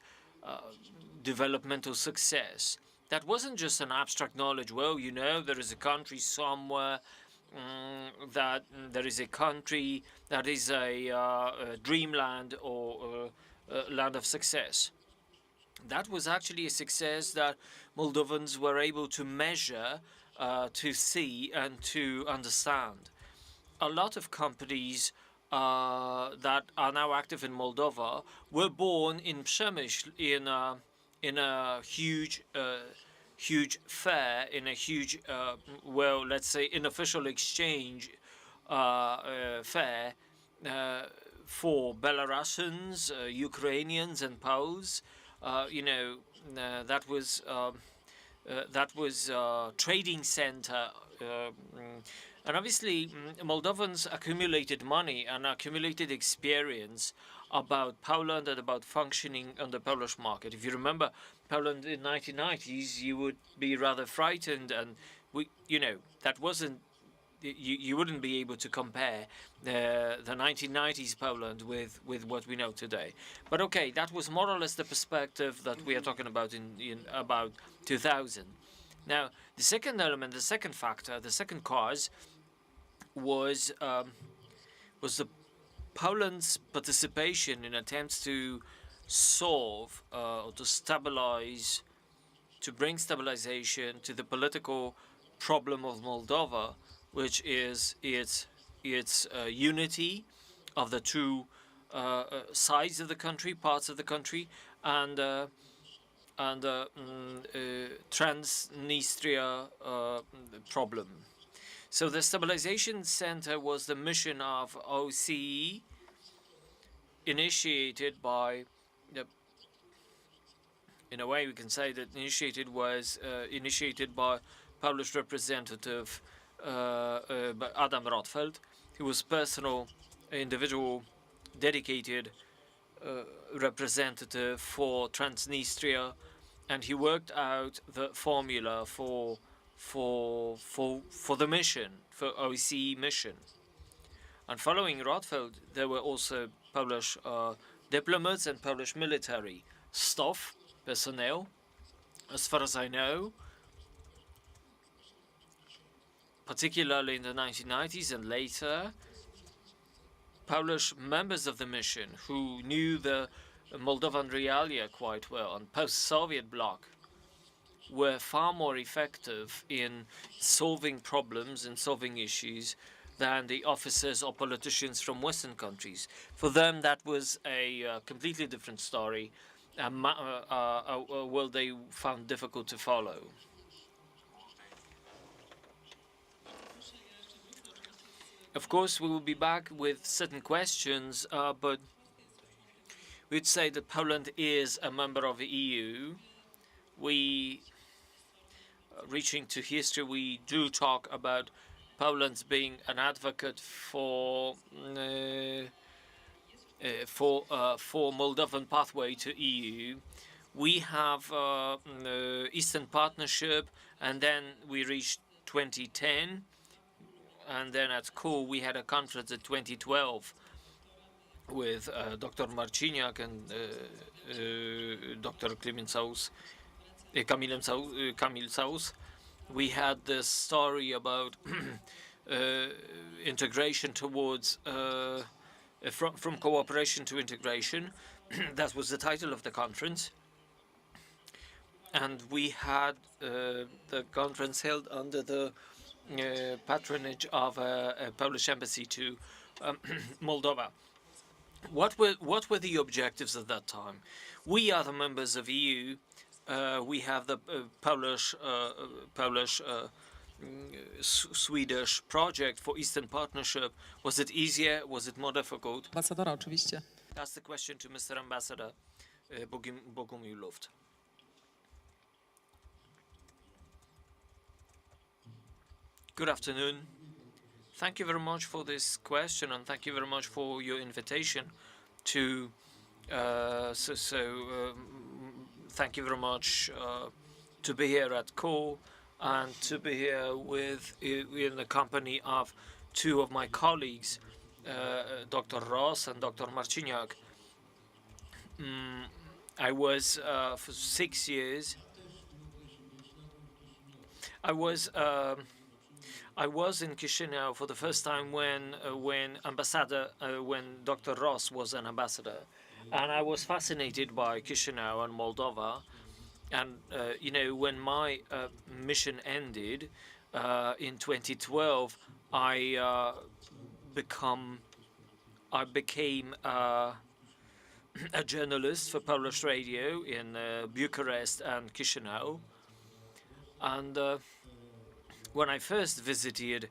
developmental success. That wasn't just an abstract knowledge. Well, you know, there is a country somewhere, that there is a country that is a dreamland or land of success. That was actually a success that Moldovans were able to measure, to see, and to understand. A lot of companies that are now active in Moldova were born in Przemyśl, in a huge fair, in a huge, well, let's say, unofficial exchange fair for Belarusians, Ukrainians, and Poles. You know, that was trading center. And obviously, Moldovans accumulated money and accumulated experience about Poland and about functioning on the Polish market. If you remember Poland in 1990s, you would be rather frightened, and that wasn't. You wouldn't be able to compare the 1990s Poland with what we know today. But okay, that was more or less the perspective that we are talking about in about 2000. Now, the second element, the second factor, the second cause was the Poland's participation in attempts to solve or to stabilize, to bring stabilization to the political problem of Moldova, which is its unity of the two sides of the country, parts of the country, and Transnistria problem. So the Stabilization Center was the mission of OCE, initiated by, in a way we can say that initiated by Polish representative Adam Rotfeld. He was personal, individual, dedicated representative for Transnistria, and he worked out the formula for the mission, for OSCE mission. And following Rotfeld, there were also Polish diplomats and Polish military staff, personnel. As far as I know, particularly in the 1990s and later, Polish members of the mission who knew the Moldovan realia quite well and post-Soviet bloc were far more effective in solving problems and solving issues than the officers or politicians from Western countries. For them, that was a completely different story, a world they found difficult to follow. Of course, we will be back with certain questions, but we'd say that Poland is a member of the EU. Reaching to history, we do talk about Poland's being an advocate for Moldovan pathway to EU. We have Eastern Partnership, and then we reached 2010. And then at school, we had a conference in 2012 with Dr. Marciniak and Dr. Klemencaus. Kamil Saus. We had this story about integration towards from cooperation to integration. That was the title of the conference, and we had the conference held under the patronage of a Polish embassy to Moldova. What were the objectives at that time? We are the members of EU. We have the Swedish project for Eastern Partnership. Was it easier? Was it more difficult? Ambasadora, oczywiście. That's the question to Mr. Ambassador Bogumił Luft. Good afternoon. Thank you very much for this question, and thank you very much for your invitation to. Thank you very much to be here at CORE and to be here in the company of two of my colleagues, Dr. Ross and Dr. Marciniak. I was for 6 years. I was in Chisinau for the first time when Dr. Ross was an ambassador, and I was fascinated by Chisinau and Moldova. And you know, when my mission ended in 2012, I became a journalist for Polish radio in Bucharest and Chisinau. And when I first visited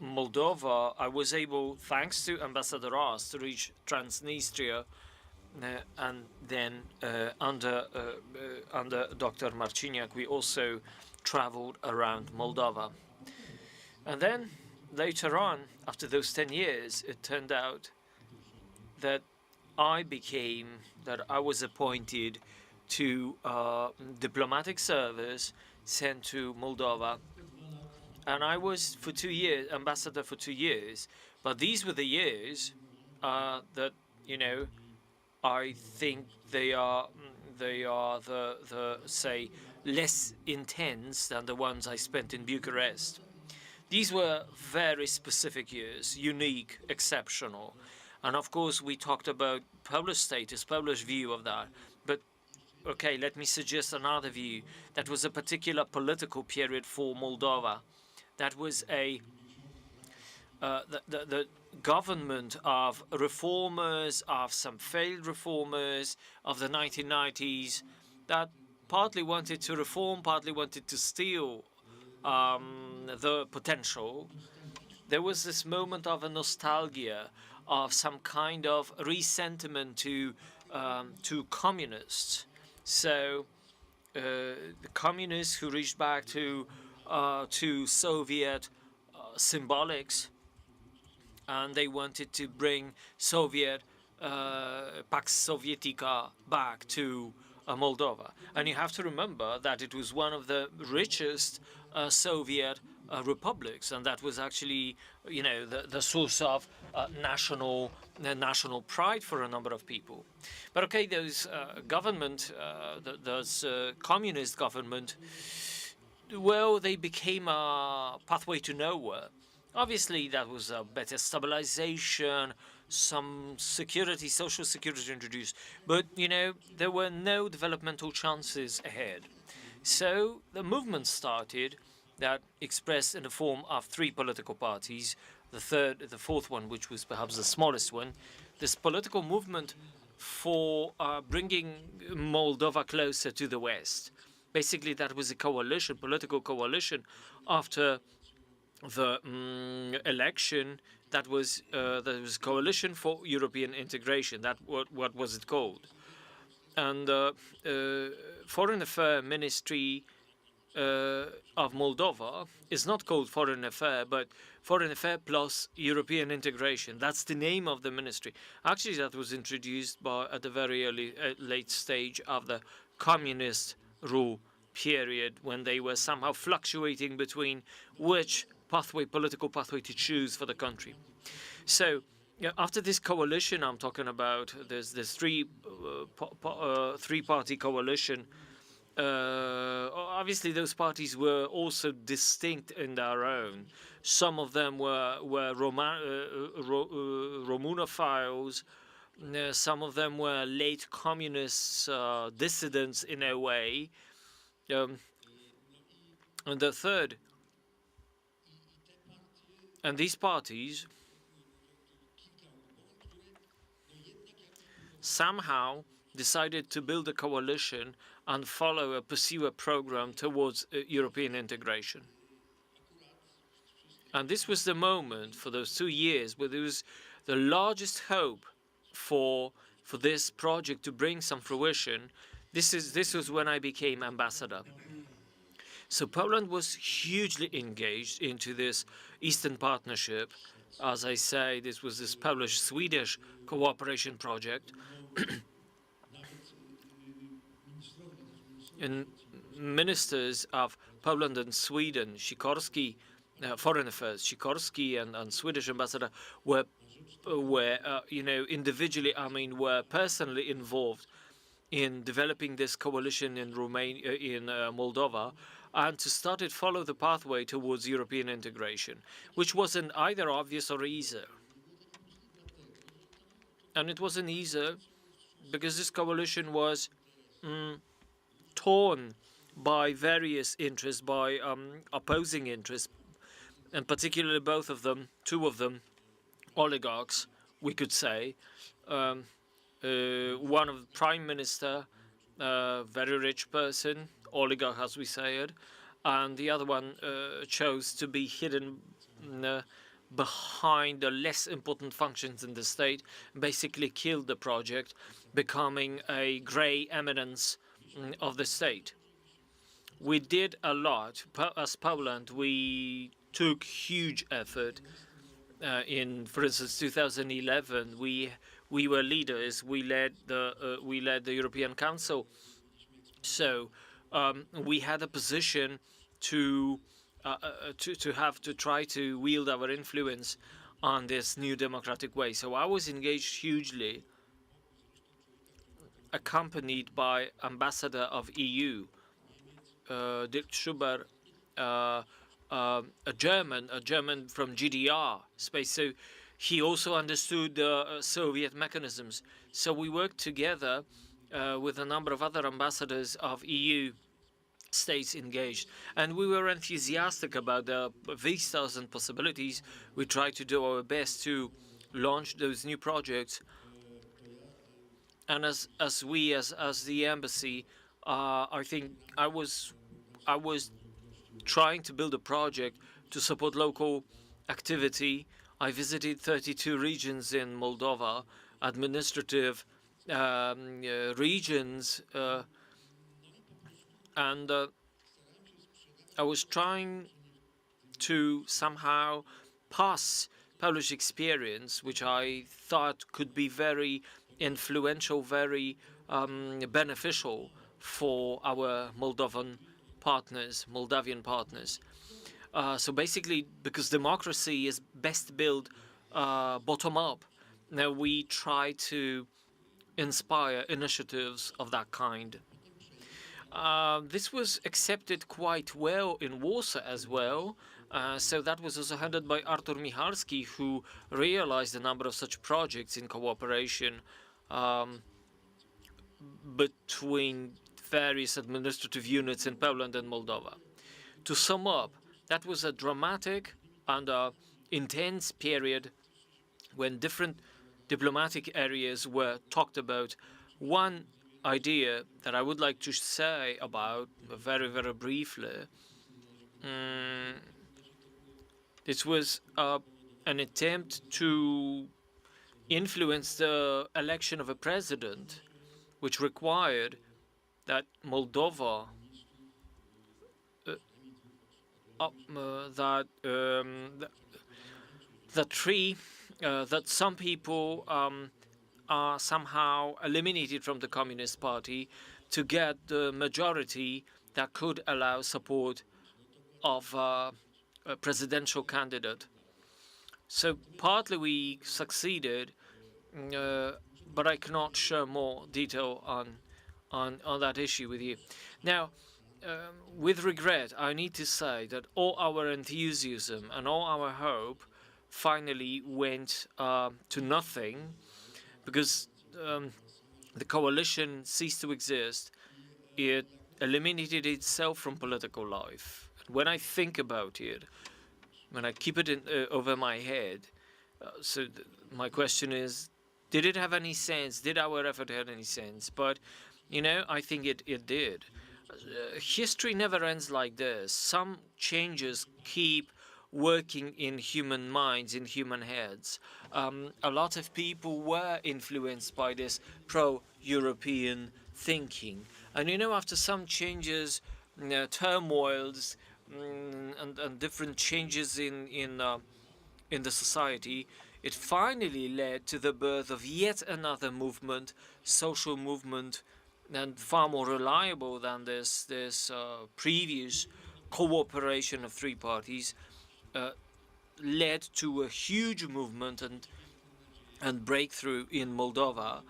Moldova, I was able, thanks to Ambassador Ross, to reach Transnistria, and then under Dr. Marciniak, we also traveled around Moldova. And then later on, after those 10 years, it turned out that I was appointed to diplomatic service sent to Moldova, and I was for 2 years ambassador for 2 years. But these were the years that, you know, I think they are the say less intense than the ones I spent in Bucharest. These were very specific years, unique, exceptional, and of course we talked about Polish status, Polish view of that. But okay, let me suggest another view. That was a particular political period for Moldova. That was the government of reformers, of some failed reformers of the 1990s that partly wanted to reform, partly wanted to steal the potential. There was this moment of a nostalgia, of some kind of resentiment to communists. So the communists who reached back to Soviet symbolics, and they wanted to bring Soviet Pax Sovietica back to Moldova. And you have to remember that it was one of the richest Soviet republics, and that was actually, you know, the source of national pride for a number of people. But okay, those communist government, well, they became a pathway to nowhere. Obviously, that was a better stabilization, some security, social security introduced, but, you know, there were no developmental chances ahead. So the movement started that expressed in the form of 3 political parties, the fourth one, which was perhaps the smallest one, this political movement for bringing Moldova closer to the West. Basically, that was a coalition, political coalition, after the election. That was Coalition for European Integration. That what was it called? And Foreign Affairs Ministry of Moldova is not called Foreign Affairs, but Foreign Affairs plus European Integration. That's the name of the ministry. Actually, that was introduced at the very late stage of the communist rule period, when they were somehow fluctuating between which political pathway to choose for the country. So after this coalition I'm talking about, there's this three-party coalition obviously those parties were also distinct in their own. Some of them were Romanophiles. Some of them were late communist dissidents in a way. And the third, and these parties somehow decided to build a coalition and pursue a program towards European integration. And this was the moment for those 2 years where there was the largest hope for this project to bring some fruition. This was when I became ambassador. So Poland was hugely engaged into this Eastern Partnership. As I say, this was this Polish-Swedish cooperation project. And ministers of Poland and Sweden, Sikorski, Foreign Affairs, Sikorski and Swedish ambassador were individually, were personally involved in developing this coalition in Moldova, and to follow the pathway towards European integration, which wasn't either obvious or easy. And it wasn't easy because this coalition was torn by various interests, by opposing interests, and particularly two of them, oligarchs, we could say. One of the prime minister, very rich person, oligarch as we say it, and the other one chose to be hidden behind the less important functions in the state, basically killed the project, becoming a gray eminence of the state. We did a lot. As Poland, we took huge effort. For instance, 2011, we were leaders. We led the European Council. So we had a position to try to wield our influence on this new democratic way. So I was engaged hugely, accompanied by Ambassador of EU, Dirk Schuber, a German from GDR space. So he also understood Soviet mechanisms. So we worked together with a number of other ambassadors of EU states engaged, and we were enthusiastic about the vistas and possibilities. We tried to do our best to launch those new projects. And as the embassy, I think I was trying to build a project to support local activity. I visited 32 regions in Moldova, administrative regions, and I was trying to somehow pass Polish experience, which I thought could be very influential, very beneficial for our Moldavian partners. So basically, because democracy is best built bottom up, now we try to inspire initiatives of that kind. This was accepted quite well in Warsaw as well. So that was also handled by Artur Michalski, who realized a number of such projects in cooperation between various administrative units in Poland and Moldova. To sum up, that was a dramatic and intense period when different diplomatic areas were talked about. One idea that I would like to say about very, very briefly, this was an attempt to influence the election of a president, which required that Moldova, that some people are somehow eliminated from the Communist Party to get the majority that could allow support of a presidential candidate. So partly we succeeded, but I cannot share more detail on that issue with you. Now, with regret, I need to say that all our enthusiasm and all our hope finally went to nothing because the coalition ceased to exist. It eliminated itself from political life. When I think about it, when I keep it over my head, my question is, did it have any sense? Did our effort have any sense? But, I think it did. History never ends like this. Some changes keep working in human minds, in human heads. A lot of people were influenced by this pro-European thinking. And after some changes, turmoils, and different changes in the society, it finally led to the birth of yet another movement, social movement, and far more reliable than this previous cooperation of three parties, led to a huge movement and breakthrough in Moldova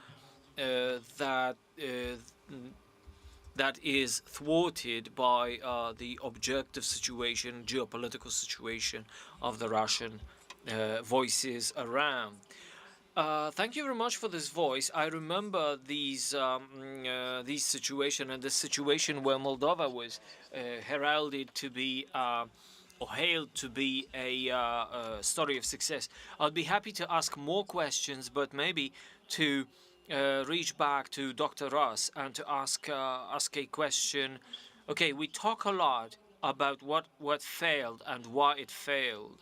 that is thwarted by the objective situation, geopolitical situation of the Russian voices around. Thank you very much for this voice. I remember these situation and the situation where Moldova was heralded to be or hailed to be a story of success. I'll be happy to ask more questions, but maybe to reach back to Dr. Ross and to ask a question. Okay, we talk a lot about what failed and why it failed.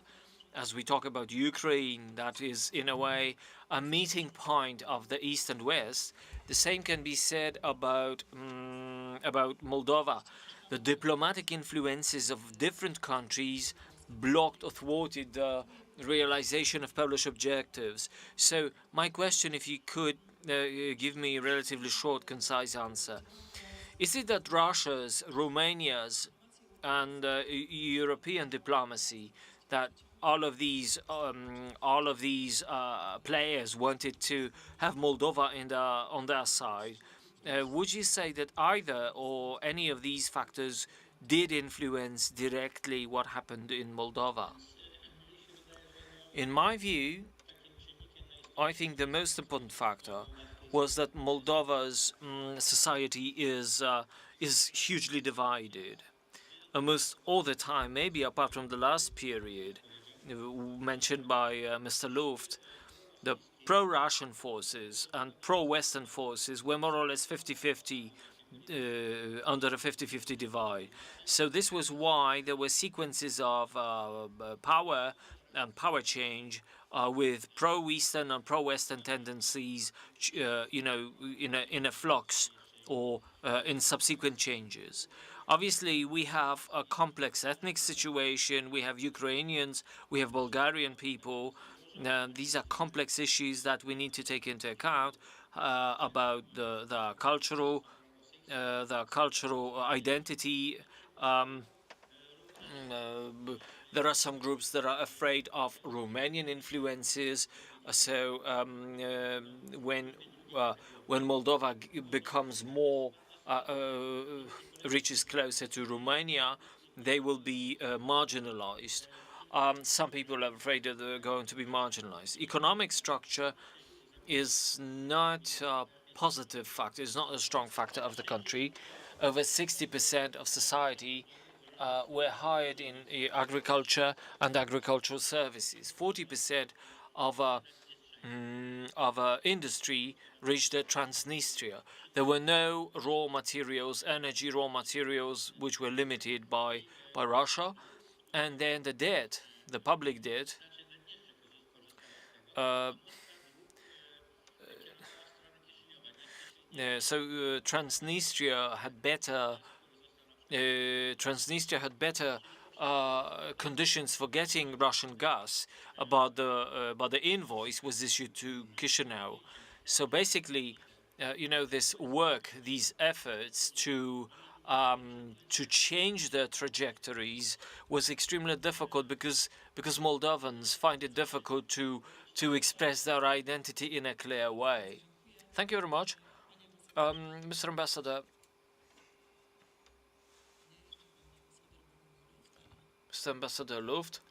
As we talk about Ukraine, that is in a way a meeting point of the East and West. The same can be said about Moldova. The diplomatic influences of different countries blocked or thwarted the realization of Polish objectives. So my question, if you could give me a relatively short, concise answer. Is it that Russia's, Romania's, and European diplomacy, that all of these players wanted to have Moldova on their side? Would you say that either or any of these factors did influence directly what happened in Moldova? In my view, I think the most important factor was that Moldova's society is hugely divided. Almost all the time, maybe apart from the last period mentioned by Mr. Luft, the pro-Russian forces and pro-Western forces were more or less 50-50, under a 50-50 divide. So this was why there were sequences of power and power change with pro-Eastern and pro-Western tendencies, in a flux or in subsequent changes. Obviously, we have a complex ethnic situation. We have Ukrainians, we have Bulgarian people. These are complex issues that we need to take into account about the cultural identity. There are some groups that are afraid of Romanian influences. So when Moldova becomes more reaches closer to Romania, they will be marginalized. Some people are afraid that they're going to be marginalized. Economic structure is not a positive factor, it's not a strong factor of the country. Over 60% of society were hired in agriculture and agricultural services. 40% of industry reached Transnistria. There were no raw materials, energy raw materials, which were limited by Russia. And then the debt, the public debt, Transnistria had better conditions for getting Russian gas, but the invoice was issued to Chisinau. So basically, this work, these efforts to change their trajectories was extremely difficult because Moldovans find it difficult to express their identity in a clear way. Thank you very much. Mr. Ambassador, Luft.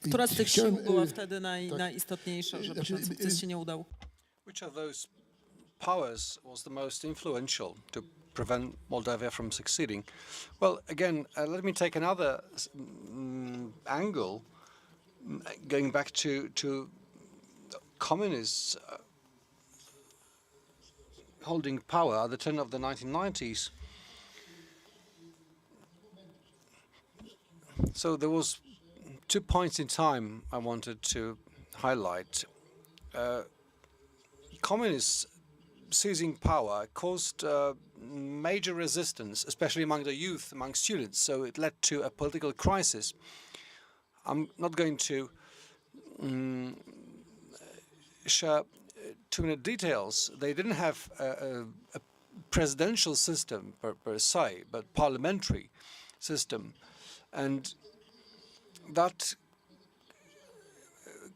Która z tych sił Chciałem, była wtedy tak, najistotniejsza, że znaczy, ten sukces się nie udał? Which of those powers was the most influential to prevent Moldavia from succeeding? Well, again, let me take another angle, going back to communists holding power at the turn of the 1990s. So there was 2 points in time I wanted to highlight. Communists seizing power caused major resistance, especially among the youth, among students, so it led to a political crisis. I'm not going to share too many details. They didn't have a presidential system per se, but parliamentary system. And that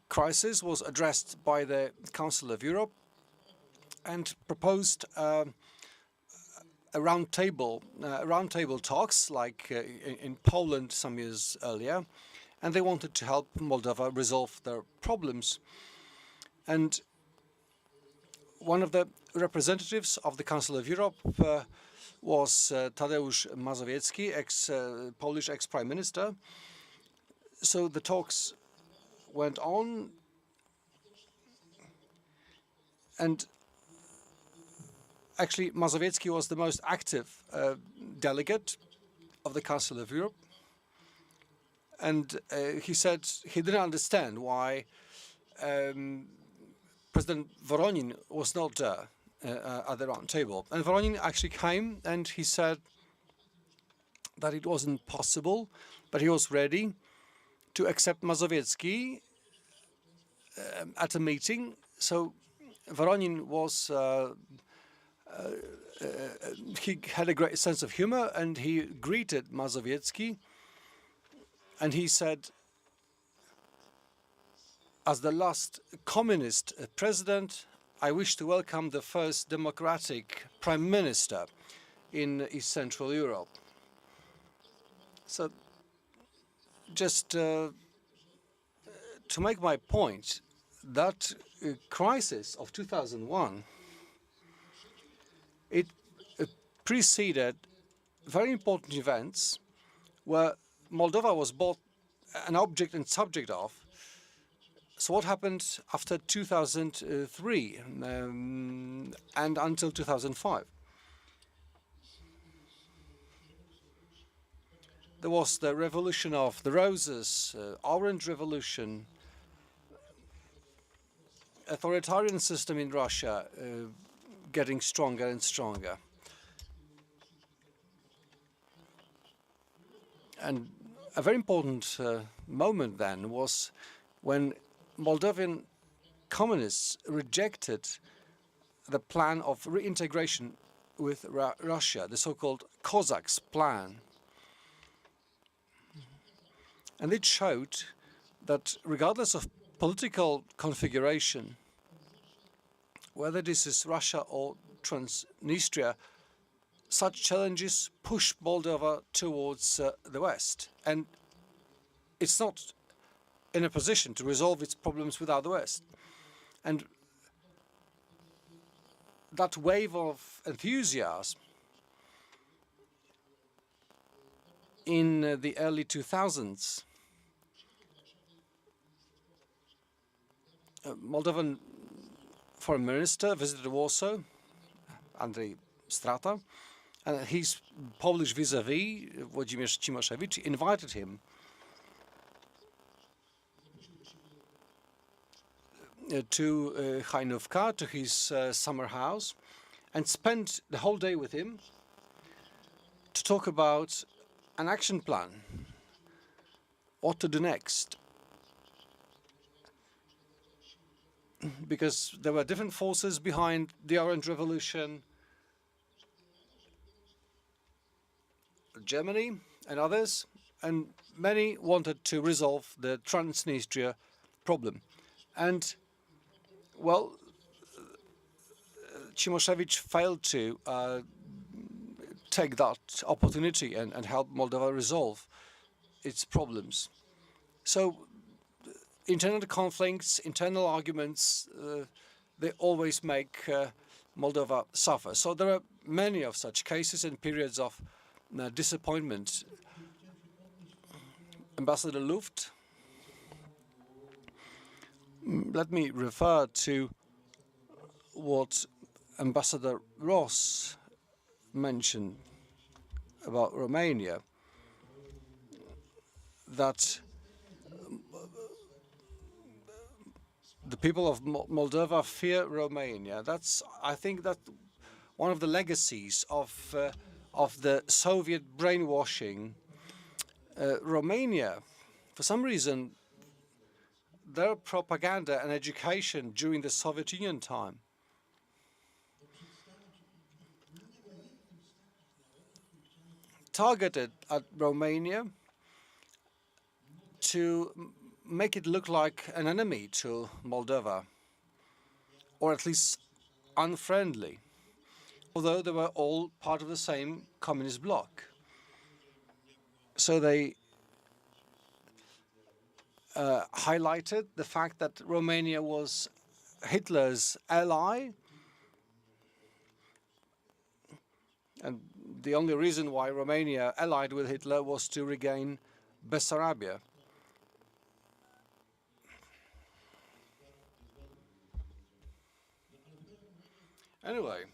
crisis was addressed by the Council of Europe and proposed roundtable talks like in Poland some years earlier, and they wanted to help Moldova resolve their problems. And one of the representatives of the Council of Europe was Tadeusz Mazowiecki, Polish ex-prime minister. So the talks went on, and actually Mazowiecki was the most active delegate of the Council of Europe, and he said he didn't understand why President Voronin was not there at the round table. And Voronin actually came and he said that it wasn't possible, but he was ready to accept Mazowiecki at a meeting. So Voronin was, he had a great sense of humor and he greeted Mazowiecki and he said, as the last communist president, I wish to welcome the first democratic prime minister in East Central Europe. So just to make my point, that crisis of 2001, it preceded very important events where Moldova was both an object and subject of. So what happened after 2003 and until 2005? There was the revolution of the roses, Orange Revolution, authoritarian system in Russia getting stronger and stronger. And a very important moment then was when Moldovan communists rejected the plan of reintegration with Russia, the so-called Cossacks plan. And it showed that regardless of political configuration, whether this is Russia or Transnistria, such challenges push Moldova towards the West. And it's not in a position to resolve its problems without the West. And that wave of enthusiasm in the early 2000s, Moldovan foreign minister visited Warsaw, Andrzej Strata, and his Polish vis-a-vis, Włodzimierz Cimoszewicz, invited him to Hajnówka, to his summer house, and spent the whole day with him to talk about an action plan, what to do next. Because there were different forces behind the Orange Revolution, Germany and others, and many wanted to resolve the Transnistria problem. And, well, Cimoszewicz failed to take that opportunity and help Moldova resolve its problems. So internal conflicts, internal arguments, they always make Moldova suffer. So there are many of such cases and periods of disappointment. Ambassador Luft, let me refer to what Ambassador Ross mentioned about Romania, that the people of Moldova fear Romania. That's, I think, that one of the legacies of the Soviet brainwashing. Romania, for some reason, their propaganda and education during the Soviet Union time targeted at Romania to make it look like an enemy to Moldova, or at least unfriendly, although they were all part of the same communist bloc. So they highlighted the fact that Romania was Hitler's ally, and the only reason why Romania allied with Hitler was to regain Bessarabia. Anyway,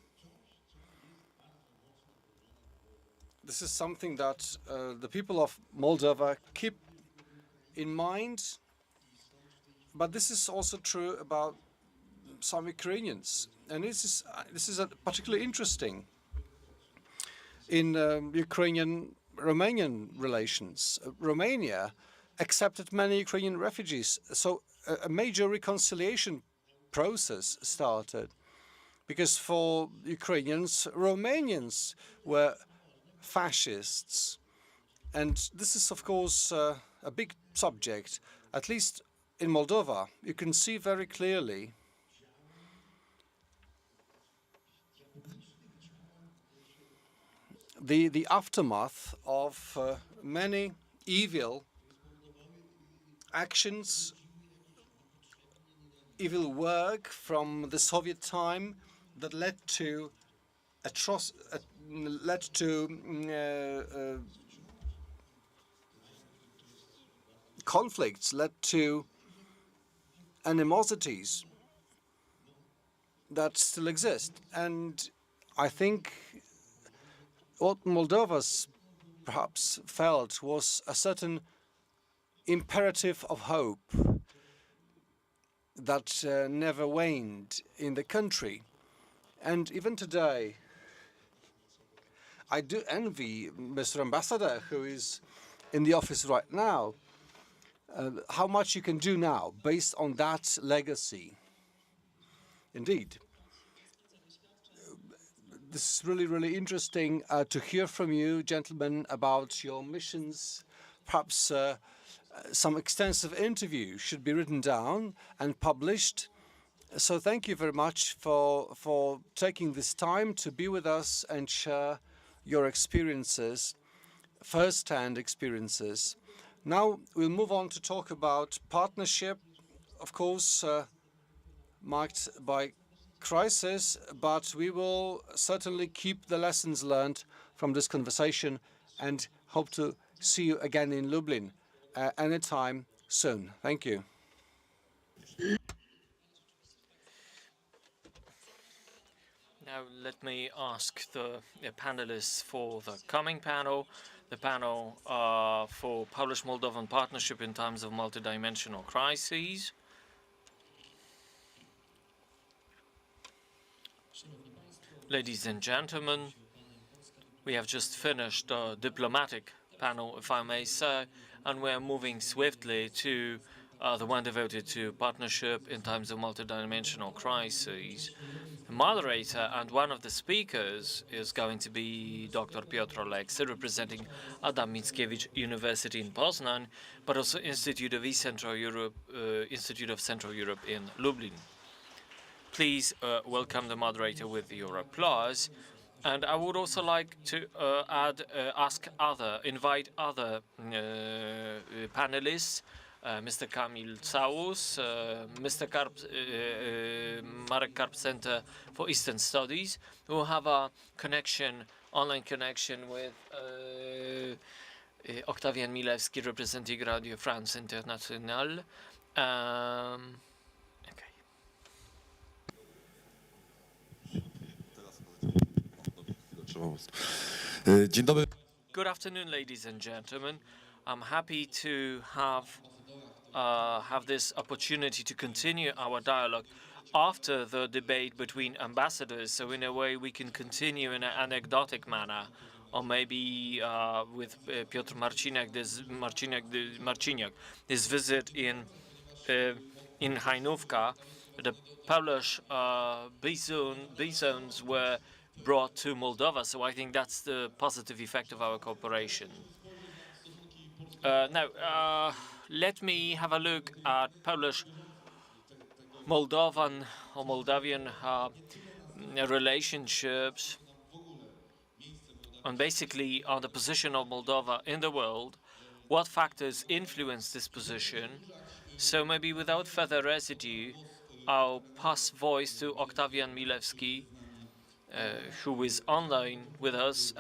this is something that the people of Moldova keep in mind, but this is also true about some Ukrainians, and this is particularly interesting in Ukrainian-Romanian relations. Romania accepted many Ukrainian refugees, so a major reconciliation process started, because for Ukrainians, Romanians were fascists. And this is, of course, a big subject. At least in Moldova, you can see very clearly the aftermath of many evil actions, evil work from the Soviet time that led to conflicts, led to animosities that still exist. And I think what Moldova's perhaps felt was a certain imperative of hope that never waned in the country. And even today, I do envy Mr. Ambassador, who is in the office right now, how much you can do now based on that legacy. Indeed. This is really, really interesting to hear from you, gentlemen, about your missions. Perhaps some extensive interview should be written down and published. So thank you very much for taking this time to be with us and share your experiences, first-hand experiences. Now we'll move on to talk about partnership, of course, marked by crisis, but we will certainly keep the lessons learned from this conversation and hope to see you again in Lublin anytime soon. Thank you. Now let me ask the panelists for the coming panel, the panel for Polish-Moldovan partnership in times of multidimensional crises. Ladies and gentlemen, we have just finished a diplomatic panel, if I may say, and we're moving swiftly to the one devoted to partnership in times of multidimensional crises. The moderator and one of the speakers is going to be Dr. Piotr Oleksy, representing Adam Mickiewicz University in Poznań, but also Institute of Central Europe in Lublin. please welcome the moderator with your applause. And I would also like to invite other panelists, Mr. Kamil Całus, Mr. Marek Karp Center for Eastern Studies, who have a online connection with Octavian Milewski, representing Radio France Internationale. Okay. Good afternoon, ladies and gentlemen. I'm happy to have this opportunity to continue our dialogue after the debate between ambassadors. So in a way, we can continue in an anecdotic manner, or maybe with Piotr Marciniak, this visit in Hajnówka, the Polish B-zones were brought to Moldova. So I think that's the positive effect of our cooperation. Now, let me have a look at Polish-Moldovan or Moldavian relationships, and basically on the position of Moldova in the world, what factors influence this position. So maybe without further residue, I'll pass voice to Octavian Milewski, who is online with us,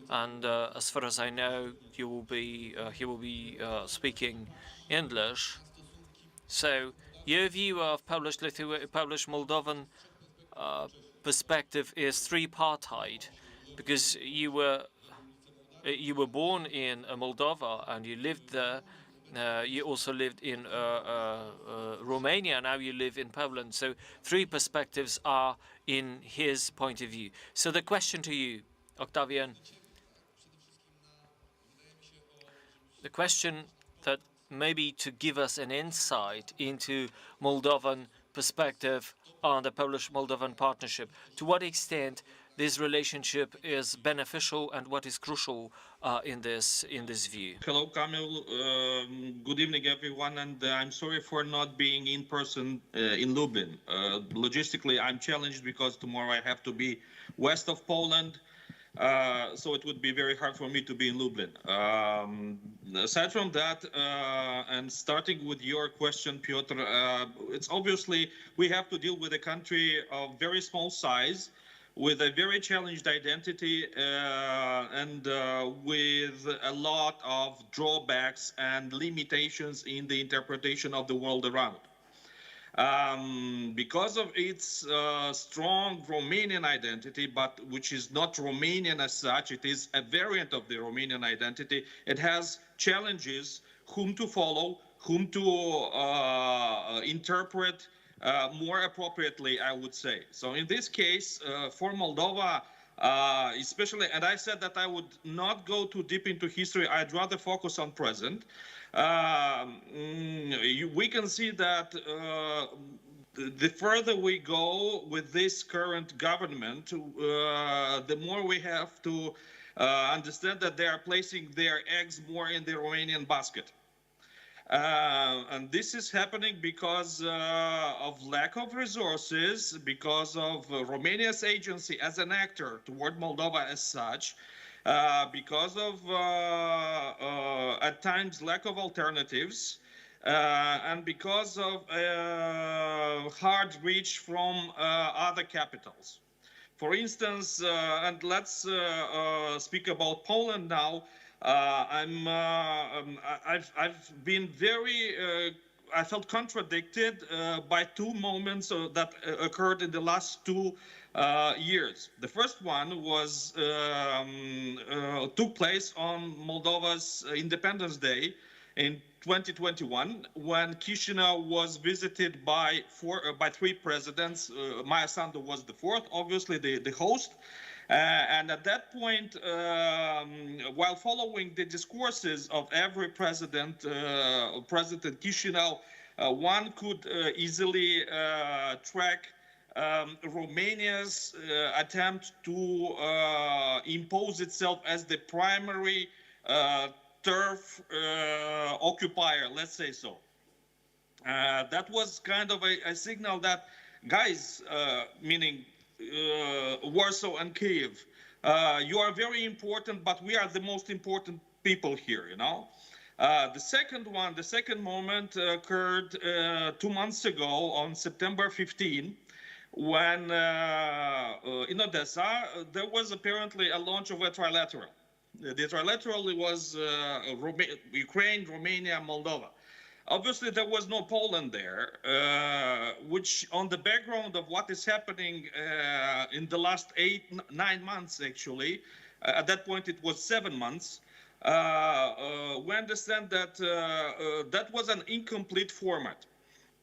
and as far as I know, he will be speaking English. So your view of Polish-Moldovan perspective is three-partite, because you were born in Moldova and you lived there. You also lived in Romania. Now you live in Poland. So three perspectives are in his point of view. So the question to you, Octavian, the question that maybe to give us an insight into Moldovan perspective on the Polish-Moldovan partnership. To what extent this relationship is beneficial and what is crucial in this view? Hello, Kamil. Good evening, everyone. And I'm sorry for not being in person in Lublin. Logistically, I'm challenged because tomorrow I have to be west of Poland. So it would be very hard for me to be in Lublin. Aside from that, and starting with your question, Piotr, it's obviously we have to deal with a country of very small size, with a very challenged identity, and with a lot of drawbacks and limitations in the interpretation of the world around. Because of its strong Romanian identity, but which is not Romanian as such, it is a variant of the Romanian identity. It has challenges, whom to follow, whom to interpret more appropriately, I would say. So in this case, for Moldova, especially, and I said that I would not go too deep into history, I'd rather focus on present. We can see that the further we go with this current government, the more we have to understand that they are placing their eggs more in the Romanian basket. And this is happening because of lack of resources, because of Romania's agency as an actor toward Moldova as such, because of, at times, lack of alternatives, and because of hard reach from other capitals. For instance, and let's speak about Poland now. I've been very, I felt contradicted by two moments that occurred in the last 2 years. The first one was took place on Moldova's Independence Day in 2021, when Chisinau was visited by 3 presidents. Maya Sandu was the fourth, obviously the host. And at that point, while following the discourses of every president, President Chisinau, one could easily track Romania's attempt to impose itself as the primary turf occupier, let's say so. That was kind of a signal that guys, meaning Warsaw and Kiev, you are very important, but we are the most important people here, you know. The second moment occurred 2 months ago on September 15, when in Odessa there was apparently a launch of a trilateral. The trilateral was Ukraine, Romania, Moldova. Obviously, there was no Poland there, which on the background of what is happening in the last 9 months, actually, at that point it was 7 months, we understand that that was an incomplete format.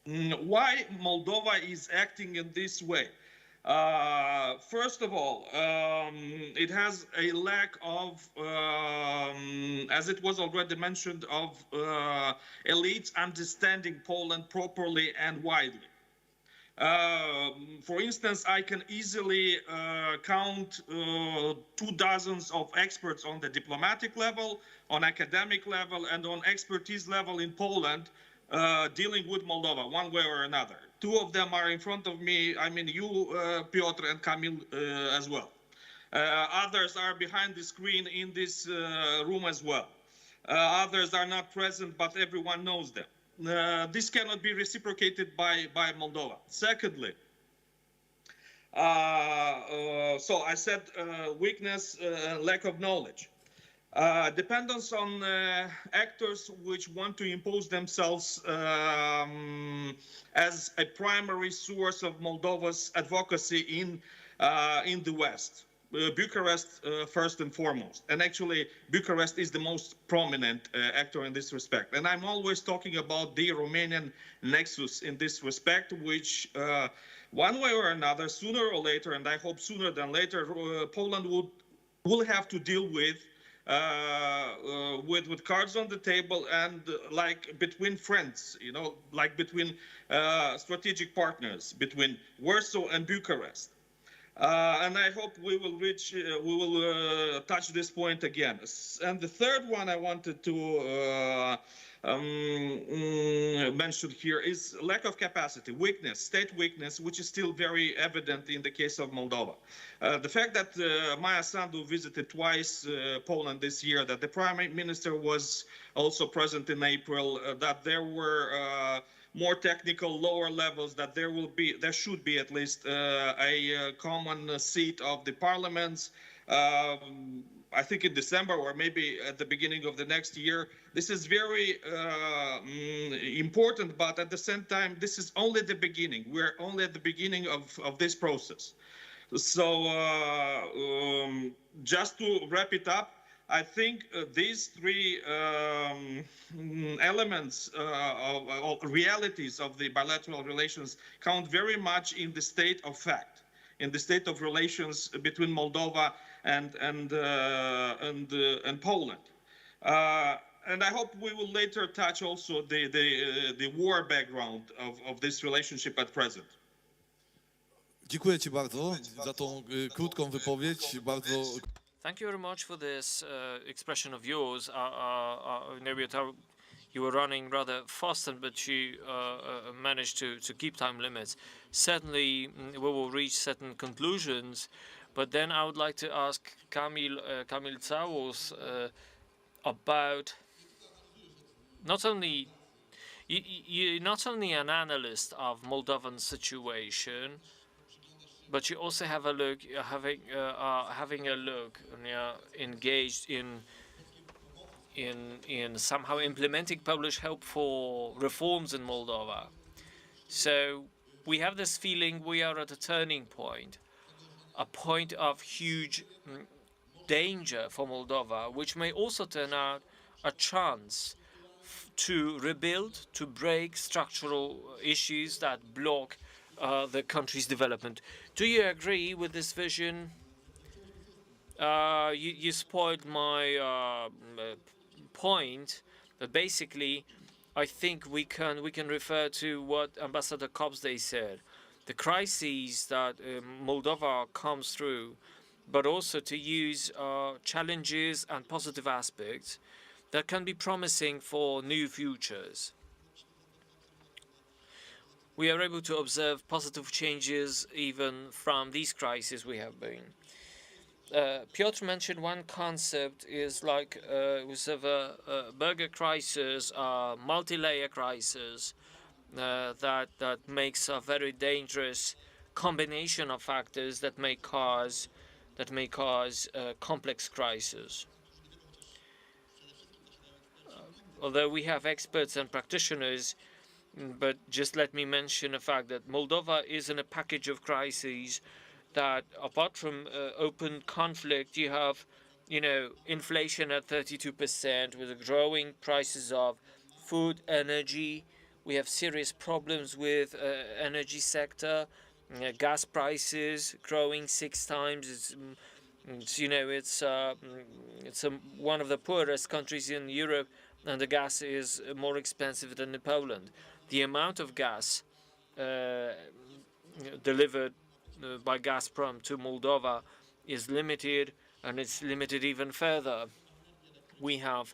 Why Moldova is acting in this way? First of all, it has a lack of, as it was already mentioned, of elites understanding Poland properly and widely. For instance, I can easily count 24 of experts on the diplomatic level, on academic level, and on expertise level in Poland dealing with Moldova one way or another. 2 of them are in front of me. I mean, you, Piotr, and Kamil as well. Others are behind the screen in this room as well. Others are not present, but everyone knows them. This cannot be reciprocated by Moldova. Secondly, so I said weakness, lack of knowledge. Dependence on actors which want to impose themselves as a primary source of Moldova's advocacy in the West. Bucharest first and foremost, and actually Bucharest is the most prominent actor in this respect. And I'm always talking about the Romanian nexus in this respect, which one way or another, sooner or later, and I hope sooner than later, Poland will have to deal with cards on the table and like between friends, you know, like between strategic partners, between Warsaw and Bucharest. And I hope we will touch this point again. And the third one I wanted to mention here is lack of capacity, weakness, state weakness, which is still very evident in the case of Moldova. The fact that Maia Sandu visited twice Poland this year, that the Prime Minister was also present in April, that there were more technical, lower levels, that there should be at least a common seat of the parliaments. I think in December or maybe at the beginning of the next year. This is very important, but at the same time, this is only the beginning. We're only at the beginning of this process. So just to wrap it up, I think these 3 elements of realities of the bilateral relations count very much in the state of fact, in the state of relations between Moldova and Poland. And I hope we will later touch also the war background of this relationship at present. Dziękuję Ci bardzo za tą krótką wypowiedź, bardzo. Thank you very much for this expression of yours. You were running rather fast, but you managed to keep time limits. Certainly, we will reach certain conclusions, but then I would like to ask Kamil Całus about not only you're not only an analyst of Moldovan situation, but you also have a look, having a look, engaged in somehow implementing Polish help for reforms in Moldova. So we have this feeling we are at a turning point, a point of huge danger for Moldova, which may also turn out a chance to rebuild, to break structural issues that block the country's development. Do you agree with this vision? You spoiled my point, but basically, I think we can refer to what Ambassador Kopsday said: the crises that Moldova comes through, but also to use challenges and positive aspects that can be promising for new futures. we are able to observe positive changes even from these crises we have been. Piotr mentioned one concept is like we have a burger crisis, multi-layer crisis that makes a very dangerous combination of factors that may cause complex crises. Although we have experts and practitioners, but just let me mention the fact that Moldova is in a package of crises that, apart from open conflict, you have, inflation at 32% with growing prices of food, energy. We have serious problems with energy sector, gas prices growing 6 times. It's one of the poorest countries in Europe, and the gas is more expensive than in Poland. The amount of gas delivered by Gazprom to Moldova is limited, and it's limited even further. We have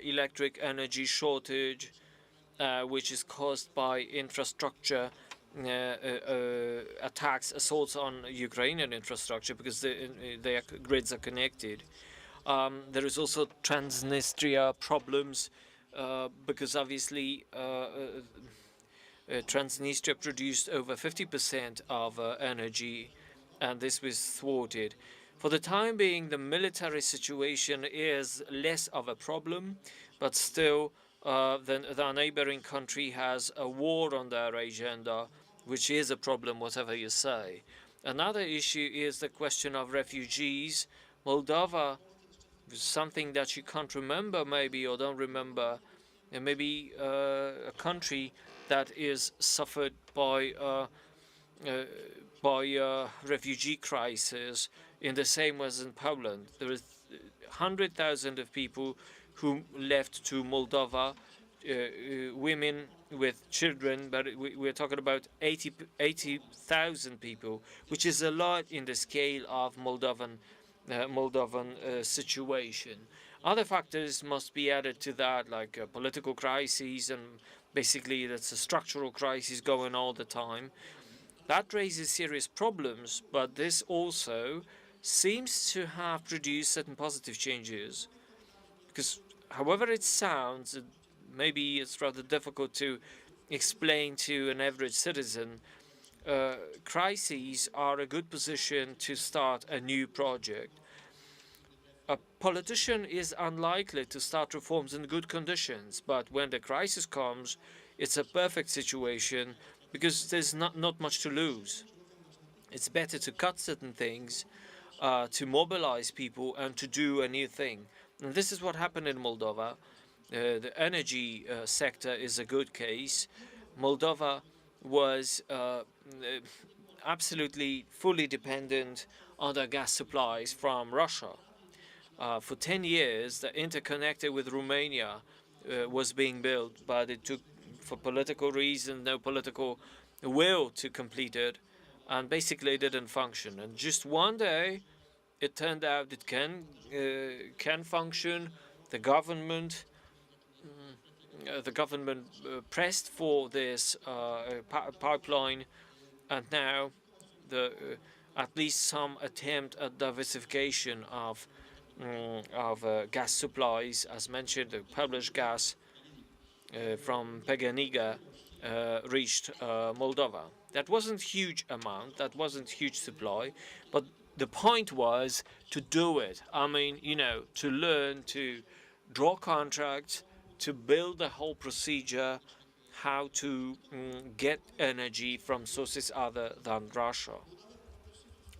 electric energy shortage, which is caused by infrastructure attacks, assaults on Ukrainian infrastructure because their grids are connected. There is also Transnistria problems because obviously Transnistria produced over 50% of energy, and this was thwarted. For the time being, the military situation is less of a problem, but still the neighboring country has a war on their agenda, which is a problem, whatever you say. Another issue is the question of refugees. Moldova, something that you can't remember maybe or don't remember, and maybe a country that is suffered by refugee crisis in the same way as in Poland. There is 100,000 of people who left to Moldova, women with children, but we're talking about 80,000 people, which is a lot in the scale of Moldovan situation. Other factors must be added to that, like political crises, and basically that's a structural crisis going all the time. That raises serious problems, but this also seems to have produced certain positive changes. Because however it sounds, maybe it's rather difficult to explain to an average citizen, crises are a good position to start a new project. A politician is unlikely to start reforms in good conditions, but when the crisis comes, it's a perfect situation because there's not much to lose. It's better to cut certain things, to mobilize people, and to do a new thing. And this is what happened in Moldova. The energy sector is a good case. Moldova was absolutely fully dependent on the gas supplies from Russia. For 10 years, the interconnector with Romania was being built, but it took, for political reasons, no political will to complete it, and basically it didn't function. And just one day, it turned out it can function. The government pressed for this pipeline, and now at least some attempt at diversification of gas supplies, as mentioned, the Polish gas from PGNiG reached Moldova. That wasn't huge amount, that wasn't huge supply, but the point was to do it. I mean, to learn to draw contracts, to build the whole procedure, how to get energy from sources other than Russia.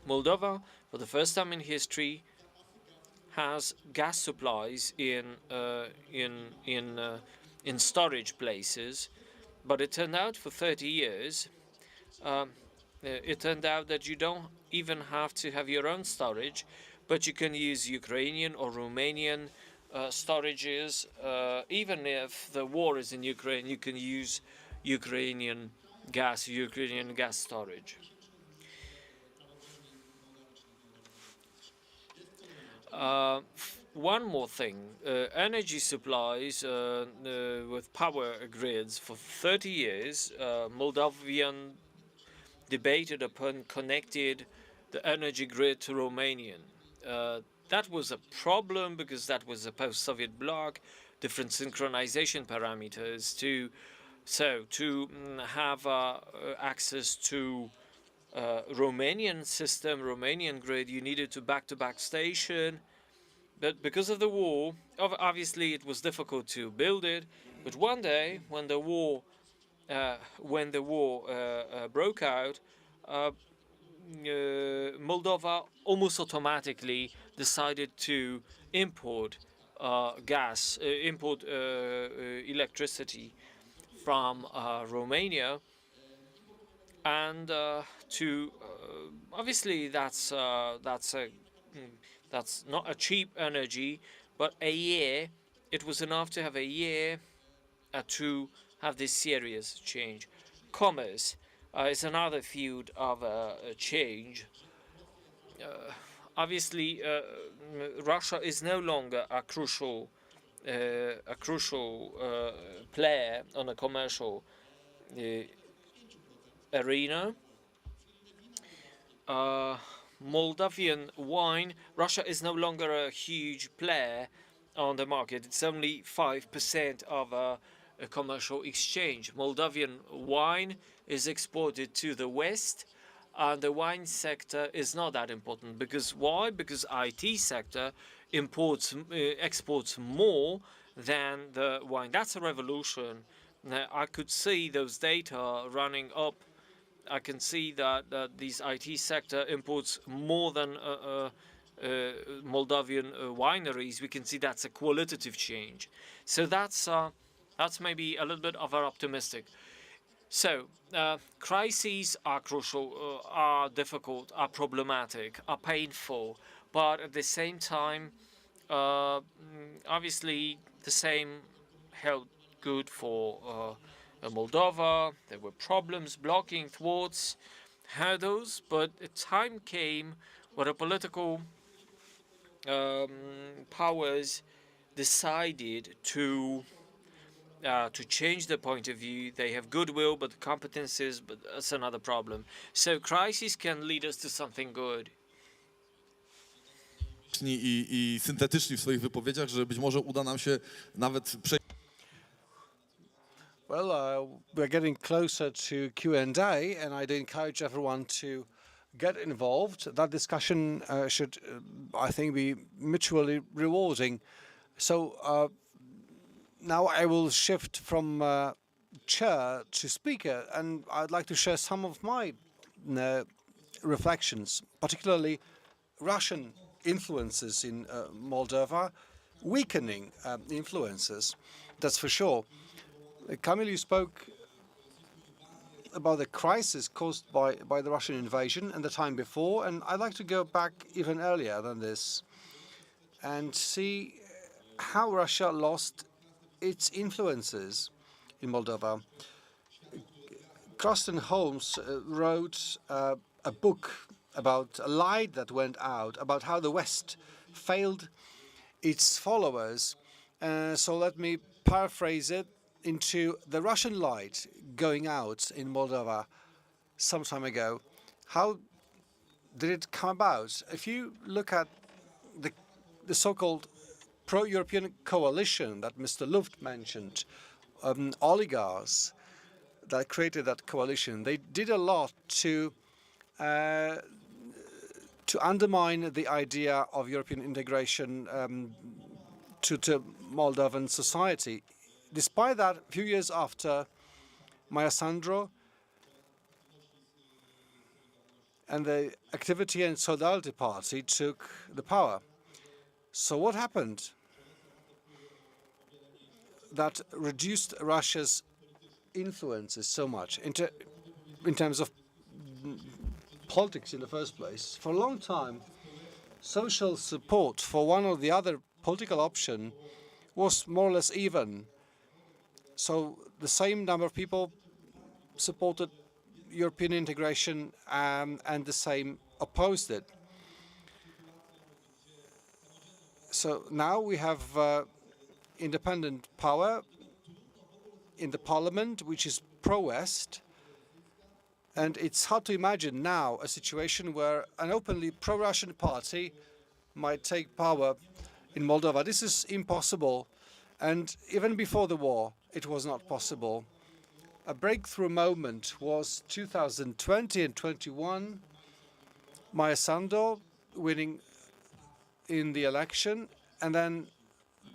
Moldova, for the first time in history, has gas supplies in storage places, but it turned out for 30 years, it turned out that you don't even have to have your own storage, but you can use Ukrainian or Romanian storages. Even if the war is in Ukraine, you can use Ukrainian gas storage. one more thing, energy supplies with power grids for 30 years, Moldavian debated upon connected the energy grid to Romanian. That was a problem because that was a post-Soviet bloc, different synchronization parameters to have access to Romanian system, Romanian grid, you needed to back-to-back station. But because of the war, obviously it was difficult to build it. But one day, when the war broke out, Moldova almost automatically decided to import electricity from Romania, and obviously that's not a cheap energy, but a year it was enough to have a year to have this serious change. Commerce is another field of change. Obviously, Russia is no longer a crucial player on a commercial arena. Moldavian wine, Russia is no longer a huge player on the market. It's only 5% of a commercial exchange. Moldavian wine is exported to the West, and the wine sector is not that important. Because why? Because IT sector exports more than the wine. That's a revolution. Now, I could see those data running up. I can see that these IT sector imports more than Moldavian wineries. We can see that's a qualitative change. So that's maybe a little bit of our optimistic. So crises are crucial, are difficult, are problematic, are painful, but at the same time, obviously the same held good for Moldova. There were problems, blocking, thwarts, hurdles, but a time came where the political powers decided to change their point of view. They have goodwill, but competences, but that's another problem. So crisis can lead us to something good. I syntetyczni w swoich wypowiedziach, że być może uda nam się nawet przejść. Well, we're getting closer to Q&A, and I'd encourage everyone to get involved. That discussion should, I think, be mutually rewarding. So now I will shift from chair to speaker, and I'd like to share some of my reflections, particularly Russian influences in Moldova, weakening influences, that's for sure. Kamil, you spoke about the crisis caused by the Russian invasion and the time before, and I'd like to go back even earlier than this and see how Russia lost its influences in Moldova. Croston Holmes wrote a book about a light that went out, about how the West failed its followers. So let me paraphrase it into the Russian light going out in Moldova some time ago. How did it come about? If you look at the so-called pro-European coalition that Mr. Luft mentioned, oligarchs that created that coalition, they did a lot to undermine the idea of European integration to Moldovan society. Despite that, a few years after, Maia Sandro and the Activity and Solidarity Party took the power. So what happened that reduced Russia's influences so much in terms of politics in the first place? For a long time, social support for one or the other political option was more or less even. So the same number of people supported European integration and the same opposed it. So now we have independent power in the parliament, which is pro-West. And it's hard to imagine now a situation where an openly pro-Russian party might take power in Moldova. This is impossible. And even before the war, it was not possible. A breakthrough moment was 2020 and 21. Maya Sandu winning in the election, and then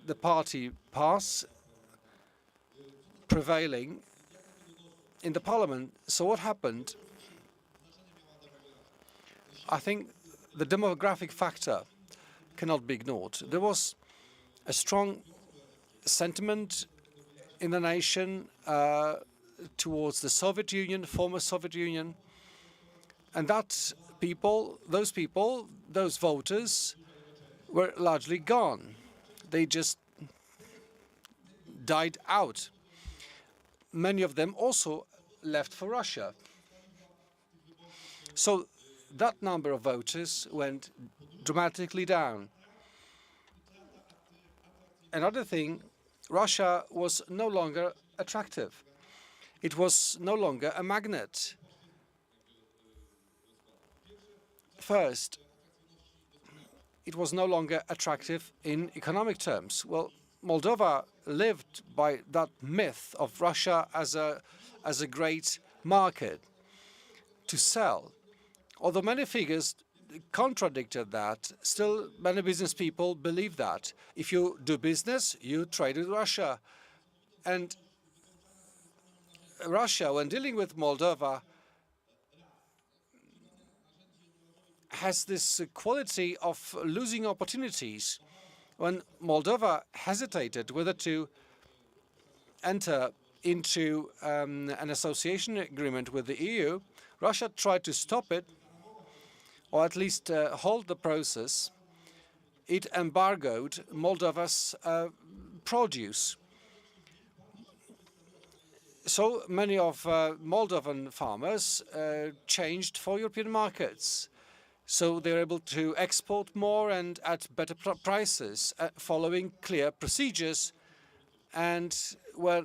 the party PAS prevailing in the parliament. So what happened? I think the demographic factor cannot be ignored. There was a strong sentiment in the nation towards the Soviet Union, former Soviet Union, and those voters were largely gone. They just died out. Many of them also left for Russia. So that number of voters went dramatically down. Another thing, Russia was no longer attractive. It was no longer a magnet. First, it was no longer attractive in economic terms. Well, Moldova lived by that myth of Russia as a great market to sell. Although many figures contradicted that, still many business people believe that. If you do business, you trade with Russia. And Russia, when dealing with Moldova, has this quality of losing opportunities. When Moldova hesitated whether to enter into an association agreement with the EU, Russia tried to stop it, or at least halt the process. It embargoed Moldova's produce. So many of Moldovan farmers changed for European markets. So they're able to export more and at better prices, following clear procedures, and where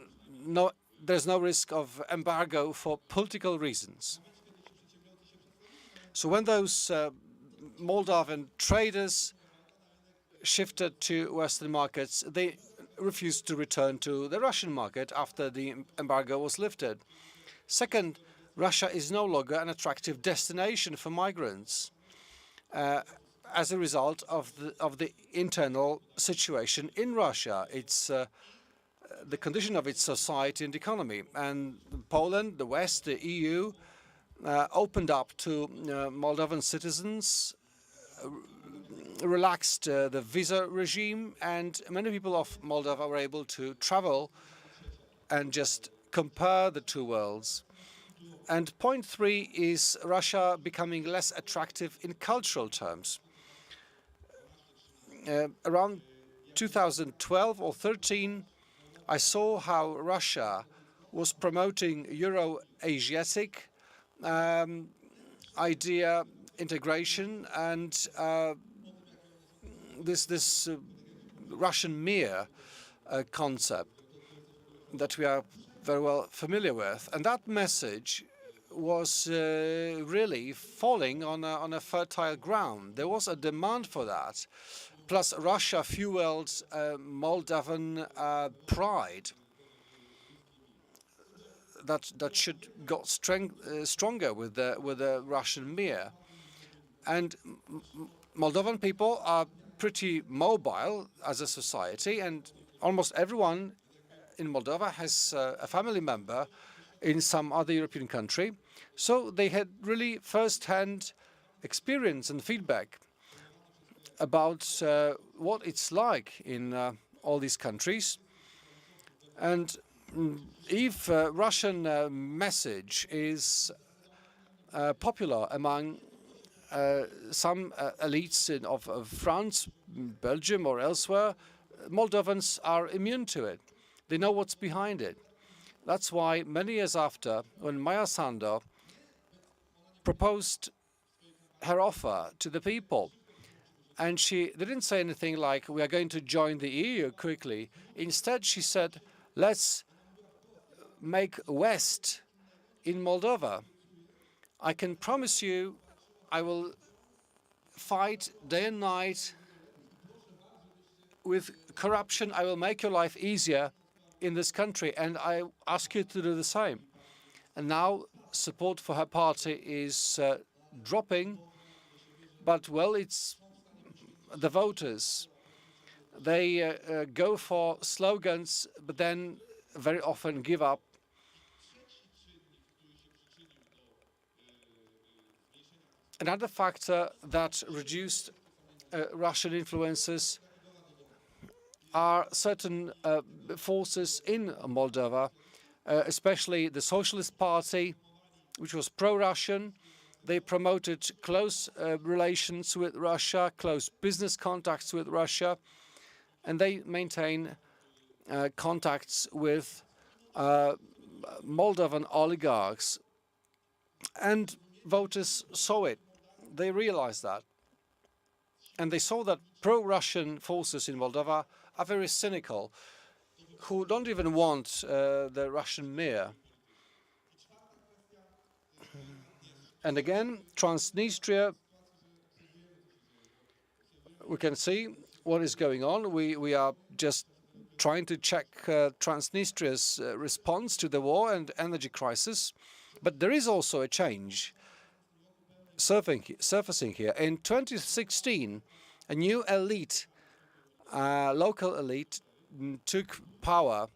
there's no risk of embargo for political reasons. So when those Moldovan traders shifted to Western markets, they refused to return to the Russian market after the embargo was lifted. Second, Russia is no longer an attractive destination for migrants as a result of the internal situation in Russia. It's the condition of its society and economy. And Poland, the West, the EU opened up to Moldovan citizens, relaxed the visa regime, and many people of Moldova were able to travel and just compare the two worlds. And point three is Russia becoming less attractive in cultural terms. Around 2012 or 13, I saw how Russia was promoting Euro-Asiatic idea, integration, and this Russian mir concept that we are very well familiar with. And that message was really falling on a fertile ground. There was a demand for that. Plus, Russia fueled Moldovan pride that should got stronger with the Russian mir. And Moldovan people are pretty mobile as a society, and almost everyone in Moldova has a family member in some other European country. So they had really first-hand experience and feedback about what it's like in all these countries. And if Russian message is popular among some elites of France, Belgium, or elsewhere, Moldovans are immune to it. They know what's behind it. That's why many years after, when Maya Sandu proposed her offer to the people, And she didn't say anything like, we are going to join the EU quickly. Instead, she said, let's make West in Moldova. I can promise you, I will fight day and night with corruption. I will make your life easier in this country, and I ask you to do the same. And now support for her party is dropping, but well, it's the voters. They go for slogans, but then very often give up. Another factor that reduced Russian influences are certain forces in Moldova, especially the Socialist Party, which was pro-Russian. They promoted close relations with Russia, close business contacts with Russia, and they maintain contacts with Moldovan oligarchs. And voters saw it. They realized that. And they saw that pro-Russian forces in Moldova are very cynical, who don't even want the Russian mayor. And again, Transnistria, we can see what is going on. We are just trying to check Transnistria's response to the war and energy crisis. But there is also a change surfacing here. In 2016, a new elite, local elite, took power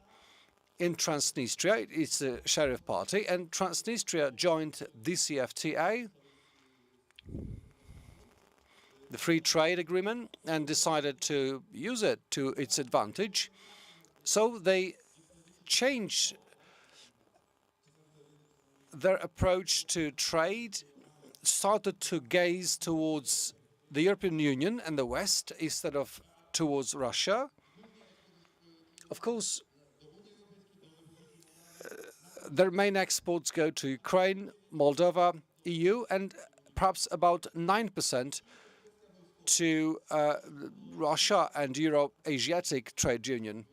in Transnistria. It's the Sheriff Party, and Transnistria joined DCFTA, the free trade agreement, and decided to use it to its advantage. So they changed their approach to trade, started to gaze towards the European Union and the West instead of towards Russia. Of course, their main exports go to Ukraine, Moldova, EU, and perhaps about 9% to Russia and Euro-Asiatic Trade Union.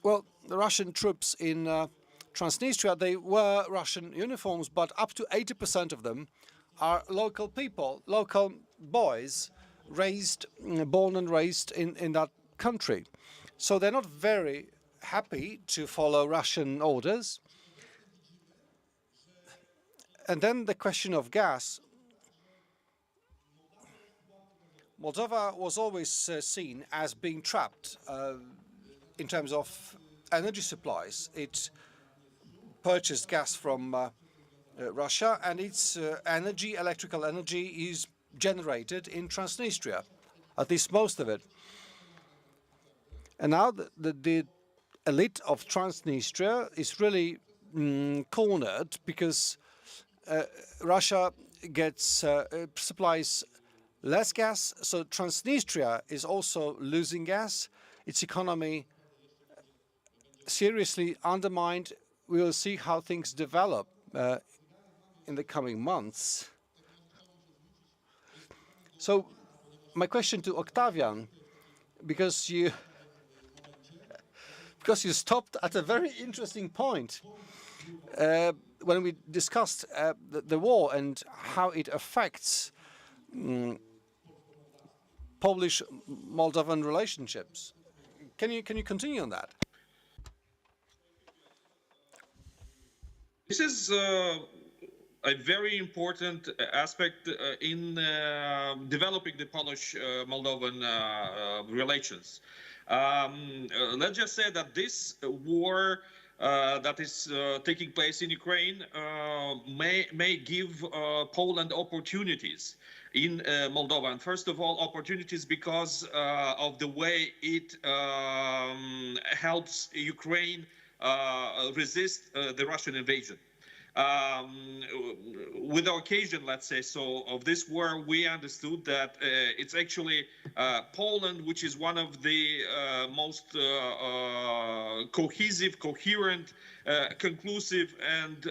Well, the Russian troops in Transnistria, they wear Russian uniforms, but up to 80% of them are local people, local boys, born and raised in that country. So they're not very happy to follow Russian orders. And then the question of gas. Moldova was always seen as being trapped in terms of energy supplies. It purchased gas from Russia, and its electrical energy, is generated in Transnistria, at least most of it. And now the elite of Transnistria is really cornered because Russia gets supplies less gas, so Transnistria is also losing gas. Its economy seriously undermined. We will see how things develop in the coming months. So my question to Octavian, because you stopped at a very interesting point when we discussed the war and how it affects Polish-Moldovan relationships. Can you continue on that? This is a very important aspect in developing the Polish-Moldovan relations. Let's just say that this war that is taking place in Ukraine may give Poland opportunities in Moldova. And first of all, opportunities because of the way it helps Ukraine resist the Russian invasion. with the occasion, let's say so, of this war, we understood that it's actually Poland, which is one of the most cohesive, coherent, conclusive, and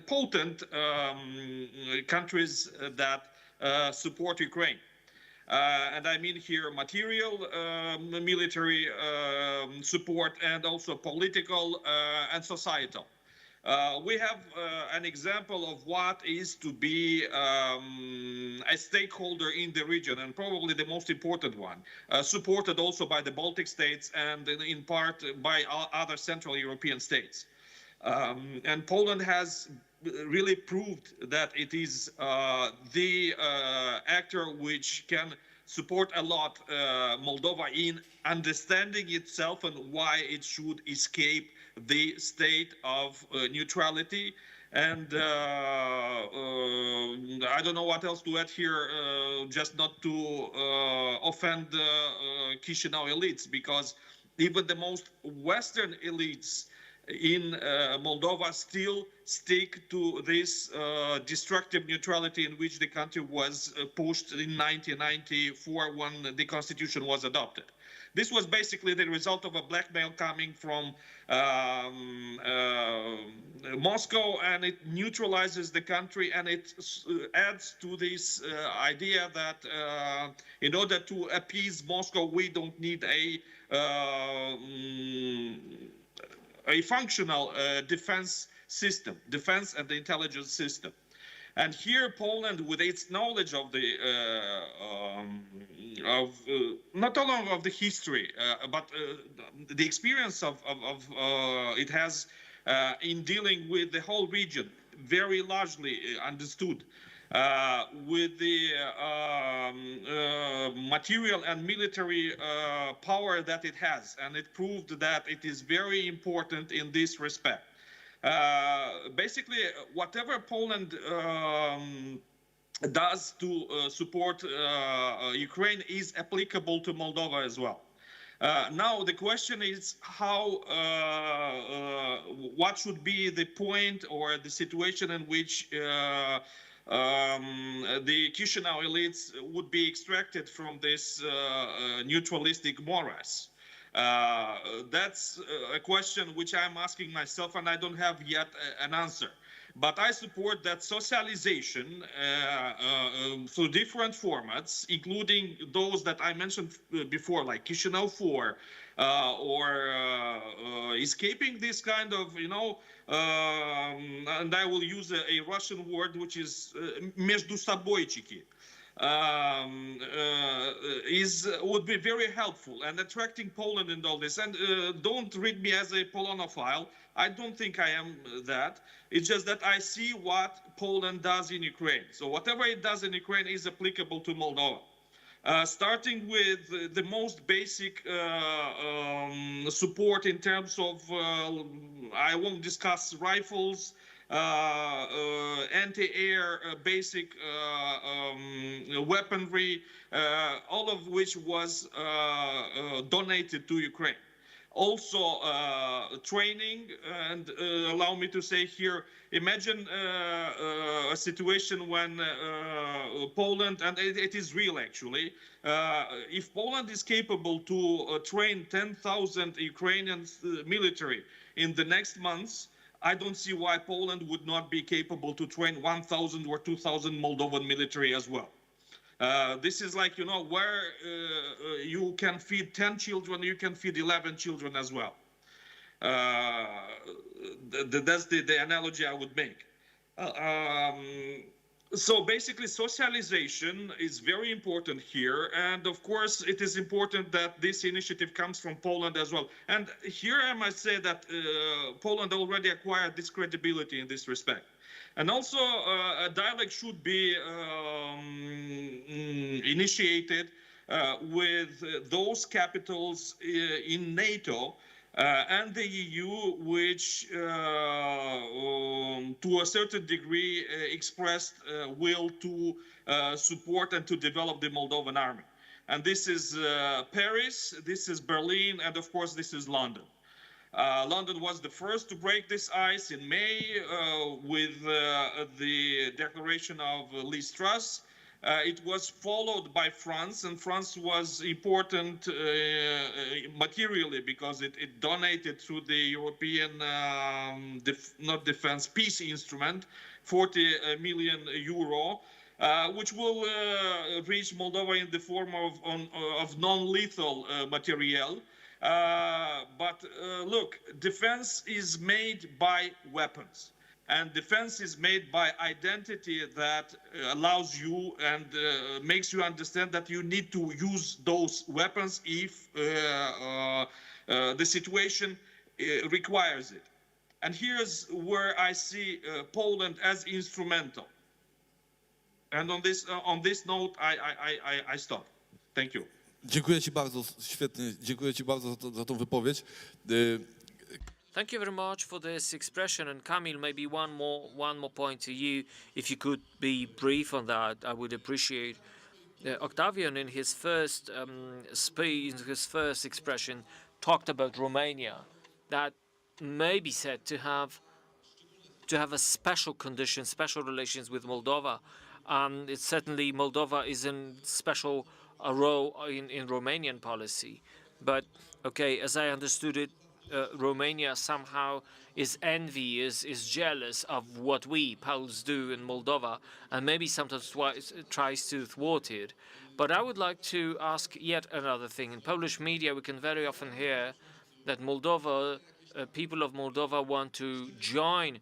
potent countries that support Ukraine. And I mean here material military support and also political and societal. We have an example of what is to be a stakeholder in the region, and probably the most important one, supported also by the Baltic states and in part by other Central European states. And Poland has really proved that it is the actor which can support a lot Moldova in understanding itself and why it should escape the state of neutrality. And I don't know what else to add here, just not to offend Chisinau elites, because even the most Western elites in Moldova still stick to this destructive neutrality in which the country was pushed in 1994 when the constitution was adopted. This was basically the result of a blackmail coming from Moscow, and it neutralizes the country, and it adds to this idea that in order to appease Moscow, we don't need a functional defense system, defense and intelligence system. And here Poland, with its knowledge of the not only of the history, but the experience of it has in dealing with the whole region, very largely understood, with the material and military power that it has, and it proved that it is very important in this respect. Basically, whatever Poland does to support Ukraine is applicable to Moldova as well. Now the question is how, what should be the point or the situation in which the Chisinau elites would be extracted from this neutralistic morass. That's a question which I'm asking myself, and I don't have yet an answer. But I support that socialization through different formats, including those that I mentioned before, like Chisinau 4, or escaping this kind of, you know, and I will use a Russian word, which is между собойчики. Would be very helpful and attracting Poland in all this. And don't read me as a Polonophile. I don't think I am that. It's just that I see what Poland does in Ukraine. So whatever it does in Ukraine is applicable to Moldova. Starting with the most basic support in terms of, I won't discuss rifles, anti-air basic weaponry, all of which was donated to Ukraine. Also training, and allow me to say here, imagine a situation when Poland, and it is real actually, if Poland is capable to train 10,000 Ukrainian military in the next months, I don't see why Poland would not be capable to train 1,000 or 2,000 Moldovan military as well. This is like, you know, where you can feed 10 children, you can feed 11 children as well. That's the analogy I would make. So basically, socialization is very important here. And of course, it is important that this initiative comes from Poland as well. And here I must say that Poland already acquired this credibility in this respect. And also, a dialogue should be initiated with those capitals in NATO and the EU, which to a certain degree expressed will to support and to develop the Moldovan army. And this is Paris, this is Berlin, and of course this is London. London was the first to break this ice in May with the declaration of Liz Truss. It was followed by France, and France was important materially because it donated to the European not defense peace instrument 40 million euro, which will reach Moldova in the form of non-lethal material. But look, defense is made by weapons, and defense is made by identity that allows you and makes you understand that you need to use those weapons if the situation requires it. And here's where I see Poland as instrumental. And on this note, I stop. Thank you. Dziękuję Ci bardzo, świetnie, dziękuję Ci bardzo za tą wypowiedź. Thank you very much for this expression. And Kamil, maybe one more point to you. If you could be brief on that, I would appreciate. Octavian, in his first speech, in his first expression, talked about Romania, that may be said to have a special condition, special relations with Moldova. It's certainly Moldova is in special role in Romanian policy. But okay, as I understood it, Romania somehow is envious, is jealous of what we Poles do in Moldova, and maybe sometimes tries to thwart it. But I would like to ask yet another thing. In Polish media, we can very often hear that Moldova, people of Moldova want to join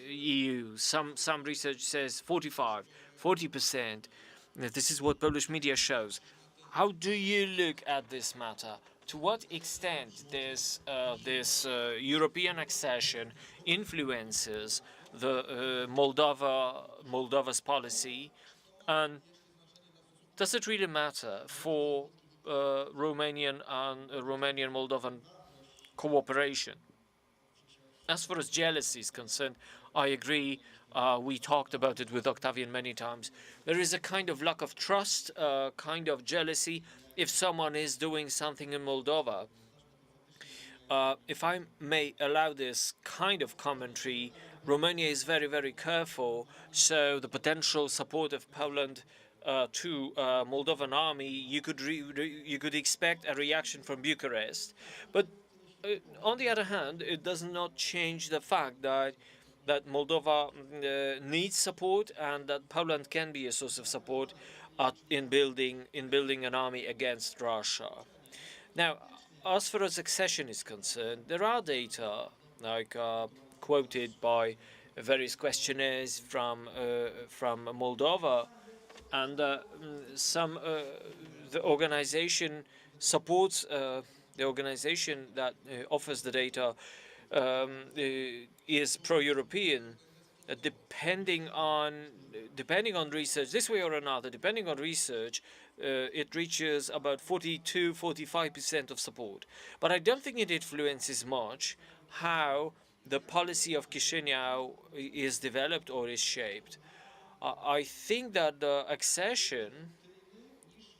EU. Some research says 40%. This is what Polish media shows. How do you look at this matter? To what extent this European accession influences the Moldova's policy, and does it really matter for Romanian and Romanian-Moldovan cooperation? As far as jealousy is concerned, I agree. We talked about it with Octavian many times. There is a kind of lack of trust, kind of jealousy. If someone is doing something in Moldova, if I may allow this kind of commentary, Romania is very, very careful. So the potential support of Poland to Moldovan army, you could expect a reaction from Bucharest. But on the other hand, it does not change the fact that Moldova needs support, and that Poland can be a source of support in building an army against Russia. Now, as far as accession is concerned, there are data like quoted by various questionnaires from Moldova, and the organization supports the organization that offers the data is pro-European. Depending on research, this way or another, depending on research, it reaches about 42–45% of support. But I don't think it influences much how the policy of Chișinău is developed or is shaped. I think that the accession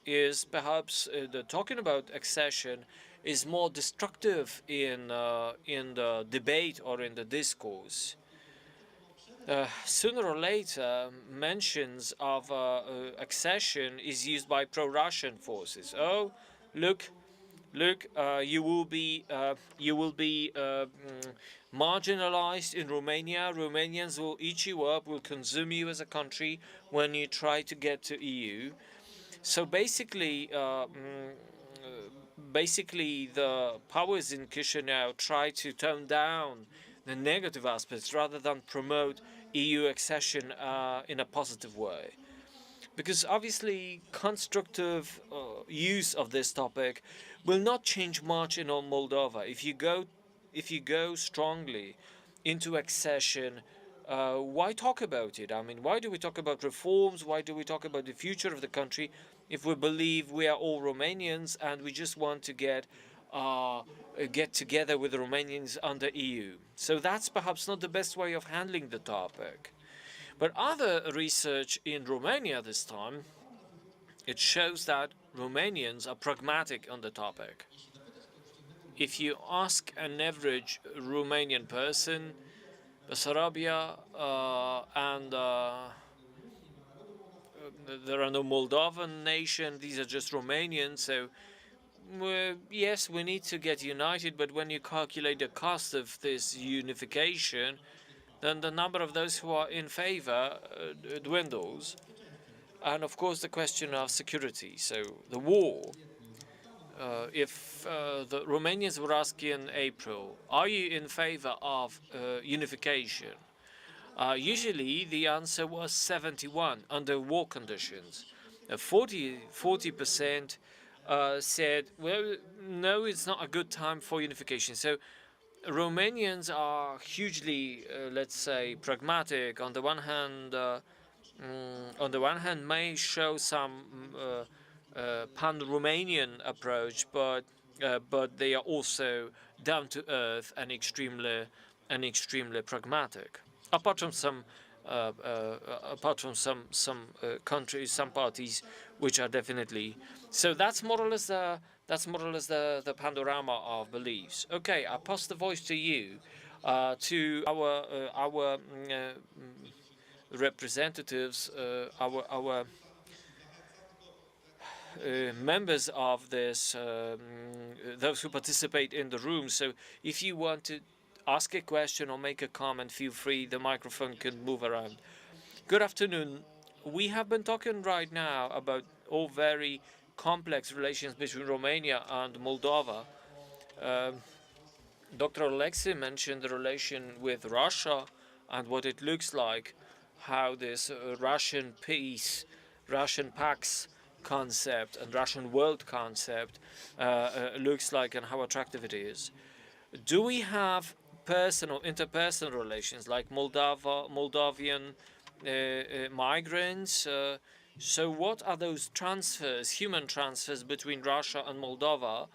is perhaps talking about accession is more destructive in the debate or in the discourse. Sooner or later, mentions of accession is used by pro-Russian forces. Oh, look, you will be marginalized in Romania. Romanians will eat you up, will consume you as a country when you try to get to EU. So basically, the powers in Chișinău try to tone down the negative aspects rather than promote EU accession in a positive way. Because obviously constructive use of this topic will not change much in Moldova. If you go strongly into accession, why talk about it? I mean, why do we talk about reforms? Why do we talk about the future of the country if we believe we are all Romanians and we just want to get together with the Romanians under EU? So that's perhaps not the best way of handling the topic. But other research in Romania this time, it shows that Romanians are pragmatic on the topic. if you ask an average Romanian person, Bessarabia and there are no Moldovan nation, these are just Romanians, so yes, we need to get united, but when you calculate the cost of this unification, then the number of those who are in favor dwindles. And of course, the question of security. So the war, if the Romanians were asked in April, are you in favor of unification? Usually the answer was 71 under war conditions. 40% said, well, no, it's not a good time for unification. So Romanians are hugely, let's say, pragmatic. On the one hand, may show some pan-Romanian approach, but they are also down to earth and extremely pragmatic. Apart from some countries, some parties, which are definitely so. That's more or less the panorama of beliefs. Okay, I pass the voice to you, to our representatives, our members of this, those who participate in the room. So if you want to ask a question or make a comment, feel free. The microphone can move around. Good afternoon. We have been talking right now about all very complex relations between Romania and Moldova. Dr. Alexei mentioned the relation with Russia and what it looks like, how this Russian peace, Russian Pax concept and Russian world concept looks like and how attractive it is. Do we have interpersonal relations like Moldavian migrants? So what are those transfers, human transfers between Russia and Moldova?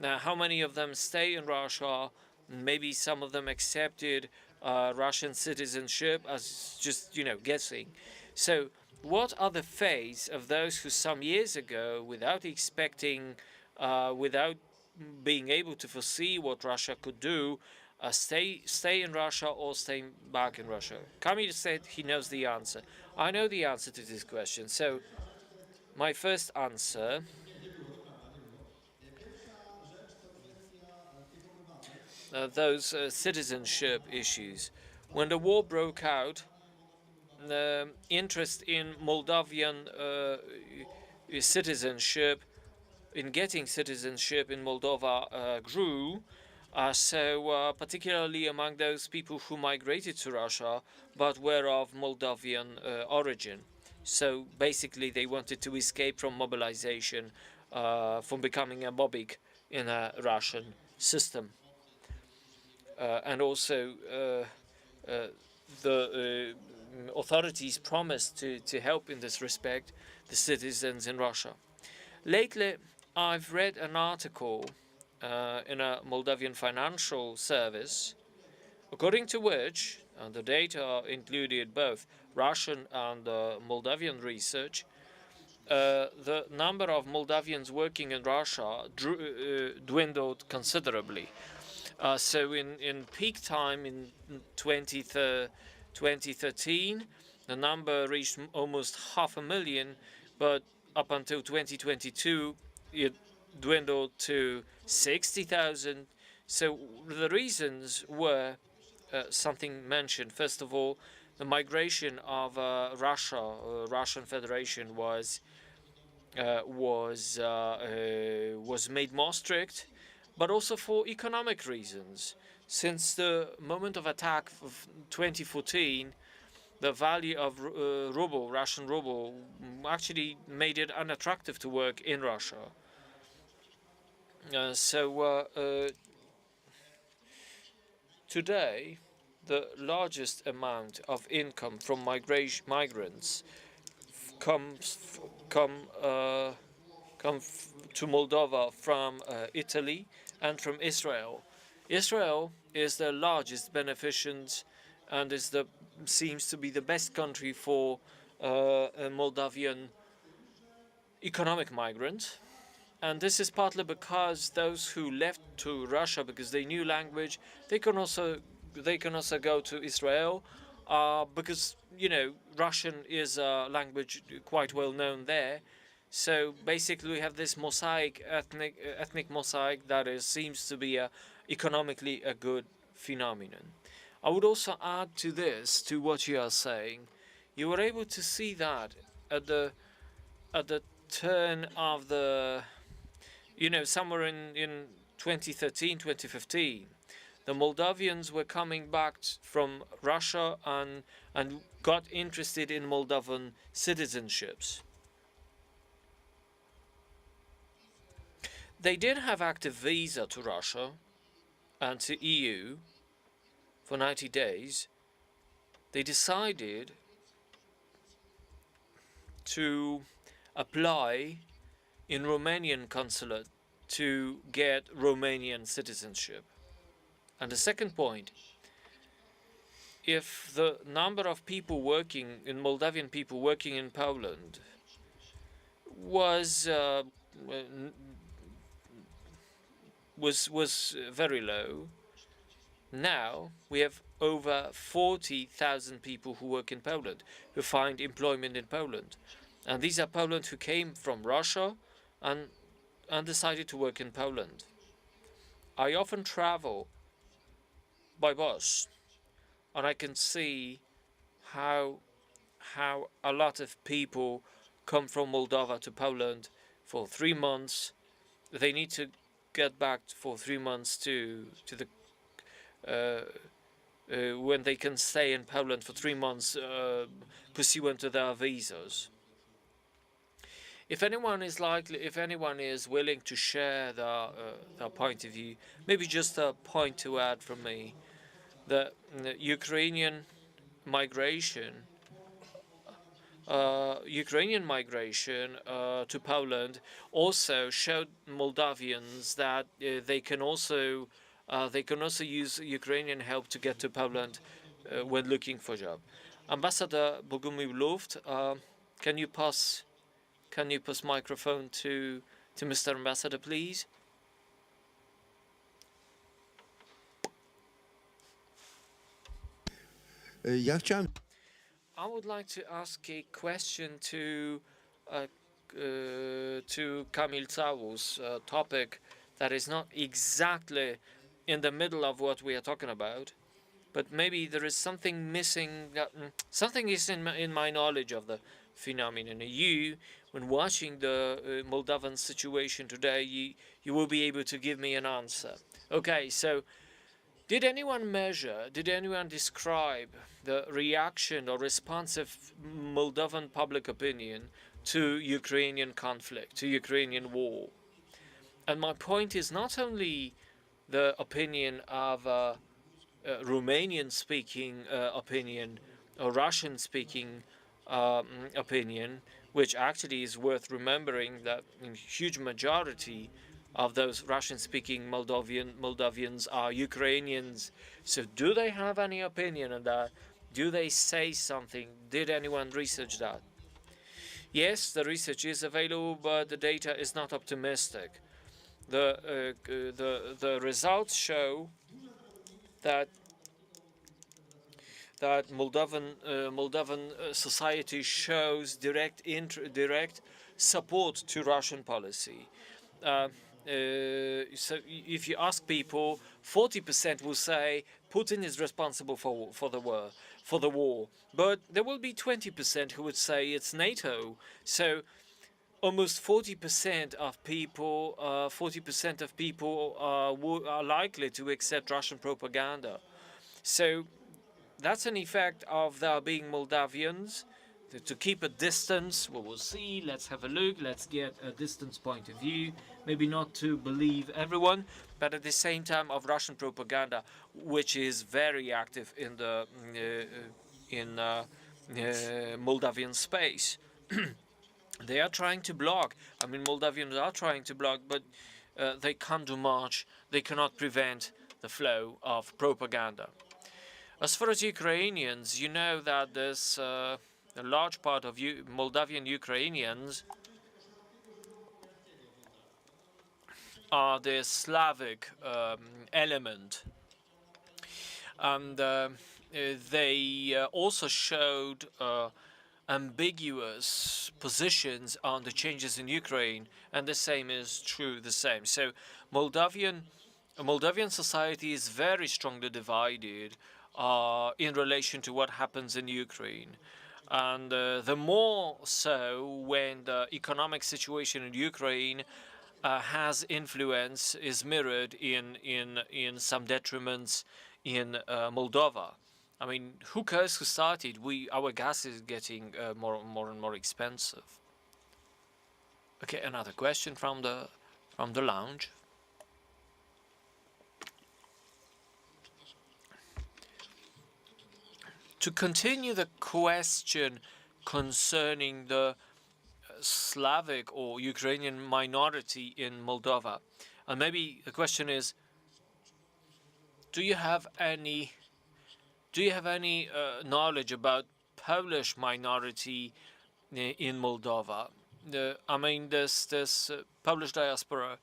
How many of them stay in Russia? Maybe some of them accepted Russian citizenship, as just, guessing. So what are the fates of those who some years ago, without expecting, without being able to foresee what Russia could do, stay in Russia or stay back in Russia? Kamil said he knows the answer. I know the answer to this question. So my first answer, those citizenship issues. When the war broke out, the interest in Moldavian citizenship, in getting citizenship in Moldova grew. So particularly among those people who migrated to Russia but were of Moldavian origin. So basically they wanted to escape from mobilization, from becoming a mobbing in a Russian system. And also the authorities promised to help in this respect the citizens in Russia. Lately, I've read an article in a Moldavian financial service, according to which, and the data included both Russian and Moldavian research, the number of Moldavians working in Russia dwindled considerably. So in peak time in 2013, the number reached almost 500,000, but up until 2022, it dwindled to 60,000. So the reasons were something mentioned. First of all, the migration of Russian Federation was made more strict, but also for economic reasons. Since the moment of attack of 2014, the value of Russian ruble, actually made it unattractive to work in Russia. Today, the largest amount of income from migrants come to Moldova from Italy and from Israel. Israel is the largest beneficent and seems to be the best country for a Moldavian economic migrant. And this is partly because those who left to Russia because they knew language, they can also go to Israel because Russian is a language quite well known there. So basically, we have this ethnic mosaic that seems to be economically a good phenomenon. I would also add to this, to what you are saying, you were able to see that at the turn of the, somewhere in 2013, 2015, the Moldavians were coming back from Russia and got interested in Moldovan citizenships. They did have active visa to Russia and to EU for 90 days. They decided to apply in Romanian consulate to get Romanian citizenship. And the second point, if the number of people working in Moldavian people working in Poland was very low, now we have over 40,000 people who work in Poland, who find employment in Poland. And these are Poland who came from Russia and decided to work in Poland. I often travel by bus, and I can see how a lot of people come from Moldova to Poland for 3 months. They need to get back for 3 months to the when they can stay in Poland for 3 months pursuant to their visas. If anyone is willing to share their point of view, maybe just a point to add from me, the Ukrainian migration to Poland also showed Moldavians that they can also use Ukrainian help to get to Poland when looking for a job. Ambassador Bogumil Luft, can you pass microphone to Mr. Ambassador, please? I would like to ask a question to Kamil Całus, a topic that is not exactly in the middle of what we are talking about, but maybe there is something missing. Something is in my knowledge of the phenomenon. You, when watching the Moldovan situation today, you will be able to give me an answer. Okay, so did anyone describe the reaction or response of Moldovan public opinion to Ukrainian conflict, to Ukrainian war? And my point is not only the opinion of Romanian-speaking opinion or Russian-speaking opinion, which actually is worth remembering that a huge majority of those Russian-speaking Moldavians are Ukrainians. So do they have any opinion on that? Do they say something? Did anyone research that? Yes, the research is available, but the data is not optimistic. The results show that Moldovan society shows direct support to Russian policy. So if you ask people, 40% will say Putin is responsible for the war, but there will be 20% who would say it's NATO. So almost 40% of people are likely to accept Russian propaganda. So that's an effect of there being Moldavians. To keep a distance, we will see, let's have a look, let's get a distance point of view, maybe not to believe everyone, but at the same time of Russian propaganda, which is very active in the Moldavian space. They are trying to block, Moldavians are trying to block, but they can't do much, they cannot prevent the flow of propaganda. As far as Ukrainians, you know that there's a large part of Moldavian Ukrainians are the Slavic element. And they also showed ambiguous positions on the changes in Ukraine, and the same is true. So Moldavian society is very strongly divided in relation to what happens in Ukraine. And the more so when the economic situation in Ukraine has influence, is mirrored in some detriments in Moldova. I mean, who cares who started? Our gas is getting more and more expensive. Okay, another question from the lounge. To continue the question concerning the Slavic or Ukrainian minority in Moldova, and maybe the question is, do you have any knowledge about Polish minority in Moldova? I mean, this Polish diaspora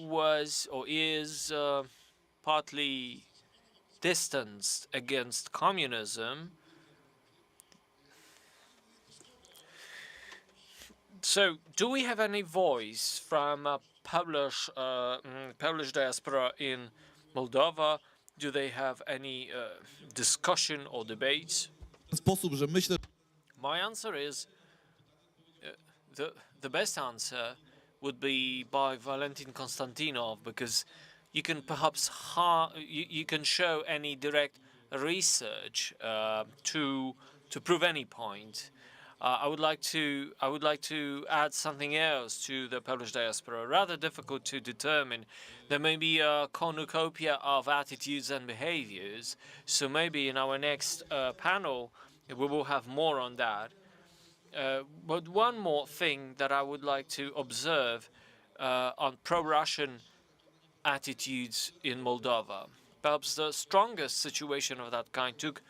was or is partly distanced against communism. So, do we have any voice from Polish diaspora in Moldova? Do they have any discussion or debates? Sposób, że myślę, My answer is the best answer would be by Valentin Konstantinov, because you can perhaps you can show any direct research to prove any point. I would like to add something else to the Polish diaspora. Rather difficult to determine. There may be a cornucopia of attitudes and behaviors. So maybe in our next panel we will have more on that. But one more thing that I would like to observe on pro-Russian attitudes in Moldova. Perhaps the strongest situation of that kind took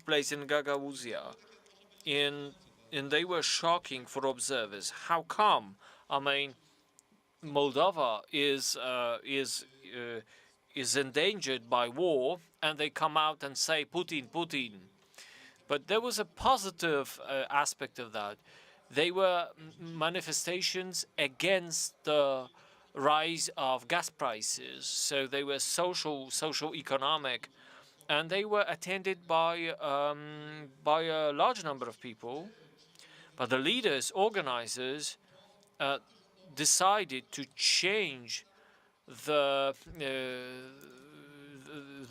place in Gagauzia. And they were shocking for observers. How come? I mean, Moldova is endangered by war, and they come out and say Putin, Putin. But there was a positive aspect of that. They were manifestations against the rise of gas prices. So they were social, economic, and they were attended by a large number of people. But the leaders, organizers, decided to change the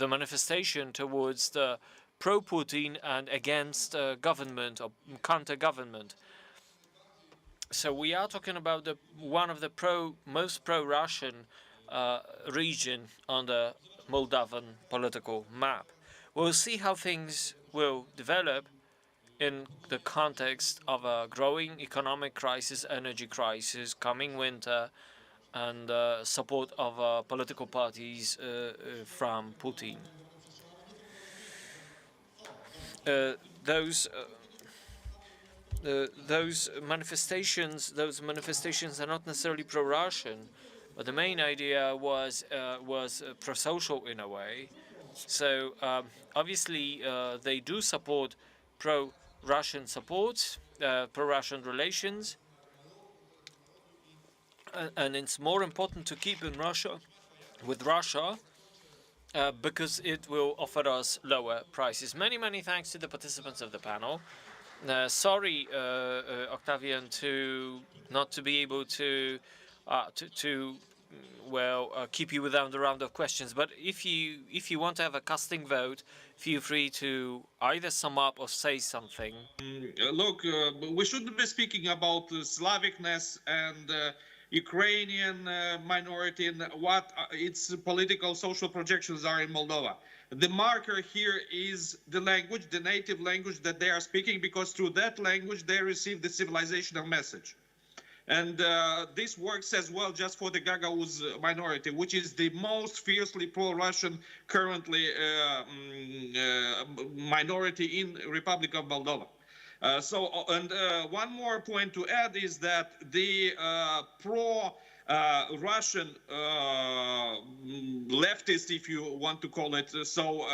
manifestation towards the pro-Putin and against government or counter-government. So we are talking about one of the most pro-Russian region on the Moldovan political map. We'll see how things will develop in the context of a growing economic crisis, energy crisis, coming winter, and support of political parties from Putin. Those manifestations are not necessarily pro-Russian, but the main idea was pro-social in a way. So obviously they do support pro-Russian support, pro-Russian relations, and it's more important to keep in with Russia because it will offer us lower prices. Many thanks to the participants of the panel. Sorry, Octavian, not to be able to keep you without a round of questions. But if you want to have a casting vote, feel free to either sum up or say something. Look, we shouldn't be speaking about Slavicness and Ukrainian minority and what its political, social projections are in Moldova. The marker here is the language, the native language that they are speaking, because through that language they receive the civilizational message. And this works as well just for the Gagauz minority, which is the most fiercely pro-Russian currently minority in Republic of Moldova. One more point to add is that the pro-Russian leftist, if you want to call it so,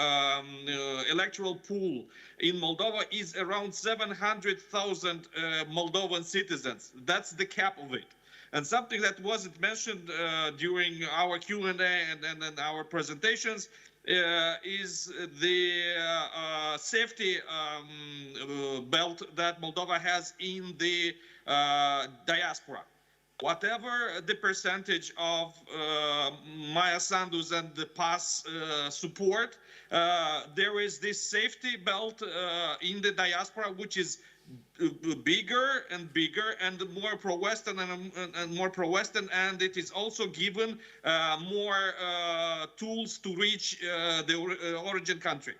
electoral pool in Moldova is around 700,000 Moldovan citizens. That's the cap of it. And something that wasn't mentioned during our Q&A and our presentations is the safety belt that Moldova has in the diaspora. Whatever the percentage of Maya Sandu's and the PAS support, there is this safety belt in the diaspora, which is bigger and bigger and more pro-Western and more pro-Western, and it is also given more tools to reach the origin country.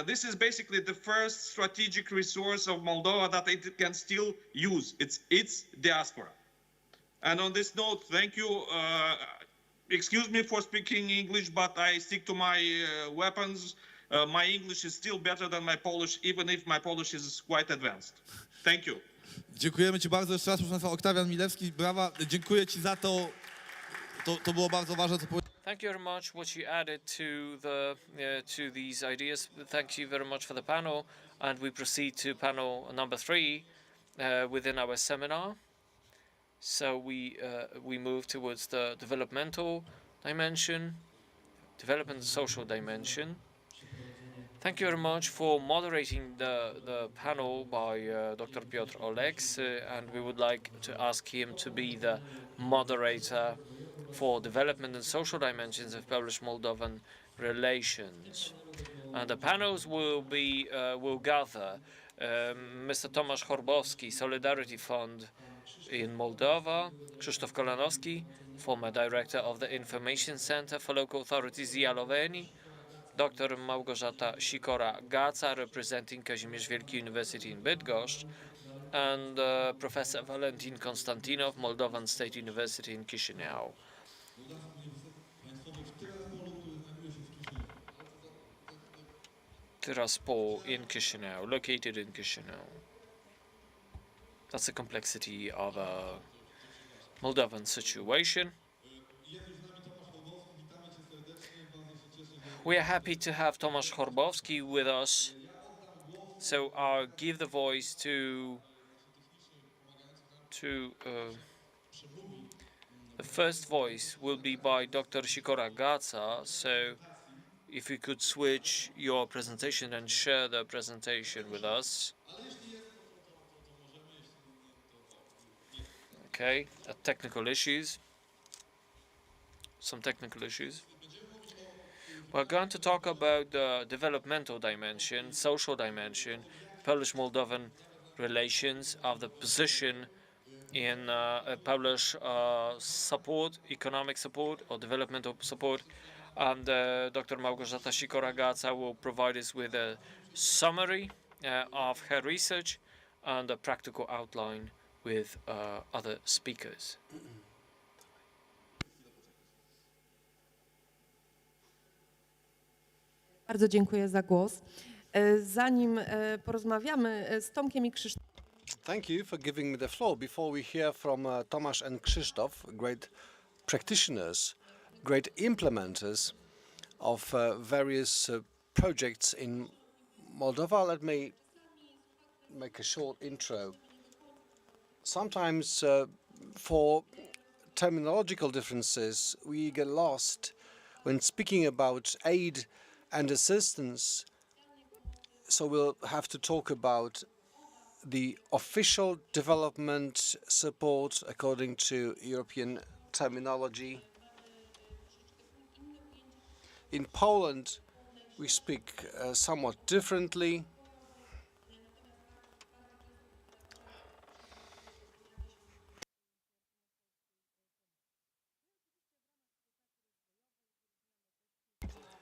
This is basically the first strategic resource of Moldova that it can still use. It's its diaspora. And on this note, thank you. Excuse me for speaking English, but I stick to my weapons. My English is still better than my Polish, even if my Polish is quite advanced. Thank you. Dziękujemy Ci bardzo jeszcze raz, proszę Państwa, Oktawian Milewski, brawa, dziękuję Ci za to, to było bardzo ważne, co powiedziałeś. Thank you very much what you added to these ideas. Thank you very much for the panel, and we proceed to panel number 3 within our seminar. So we move towards the developmental dimension, development and social dimension. Thank you very much for moderating the panel by Dr. Piotr Oleks, and we would like to ask him to be the moderator for development and social dimensions of Polish-Moldovan relations. And the panels will gather Mr. Tomasz Chorbowski, Solidarity Fund in Moldova, Krzysztof Kolanowski, former director of the Information Center for Local Authorities Jaloweni, Dr. Małgorzata Sikora-Gaca, representing Kazimierz Wielki University in Bydgoszcz, and Professor Valentin Konstantinov, Moldovan State University in Chisinau. Tiraspol in Chisinau, located in Chisinau. That's the complexity of a Moldovan situation. We are happy to have Tomasz Chorbowski with us, so I'll give the voice to the first voice will be by Dr. Sikora-Gaca, so if you could switch your presentation and share the presentation with us. Okay, technical issues. Some technical issues. We're going to talk about the developmental dimension, social dimension, Polish-Moldovan relations, of the position in Polish support, economic support or developmental support. And Dr. Małgorzata Sikora-Gaca will provide us with a summary of her research and a practical outline with other speakers. Bardzo dziękuję za głos. Zanim porozmawiamy z Tomkiem i Krzysztofem. Thank you for giving me the floor. Before we hear from Tomasz and Krzysztof, great practitioners, great implementers of various projects in Moldova, let me make a short intro. Sometimes for terminological differences, we get lost when speaking about aid and assistance, so we'll have to talk about the official development support according to European terminology. In Poland, we speak somewhat differently.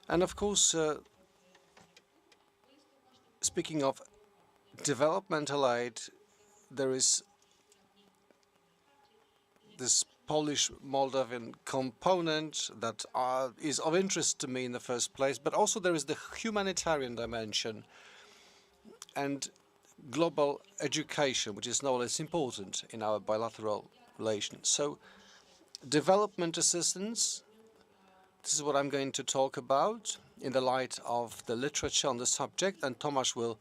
And of course, speaking of developmental aid, there is this Polish-Moldovan component that is of interest to me in the first place, but also there is the humanitarian dimension. And global education, which is no less important in our bilateral relations. So development assistance, this is what I'm going to talk about in the light of the literature on the subject, and Tomasz will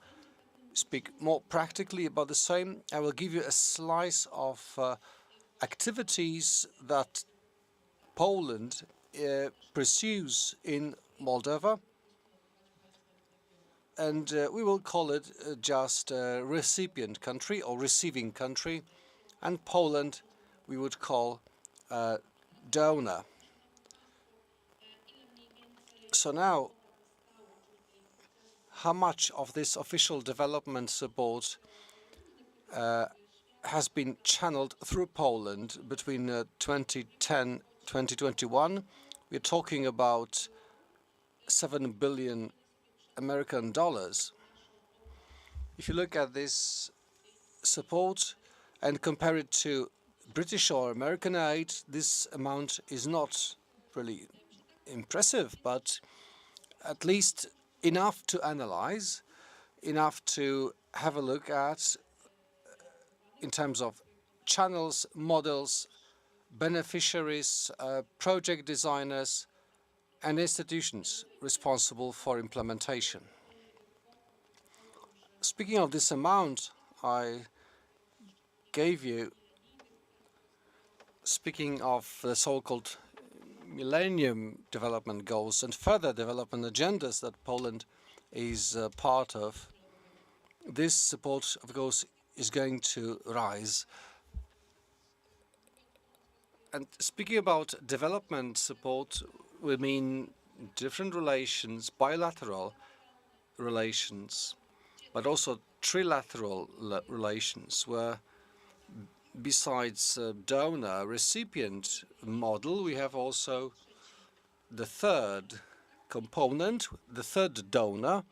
speak more practically about the same. I will give you a slice of activities that Poland pursues in Moldova, and we will call it just a recipient country or receiving country, and Poland we would call donor. So now, how much of this official development support has been channeled through Poland between 2010 2021? We're talking about $7 billion American dollars. If you look at this support and compare it to British or American aid, this amount is not really impressive, but at least enough to analyze, enough to have a look at in terms of channels, models, beneficiaries, project designers, and institutions responsible for implementation. Speaking of this amount, I gave you, speaking of the so-called Millennium Development Goals and further development agendas that Poland is part of, this support, of course, is going to rise. And speaking about development support, we mean different relations, bilateral relations, but also trilateral relations, where besides donor recipient model, we have also the third component, the third donor.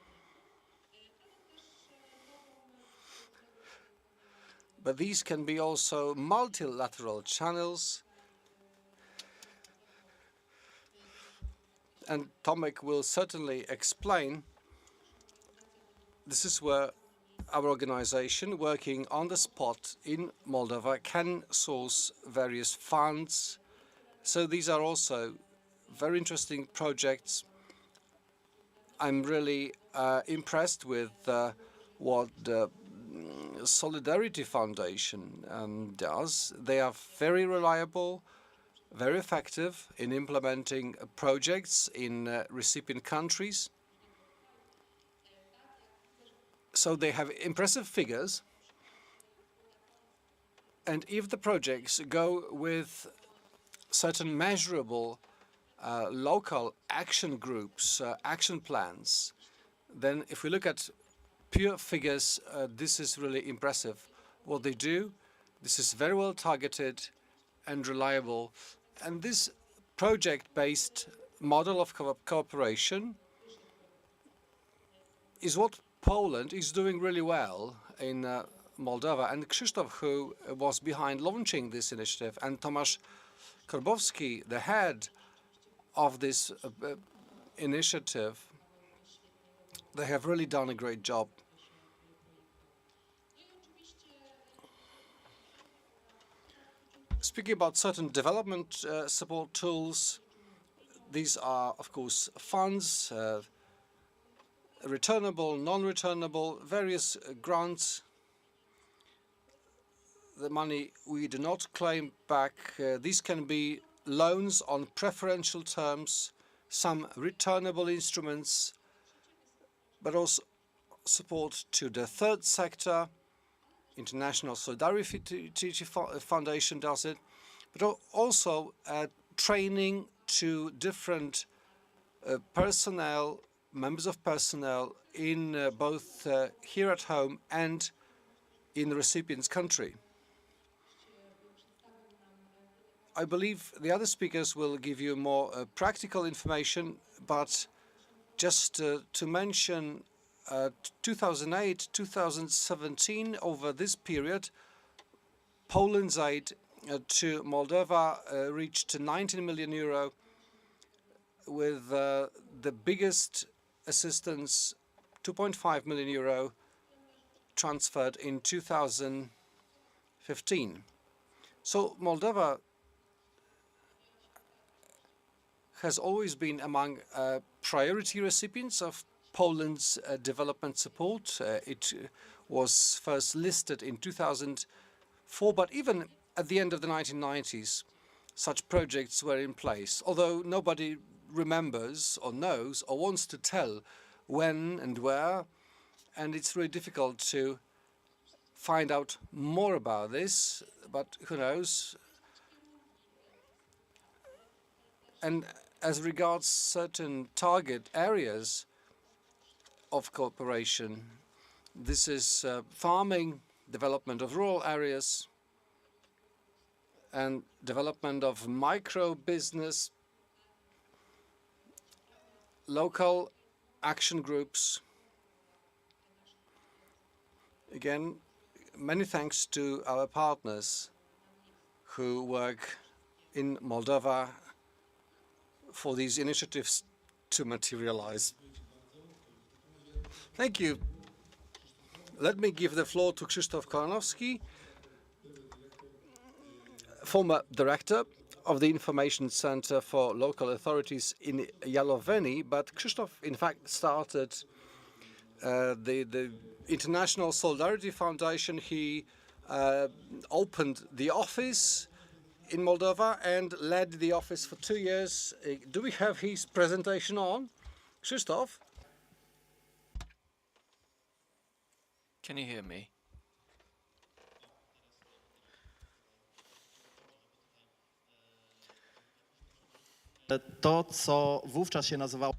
But these can be also multilateral channels. And Tomek will certainly explain. This is where our organization, working on the spot in Moldova, can source various funds. So these are also very interesting projects. I'm really impressed with what the Solidarity Foundation does. They are very reliable, very effective in implementing projects in recipient countries. So they have impressive figures. And if the projects go with certain measurable local action groups, action plans, then if we look at pure figures, this is really impressive. What they do, this is very well targeted and reliable. And this project-based model of cooperation is what Poland is doing really well in Moldova. And Krzysztof, who was behind launching this initiative, and Tomasz Korbowski, the head of this initiative, they have really done a great job. Speaking about certain development support tools, these are, of course, funds, returnable, non-returnable, various grants. The money we do not claim back. These can be loans on preferential terms, some returnable instruments, but also support to the third sector. International Solidarity Foundation does it, but also training to different personnel, members of personnel in both here at home and in the recipient's country. I believe the other speakers will give you more practical information, but just to mention 2008-2017, over this period, Poland's aid to Moldova reached 19 million euro, with the biggest assistance, 2.5 million euro, transferred in 2015. So Moldova has always been among priority recipients of Poland's development support. It was first listed in 2004, but even at the end of the 1990s, such projects were in place, although nobody remembers or knows or wants to tell when and where, and it's really difficult to find out more about this, but who knows. And as regards certain target areas of cooperation, this is farming, development of rural areas, and development of micro business, local action groups. Again, many thanks to our partners who work in Moldova for these initiatives to materialize. Thank you. Let me give the floor to Krzysztof Kolanowski, former director of the Information Center for Local Authorities in Jałoweny, but Krzysztof, in fact, started the International Solidarity Foundation. He opened the office in Moldova and led the office for 2 years. Do we have his presentation on? Krzysztof? Can you hear me? To, co wówczas się nazywało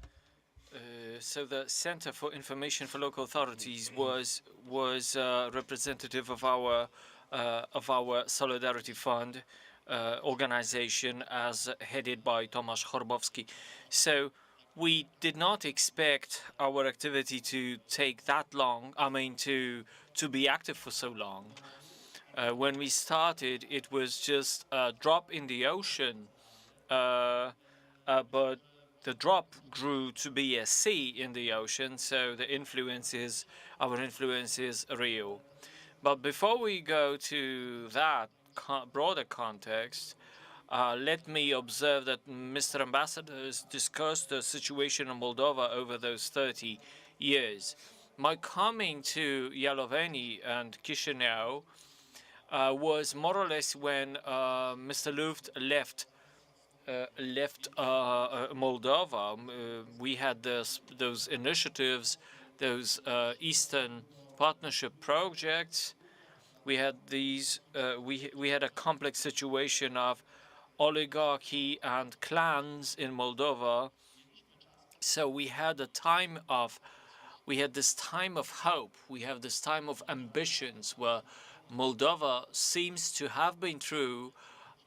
So the Center for Information for Local Authorities was representative of our Solidarity Fund organization, as headed by Tomasz Chorbowski. So we did not expect our activity to take that long. I mean, to be active for so long. When we started, it was just a drop in the ocean, but the drop grew to be a sea in the ocean, so our influence is real. But before we go to that broader context, let me observe that Mr. Ambassador has discussed the situation in Moldova over those 30 years. My coming to Jałoweny and Chisinau was more or less when Mr. Luft left Moldova. We had those initiatives, those Eastern Partnership projects. We had these. We had a complex situation of oligarchy and clans in Moldova. So we had this time of hope. We have this time of ambitions where Moldova seems to have been through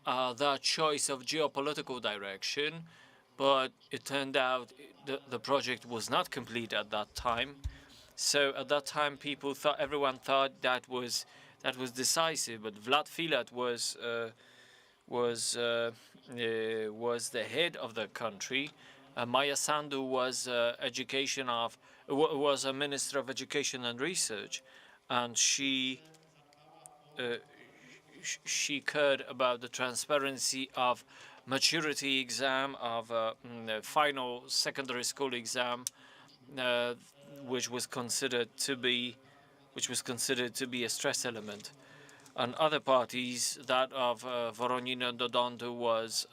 the choice of geopolitical direction, but it turned out the project was not complete at that time. So at that time, everyone thought that was decisive. But Vlad Filat was the head of the country. Maya Sandu was was a minister of education and research, and she cared about the transparency of maturity exam, of final secondary school exam, which was considered to be a stress element. And other parties, that of Voronin and Dodondu was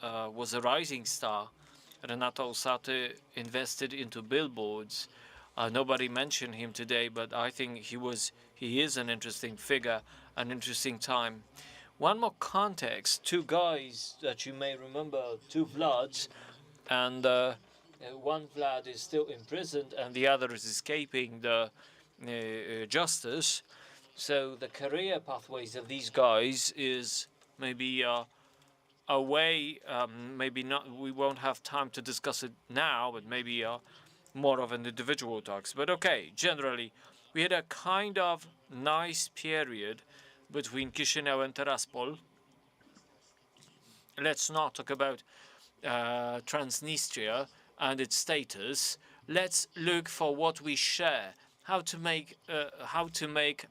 a rising star. Renato Osate invested into billboards. Nobody mentioned him today, but I think he is an interesting figure, an interesting time. One more context: two guys that you may remember, two Vlads, and one Vlad is still imprisoned and the other is escaping the justice. So the career pathways of these guys is maybe a way, maybe not, we won't have time to discuss it now, but maybe more of an individual talks. But okay, generally, we had a kind of nice period between Chisinau and Tiraspol. Let's not talk about Transnistria and its status. Let's look for what we share how to make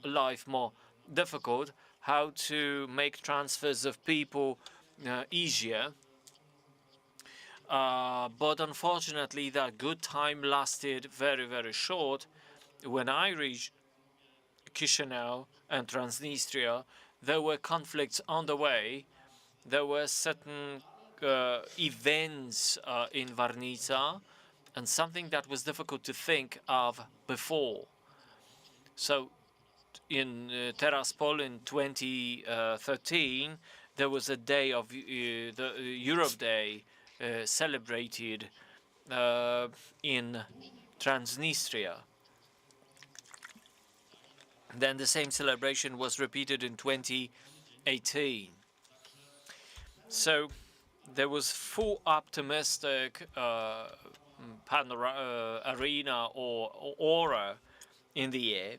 life more difficult, how to make transfers of people easier. But unfortunately, that good time lasted very, very short. When I reached Chisinau and Transnistria, there were conflicts on the way. There were certain events in Varnica, and something that was difficult to think of before. So in Tiraspol in 2013, there was a day of the Europe Day celebrated in Transnistria. Then the same celebration was repeated in 2018. So there was full optimistic arena or aura in the air.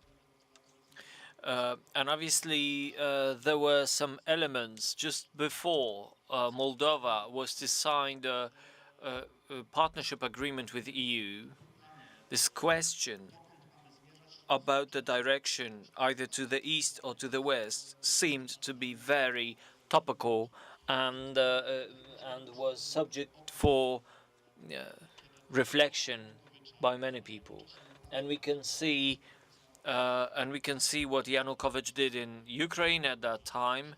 And obviously, there were some elements just before Moldova was to sign a partnership agreement with the EU. This question about the direction, either to the east or to the west, seemed to be very topical and was subject for reflection by many people. And we can see what Yanukovych did in Ukraine at that time.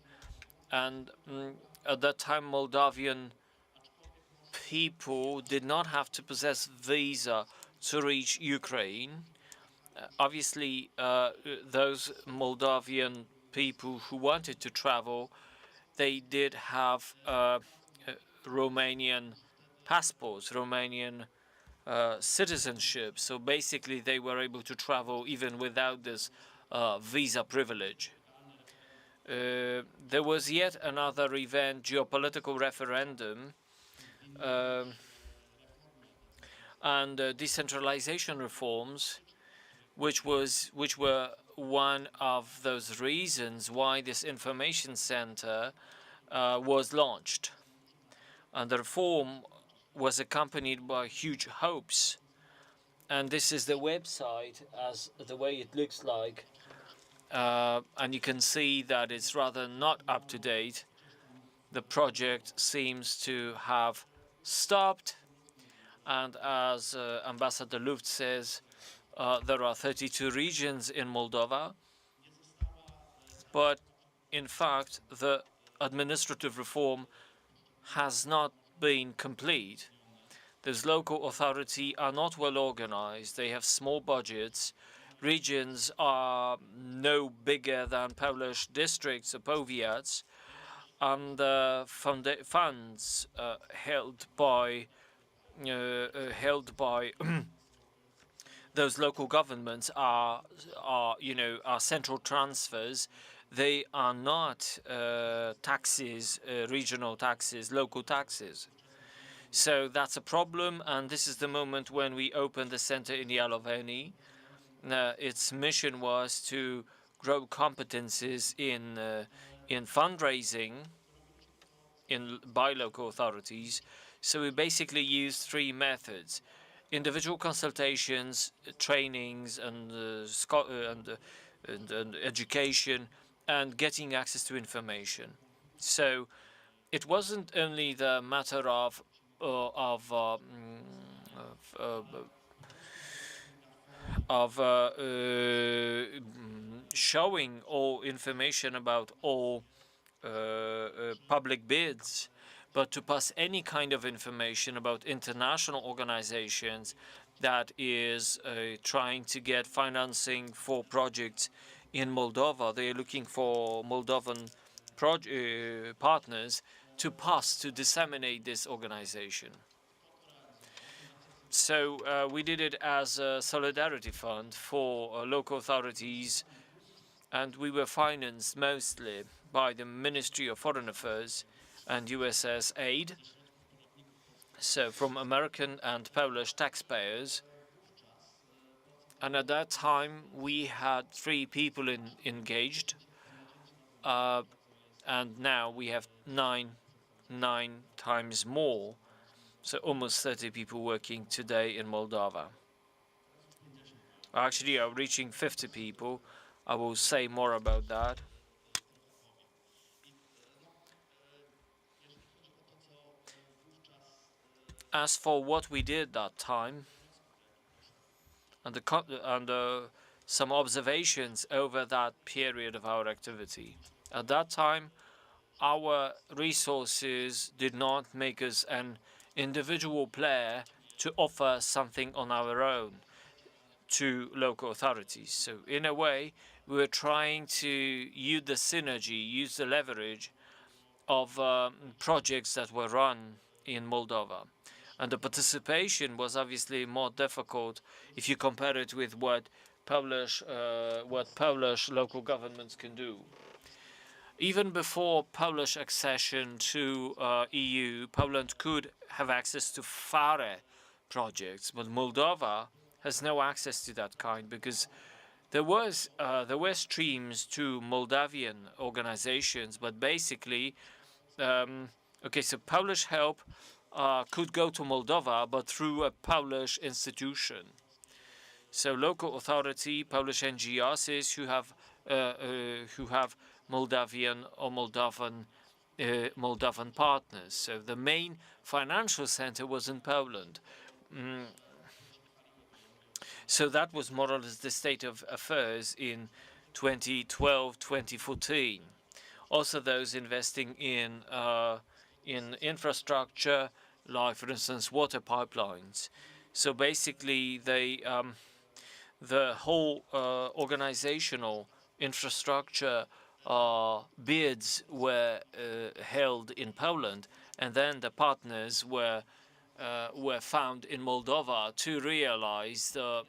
And at that time, Moldavian people did not have to possess visa to reach Ukraine. Obviously, those Moldavian people who wanted to travel, they did have Romanian passports, Romanian citizenship. So basically, they were able to travel even without this visa privilege. There was yet another event, geopolitical referendum, and decentralization reforms, which were one of those reasons why this information center was launched. And the reform was accompanied by huge hopes. And this is the website as the way it looks like. And you can see that it's rather not up to date. The project seems to have stopped. And as Ambassador Luft says, there are 32 regions in Moldova. But in fact, the administrative reform has not been complete. Those local authorities are not well organized. They have small budgets. Regions are no bigger than Polish districts or powiats, and funds held by those local governments are central transfers. They are not taxes, regional taxes, local taxes. So that's a problem, and this is the moment when we opened the center in Yaloveni. Its mission was to grow competencies in fundraising by local authorities. So we basically used three methods: individual consultations, trainings, and education, and getting access to information. So it wasn't only the matter of showing all information about all public bids, but to pass any kind of information about international organizations that is trying to get financing for projects in Moldova. They are looking for Moldovan partners to disseminate this organization. So we did it as a solidarity fund for local authorities, and we were financed mostly by the Ministry of Foreign Affairs and USS aid, so from American and Polish taxpayers. And at that time, we had 3 people engaged, and now we have nine times more, so almost 30 people working today in Moldova. Actually, are reaching 50 people. I will say more about that. As for what we did that time, and some observations over that period of our activity. At that time, our resources did not make us an individual player to offer something on our own to local authorities. So in a way, we were trying to use the synergy, use the leverage of projects that were run in Moldova. And the participation was obviously more difficult if you compare it with what Polish local governments can do. Even before Polish accession to EU, Poland could have access to FARE projects, but Moldova has no access to that kind because there were streams to Moldavian organizations, but basically, okay, so Polish help could go to Moldova, but through a Polish institution. So local authority, Polish NGOs who have Moldavian or Moldovan partners. So the main financial center was in Poland. So that was more or less the state of affairs in 2012, 2014. Also, those investing in infrastructure, like for instance water pipelines. So basically, the whole organizational infrastructure bids were held in Poland, and then the partners were found in Moldova to realize the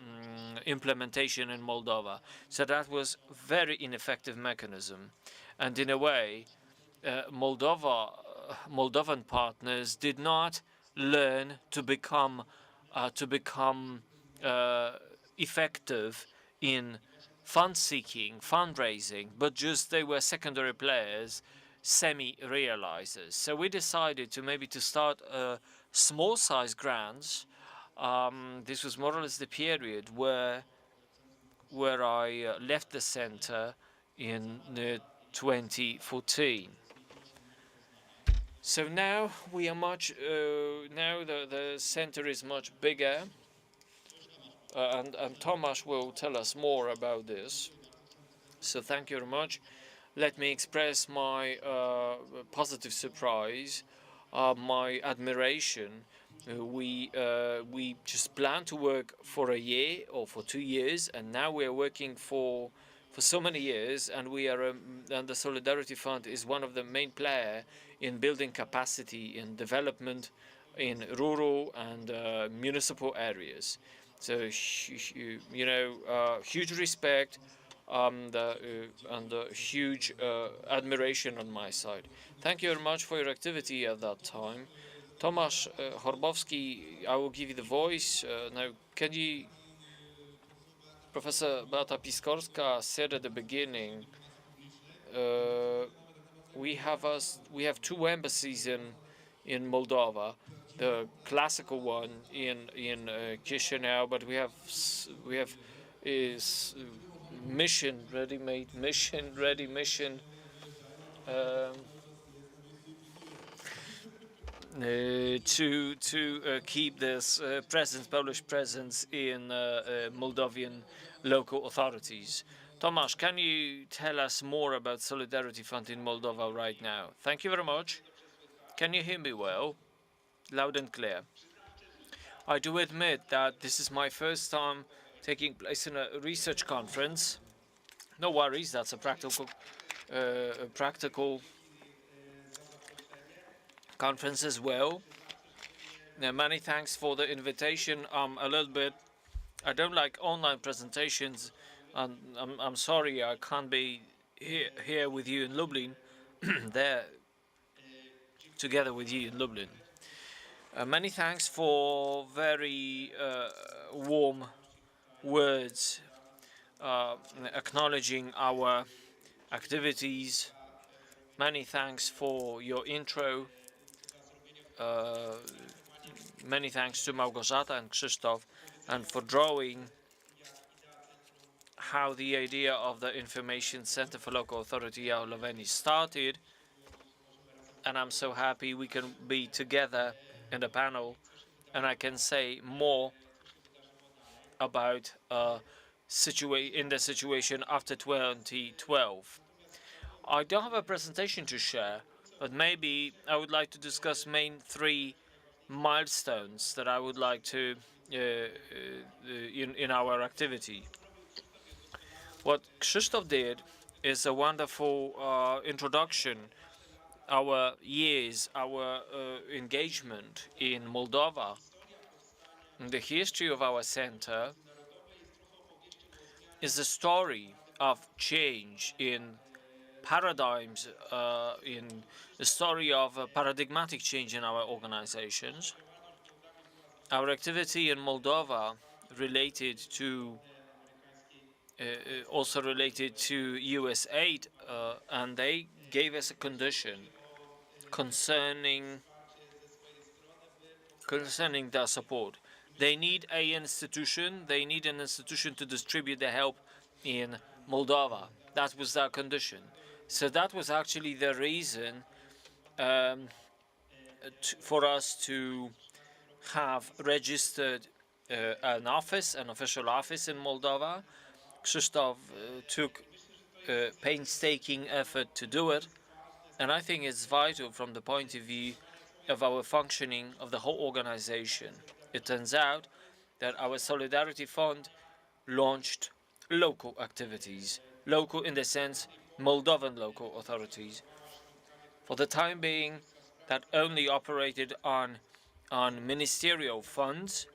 implementation in Moldova. So that was very ineffective mechanism, and in a way, Moldovan partners did not learn to become effective in fund seeking, fundraising, but just they were secondary players, semi-realizers. So we decided to start small size grants. This was more or less the period where I left the center in 2014. So now we are now the center is much bigger, and Tomasz will tell us more about this. So thank you very much. Let me express my positive surprise, my admiration. We just planned to work for a year or for 2 years, and now we are working for so many years, and we are and the Solidarity Fund is one of the main players in building capacity in development in rural and municipal areas. So huge respect and huge admiration on my side. Thank you very much for your activity at that time. Tomasz Horbowski, I will give you the voice. Now, can you... Professor Beata Piskorska said at the beginning, we have 2 embassies in Moldova, the classical one in Chisinau, but we have mission to keep this Polish presence in Moldovan local authorities. Tomasz, can you tell us more about Solidarity Fund in Moldova right now? Thank you very much. Can you hear me well? Loud and clear. I do admit that this is my first time taking place in a research conference. No worries, that's a practical conference as well. Now, many thanks for the invitation. I don't like online presentations, and I'm sorry I can't be here with you in Lublin, there together with you in Lublin. Many thanks for very warm words acknowledging our activities. Many thanks for your intro. Many thanks to Małgorzata and Krzysztof, and for drawing how the idea of the Information Center for Local Authority Loveni started, and I'm so happy we can be together in the panel, and I can say more about in the situation after 2012. I don't have a presentation to share, but maybe I would like to discuss main three milestones that I would like to in our activity. What Krzysztof did is a wonderful introduction, our years, our engagement in Moldova, the history of our center is a story of change in paradigms, in the story of a paradigmatic change in our organizations. Our activity in Moldova related to also related to US aid, and they gave us a condition concerning their support. They need an institution to distribute the help in Moldova. That was their condition. So that was actually the reason for us to have registered an official office in Moldova. Krzysztof took painstaking effort to do it, and I think it's vital from the point of view of our functioning of the whole organization. It turns out that our Solidarity Fund launched local activities, local in the sense Moldovan local authorities. For the time being, that only operated on ministerial funds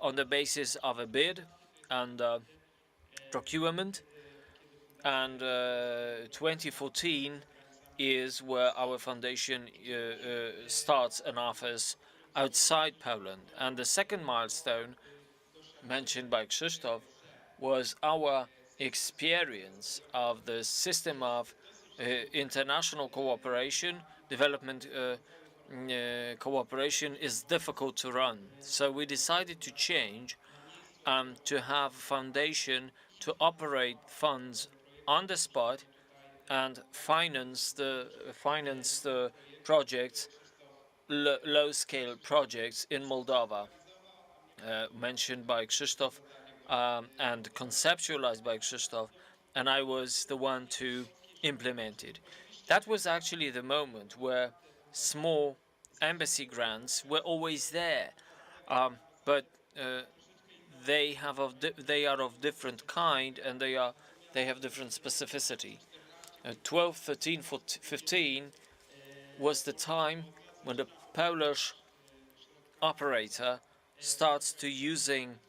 on the basis of a bid and procurement, and 2014 is where our foundation starts an office outside Poland. And the second milestone mentioned by Krzysztof was our experience of the system of international cooperation. Development cooperation is difficult to run. So we decided to change to have a foundation to operate funds on the spot and finance the projects, low-scale projects in Moldova, mentioned by Krzysztof and conceptualized by Krzysztof, and I was the one to implement it. That was actually the moment where small embassy grants were always there, but they are of different kind, and they have different specificity. 12, 13, 14, 15 was the time when the Polish operator starts to using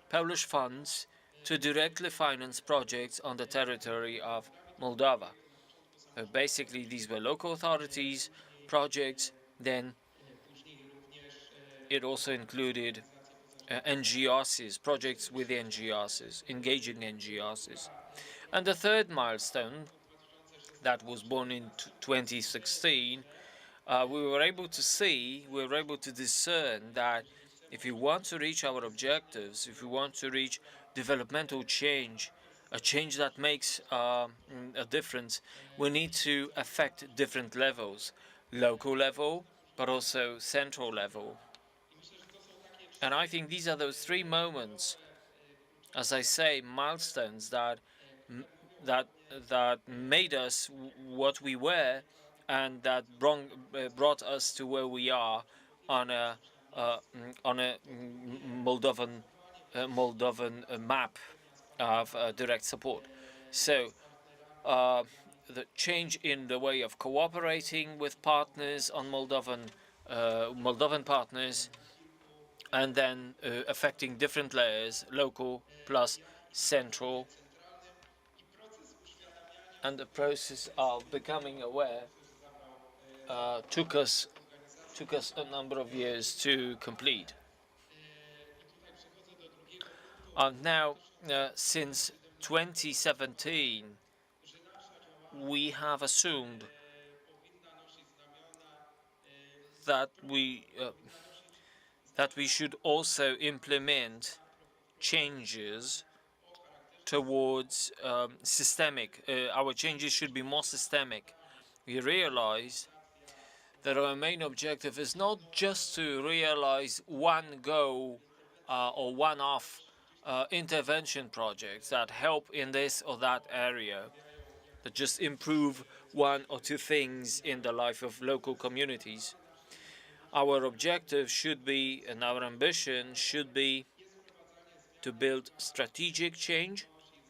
Polish funds to directly finance projects on the territory of Moldova. Basically, these were local authorities projects. Then it also included NGOs, projects with NGOs, engaging NGOs. And the third milestone that was born in 2016, we were able to discern that if we want to reach our objectives, if we want to reach developmental change, a change that makes a difference, we need to affect different levels, local level, but also central level. And I think these are those three moments, as I say, milestones that made us what we were, and that brought us to where we are on a Moldovan map of direct support. So the change in the way of cooperating with partners on Moldovan partners, and then affecting different layers, local plus central, and the process of becoming aware took us a number of years to complete. Now, since 2017, we have assumed that we should also implement changes towards systemic. Our changes should be more systemic. We realize that our main objective is not just to realize one go or one-off intervention projects that help in this or that area, that just improve one or two things in the life of local communities. Our objective should be, and our ambition should be, to build strategic change,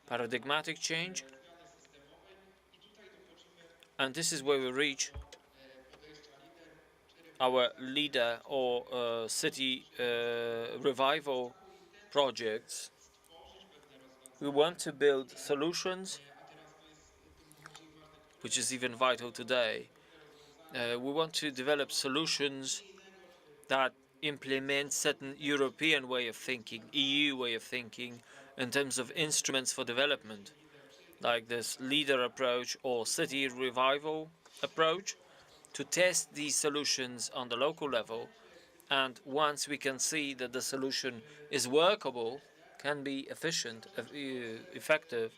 paradigmatic change, and this is where we reach our leader or city revival projects. We want to build solutions, which is even vital today. We want to develop solutions that implement certain European way of thinking, EU way of thinking, in terms of instruments for development, like this leader approach or city revival approach, to test these solutions on the local level. And once we can see that the solution is workable, can be efficient, effective,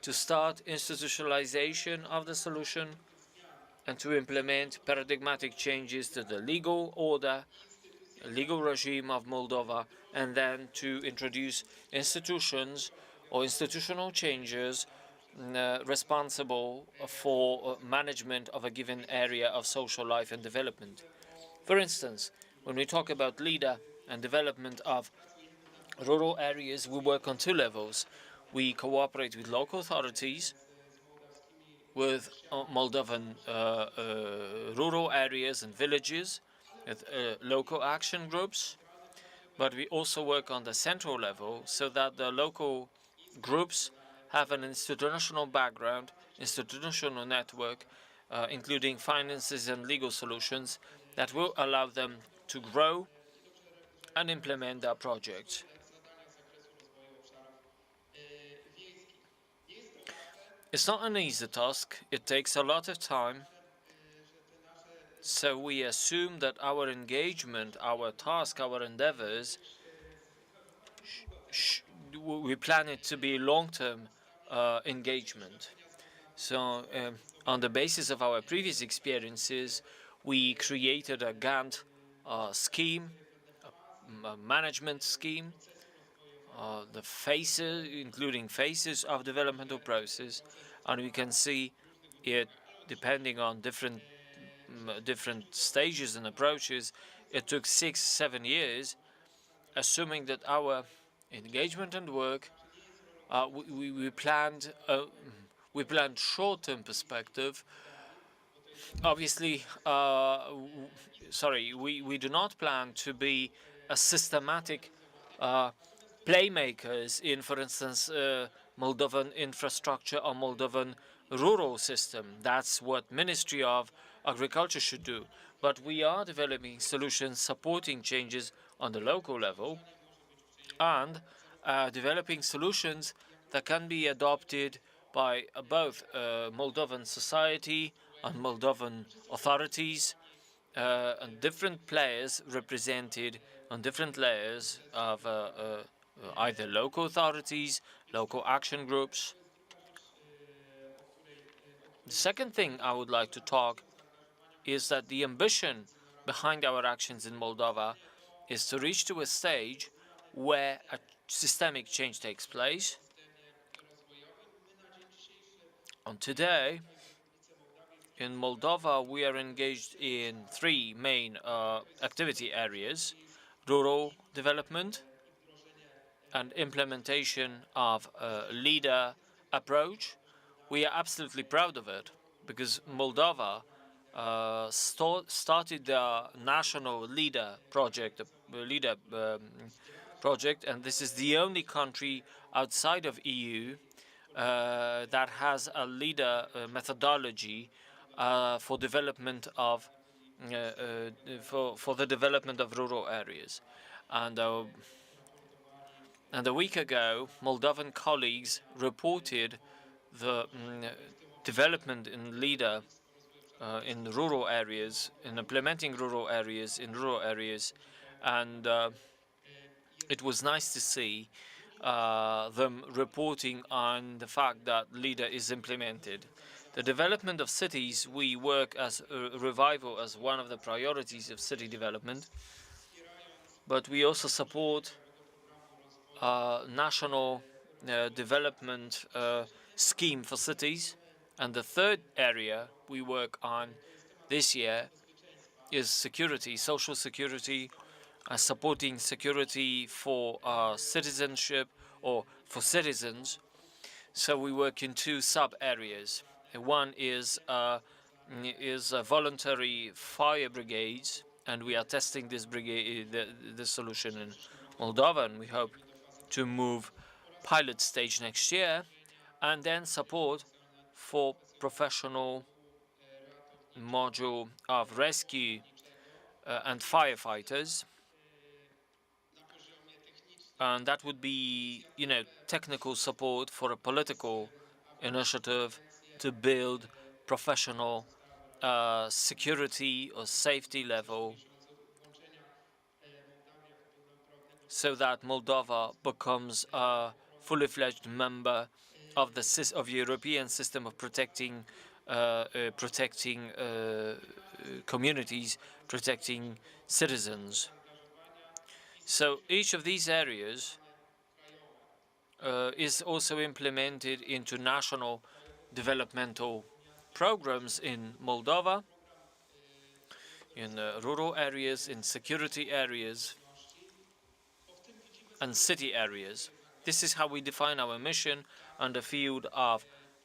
to start institutionalization of the solution and to implement paradigmatic changes to the legal order, legal regime of Moldova, and then to introduce institutions or institutional changes responsible for management of a given area of social life and development. For instance, when we talk about leader and development of rural areas, we work on two levels. We cooperate with local authorities, with Moldovan rural areas and villages, with local action groups, but we also work on the central level so that the local groups have an institutional background, institutional network, including finances and legal solutions that will allow them to grow and implement their projects. It's not an easy task. It takes a lot of time. So we assume that our engagement, our task, our endeavors, we plan it to be long-term engagement. So on the basis of our previous experiences, we created a Gantt scheme, a management scheme, the phases, including phases of developmental process, and we can see it depending on different stages and approaches. It took 6-7 years, assuming that our engagement and work we planned short-term perspective. Obviously, we do not plan to be a systematic playmakers in, for instance, Moldovan infrastructure or Moldovan rural system. That's what Ministry of Agriculture should do. But we are developing solutions supporting changes on the local level and developing solutions that can be adopted by both Moldovan society and Moldovan authorities and different players represented on different layers of either local authorities, local action groups. The second thing I would like to talk is that the ambition behind our actions in Moldova is to reach to a stage where a systemic change takes place. And today, in Moldova, we are engaged in three main activity areas: rural development and implementation of a leader approach. We are absolutely proud of it because Moldova started the national leader project, and this is the only country outside of EU that has a leader methodology for development of for the development of rural areas. And a week ago, Moldovan colleagues reported the development in leader in rural areas, in implementing rural areas, and it was nice to see them reporting on the fact that LEADER is implemented. The development of cities, we work as a revival as one of the priorities of city development, but we also support national development scheme for cities. And the third area we work on this year is security, social security, supporting security for citizenship or for citizens. So we work in two sub areas. One is voluntary fire brigades, and we are testing this brigade, the solution in Moldova, and we hope to move pilot stage next year, and then support for professional module of rescue and firefighters. And that would be, technical support for a political initiative to build professional security or safety level so that Moldova becomes a fully fledged member of the European system of protecting communities, protecting citizens. So each of these areas is also implemented into national developmental programs in Moldova, in rural areas, in security areas, and city areas. This is how we define our mission on the field of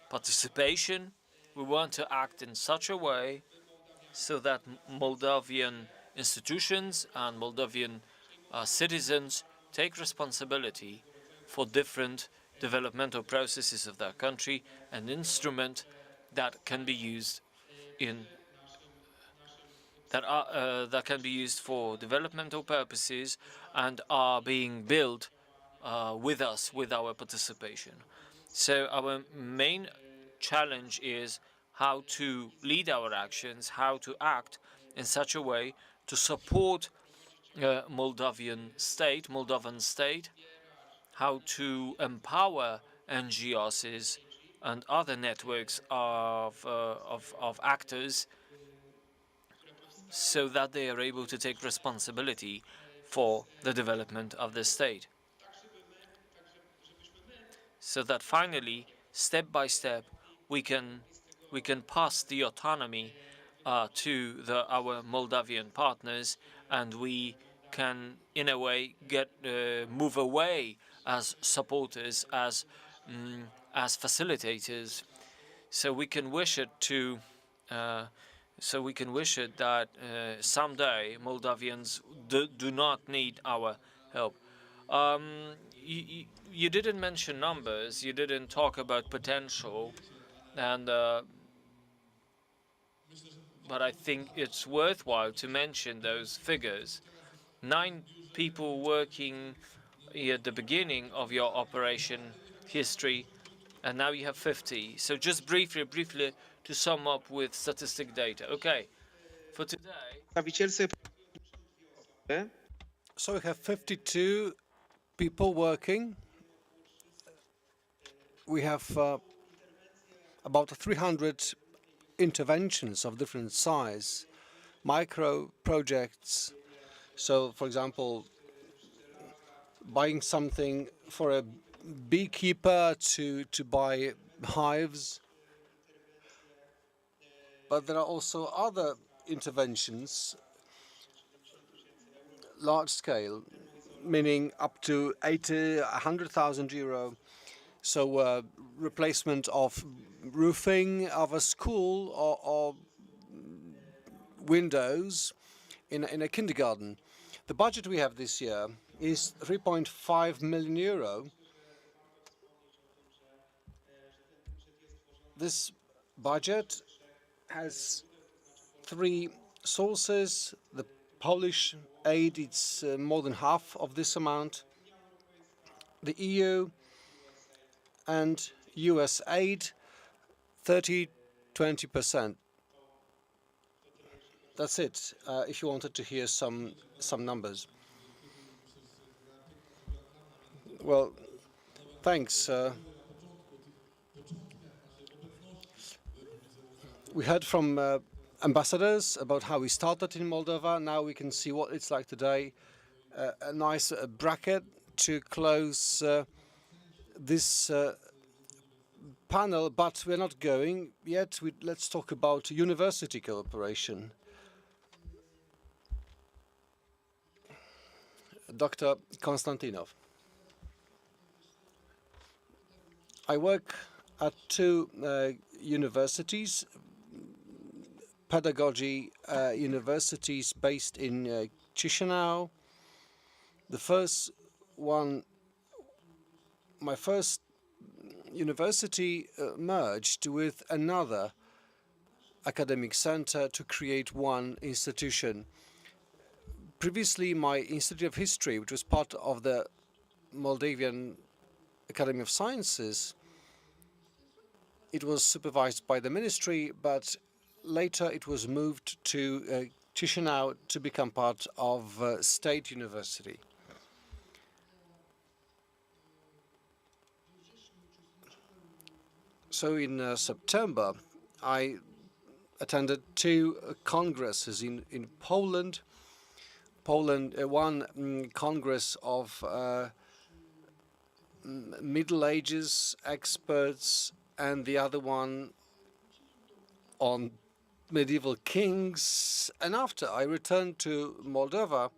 participation. We want to act in such a way so that Moldovan institutions and Moldovan citizens take responsibility for different developmental processes of their country, an instrument that can be used that can be used for developmental purposes and are being built with us, with our participation. So our main challenge is how to lead our actions, how to act in such a way to support Moldovan state, how to empower NGOs and other networks of actors so that they are able to take responsibility for the development of the state. So that finally, step by step, we can pass the autonomy to our Moldavian partners, and we can, in a way, move away as supporters, as facilitators. So we can wish it that someday Moldavians do not need our help. You didn't mention numbers. You didn't talk about potential, and but I think it's worthwhile to mention those figures. 9 people working at the beginning of your operation history, and now you have 50. So just briefly to sum up with statistic data. Okay, for today. So we have 52 people working. We have about 300 interventions of different size, micro projects. So, for example, buying something for a beekeeper to buy hives. But there are also other interventions, large scale, meaning up to 100,000 euro. So replacement of roofing of a school or windows in a kindergarten. The budget we have this year is 3.5 million euro. This budget has 3 sources. The Polish aid, it's more than half of this amount. The EU and US aid, 20%. That's it, if you wanted to hear some numbers. Well, Thanks. We heard from ambassadors about how we started in Moldova. Now we can see what it's like today. A nice bracket to close this panel, but we're not going yet. Let's talk about university cooperation. Dr. Konstantinov. I work at two universities, pedagogy universities based in Chisinau. The first one, my first university merged with another academic center to create one institution. Previously, my Institute of History, which was part of the Moldavian Academy of Sciences, it was supervised by the ministry, but later it was moved to Chisinau to become part of State University. So in September, I attended two congresses in Poland. One congress of Middle Ages experts, and the other one on medieval kings. And after I returned to Moldova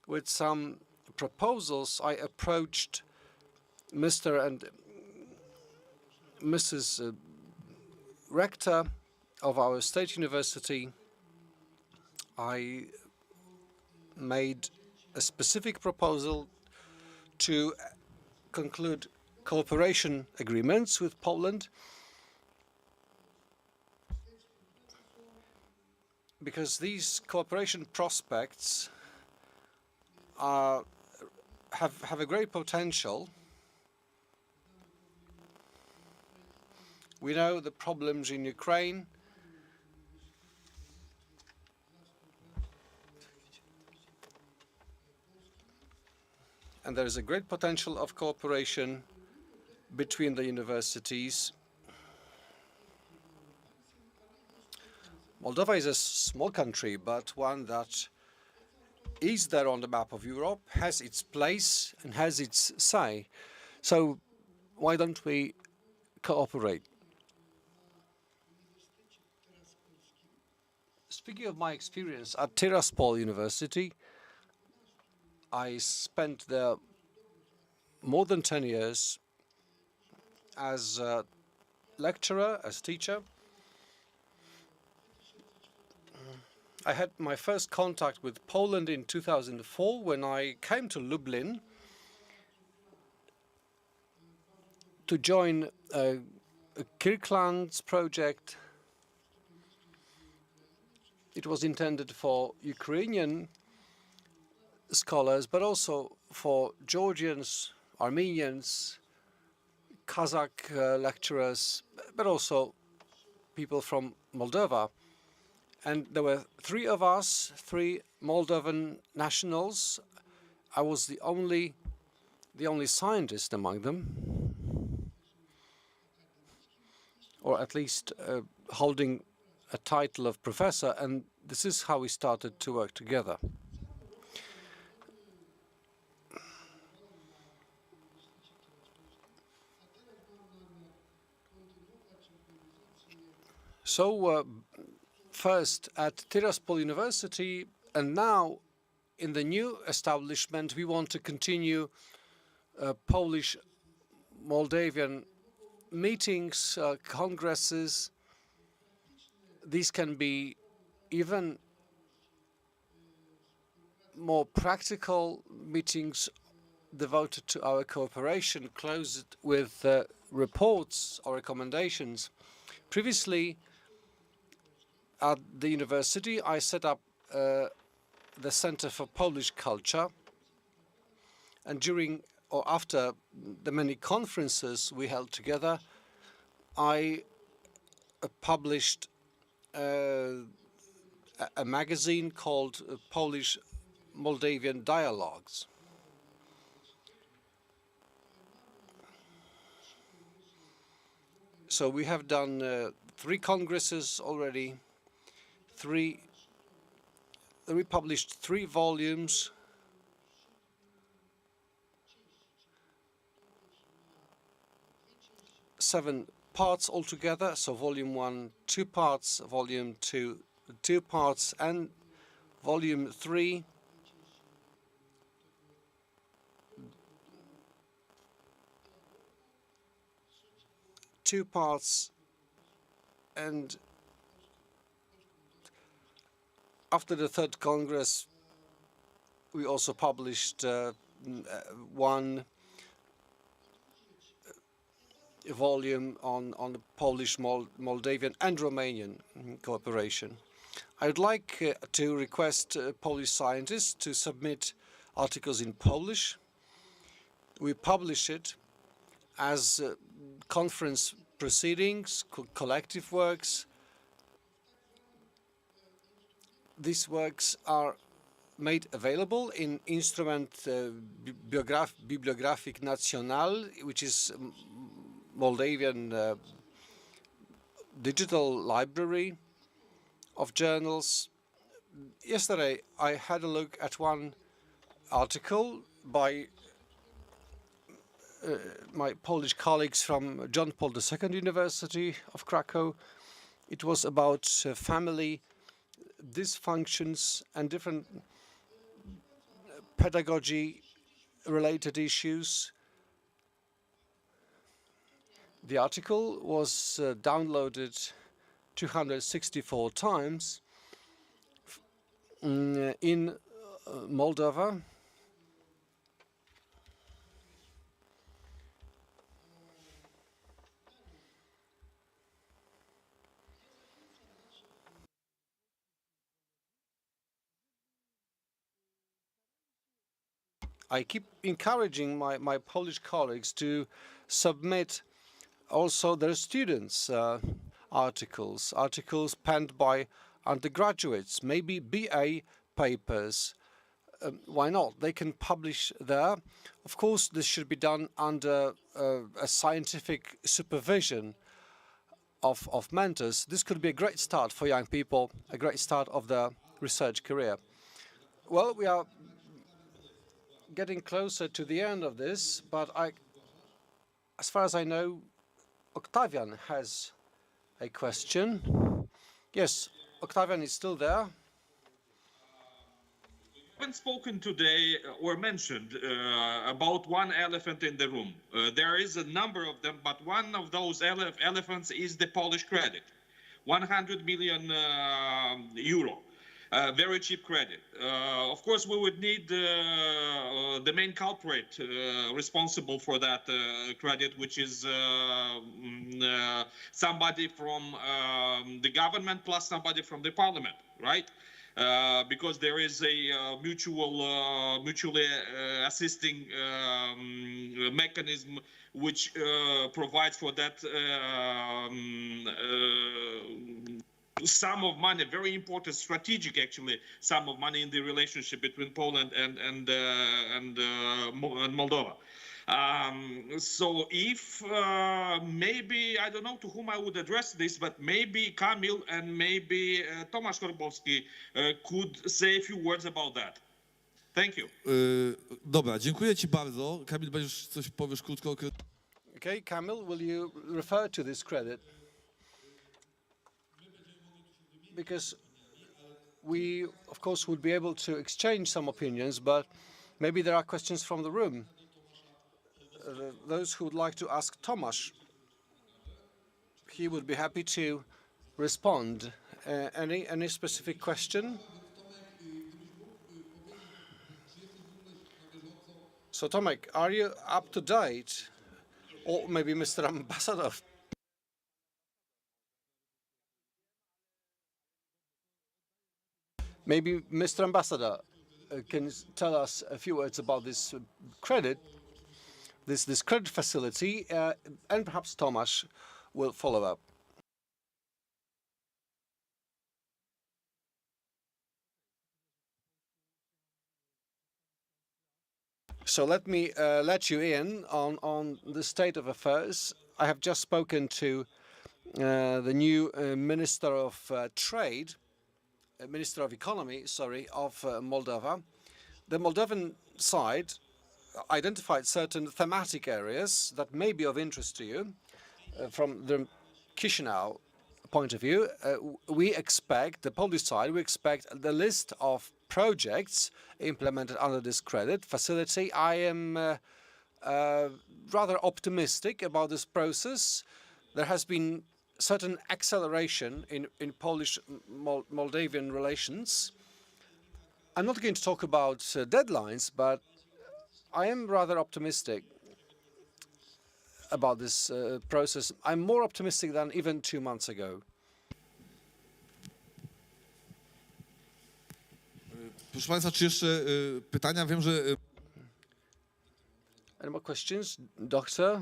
with some proposals, I approached Mr. and Mrs. Rector of our state university. I made a specific proposal to conclude cooperation agreements with Poland, because these cooperation prospects have a great potential. We know the problems in Ukraine. And there is a great potential of cooperation between the universities. Moldova is a small country, but one that is there on the map of Europe, has its place and has its say. So why don't we cooperate? Speaking of my experience at Tiraspol University, I spent there more than 10 years as a lecturer, as teacher. I had my first contact with Poland in 2004 when I came to Lublin to join a Kirklands project. It was intended for Ukrainian scholars, but also for Georgians, Armenians, Kazakh lecturers, but also people from Moldova. And there were three of us, three Moldovan nationals. I was the only scientist among them, or at least holding a title of professor, and this is how we started to work together. So first at Tiraspol University, and now in the new establishment, we want to continue Polish-Moldavian meetings, congresses. These can be even more practical meetings devoted to our cooperation, closed with reports or recommendations. Previously, at the university, I set up the Center for Polish Culture, and during or after the many conferences we held together, I published a magazine called Polish-Moldavian Dialogues. So we have done 3 congresses already, we published 3 volumes. Seven parts altogether, so volume 1, 2 parts, volume 2, 2 parts, and volume 3, two parts, and after the 3rd Congress, we also published 1 volume on the Polish, Moldavian, and Romanian cooperation. I'd like to request Polish scientists to submit articles in Polish. We publish it as conference proceedings, collective works. These works are made available in Instrument Bibliographic National, which is Moldavian digital library of journals. Yesterday, I had a look at one article by my Polish colleagues from John Paul II University of Krakow. It was about family dysfunctions and different pedagogy-related issues. The article was downloaded 264 times in Moldova. I keep encouraging my Polish colleagues to submit also their students' articles penned by undergraduates, maybe BA papers. Why not? They can publish there. Of course, this should be done under a scientific supervision of mentors. This could be a great start for young people, a great start of their research career. Well, we are getting closer to the end of this, but as far as I know, Octavian has a question. Yes, Octavian is still there. Haven't spoken today or mentioned about one elephant in the room. There is a number of them, but one of those elephants is the Polish credit, 100 million euro. Very cheap credit. Of course, we would need the main culprit responsible for that credit, which is somebody from the government plus somebody from the parliament, right? Because there is a mutually assisting mechanism which provides for that sum of money, very important, strategic actually, sum of money in the relationship between Poland and Moldova. So if maybe, I don't know to whom I would address this, but maybe Kamil and maybe Tomasz Korbowski could say a few words about that. Thank you. Dobra, dziękuję Ci bardzo. Kamil, będziesz coś powiesz krótko? Okay, Kamil, will you refer to this credit? Because we, of course, would be able to exchange some opinions, but maybe there are questions from the room. Those who would like to ask Tomasz, he would be happy to respond. Any specific question? So, Tomek, are you up to date? Or maybe Mr. Ambassador? Maybe Mr. Ambassador can tell us a few words about this credit, this credit facility, and perhaps Tomasz will follow up. So let me let you in on the state of affairs. I have just spoken to the new Minister of Trade, Minister of Economy, sorry, of Moldova. The Moldovan side identified certain thematic areas that may be of interest to you. From the Chisinau point of view, we expect, the Polish side, we expect the list of projects implemented under this credit facility. I am rather optimistic about this process. There has been certain acceleration in Polish-Moldavian relations. I'm not going to talk about deadlines, but I am rather optimistic about this process. I'm more optimistic than even 2 months ago. Proszę Państwa, czy jeszcze pytania? Wiem, że... Any more questions, Doctor?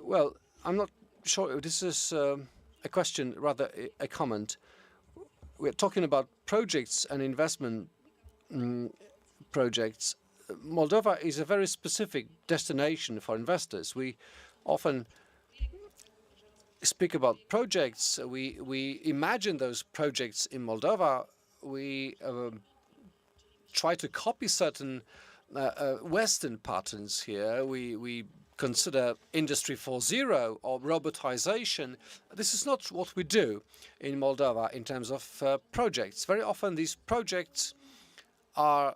Well, I'm not sure if this is a question, rather a comment. We're talking about projects and investment projects. Moldova is a very specific destination for investors. We often speak about projects. We imagine those projects in Moldova. We try to copy certain Western patterns here. We consider Industry 4.0 or robotization. This is not what we do in Moldova in terms of projects. Very often these projects are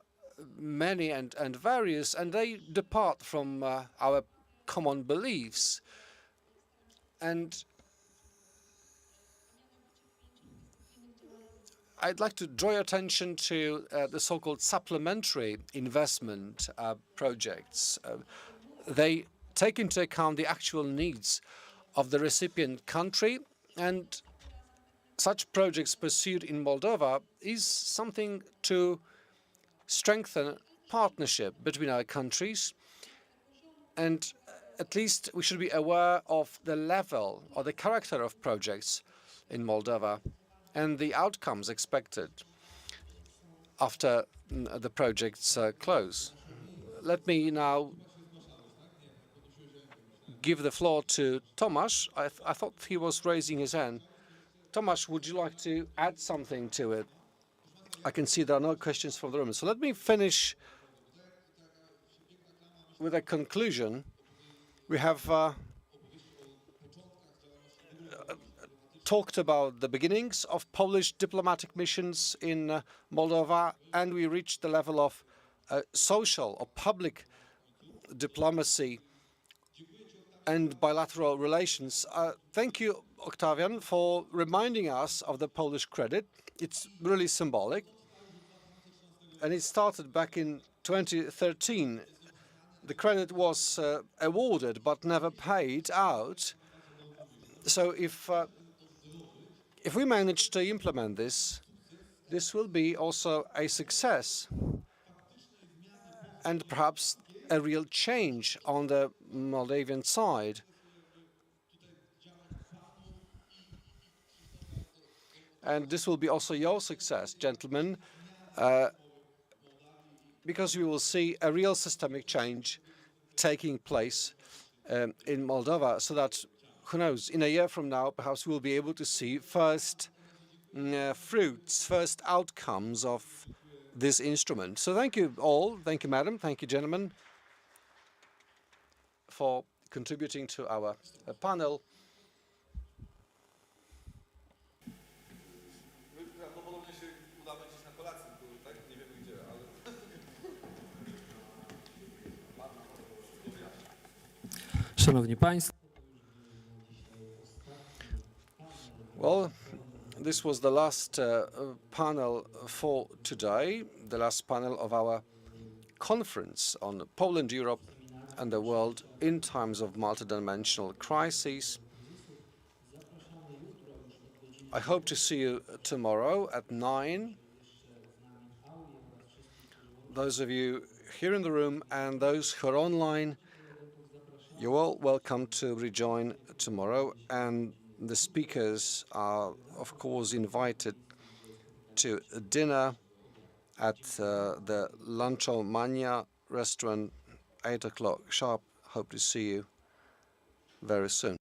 many and various, and they depart from our common beliefs. And I'd like to draw your attention to the so-called supplementary investment projects. They take into account the actual needs of the recipient country, and such projects pursued in Moldova is something to strengthen partnership between our countries, and at least we should be aware of the level or the character of projects in Moldova and the outcomes expected after the projects close. Let me now give the floor to Tomasz. I thought he was raising his hand. Tomasz, would you like to add something to it? I can see there are no questions from the room. So let me finish with a conclusion. We have talked about the beginnings of Polish diplomatic missions in Moldova, and we reached the level of social or public diplomacy and bilateral relations. Thank you, Octavian, for reminding us of the Polish credit. It's really symbolic. And it started back in 2013. The credit was awarded but never paid out. So if we manage to implement this, this will be also a success and perhaps a real change on the Moldavian side. And this will be also your success, gentlemen, because we will see a real systemic change taking place in Moldova, so that, who knows, in a year from now, perhaps we'll be able to see first fruits, first outcomes of this instrument. So thank you all, thank you, madam, thank you, gentlemen, for contributing to our panel. Szanowni Państwo. Well, this was the last panel for today, the last panel of our conference on Poland, Europe, and the world in times of multidimensional crises. I hope to see you tomorrow at 9. Those of you here in the room and those who are online, you're all welcome to rejoin tomorrow, and the speakers are, of course, invited to dinner at the Lunchomania restaurant, 8 o'clock sharp. Hope to see you very soon.